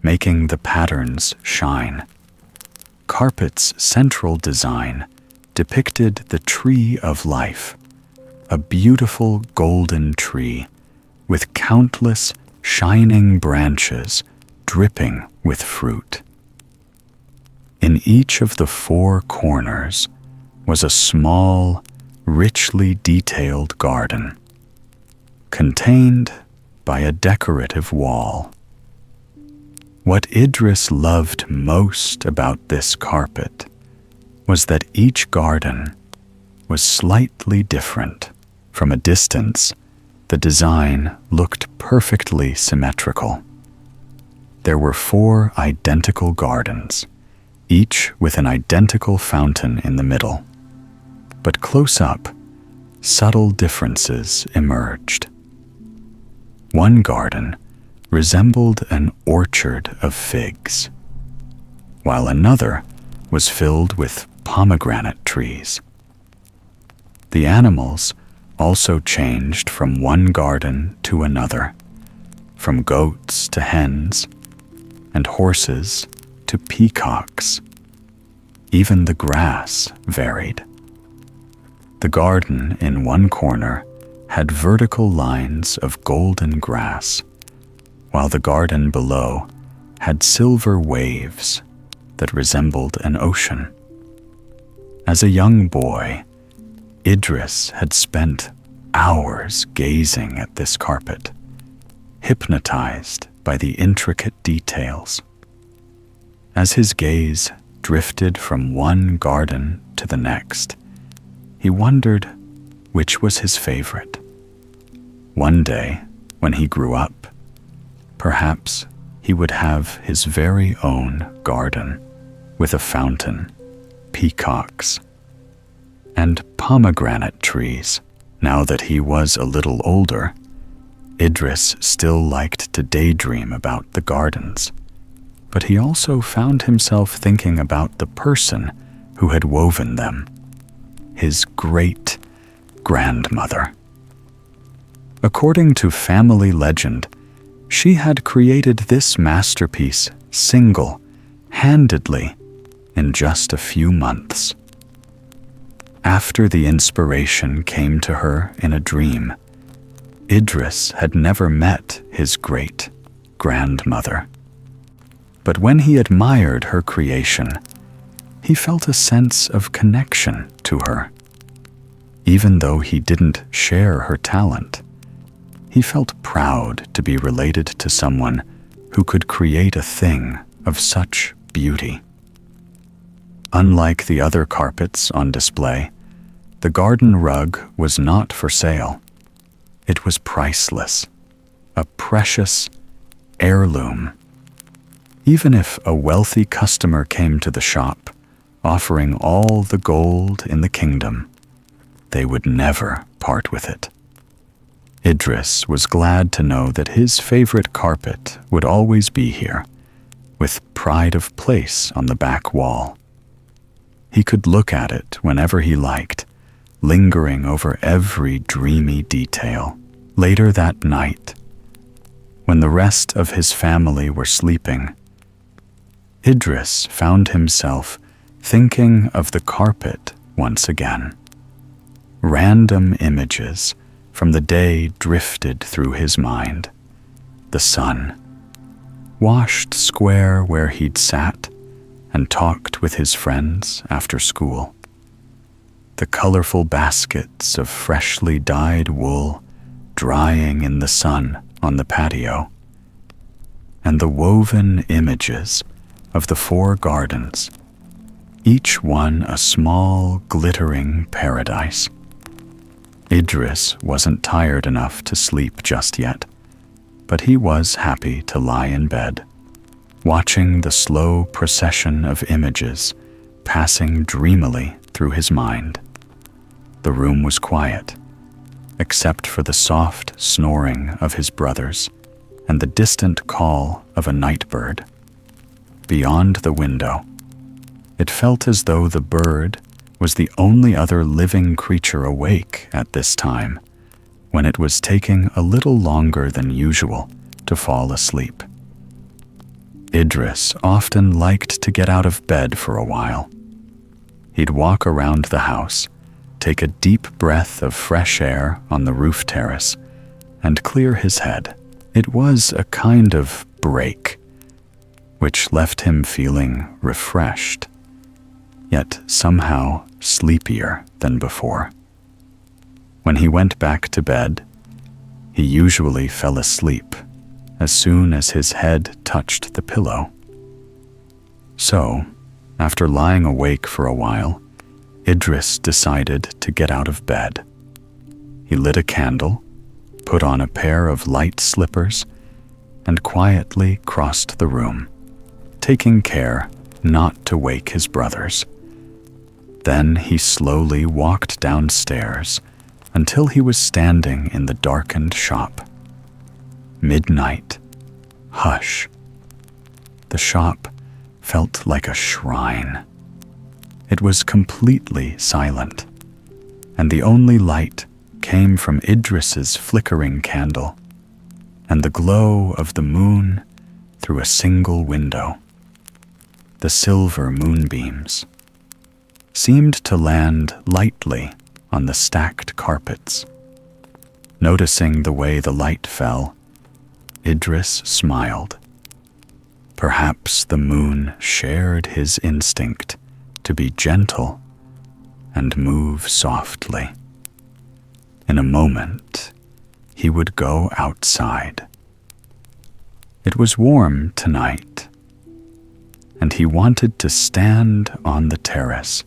making the patterns shine. Carpet's central design depicted the tree of life, a beautiful golden tree with countless shining branches dripping with fruit. In each of the four corners was a small, richly detailed garden, contained by a decorative wall. What Idris loved most about this carpet was that each garden was slightly different. From a distance, the design looked perfectly symmetrical. There were 4 identical gardens, each with an identical fountain in the middle. But close up, subtle differences emerged. One garden resembled an orchard of figs, while another was filled with pomegranate trees. The animals also changed from one garden to another, from goats to hens, and horses to peacocks. Even the grass varied. The garden in one corner had vertical lines of golden grass, while the garden below had silver waves that resembled an ocean. As a young boy, Idris had spent hours gazing at this carpet, hypnotized by the intricate details. As his gaze drifted from one garden to the next, he wondered which was his favorite. One day, when he grew up, perhaps he would have his very own garden with a fountain, peacocks, and pomegranate trees. Now that he was a little older, Idris still liked to daydream about the gardens, but he also found himself thinking about the person who had woven them, his great-grandmother. According to family legend, she had created this masterpiece single-handedly in just a few months. After the inspiration came to her in a dream, Idris had never met his great-grandmother. But when he admired her creation, he felt a sense of connection to her. Even though he didn't share her talent, he felt proud to be related to someone who could create a thing of such beauty. Unlike the other carpets on display, the garden rug was not for sale. It was priceless, a precious heirloom. Even if a wealthy customer came to the shop, offering all the gold in the kingdom, they would never part with it. Idris was glad to know that his favorite carpet would always be here, with pride of place on the back wall. He could look at it whenever he liked, lingering over every dreamy detail. Later that night, when the rest of his family were sleeping, Idris found himself thinking of the carpet once again. Random images from the day drifted through his mind. The sun, washed square where he'd sat and talked with his friends after school. The colorful baskets of freshly dyed wool drying in the sun on the patio, and the woven images of the 4 gardens, each one a small, glittering paradise. Idris wasn't tired enough to sleep just yet, but he was happy to lie in bed, watching the slow procession of images passing dreamily through his mind. The room was quiet, except for the soft snoring of his brothers and the distant call of a night bird. Beyond the window, it felt as though the bird was the only other living creature awake at this time, when it was taking a little longer than usual to fall asleep. Idris often liked to get out of bed for a while. He'd walk around the house, take a deep breath of fresh air on the roof terrace, and clear his head. It was a kind of break, which left him feeling refreshed, yet somehow sleepier than before. When he went back to bed, he usually fell asleep as soon as his head touched the pillow. So, after lying awake for a while, Idris decided to get out of bed. He lit a candle, put on a pair of light slippers, and quietly crossed the room, taking care not to wake his brothers. Then he slowly walked downstairs until he was standing in the darkened shop. Midnight. Hush. The shop felt like a shrine. It was completely silent, and the only light came from Idris's flickering candle and the glow of the moon through a single window. The silver moonbeams seemed to land lightly on the stacked carpets. Noticing the way the light fell, Idris smiled. Perhaps the moon shared his instinct to be gentle and move softly. In a moment, he would go outside. It was warm tonight, and he wanted to stand on the terrace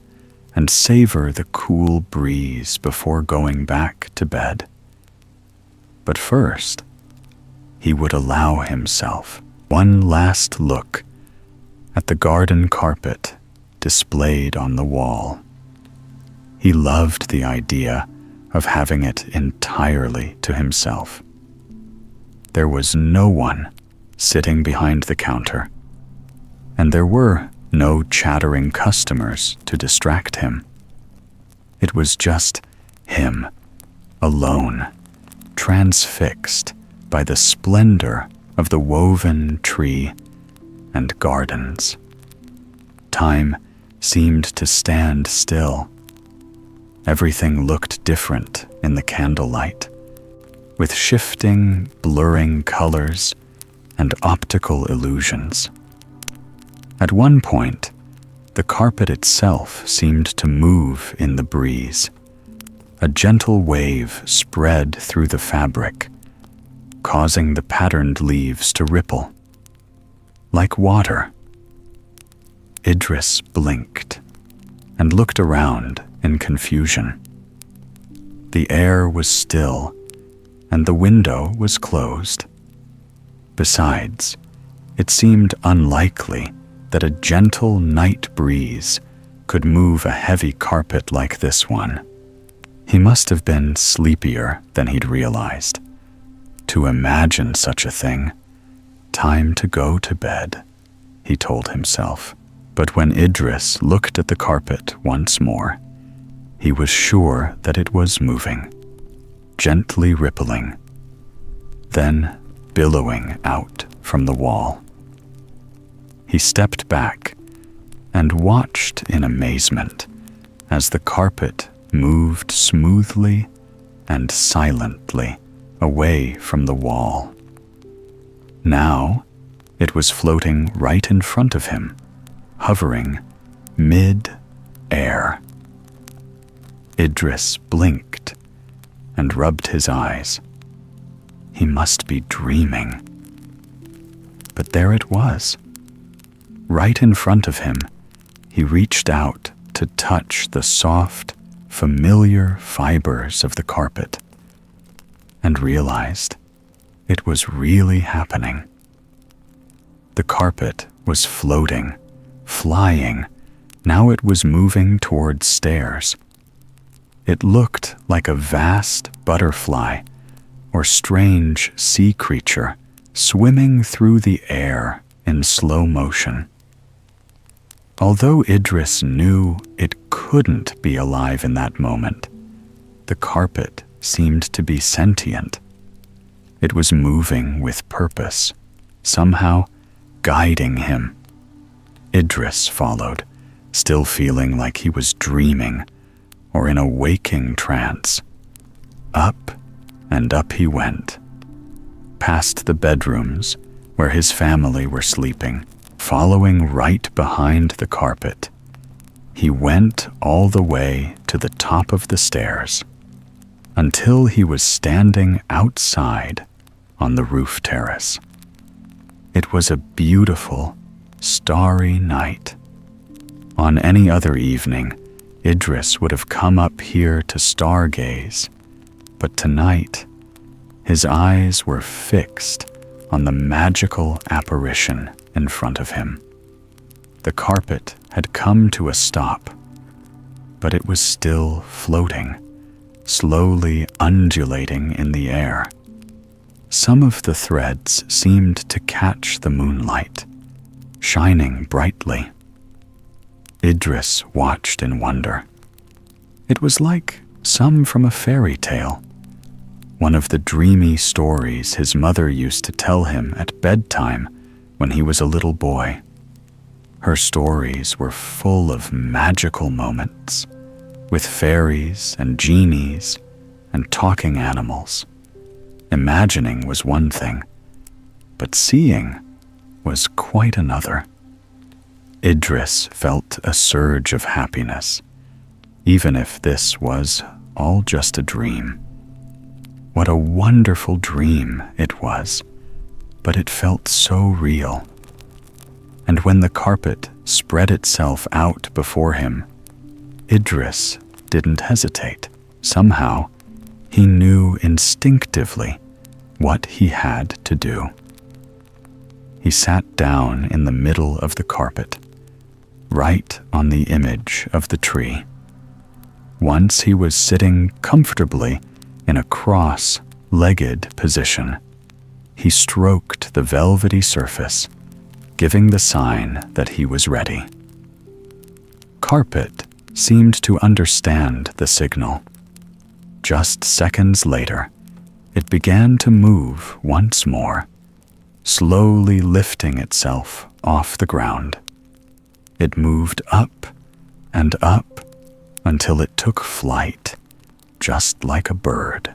and savor the cool breeze before going back to bed. But first, he would allow himself one last look at the garden carpet displayed on the wall. He loved the idea of having it entirely to himself. There was no one sitting behind the counter, and there were no chattering customers to distract him. It was just him, alone, transfixed by the splendor of the woven tree and gardens. Time seemed to stand still. Everything looked different in the candlelight, with shifting, blurring colors and optical illusions. At one point, the carpet itself seemed to move in the breeze. A gentle wave spread through the fabric, causing the patterned leaves to ripple. Like water. Idris blinked and looked around in confusion. The air was still, and the window was closed. Besides, it seemed unlikely that a gentle night breeze could move a heavy carpet like this one. He must have been sleepier than he'd realized. To imagine such a thing. Time to go to bed, he told himself. But when Idris looked at the carpet once more, he was sure that it was moving, gently rippling, then billowing out from the wall. He stepped back and watched in amazement as the carpet moved smoothly and silently away from the wall. Now, it was floating right in front of him, hovering mid-air. Idris blinked and rubbed his eyes. He must be dreaming. But there it was. Right in front of him, he reached out to touch the soft, familiar fibers of the carpet and realized it was really happening. The carpet was floating, flying. Now it was moving towards stairs. It looked like a vast butterfly or strange sea creature swimming through the air in slow motion. Although Idris knew it couldn't be alive in that moment, the carpet seemed to be sentient. It was moving with purpose, somehow guiding him. Idris followed, still feeling like he was dreaming or in a waking trance. Up and up he went, past the bedrooms where his family were sleeping, following right behind the carpet. He went all the way to the top of the stairs until he was standing outside on the roof terrace. It was a beautiful, starry night. On any other evening, Idris would have come up here to stargaze, but tonight, his eyes were fixed on the magical apparition in front of him. The carpet had come to a stop, but it was still floating, slowly undulating in the air. Some of the threads seemed to catch the moonlight, shining brightly. Idris watched in wonder. It was like some from a fairy tale, one of the dreamy stories his mother used to tell him at bedtime when he was a little boy. Her stories were full of magical moments, with fairies and genies and talking animals. Imagining was one thing, but seeing was quite another. Idris felt a surge of happiness, even if this was all just a dream. What a wonderful dream it was, but it felt so real. And when the carpet spread itself out before him, Idris didn't hesitate. Somehow, he knew instinctively what he had to do. He sat down in the middle of the carpet, right on the image of the tree. Once he was sitting comfortably in a cross-legged position. He stroked the velvety surface, giving the sign that he was ready. Carpet seemed to understand the signal. Just seconds later, it began to move once more, slowly lifting itself off the ground. It moved up and up until it took flight, just like a bird.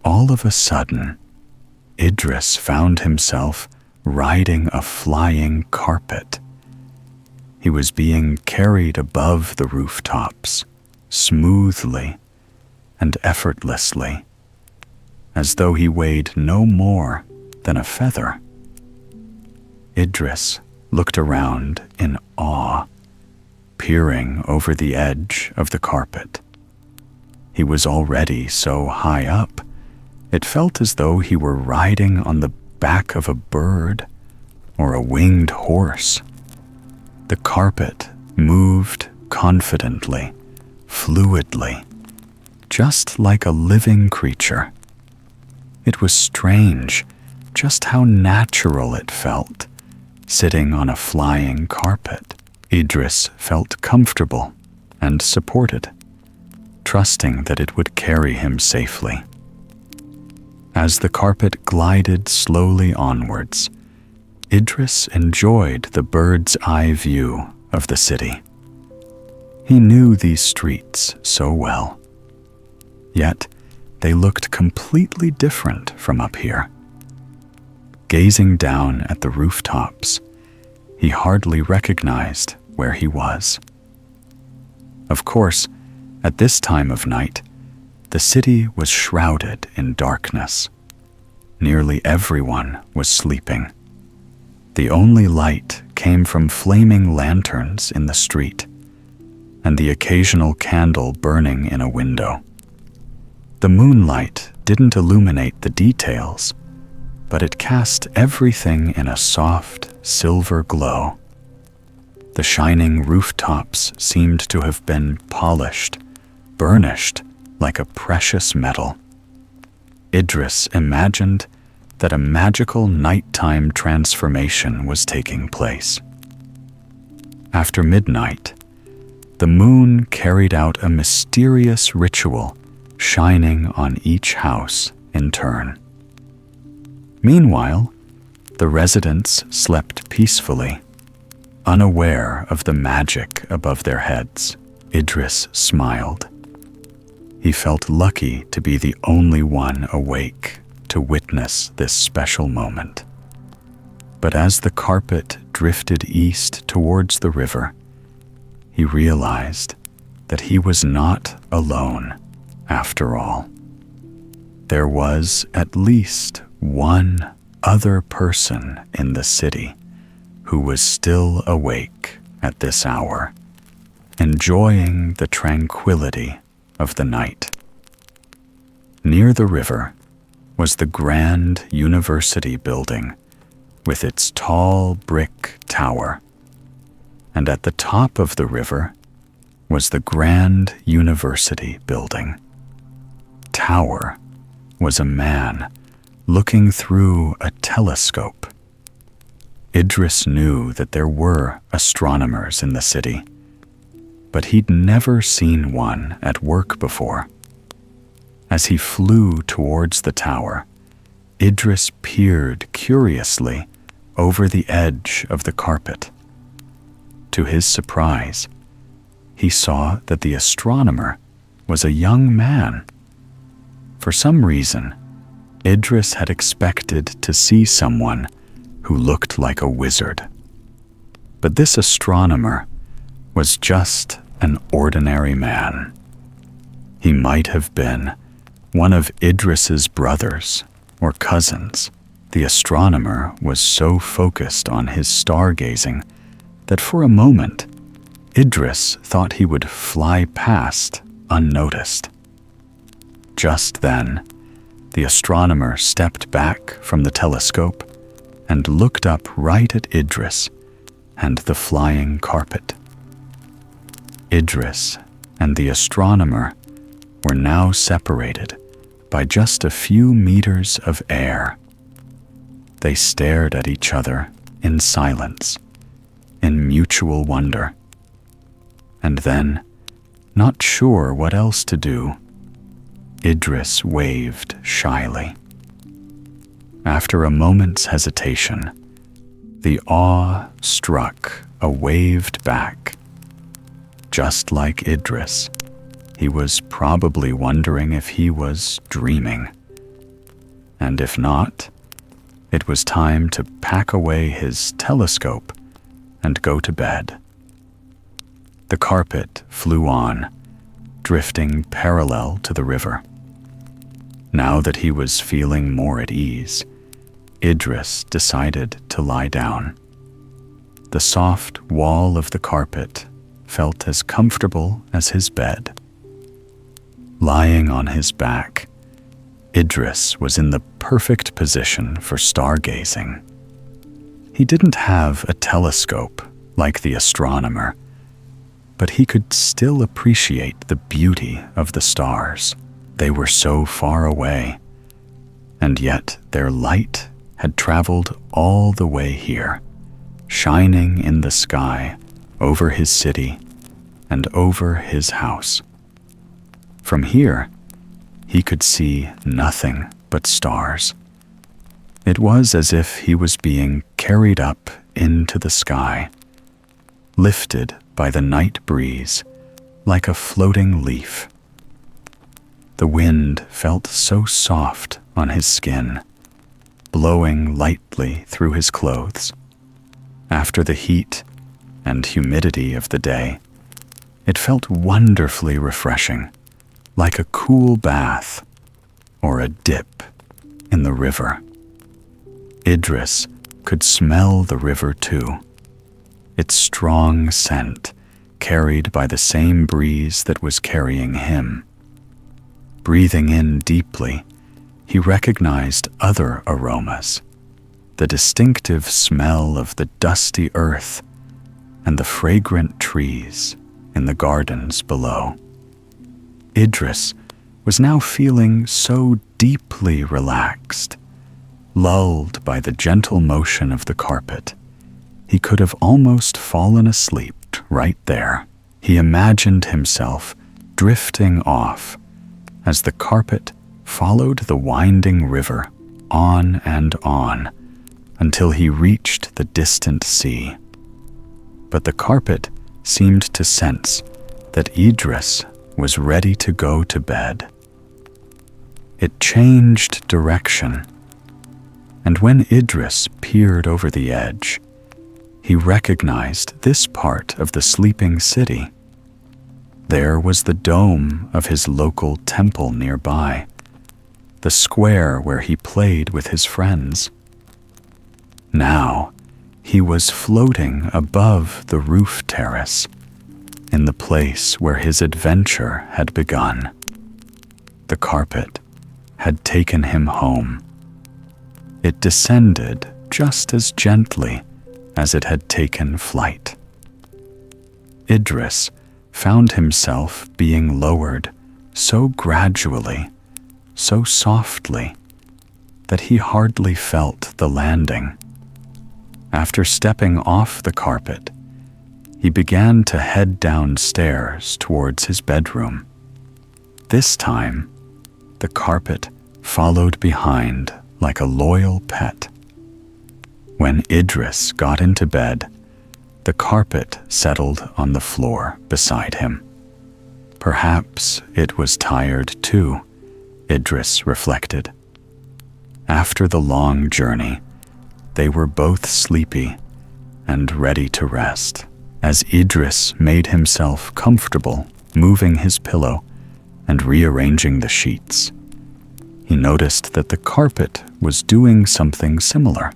All of a sudden, Idris found himself riding a flying carpet. He was being carried above the rooftops, smoothly and effortlessly, as though he weighed no more than a feather. Idris looked around in awe, peering over the edge of the carpet. He was already so high up, it felt as though he were riding on the back of a bird or a winged horse. The carpet moved confidently, fluidly, just like a living creature. It was strange just how natural it felt, sitting on a flying carpet. Idris felt comfortable and supported, trusting that it would carry him safely. As the carpet glided slowly onwards, Idris enjoyed the bird's eye view of the city. He knew these streets so well. Yet, they looked completely different from up here. Gazing down at the rooftops, he hardly recognized where he was. Of course, at this time of night, the city was shrouded in darkness. Nearly everyone was sleeping. The only light came from flaming lanterns in the street and the occasional candle burning in a window. The moonlight didn't illuminate the details, but it cast everything in a soft, silver glow. The shining rooftops seemed to have been polished burnished like a precious metal. Idris imagined that a magical nighttime transformation was taking place. After midnight, the moon carried out a mysterious ritual, shining on each house in turn. Meanwhile, the residents slept peacefully, unaware of the magic above their heads. Idris smiled. He felt lucky to be the only one awake to witness this special moment. But as the carpet drifted east towards the river, he realized that he was not alone after all. There was at least one other person in the city who was still awake at this hour, enjoying the tranquility of the night. Near the river was the grand university building with its tall brick tower, and at the top of the river was the grand university building. Tower was a man looking through a telescope. Idris knew that there were astronomers in the city, but he'd never seen one at work before. As he flew towards the tower, Idris peered curiously over the edge of the carpet. To his surprise, he saw that the astronomer was a young man. For some reason, Idris had expected to see someone who looked like a wizard. But this astronomer was just an ordinary man. He might have been one of Idris's brothers or cousins. The astronomer was so focused on his stargazing that for a moment, Idris thought he would fly past unnoticed. Just then, the astronomer stepped back from the telescope and looked up right at Idris and the flying carpet. Idris and the astronomer were now separated by just a few meters of air. They stared at each other in silence, in mutual wonder. And then, not sure what else to do, Idris waved shyly. After a moment's hesitation, the awe struck a waved back. Just like Idris, he was probably wondering if he was dreaming. And if not, it was time to pack away his telescope and go to bed. The carpet flew on, drifting parallel to the river. Now that he was feeling more at ease, Idris decided to lie down. The soft wall of the carpet felt as comfortable as his bed. Lying on his back, Idris was in the perfect position for stargazing. He didn't have a telescope like the astronomer, but he could still appreciate the beauty of the stars. They were so far away, and yet their light had traveled all the way here, shining in the sky over his city and over his house. From here, he could see nothing but stars. It was as if he was being carried up into the sky, lifted by the night breeze like a floating leaf. The wind felt so soft on his skin, blowing lightly through his clothes. After the heat and humidity of the day, it felt wonderfully refreshing, like a cool bath or a dip in the river. Idris could smell the river too, its strong scent carried by the same breeze that was carrying him. Breathing in deeply, he recognized other aromas, the distinctive smell of the dusty earth and the fragrant trees in the gardens below. Idris was now feeling so deeply relaxed, lulled by the gentle motion of the carpet. He could have almost fallen asleep right there. He imagined himself drifting off as the carpet followed the winding river on and on until he reached the distant sea. But the carpet seemed to sense that Idris was ready to go to bed. It changed direction, and when Idris peered over the edge, he recognized this part of the sleeping city. There was the dome of his local temple nearby, the square where he played with his friends. Now, he was floating above the roof terrace, in the place where his adventure had begun. The carpet had taken him home. It descended just as gently as it had taken flight. Idris found himself being lowered so gradually, so softly, that he hardly felt the landing. After stepping off the carpet, he began to head downstairs towards his bedroom. This time, the carpet followed behind like a loyal pet. When Idris got into bed, the carpet settled on the floor beside him. Perhaps it was tired too, Idris reflected. After the long journey, they were both sleepy and ready to rest. As Idris made himself comfortable, moving his pillow and rearranging the sheets, he noticed that the carpet was doing something similar.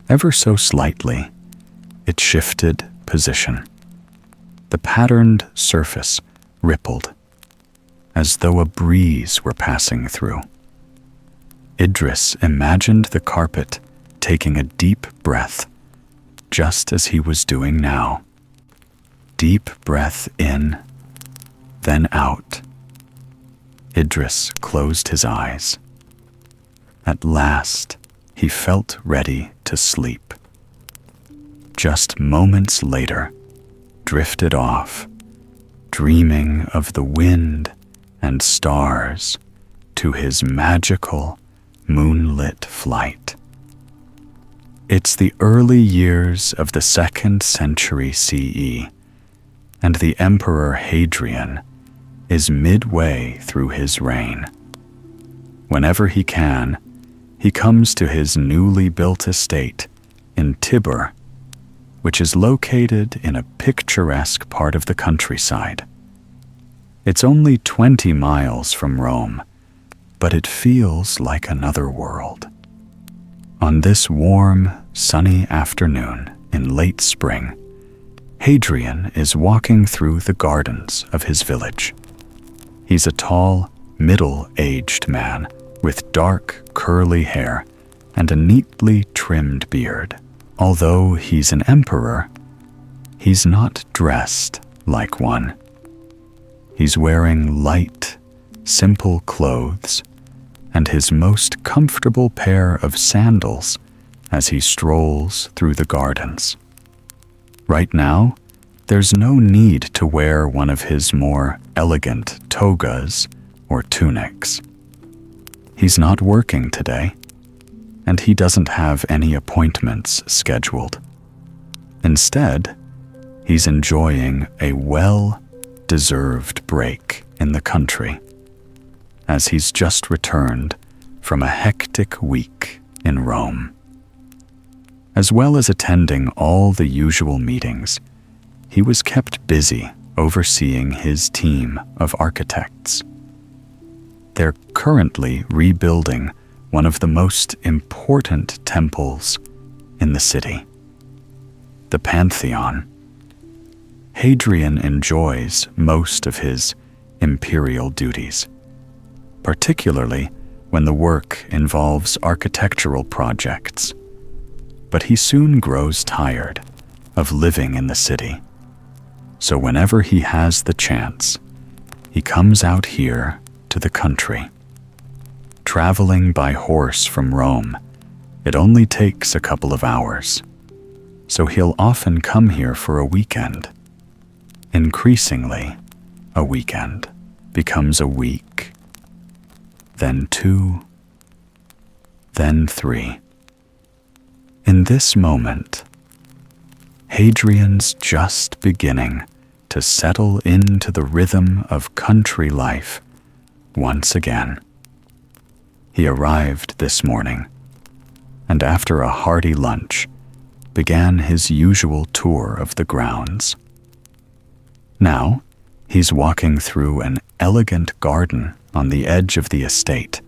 Ever so slightly, it shifted position. The patterned surface rippled, as though a breeze were passing through. Idris imagined the carpet taking a deep breath, just as he was doing now. Deep breath in, then out. Idris closed his eyes. At last, he felt ready to sleep. Just moments later, drifted off, dreaming of the wind and stars to his magical, moonlit flight. It's the early years of the 2nd century CE, and the Emperor Hadrian is midway through his reign. Whenever he can, he comes to his newly built estate in Tibur, which is located in a picturesque part of the countryside. It's only 20 miles from Rome, but it feels like another world. On this warm, sunny afternoon in late spring, Hadrian is walking through the gardens of his village. He's a tall, middle-aged man with dark, curly hair and a neatly trimmed beard. Although he's an emperor, he's not dressed like one. He's wearing light, simple clothes and his most comfortable pair of sandals as he strolls through the gardens. Right now, there's no need to wear one of his more elegant togas or tunics. He's not working today, and he doesn't have any appointments scheduled. Instead, he's enjoying a well-deserved break in the country, as he's just returned from a hectic week in Rome. As well as attending all the usual meetings, he was kept busy overseeing his team of architects. They're currently rebuilding one of the most important temples in the city, the Pantheon. Hadrian enjoys most of his imperial duties, particularly when the work involves architectural projects. But he soon grows tired of living in the city. So whenever he has the chance, he comes out here to the country. Traveling by horse from Rome, it only takes a couple of hours, so he'll often come here for a weekend. Increasingly, a weekend becomes a week, then 2, then 3. In this moment, Hadrian's just beginning to settle into the rhythm of country life once again. He arrived this morning, and after a hearty lunch, began his usual tour of the grounds. Now, he's walking through an elegant garden on the edge of the estate,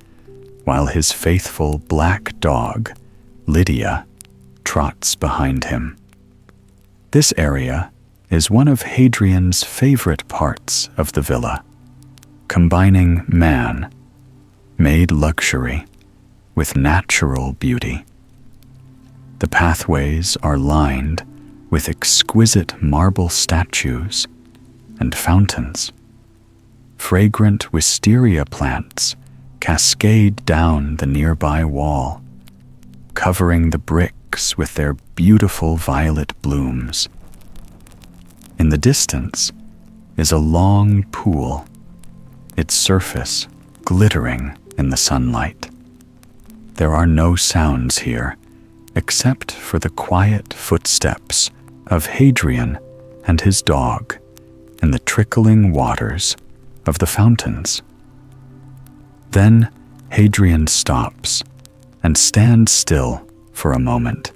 while his faithful black dog, Lydia, trots behind him. This area is one of Hadrian's favorite parts of the villa, combining man-made luxury with natural beauty. The pathways are lined with exquisite marble statues and fountains. Fragrant wisteria plants cascade down the nearby wall, covering the bricks with their beautiful violet blooms. In the distance is a long pool, its surface glittering in the sunlight. There are no sounds here except for the quiet footsteps of Hadrian and his dog in the trickling waters of the fountains. Then Hadrian stops and stands still for a moment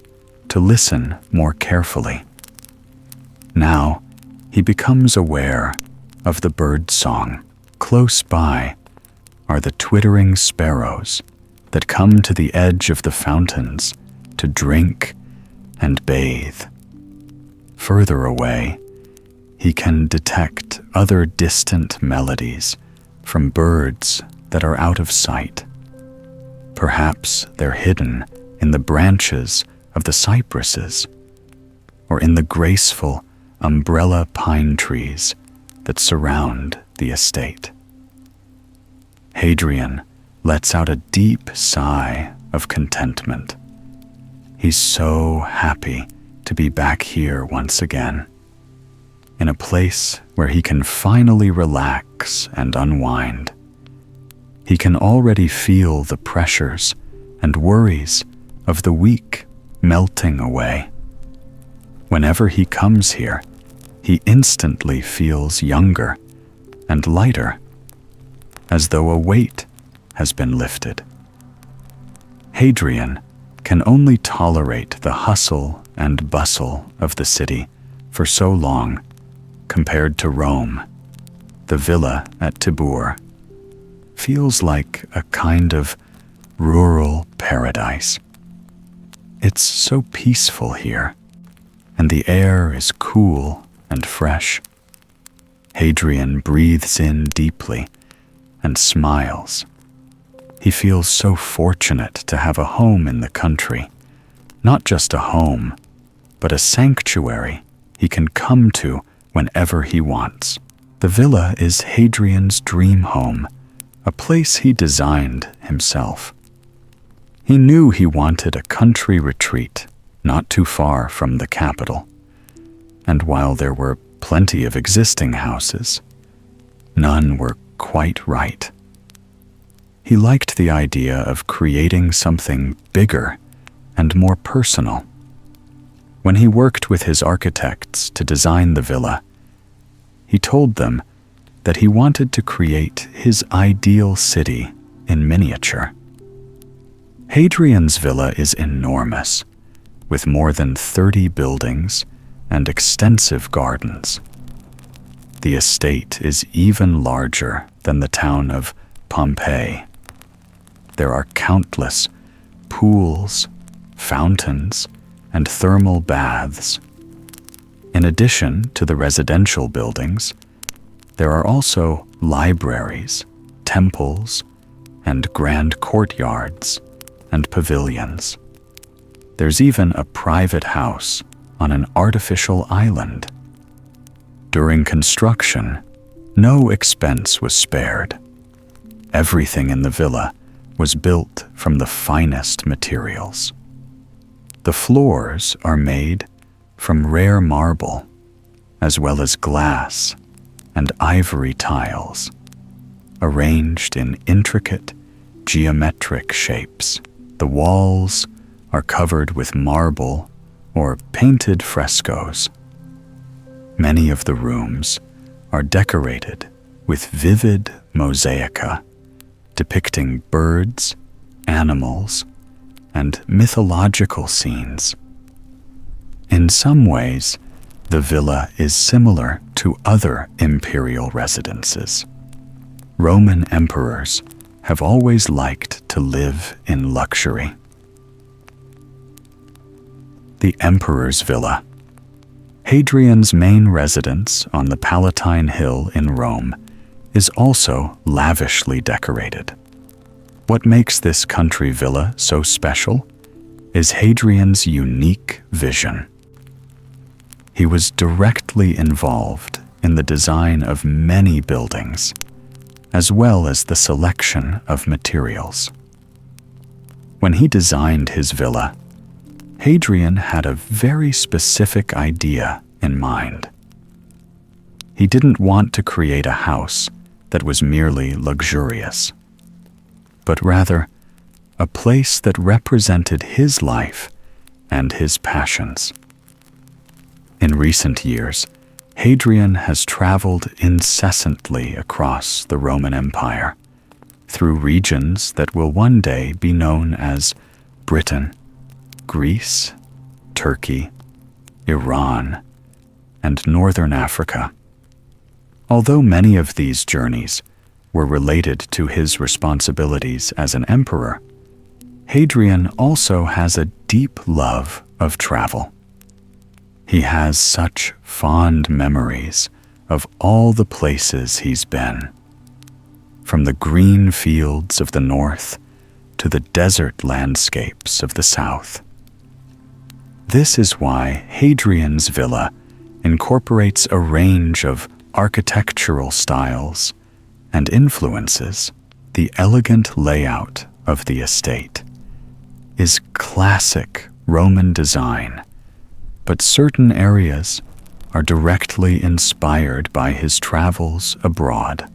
to listen more carefully. Now he becomes aware of the bird song. Close by are the twittering sparrows that come to the edge of the fountains to drink and bathe. Further away, he can detect other distant melodies from birds that are out of sight. Perhaps they're hidden in the branches of the cypresses or in the graceful umbrella pine trees that surround the estate. Hadrian lets out a deep sigh of contentment. He's so happy to be back here once again, in a place where he can finally relax and unwind. He can already feel the pressures and worries of the week melting away. Whenever he comes here, he instantly feels younger and lighter, as though a weight has been lifted. Hadrian can only tolerate the hustle and bustle of the city for so long compared to Rome. The villa at Tibur feels like a kind of rural paradise. It's so peaceful here, and the air is cool and fresh. Hadrian breathes in deeply and smiles. He feels so fortunate to have a home in the country, not just a home, but a sanctuary he can come to whenever he wants. The villa is Hadrian's dream home, a place he designed himself. He knew he wanted a country retreat not too far from the capital, and while there were plenty of existing houses, none were quite right. He liked the idea of creating something bigger and more personal. When he worked with his architects to design the villa, he told them that he wanted to create his ideal city in miniature. Hadrian's villa is enormous, with more than 30 buildings and extensive gardens. The estate is even larger than the town of Pompeii. There are countless pools, fountains, and thermal baths. In addition to the residential buildings, there are also libraries, temples, and grand courtyards and pavilions. There's even a private house on an artificial island. During construction, no expense was spared. Everything in the villa was built from the finest materials. The floors are made from rare marble, as well as glass and ivory tiles, arranged in intricate geometric shapes. The walls are covered with marble or painted frescoes. Many of the rooms are decorated with vivid mosaica depicting birds, animals, and mythological scenes. In some ways, the villa is similar to other imperial residences. Roman emperors have always liked to live in luxury. The Emperor's Villa. Hadrian's main residence on the Palatine Hill in Rome is also lavishly decorated. What makes this country villa so special is Hadrian's unique vision. He was directly involved in the design of many buildings, as well as the selection of materials. When he designed his villa, Hadrian had a very specific idea in mind. He didn't want to create a house that was merely luxurious, but rather a place that represented his life and his passions. In recent years, Hadrian has traveled incessantly across the Roman Empire, through regions that will one day be known as Britain, Greece, Turkey, Iran, and Northern Africa. Although many of these journeys were related to his responsibilities as an emperor, Hadrian also has a deep love of travel. He has such fond memories of all the places he's been, from the green fields of the north to the desert landscapes of the south. This is why Hadrian's villa incorporates a range of architectural styles and influences. The elegant layout of the estate is classic Roman design, but certain areas are directly inspired by his travels abroad.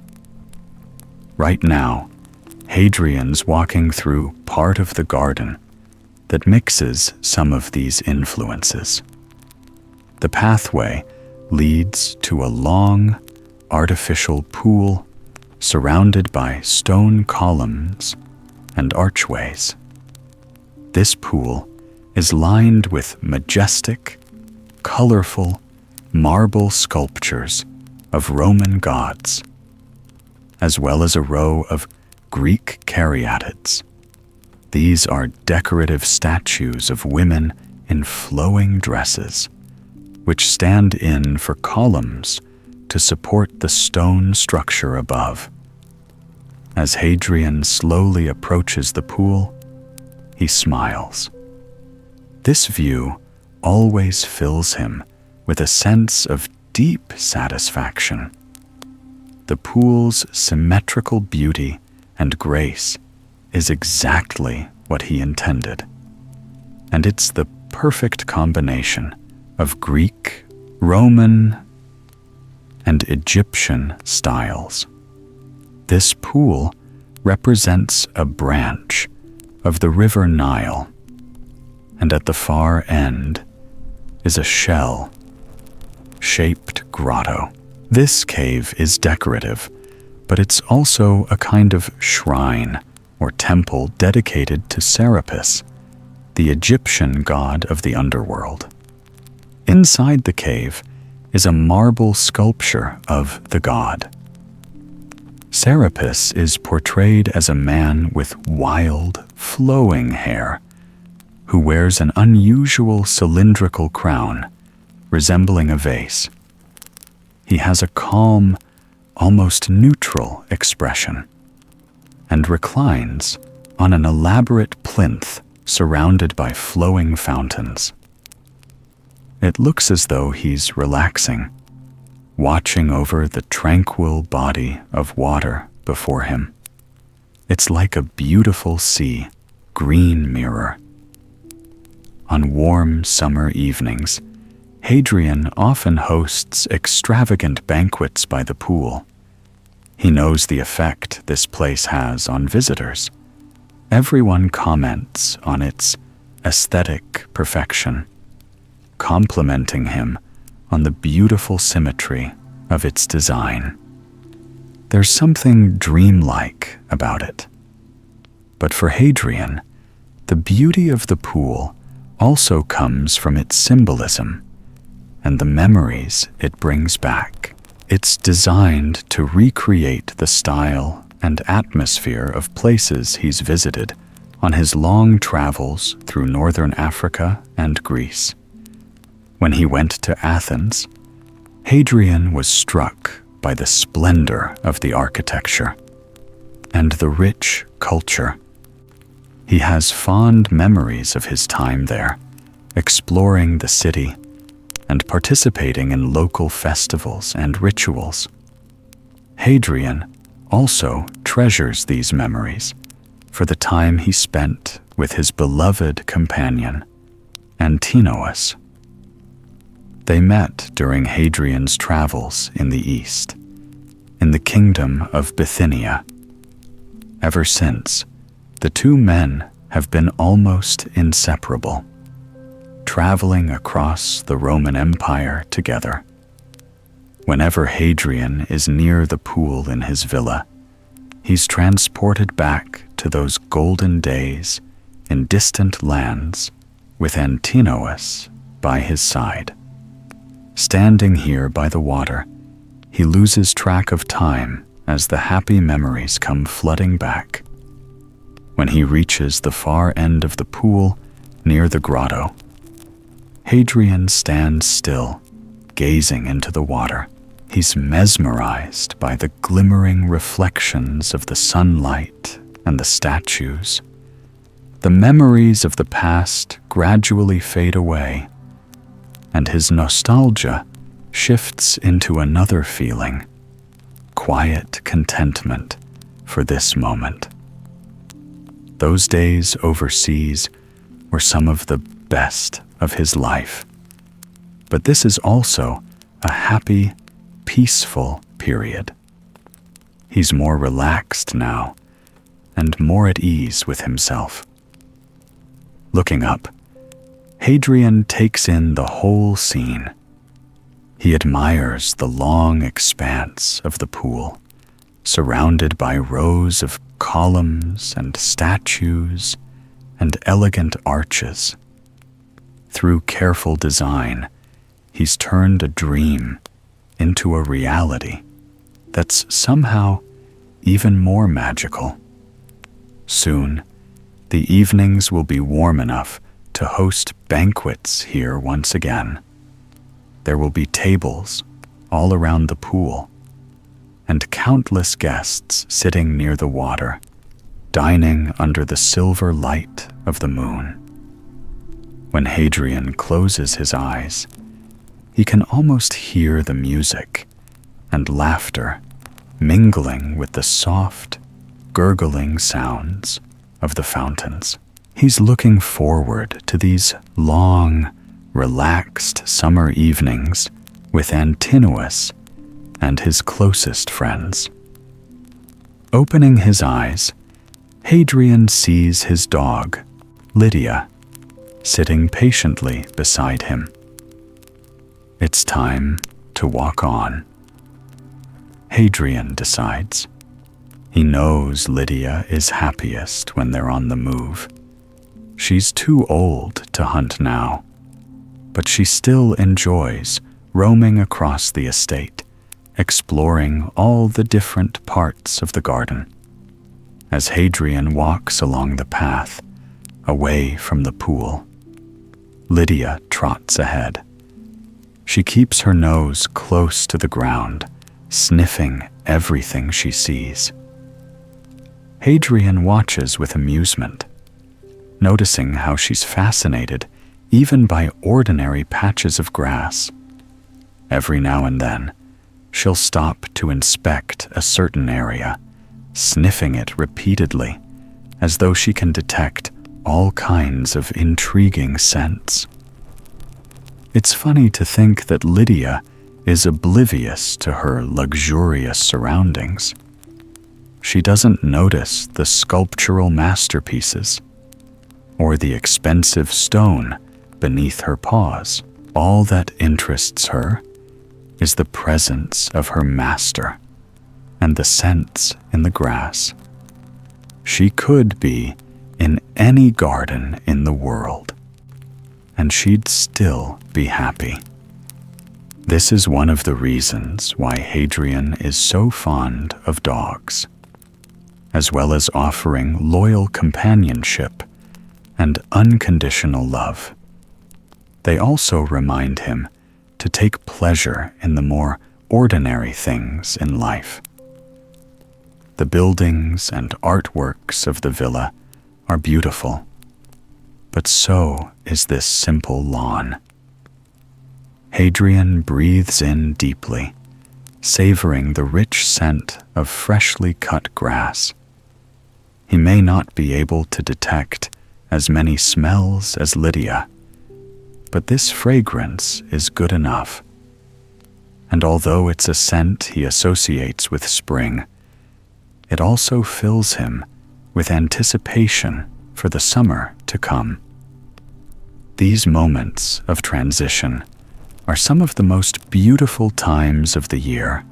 Right now, Hadrian's walking through part of the garden that mixes some of these influences. The pathway leads to a long, artificial pool surrounded by stone columns and archways. This pool is lined with majestic, colorful marble sculptures of Roman gods, as well as a row of Greek caryatids. These are decorative statues of women in flowing dresses, which stand in for columns to support the stone structure above. As Hadrian slowly approaches the pool, he smiles. This view always fills him with a sense of deep satisfaction. The pool's symmetrical beauty and grace is exactly what he intended, and it's the perfect combination of Greek, Roman, and Egyptian styles. This pool represents a branch of the river Nile, and at the far end is a shell-shaped grotto. This cave is decorative, but it's also a kind of shrine or temple dedicated to Serapis, the Egyptian god of the underworld. Inside the cave is a marble sculpture of the god. Serapis is portrayed as a man with wild, flowing hair, who wears an unusual cylindrical crown resembling a vase. He has a calm, almost neutral expression, and reclines on an elaborate plinth surrounded by flowing fountains. It looks as though he's relaxing, watching over the tranquil body of water before him. It's like a beautiful sea, green mirror. On warm summer evenings, Hadrian often hosts extravagant banquets by the pool. He knows the effect this place has on visitors. Everyone comments on its aesthetic perfection, complimenting him on the beautiful symmetry of its design. There's something dreamlike about it. But for Hadrian, the beauty of the pool also comes from its symbolism and the memories it brings back. It's designed to recreate the style and atmosphere of places he's visited on his long travels through northern Africa and Greece. When he went to Athens, Hadrian was struck by the splendor of the architecture and the rich culture. He has fond memories of his time there, exploring the city and participating in local festivals and rituals. Hadrian also treasures these memories for the time he spent with his beloved companion, Antinous. They met during Hadrian's travels in the East, in the kingdom of Bithynia. Ever since, the two men have been almost inseparable, traveling across the Roman Empire together. Whenever Hadrian is near the pool in his villa, he's transported back to those golden days in distant lands with Antinous by his side. Standing here by the water, he loses track of time as the happy memories come flooding back. When he reaches the far end of the pool near the grotto, Hadrian stands still, gazing into the water. He's mesmerized by the glimmering reflections of the sunlight and the statues. The memories of the past gradually fade away, and his nostalgia shifts into another feeling, quiet contentment for this moment. Those days overseas were some of the best of his life, but this is also a happy, peaceful period. He's more relaxed now and more at ease with himself. Looking up, Hadrian takes in the whole scene. He admires the long expanse of the pool, surrounded by rows of columns and statues and elegant arches. Through careful design, he's turned a dream into a reality that's somehow even more magical. Soon, the evenings will be warm enough to host banquets here once again. There will be tables all around the pool, and countless guests sitting near the water, dining under the silver light of the moon. When Hadrian closes his eyes, he can almost hear the music and laughter mingling with the soft, gurgling sounds of the fountains. He's looking forward to these long, relaxed summer evenings with Antinous and his closest friends. Opening his eyes, Hadrian sees his dog, Lydia, sitting patiently beside him. It's time to walk on, Hadrian decides. He knows Lydia is happiest when they're on the move. She's too old to hunt now, but she still enjoys roaming across the estate, exploring all the different parts of the garden. As Hadrian walks along the path, away from the pool, Lydia trots ahead. She keeps her nose close to the ground, sniffing everything she sees. Hadrian watches with amusement, noticing how she's fascinated even by ordinary patches of grass. Every now and then, she'll stop to inspect a certain area, sniffing it repeatedly, as though she can detect all kinds of intriguing scents. It's funny to think that Lydia is oblivious to her luxurious surroundings. She doesn't notice the sculptural masterpieces or the expensive stone beneath her paws. All that interests her is the presence of her master and the scents in the grass. She could be in any garden in the world, and she'd still be happy. This is one of the reasons why Hadrian is so fond of dogs, as well as offering loyal companionship and unconditional love. They also remind him to take pleasure in the more ordinary things in life. The buildings and artworks of the villa are beautiful, but so is this simple lawn. Hadrian breathes in deeply, savoring the rich scent of freshly cut grass. He may not be able to detect as many smells as Lydia, but this fragrance is good enough. And although it's a scent he associates with spring, it also fills him with anticipation for the summer to come. These moments of transition are some of the most beautiful times of the year.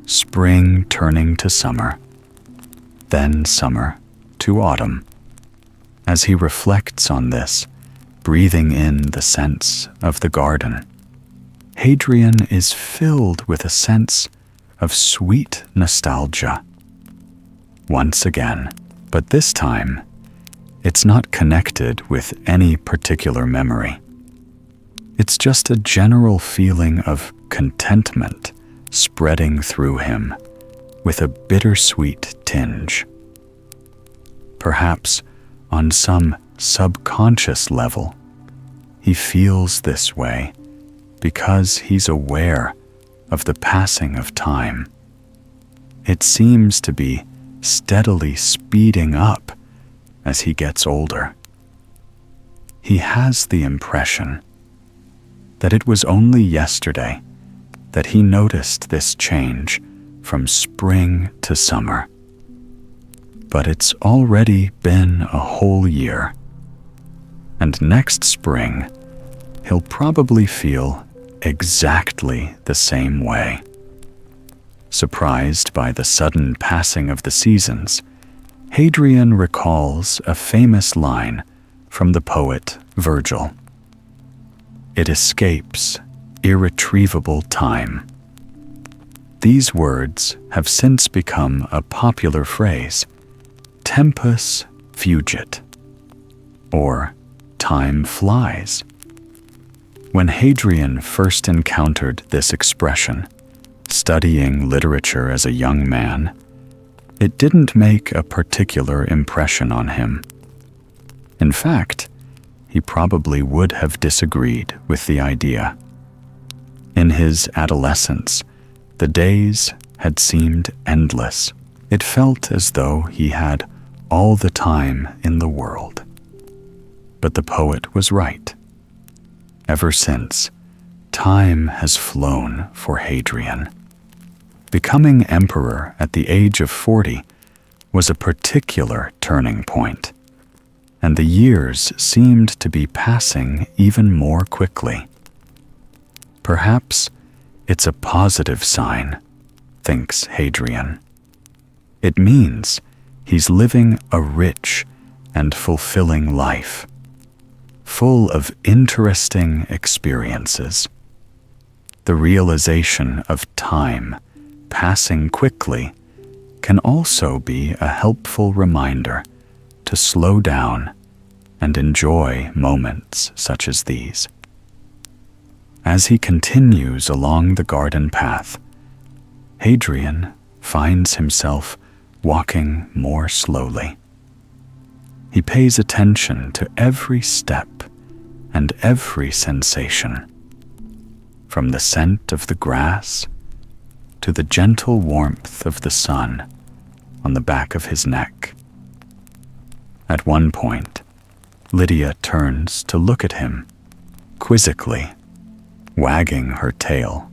Spring turning to summer, then summer to autumn. As he reflects on this, breathing in the scents of the garden, Hadrian is filled with a sense of sweet nostalgia. Once again, but this time, it's not connected with any particular memory. It's just a general feeling of contentment spreading through him with a bittersweet tinge. Perhaps on some subconscious level, he feels this way because he's aware of the passing of time. It seems to be steadily speeding up as he gets older. He has the impression that it was only yesterday that he noticed this change from spring to summer. But it's already been a whole year, and next spring he'll probably feel exactly the same way. Surprised by the sudden passing of the seasons, Hadrian recalls a famous line from the poet Virgil. It escapes irretrievable time. These words have since become a popular phrase, tempus fugit, or time flies. When Hadrian first encountered this expression, studying literature as a young man, it didn't make a particular impression on him. In fact, he probably would have disagreed with the idea. In his adolescence, the days had seemed endless. It felt as though he had all the time in the world. But the poet was right. Ever since, time has flown for Hadrian. Becoming emperor at the age of 40 was a particular turning point, and the years seemed to be passing even more quickly. Perhaps it's a positive sign, thinks Hadrian. It means he's living a rich and fulfilling life, full of interesting experiences. The realization of time passing quickly can also be a helpful reminder to slow down and enjoy moments such as these. As he continues along the garden path, Hadrian finds himself walking more slowly. He pays attention to every step and every sensation, from the scent of the grass to the gentle warmth of the sun on the back of his neck. At one point, Lydia turns to look at him, quizzically, wagging her tail.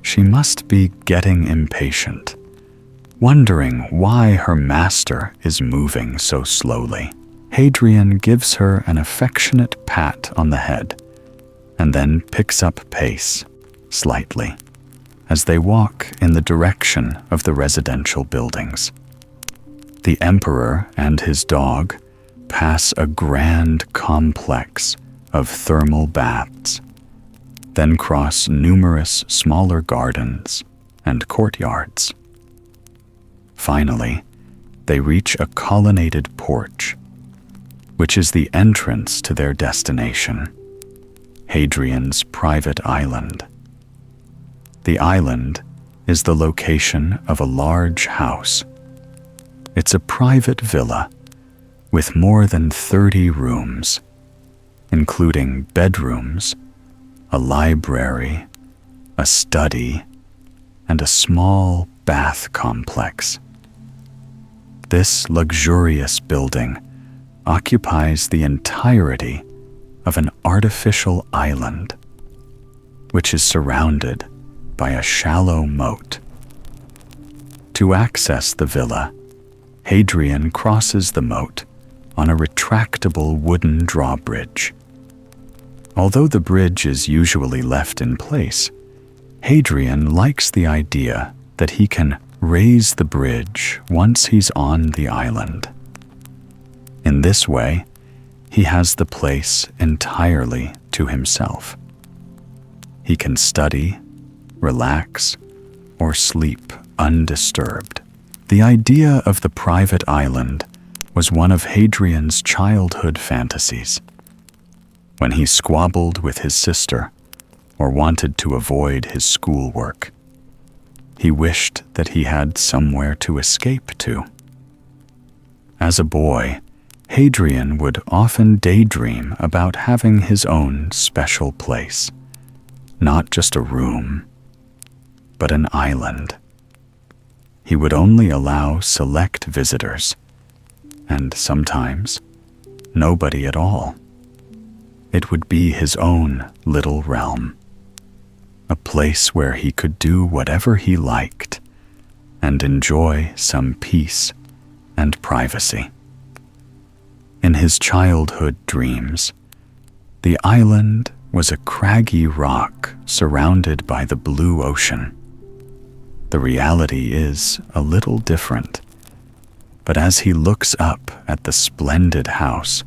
She must be getting impatient, wondering why her master is moving so slowly. Hadrian gives her an affectionate pat on the head and then picks up pace, slightly, as they walk in the direction of the residential buildings. The emperor and his dog pass a grand complex of thermal baths, then cross numerous smaller gardens and courtyards. Finally, they reach a colonnaded porch, which is the entrance to their destination, Hadrian's private island. The island is the location of a large house. It's a private villa with more than 30 rooms, including bedrooms, a library, a study, and a small bath complex. This luxurious building occupies the entirety of an artificial island, which is surrounded by a shallow moat. To access the villa, Hadrian crosses the moat on a retractable wooden drawbridge. Although the bridge is usually left in place, Hadrian likes the idea that he can raise the bridge once he's on the island. In this way, he has the place entirely to himself. He can study, relax, or sleep undisturbed. The idea of the private island was one of Hadrian's childhood fantasies. When he squabbled with his sister or wanted to avoid his schoolwork, he wished that he had somewhere to escape to. As a boy, Hadrian would often daydream about having his own special place, not just a room, but an island. He would only allow select visitors, and sometimes nobody at all. It would be his own little realm, a place where he could do whatever he liked and enjoy some peace and privacy. In his childhood dreams, the island was a craggy rock surrounded by the blue ocean. The reality is a little different, but as he looks up at the splendid house,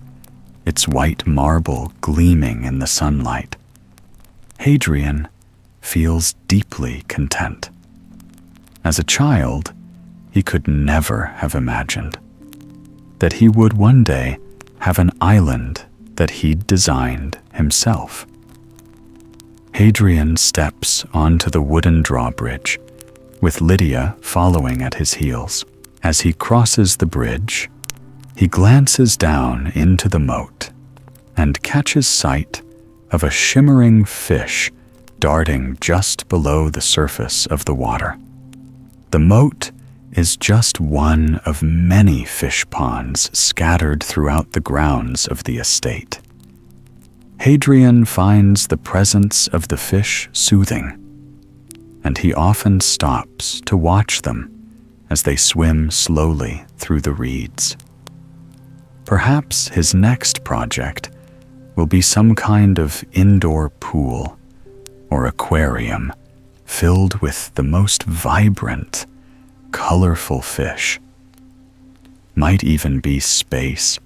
its white marble gleaming in the sunlight, Hadrian feels deeply content. As a child, he could never have imagined that he would one day have an island that he'd designed himself. Hadrian steps onto the wooden drawbridge, with Lydia following at his heels. As he crosses the bridge, he glances down into the moat and catches sight of a shimmering fish darting just below the surface of the water. The moat is just one of many fish ponds scattered throughout the grounds of the estate. Hadrian finds the presence of the fish soothing, and he often stops to watch them as they swim slowly through the reeds. Perhaps his next project will be some kind of indoor pool or aquarium filled with the most vibrant, colorful fish. Might even be space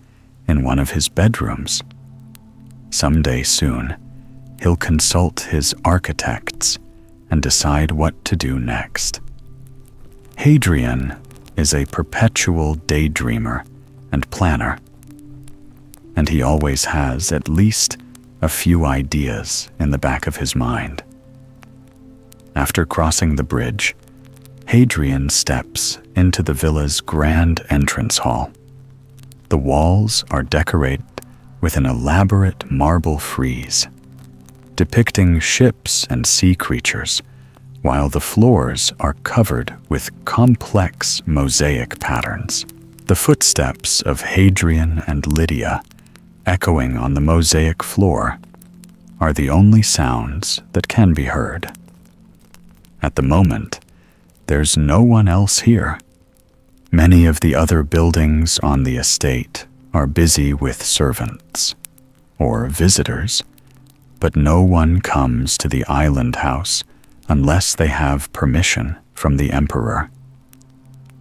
in one of his bedrooms. Someday soon, he'll consult his architects and decide what to do next. Hadrian is a perpetual daydreamer and planner, and he always has at least a few ideas in the back of his mind. After crossing the bridge, Hadrian steps into the villa's grand entrance hall. The walls are decorated with an elaborate marble frieze, depicting ships and sea creatures while the floors are covered with complex mosaic patterns. The footsteps of Hadrian and Lydia, echoing on the mosaic floor, are the only sounds that can be heard. At the moment, there's no one else here. Many of the other buildings on the estate are busy with servants or visitors, but no one comes to the island house unless they have permission from the emperor.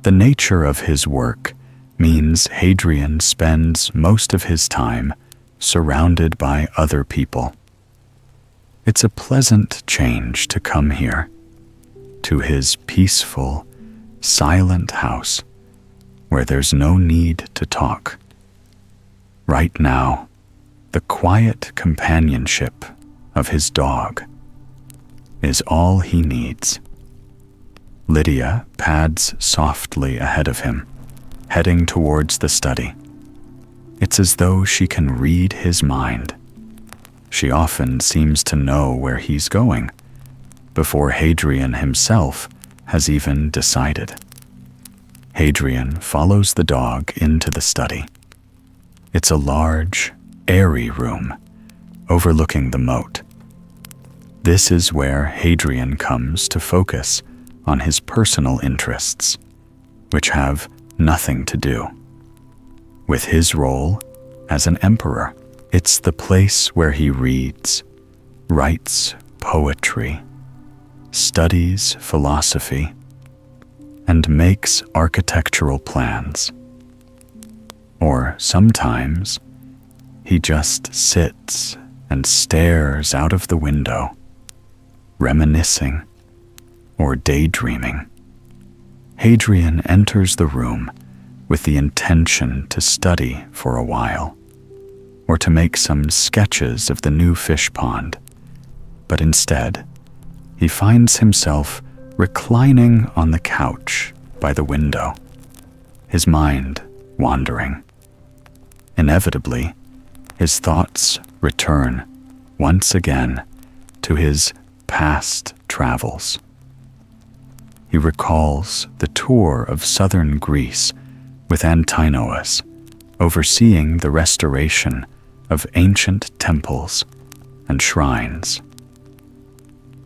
The nature of his work means Hadrian spends most of his time surrounded by other people. It's a pleasant change to come here, to his peaceful, silent house, where there's no need to talk. Right now, the quiet companionship of his dog is all he needs. Lydia pads softly ahead of him, heading towards the study. It's as though she can read his mind. She often seems to know where he's going, before Hadrian himself has even decided. Hadrian follows the dog into the study. It's a large, airy room overlooking the moat. This is where Hadrian comes to focus on his personal interests, which have nothing to do with his role as an emperor. It's the place where he reads, writes poetry, studies philosophy, and makes architectural plans. Or sometimes he just sits and stares out of the window, reminiscing or daydreaming. Hadrian enters the room with the intention to study for a while, or to make some sketches of the new fish pond, but instead, he finds himself reclining on the couch by the window, his mind wandering. Inevitably, his thoughts return once again to his past travels. He recalls the tour of southern Greece with Antinous, overseeing the restoration of ancient temples and shrines.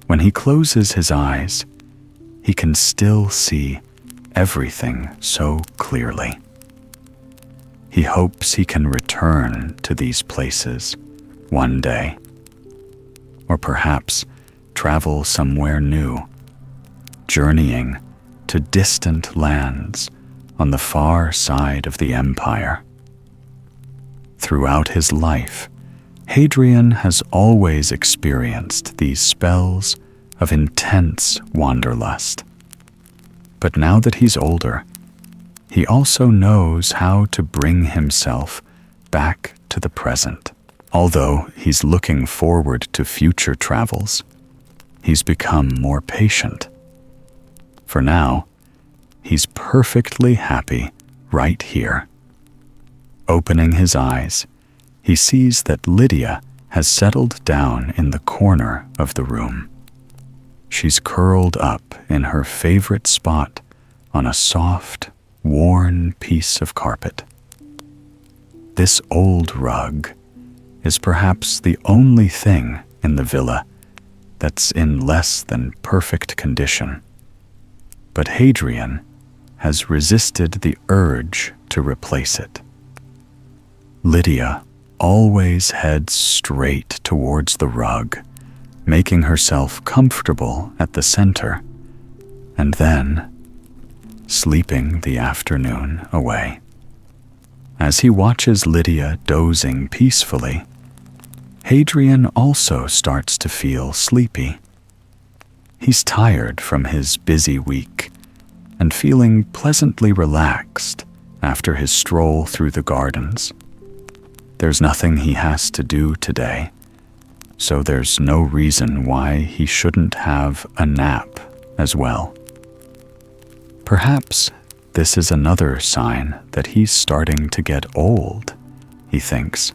When he closes his eyes, he can still see everything so clearly. He hopes he can return to these places one day, or perhaps travel somewhere new, journeying to distant lands on the far side of the empire. Throughout his life, Hadrian has always experienced these spells of intense wanderlust. But now that he's older, he also knows how to bring himself back to the present. Although he's looking forward to future travels, he's become more patient. For now, he's perfectly happy right here. Opening his eyes, he sees that Lydia has settled down in the corner of the room. She's curled up in her favorite spot on a soft, worn piece of carpet. This old rug is perhaps the only thing in the villa that's in less than perfect condition. But Hadrian has resisted the urge to replace it. Lydia always heads straight towards the rug, making herself comfortable at the center, and then sleeping the afternoon away. As he watches Lydia dozing peacefully, Hadrian also starts to feel sleepy. He's tired from his busy week and feeling pleasantly relaxed after his stroll through the gardens. There's nothing he has to do today, so there's no reason why he shouldn't have a nap as well. Perhaps this is another sign that he's starting to get old, he thinks,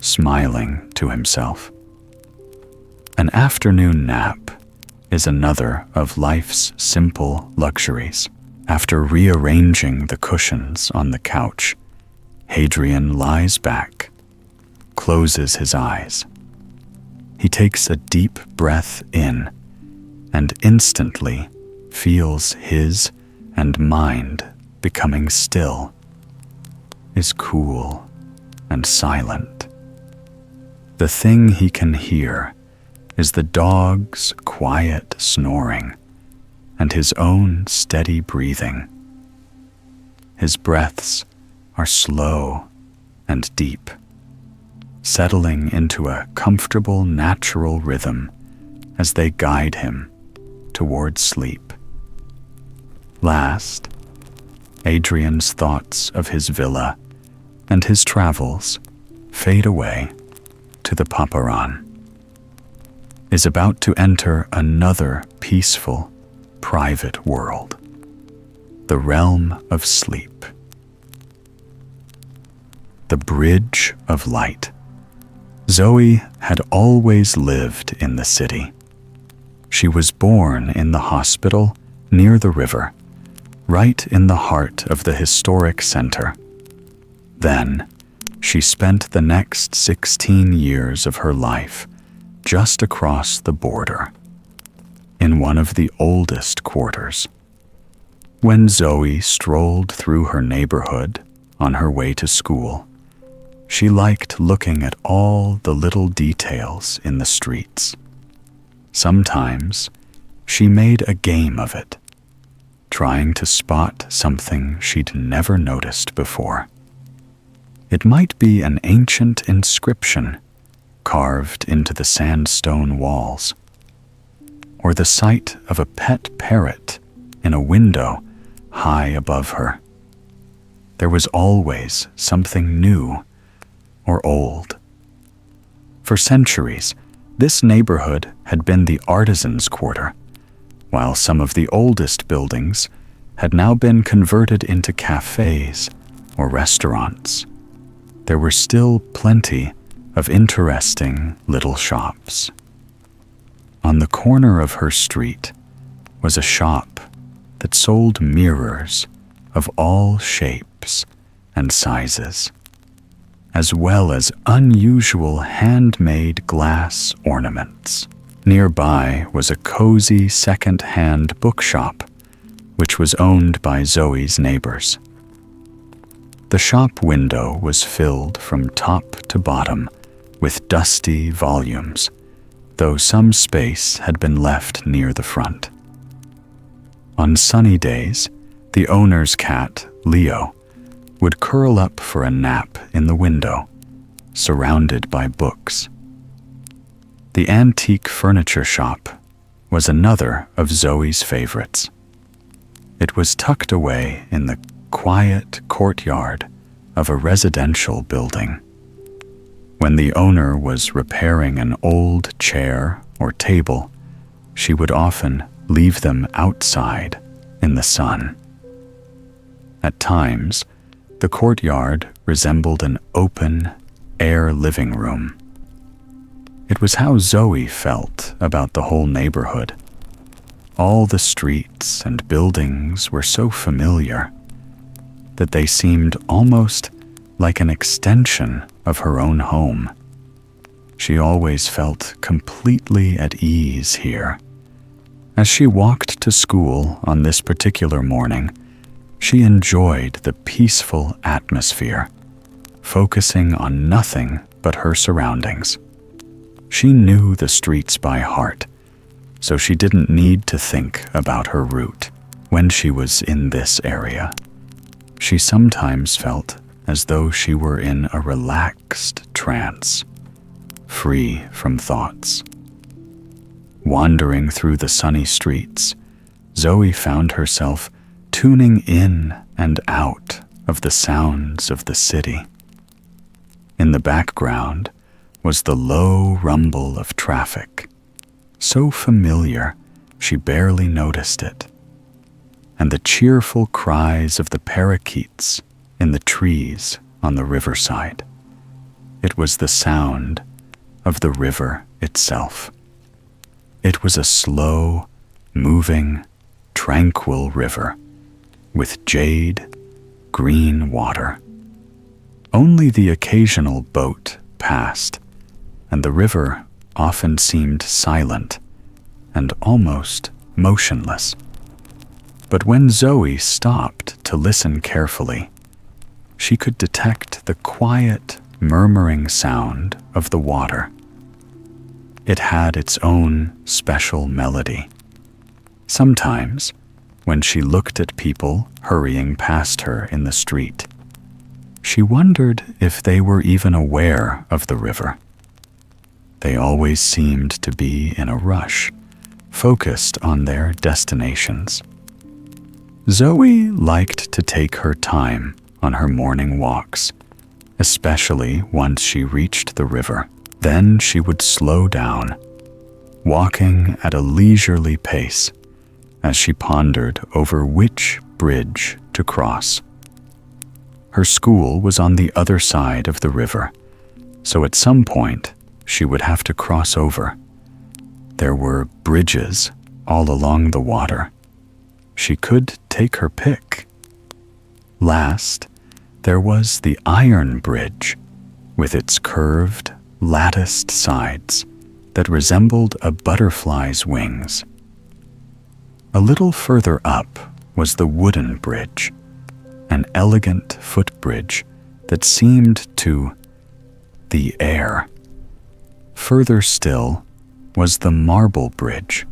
smiling to himself. An afternoon nap is another of life's simple luxuries. After rearranging the cushions on the couch, Hadrian lies back, closes his eyes. He takes a deep breath in and instantly feels his and mind becoming still, is cool and silent. The thing he can hear is the dog's quiet snoring and his own steady breathing. His breaths are slow and deep, settling into a comfortable natural rhythm as they guide him towards sleep. Last, Adrian's thoughts of his villa and his travels fade away to the Paparan. Is about to enter another peaceful, private world, the realm of sleep. The Bridge of Light. Zoe had always lived in the city. She was born in the hospital near the river, right in the heart of the historic center. Then, she spent the next 16 years of her life just across the border, in one of the oldest quarters. When Zoe strolled through her neighborhood on her way to school, she liked looking at all the little details in the streets. Sometimes, she made a game of it, trying to spot something she'd never noticed before. It might be an ancient inscription carved into the sandstone walls, or the sight of a pet parrot in a window high above her. There was always something new or old. For centuries, this neighborhood had been the artisans' quarter, while some of the oldest buildings had now been converted into cafes or restaurants. There were still plenty of interesting little shops. On the corner of her street was a shop that sold mirrors of all shapes and sizes, as well as unusual handmade glass ornaments. Nearby was a cozy second-hand bookshop, which was owned by Zoe's neighbors. The shop window was filled from top to bottom with dusty volumes, though some space had been left near the front. On sunny days, the owner's cat, Leo, would curl up for a nap in the window, surrounded by books. The antique furniture shop was another of Zoe's favorites. It was tucked away in the quiet courtyard of a residential building. When the owner was repairing an old chair or table, she would often leave them outside in the sun. At times, the courtyard resembled an open-air living room. It was how Zoe felt about the whole neighborhood. All the streets and buildings were so familiar that they seemed almost like an extension of her own home. She always felt completely at ease here. As she walked to school on this particular morning, she enjoyed the peaceful atmosphere, focusing on nothing but her surroundings. She knew the streets by heart, so she didn't need to think about her route when she was in this area. She sometimes felt as though she were in a relaxed trance, free from thoughts. Wandering through the sunny streets, Zoe found herself tuning in and out of the sounds of the city. In the background was the low rumble of traffic, so familiar she barely noticed it, and the cheerful cries of the parakeets in the trees on the riverside. It was the sound of the river itself. It was a slow, moving, tranquil river with jade, green water. Only the occasional boat passed, and the river often seemed silent and almost motionless. But when Zoe stopped to listen carefully, she could detect the quiet, murmuring sound of the water. It had its own special melody. Sometimes, when she looked at people hurrying past her in the street, she wondered if they were even aware of the river. They always seemed to be in a rush, focused on their destinations. Zoe liked to take her time on her morning walks, especially once she reached the river. Then she would slow down, walking at a leisurely pace as she pondered over which bridge to cross. Her school was on the other side of the river, so at some point she would have to cross over. There were bridges all along the water. She could take her pick. Last, there was the iron bridge with its curved, latticed sides that resembled a butterfly's wings. A little further up was the wooden bridge, an elegant footbridge that seemed to the air. Further still was the marble bridge,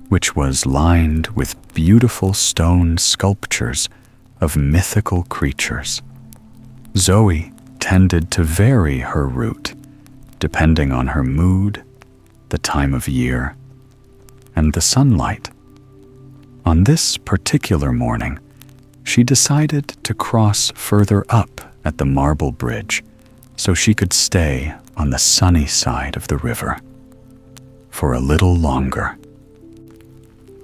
which was lined with beautiful stone sculptures of mythical creatures. Zoe tended to vary her route depending on her mood, the time of year, and the sunlight. On this particular morning, she decided to cross further up at the marble bridge so she could stay on the sunny side of the river for a little longer.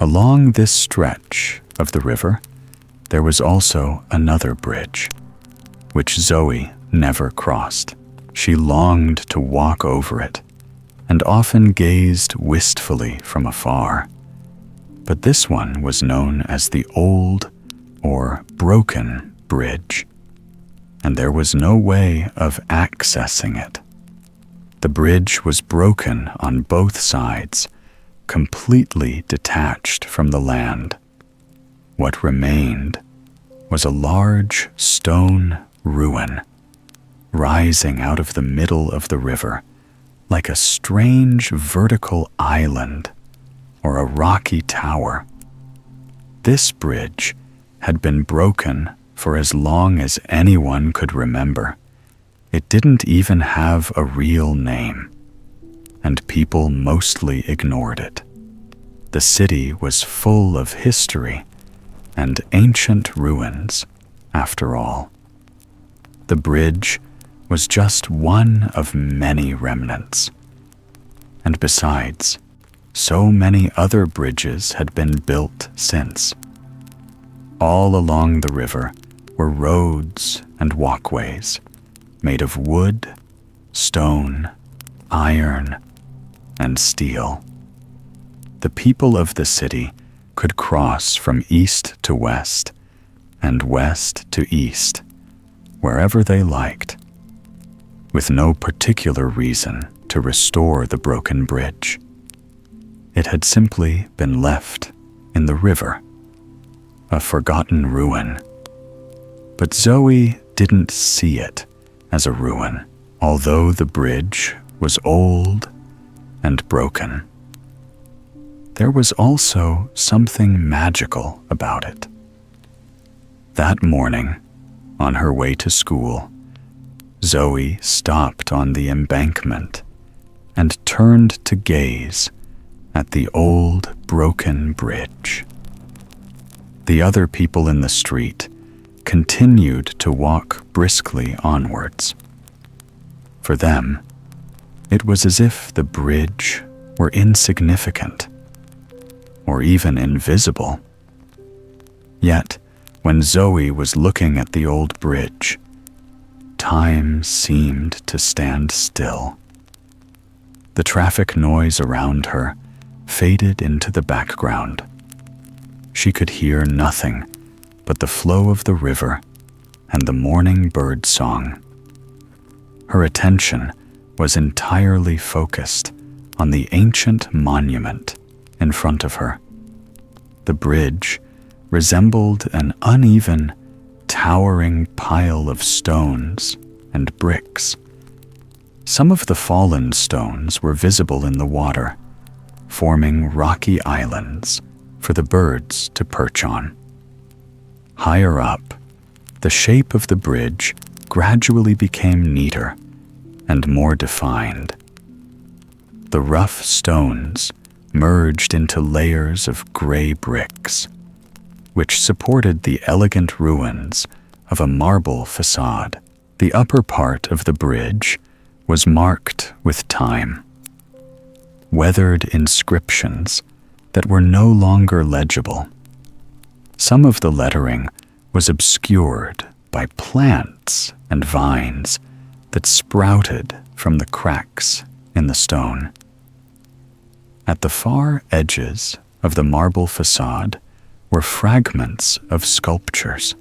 Along this stretch of the river, there was also another bridge, which Zoe never crossed. She longed to walk over it and often gazed wistfully from afar. But this one was known as the Old or Broken Bridge, and there was no way of accessing it. The bridge was broken on both sides, completely detached from the land. What remained was a large stone ruin, rising out of the middle of the river like a strange vertical island or a rocky tower. This bridge had been broken for as long as anyone could remember. It didn't even have a real name, and people mostly ignored it. The city was full of history and ancient ruins, after all. The bridge was just one of many remnants. And besides, so many other bridges had been built since. All along the river were roads and walkways made of wood, stone, iron, and steel. The people of the city could cross from east to west and west to east, wherever they liked, with no particular reason to restore the broken bridge. It had simply been left in the river, a forgotten ruin. But Zoe didn't see it as a ruin, although the bridge was old and broken. There was also something magical about it. That morning, on her way to school, Zoe stopped on the embankment and turned to gaze at the old broken bridge. The other people in the street continued to walk briskly onwards. For them, it was as if the bridge were insignificant or even invisible. Yet, when Zoe was looking at the old bridge, time seemed to stand still. The traffic noise around her faded into the background. She could hear nothing but the flow of the river and the morning bird song. Her attention was entirely focused on the ancient monument in front of her. The bridge resembled an uneven, towering pile of stones and bricks. Some of the fallen stones were visible in the water, forming rocky islands for the birds to perch on. Higher up, the shape of the bridge gradually became neater and more defined. The rough stones merged into layers of gray bricks, which supported the elegant ruins of a marble facade. The upper part of the bridge was marked with time. Weathered inscriptions that were no longer legible. Some of the lettering was obscured by plants and vines that sprouted from the cracks in the stone. At the far edges of the marble facade were fragments of sculptures.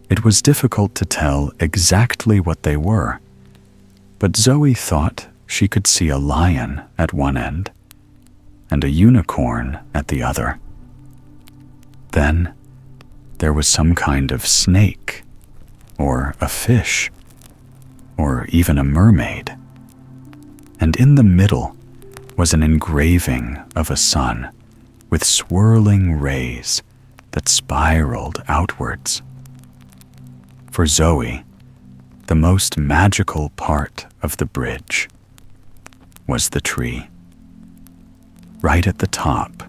It was difficult to tell exactly what they were, but Zoe thought she could see a lion at one end and a unicorn at the other. Then there was some kind of snake, or a fish, or even a mermaid. And in the middle was an engraving of a sun with swirling rays that spiraled outwards. For Zoe, the most magical part of the bridge was the tree. Right at the top,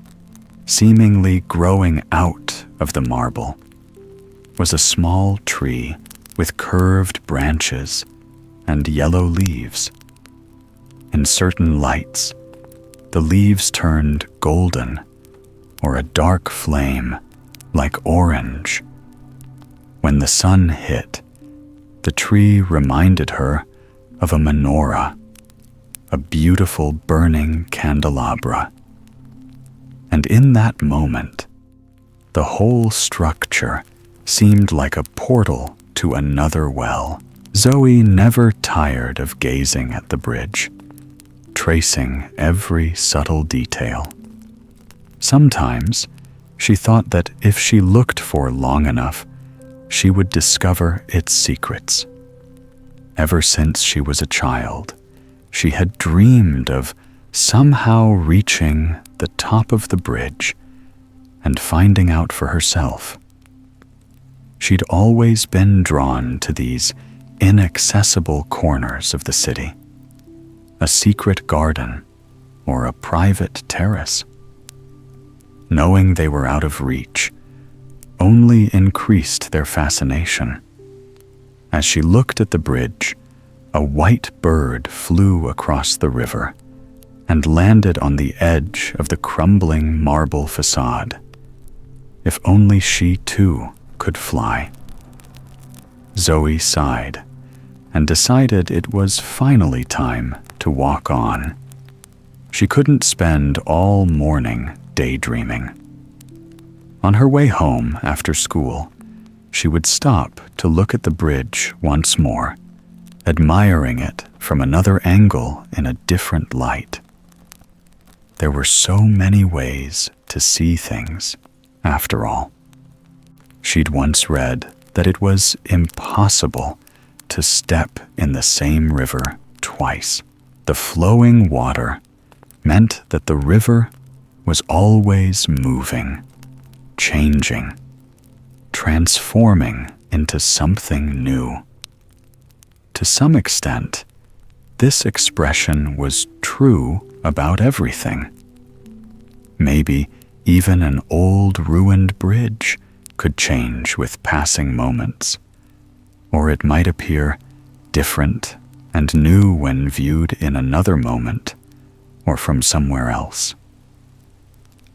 seemingly growing out of the marble, was a small tree with curved branches and yellow leaves. In certain lights, the leaves turned golden or a dark flame like orange. When the sun hit, the tree reminded her of a menorah, a beautiful burning candelabra. And in that moment, the whole structure seemed like a portal to another well. Zoe never tired of gazing at the bridge, tracing every subtle detail. Sometimes she thought that if she looked for long enough, she would discover its secrets. Ever since she was a child, she had dreamed of somehow reaching the top of the bridge and finding out for herself. She'd always been drawn to these inaccessible corners of the city, a secret garden or a private terrace. Knowing they were out of reach only increased their fascination. As she looked at the bridge, a white bird flew across the river and landed on the edge of the crumbling marble facade. If only she too could fly. Zoe sighed and decided it was finally time to walk on. She couldn't spend all morning daydreaming. On her way home after school, she would stop to look at the bridge once more, admiring it from another angle in a different light. There were so many ways to see things, after all. She'd once read that it was impossible to step in the same river twice. The flowing water meant that the river was always moving, changing, transforming into something new. To some extent, this expression was true about everything. Maybe even an old ruined bridge could change with passing moments, or it might appear different and new when viewed in another moment or from somewhere else.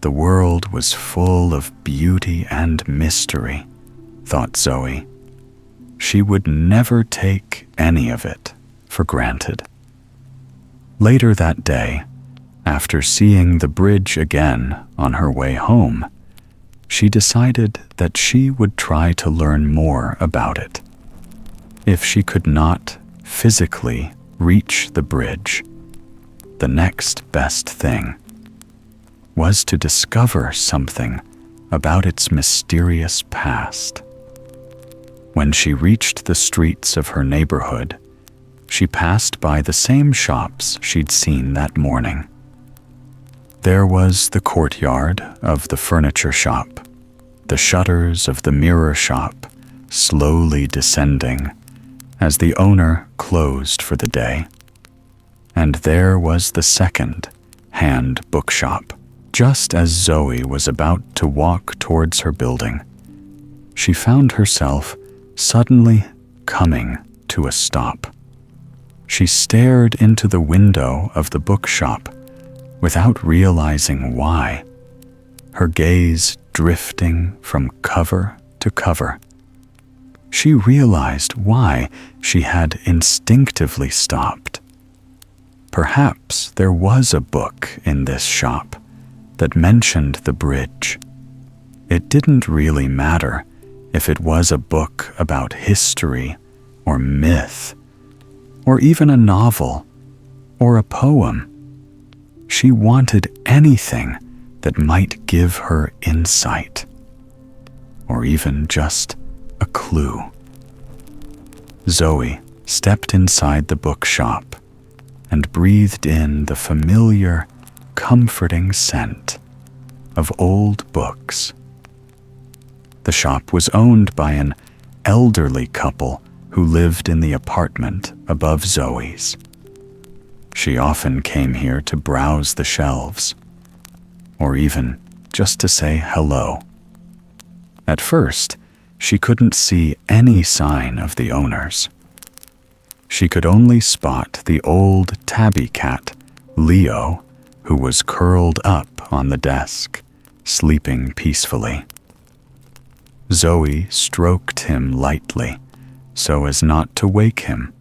The world was full of beauty and mystery, thought Zoe. She would never take any of it for granted. Later that day, After seeing the bridge again on her way home, she decided that she would try to learn more about it. If she could not physically reach the bridge, the next best thing was to discover something about its mysterious past. When she reached the streets of her neighborhood, she passed by the same shops she'd seen that morning. There was the courtyard of the furniture shop, the shutters of the mirror shop slowly descending as the owner closed for the day. And there was the second hand bookshop. Just as Zoe was about to walk towards her building, she found herself suddenly coming to a stop. She stared into the window of the bookshop without realizing why, her gaze drifting from cover to cover. She realized why she had instinctively stopped. Perhaps there was a book in this shop that mentioned the bridge. It didn't really matter if it was a book about history or myth, or even a novel or a poem. She wanted anything that might give her insight, or even just a clue. Zoe stepped inside the bookshop and breathed in the familiar, comforting scent of old books. The shop was owned by an elderly couple who lived in the apartment above Zoe's. She often came here to browse the shelves, or even just to say hello. At first, she couldn't see any sign of the owners. She could only spot the old tabby cat, Leo, who was curled up on the desk, sleeping peacefully. Zoe stroked him lightly so as not to wake him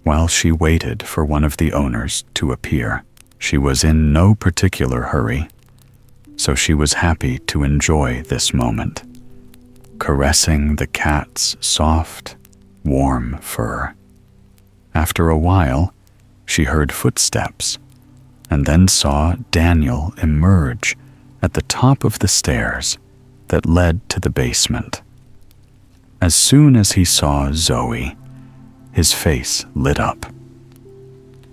while she waited for one of the owners to appear. She was in no particular hurry, so she was happy to enjoy this moment, caressing the cat's soft, warm fur. After a while, she heard footsteps and then saw Daniel emerge at the top of the stairs that led to the basement. As soon as he saw Zoe, his face lit up.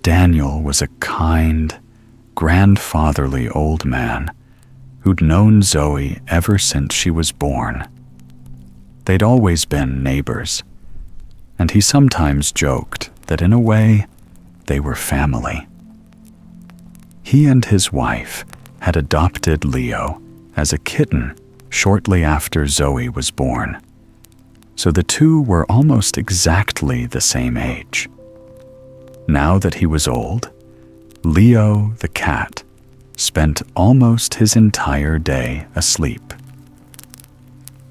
Daniel was a kind, grandfatherly old man who'd known Zoe ever since she was born. They'd always been neighbors, and he sometimes joked that in a way, they were family. He and his wife had adopted Leo as a kitten shortly after Zoe was born, so the two were almost exactly the same age. Now that he was old, Leo the cat spent almost his entire day asleep.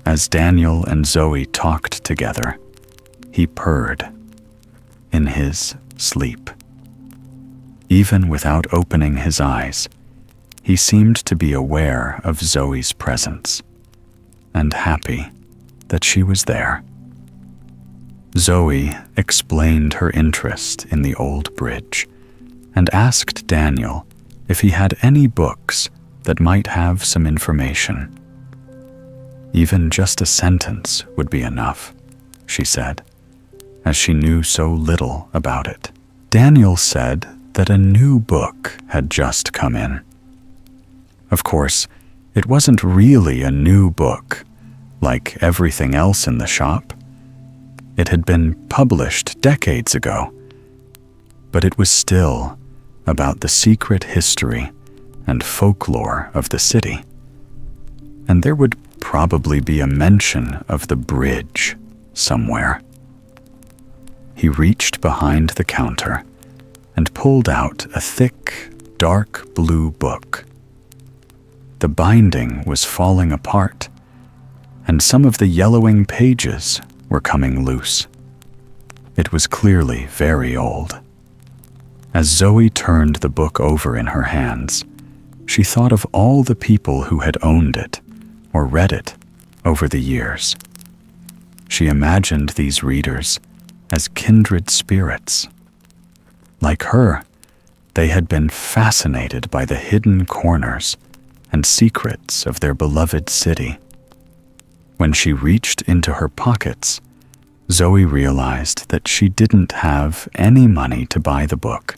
As Daniel and Zoe talked together, he purred in his sleep. Even without opening his eyes, he seemed to be aware of Zoe's presence and happy that she was there. Zoe explained her interest in the old bridge and asked Daniel if he had any books that might have some information. Even just a sentence would be enough, she said, as she knew so little about it. Daniel said that a new book had just come in. Of course, it wasn't really a new book, like everything else in the shop. It had been published decades ago, but it was still about the secret history and folklore of the city. And there would probably be a mention of the bridge somewhere. He reached behind the counter and pulled out a thick, dark blue book. The binding was falling apart, and some of the yellowing pages were coming loose. It was clearly very old. As Zoe turned the book over in her hands, she thought of all the people who had owned it or read it over the years. She imagined these readers as kindred spirits. Like her, they had been fascinated by the hidden corners and secrets of their beloved city. When she reached into her pockets, Zoe realized that she didn't have any money to buy the book.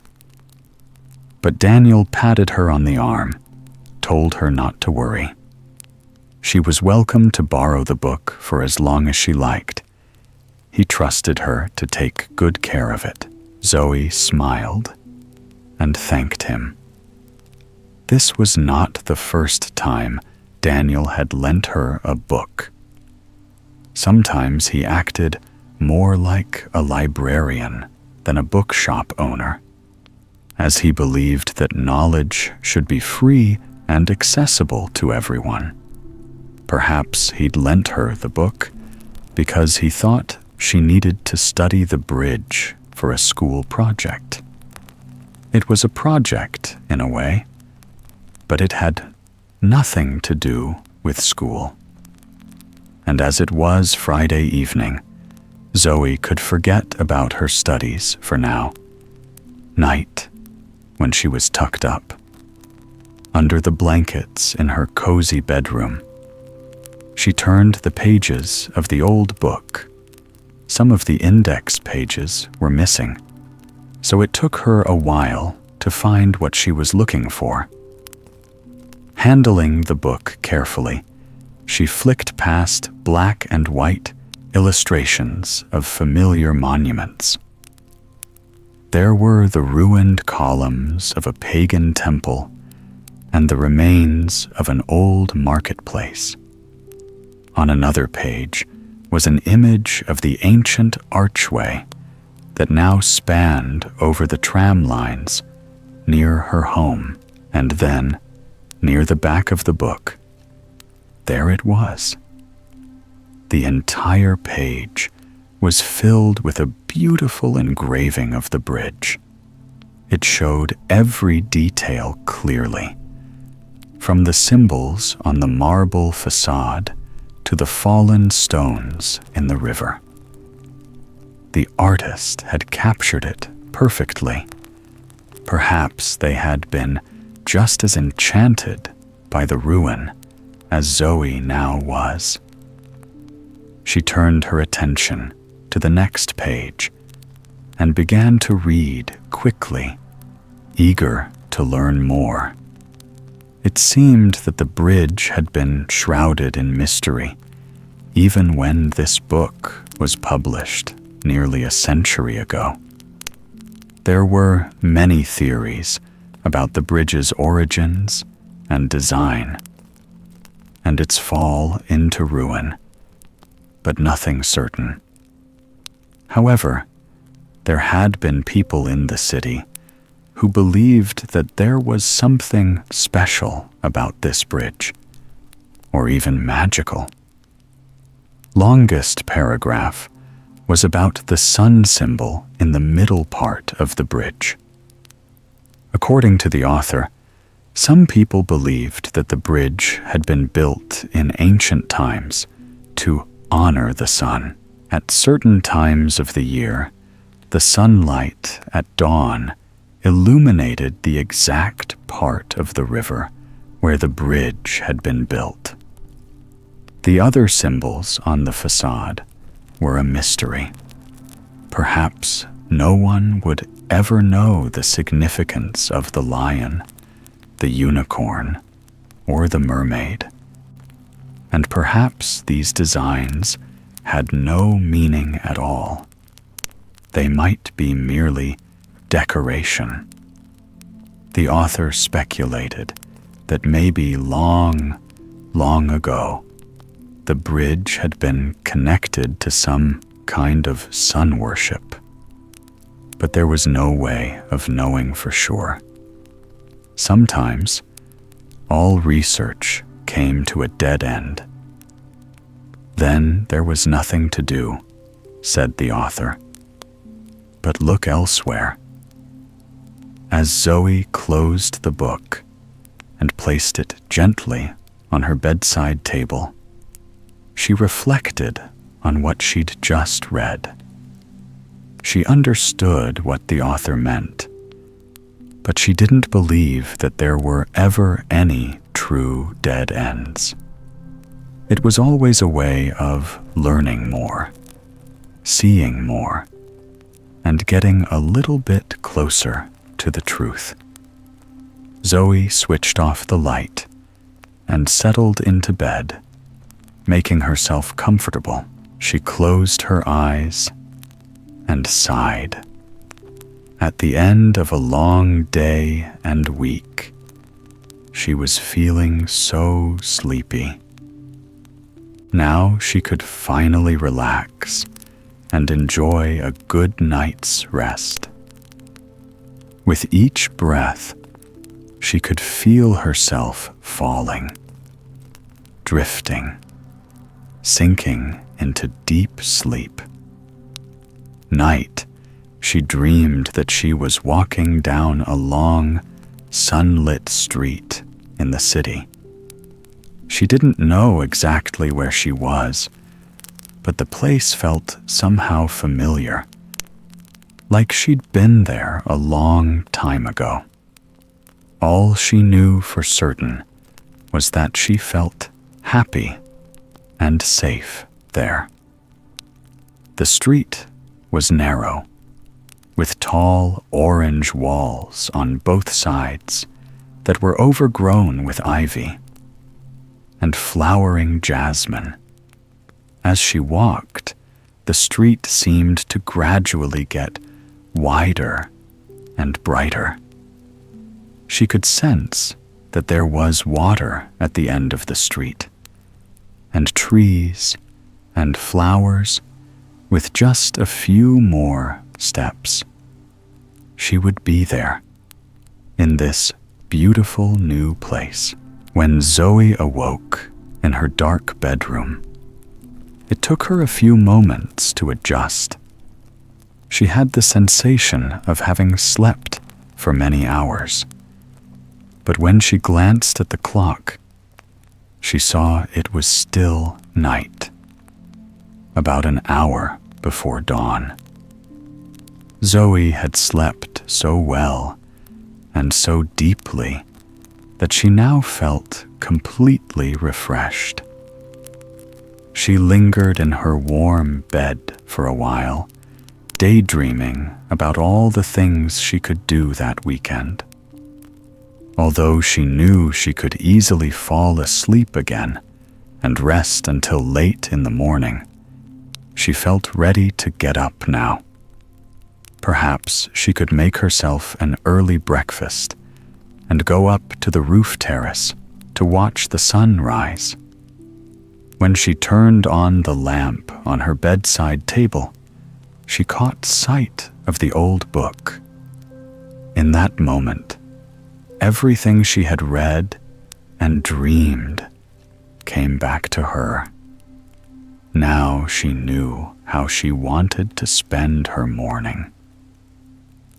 But Daniel patted her on the arm, told her not to worry. She was welcome to borrow the book for as long as she liked. He trusted her to take good care of it. Zoe smiled and thanked him. This was not the first time Daniel had lent her a book. Sometimes he acted more like a librarian than a bookshop owner, as he believed that knowledge should be free and accessible to everyone. Perhaps he'd lent her the book because he thought she needed to study the bridge for a school project. It was a project, in a way, but it had nothing to do with school. And as it was Friday evening, Zoe could forget about her studies for now. Night, when she was tucked up, under the blankets in her cozy bedroom, she turned the pages of the old book. Some of the index pages were missing, so it took her a while to find what she was looking for. Handling the book carefully, she flicked past black and white illustrations of familiar monuments. There were the ruined columns of a pagan temple and the remains of an old marketplace. On another page was an image of the ancient archway that now spanned over the tram lines near her home, and then, near the back of the book, there it was. The entire page was filled with a beautiful engraving of the bridge. It showed every detail clearly, from the symbols on the marble facade to the fallen stones in the river. The artist had captured it perfectly. Perhaps they had been just as enchanted by the ruin as Zoe now was. She turned her attention to the next page and began to read quickly, eager to learn more. It seemed that the bridge had been shrouded in mystery, even when this book was published nearly a century ago. There were many theories about the bridge's origins and design, and its fall into ruin, but nothing certain. However, there had been people in the city who believed that there was something special about this bridge, or even magical. Longest paragraph was about the sun symbol in the middle part of the bridge. According to the author, some people believed that the bridge had been built in ancient times to honor the sun. At certain times of the year, the sunlight at dawn illuminated the exact part of the river where the bridge had been built. The other symbols on the facade were a mystery. Perhaps no one would ever know the significance of the lion, the unicorn, or the mermaid. And perhaps these designs had no meaning at all. They might be merely decoration. The author speculated that maybe long, long ago, the bridge had been connected to some kind of sun worship. But there was no way of knowing for sure. Sometimes, all research came to a dead end. Then there was nothing to do, said the author. But look elsewhere. As Zoe closed the book and placed it gently on her bedside table, she reflected on what she'd just read. She understood what the author meant, but she didn't believe that there were ever any true dead ends. It was always a way of learning more, seeing more, and getting a little bit closer to the truth. Zoe switched off the light and settled into bed. Making herself comfortable, she closed her eyes and sighed. At the end of a long day and week, she was feeling so sleepy. Now she could finally relax and enjoy a good night's rest. With each breath, she could feel herself falling, drifting, sinking into deep sleep. Night, she dreamed that she was walking down a long, sunlit street in the city. She didn't know exactly where she was, but the place felt somehow familiar, like she'd been there a long time ago. All she knew for certain was that she felt happy and safe there. The street was narrow, with tall orange walls on both sides that were overgrown with ivy and flowering jasmine. As she walked, the street seemed to gradually get wider and brighter. She could sense that there was water at the end of the street, and trees and flowers with just a few more steps. She would be there, in this beautiful new place. When Zoe awoke in her dark bedroom, it took her a few moments to adjust. She had the sensation of having slept for many hours. But when she glanced at the clock, she saw it was still night, about an hour before dawn. Zoe had slept so well and so deeply that she now felt completely refreshed. She lingered in her warm bed for a while, daydreaming about all the things she could do that weekend. Although she knew she could easily fall asleep again and rest until late in the morning, she felt ready to get up now. Perhaps she could make herself an early breakfast and go up to the roof terrace to watch the sun rise. When she turned on the lamp on her bedside table, she caught sight of the old book. In that moment, everything she had read and dreamed came back to her. Now she knew how she wanted to spend her morning.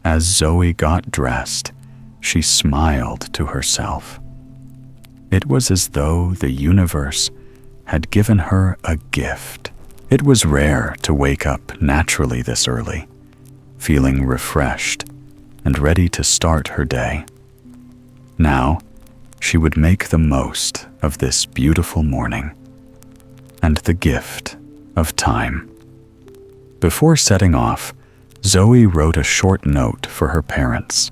As Zoe got dressed, she smiled to herself. It was as though the universe had given her a gift. It was rare to wake up naturally this early, feeling refreshed and ready to start her day. Now, she would make the most of this beautiful morning and the gift of time. Before setting off, Zoe wrote a short note for her parents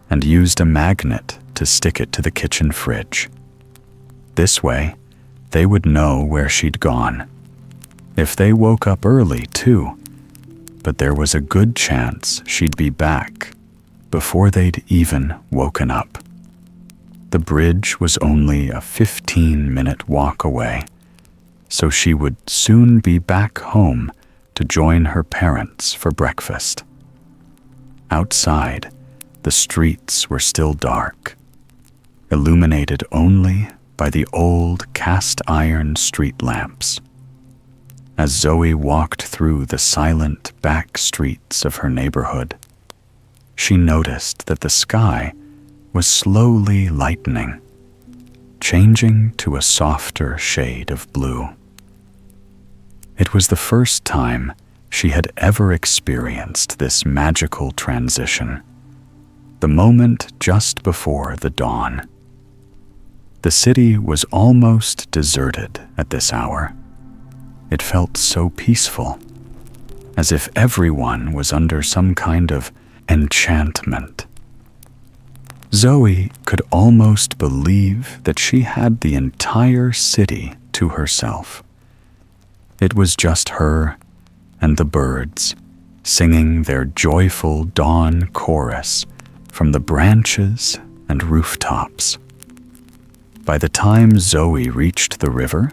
and used a magnet to stick it to the kitchen fridge. This way, they would know where she'd gone. If they woke up early, too, but there was a good chance she'd be back before they'd even woken up. The bridge was only a 15-minute walk away, so she would soon be back home to join her parents for breakfast. Outside, the streets were still dark, illuminated only by the old cast-iron street lamps. As Zoe walked through the silent back streets of her neighborhood, she noticed that the sky was slowly lightening, changing to a softer shade of blue. It was the first time she had ever experienced this magical transition, the moment just before the dawn. The city was almost deserted at this hour. It felt so peaceful, as if everyone was under some kind of enchantment. Zoe could almost believe that she had the entire city to herself. It was just her and the birds singing their joyful dawn chorus from the branches and rooftops. By the time Zoe reached the river,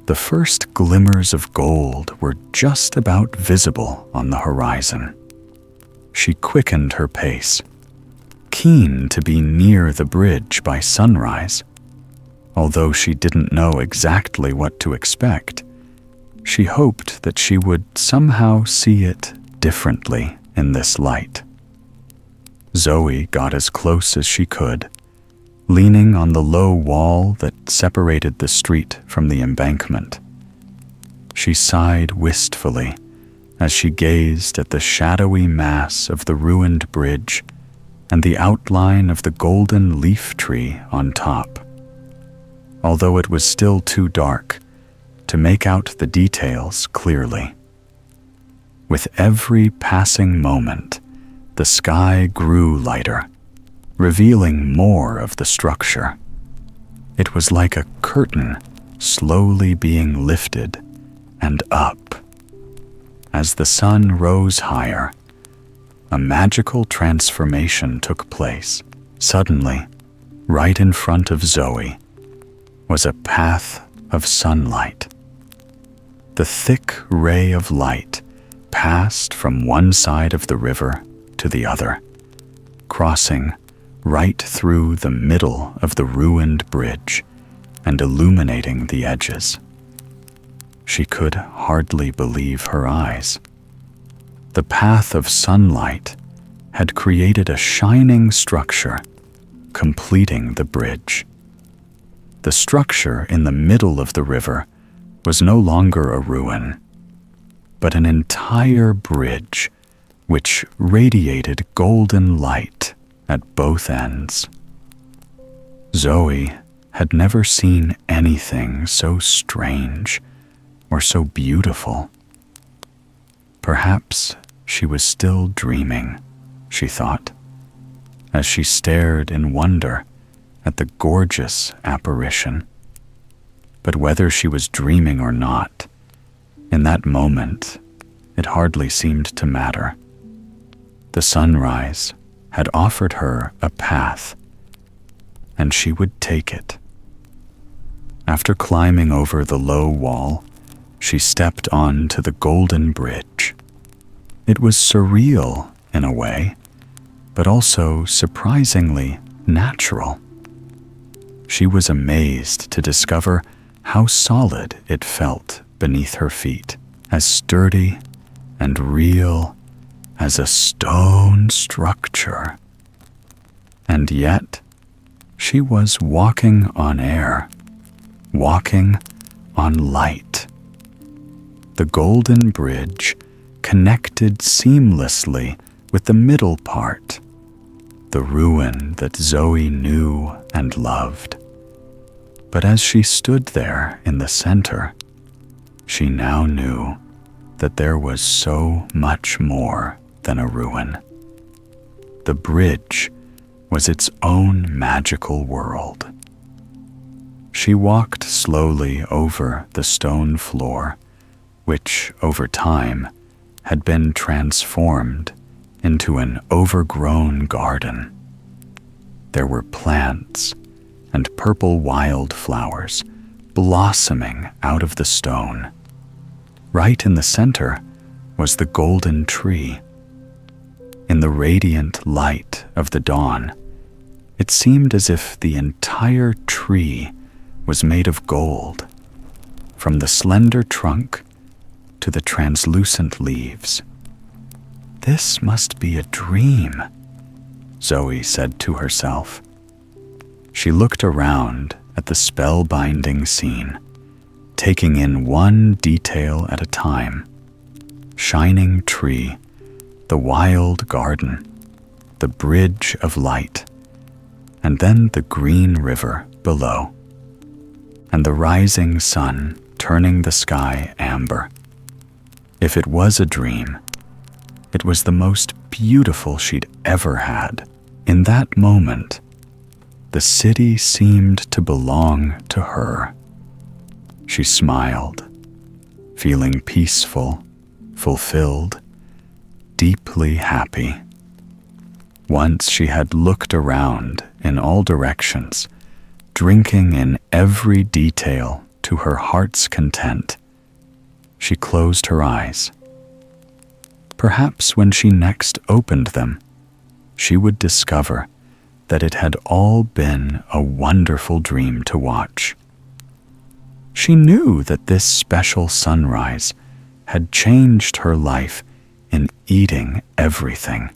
the first glimmers of gold were just about visible on the horizon. She quickened her pace, keen to be near the bridge by sunrise. Although she didn't know exactly what to expect, she hoped that she would somehow see it differently in this light. Zoe got as close as she could, leaning on the low wall that separated the street from the embankment. She sighed wistfully as she gazed at the shadowy mass of the ruined bridge and the outline of the golden leaf tree on top. Although it was still too dark to make out the details clearly. With every passing moment, the sky grew lighter, revealing more of the structure. It was like a curtain slowly being lifted and up. As the sun rose higher, a magical transformation took place. Suddenly, right in front of Zoe, was a path of sunlight. The thick ray of light passed from one side of the river to the other, crossing right through the middle of the ruined bridge and illuminating the edges. She could hardly believe her eyes. The path of sunlight had created a shining structure, completing the bridge. The structure in the middle of the river was no longer a ruin, but an entire bridge which radiated golden light at both ends. Zoe had never seen anything so strange or so beautiful. Perhaps she was still dreaming, she thought, as she stared in wonder at the gorgeous apparition. But whether she was dreaming or not, in that moment, it hardly seemed to matter. The sunrise had offered her a path, and she would take it. After climbing over the low wall, she stepped onto the golden bridge. It was surreal in a way, but also surprisingly natural. She was amazed to discover how solid it felt beneath her feet, as sturdy and real as a stone structure. And yet, she was walking on air, walking on light. The golden bridge connected seamlessly with the middle part, the ruin that Zoe knew and loved. But as she stood there in the center, she now knew that there was so much more than a ruin. The bridge was its own magical world. She walked slowly over the stone floor, which over time had been transformed into an overgrown garden. There were plants and purple wildflowers blossoming out of the stone. Right in the center was the golden tree. In the radiant light of the dawn, it seemed as if the entire tree was made of gold, from the slender trunk to the translucent leaves. This must be a dream, Zoe said to herself. She looked around at the spellbinding scene, taking in one detail at a time. Shining tree, the wild garden, the bridge of light, and then the green river below, and the rising sun turning the sky amber. If it was a dream, it was the most beautiful she'd ever had. In that moment, the city seemed to belong to her. She smiled, feeling peaceful, fulfilled, deeply happy. Once she had looked around in all directions, drinking in every detail to her heart's content, she closed her eyes. Perhaps when she next opened them, she would discover that it had all been a wonderful dream to watch. She knew that this special sunrise had changed her life in eating everything.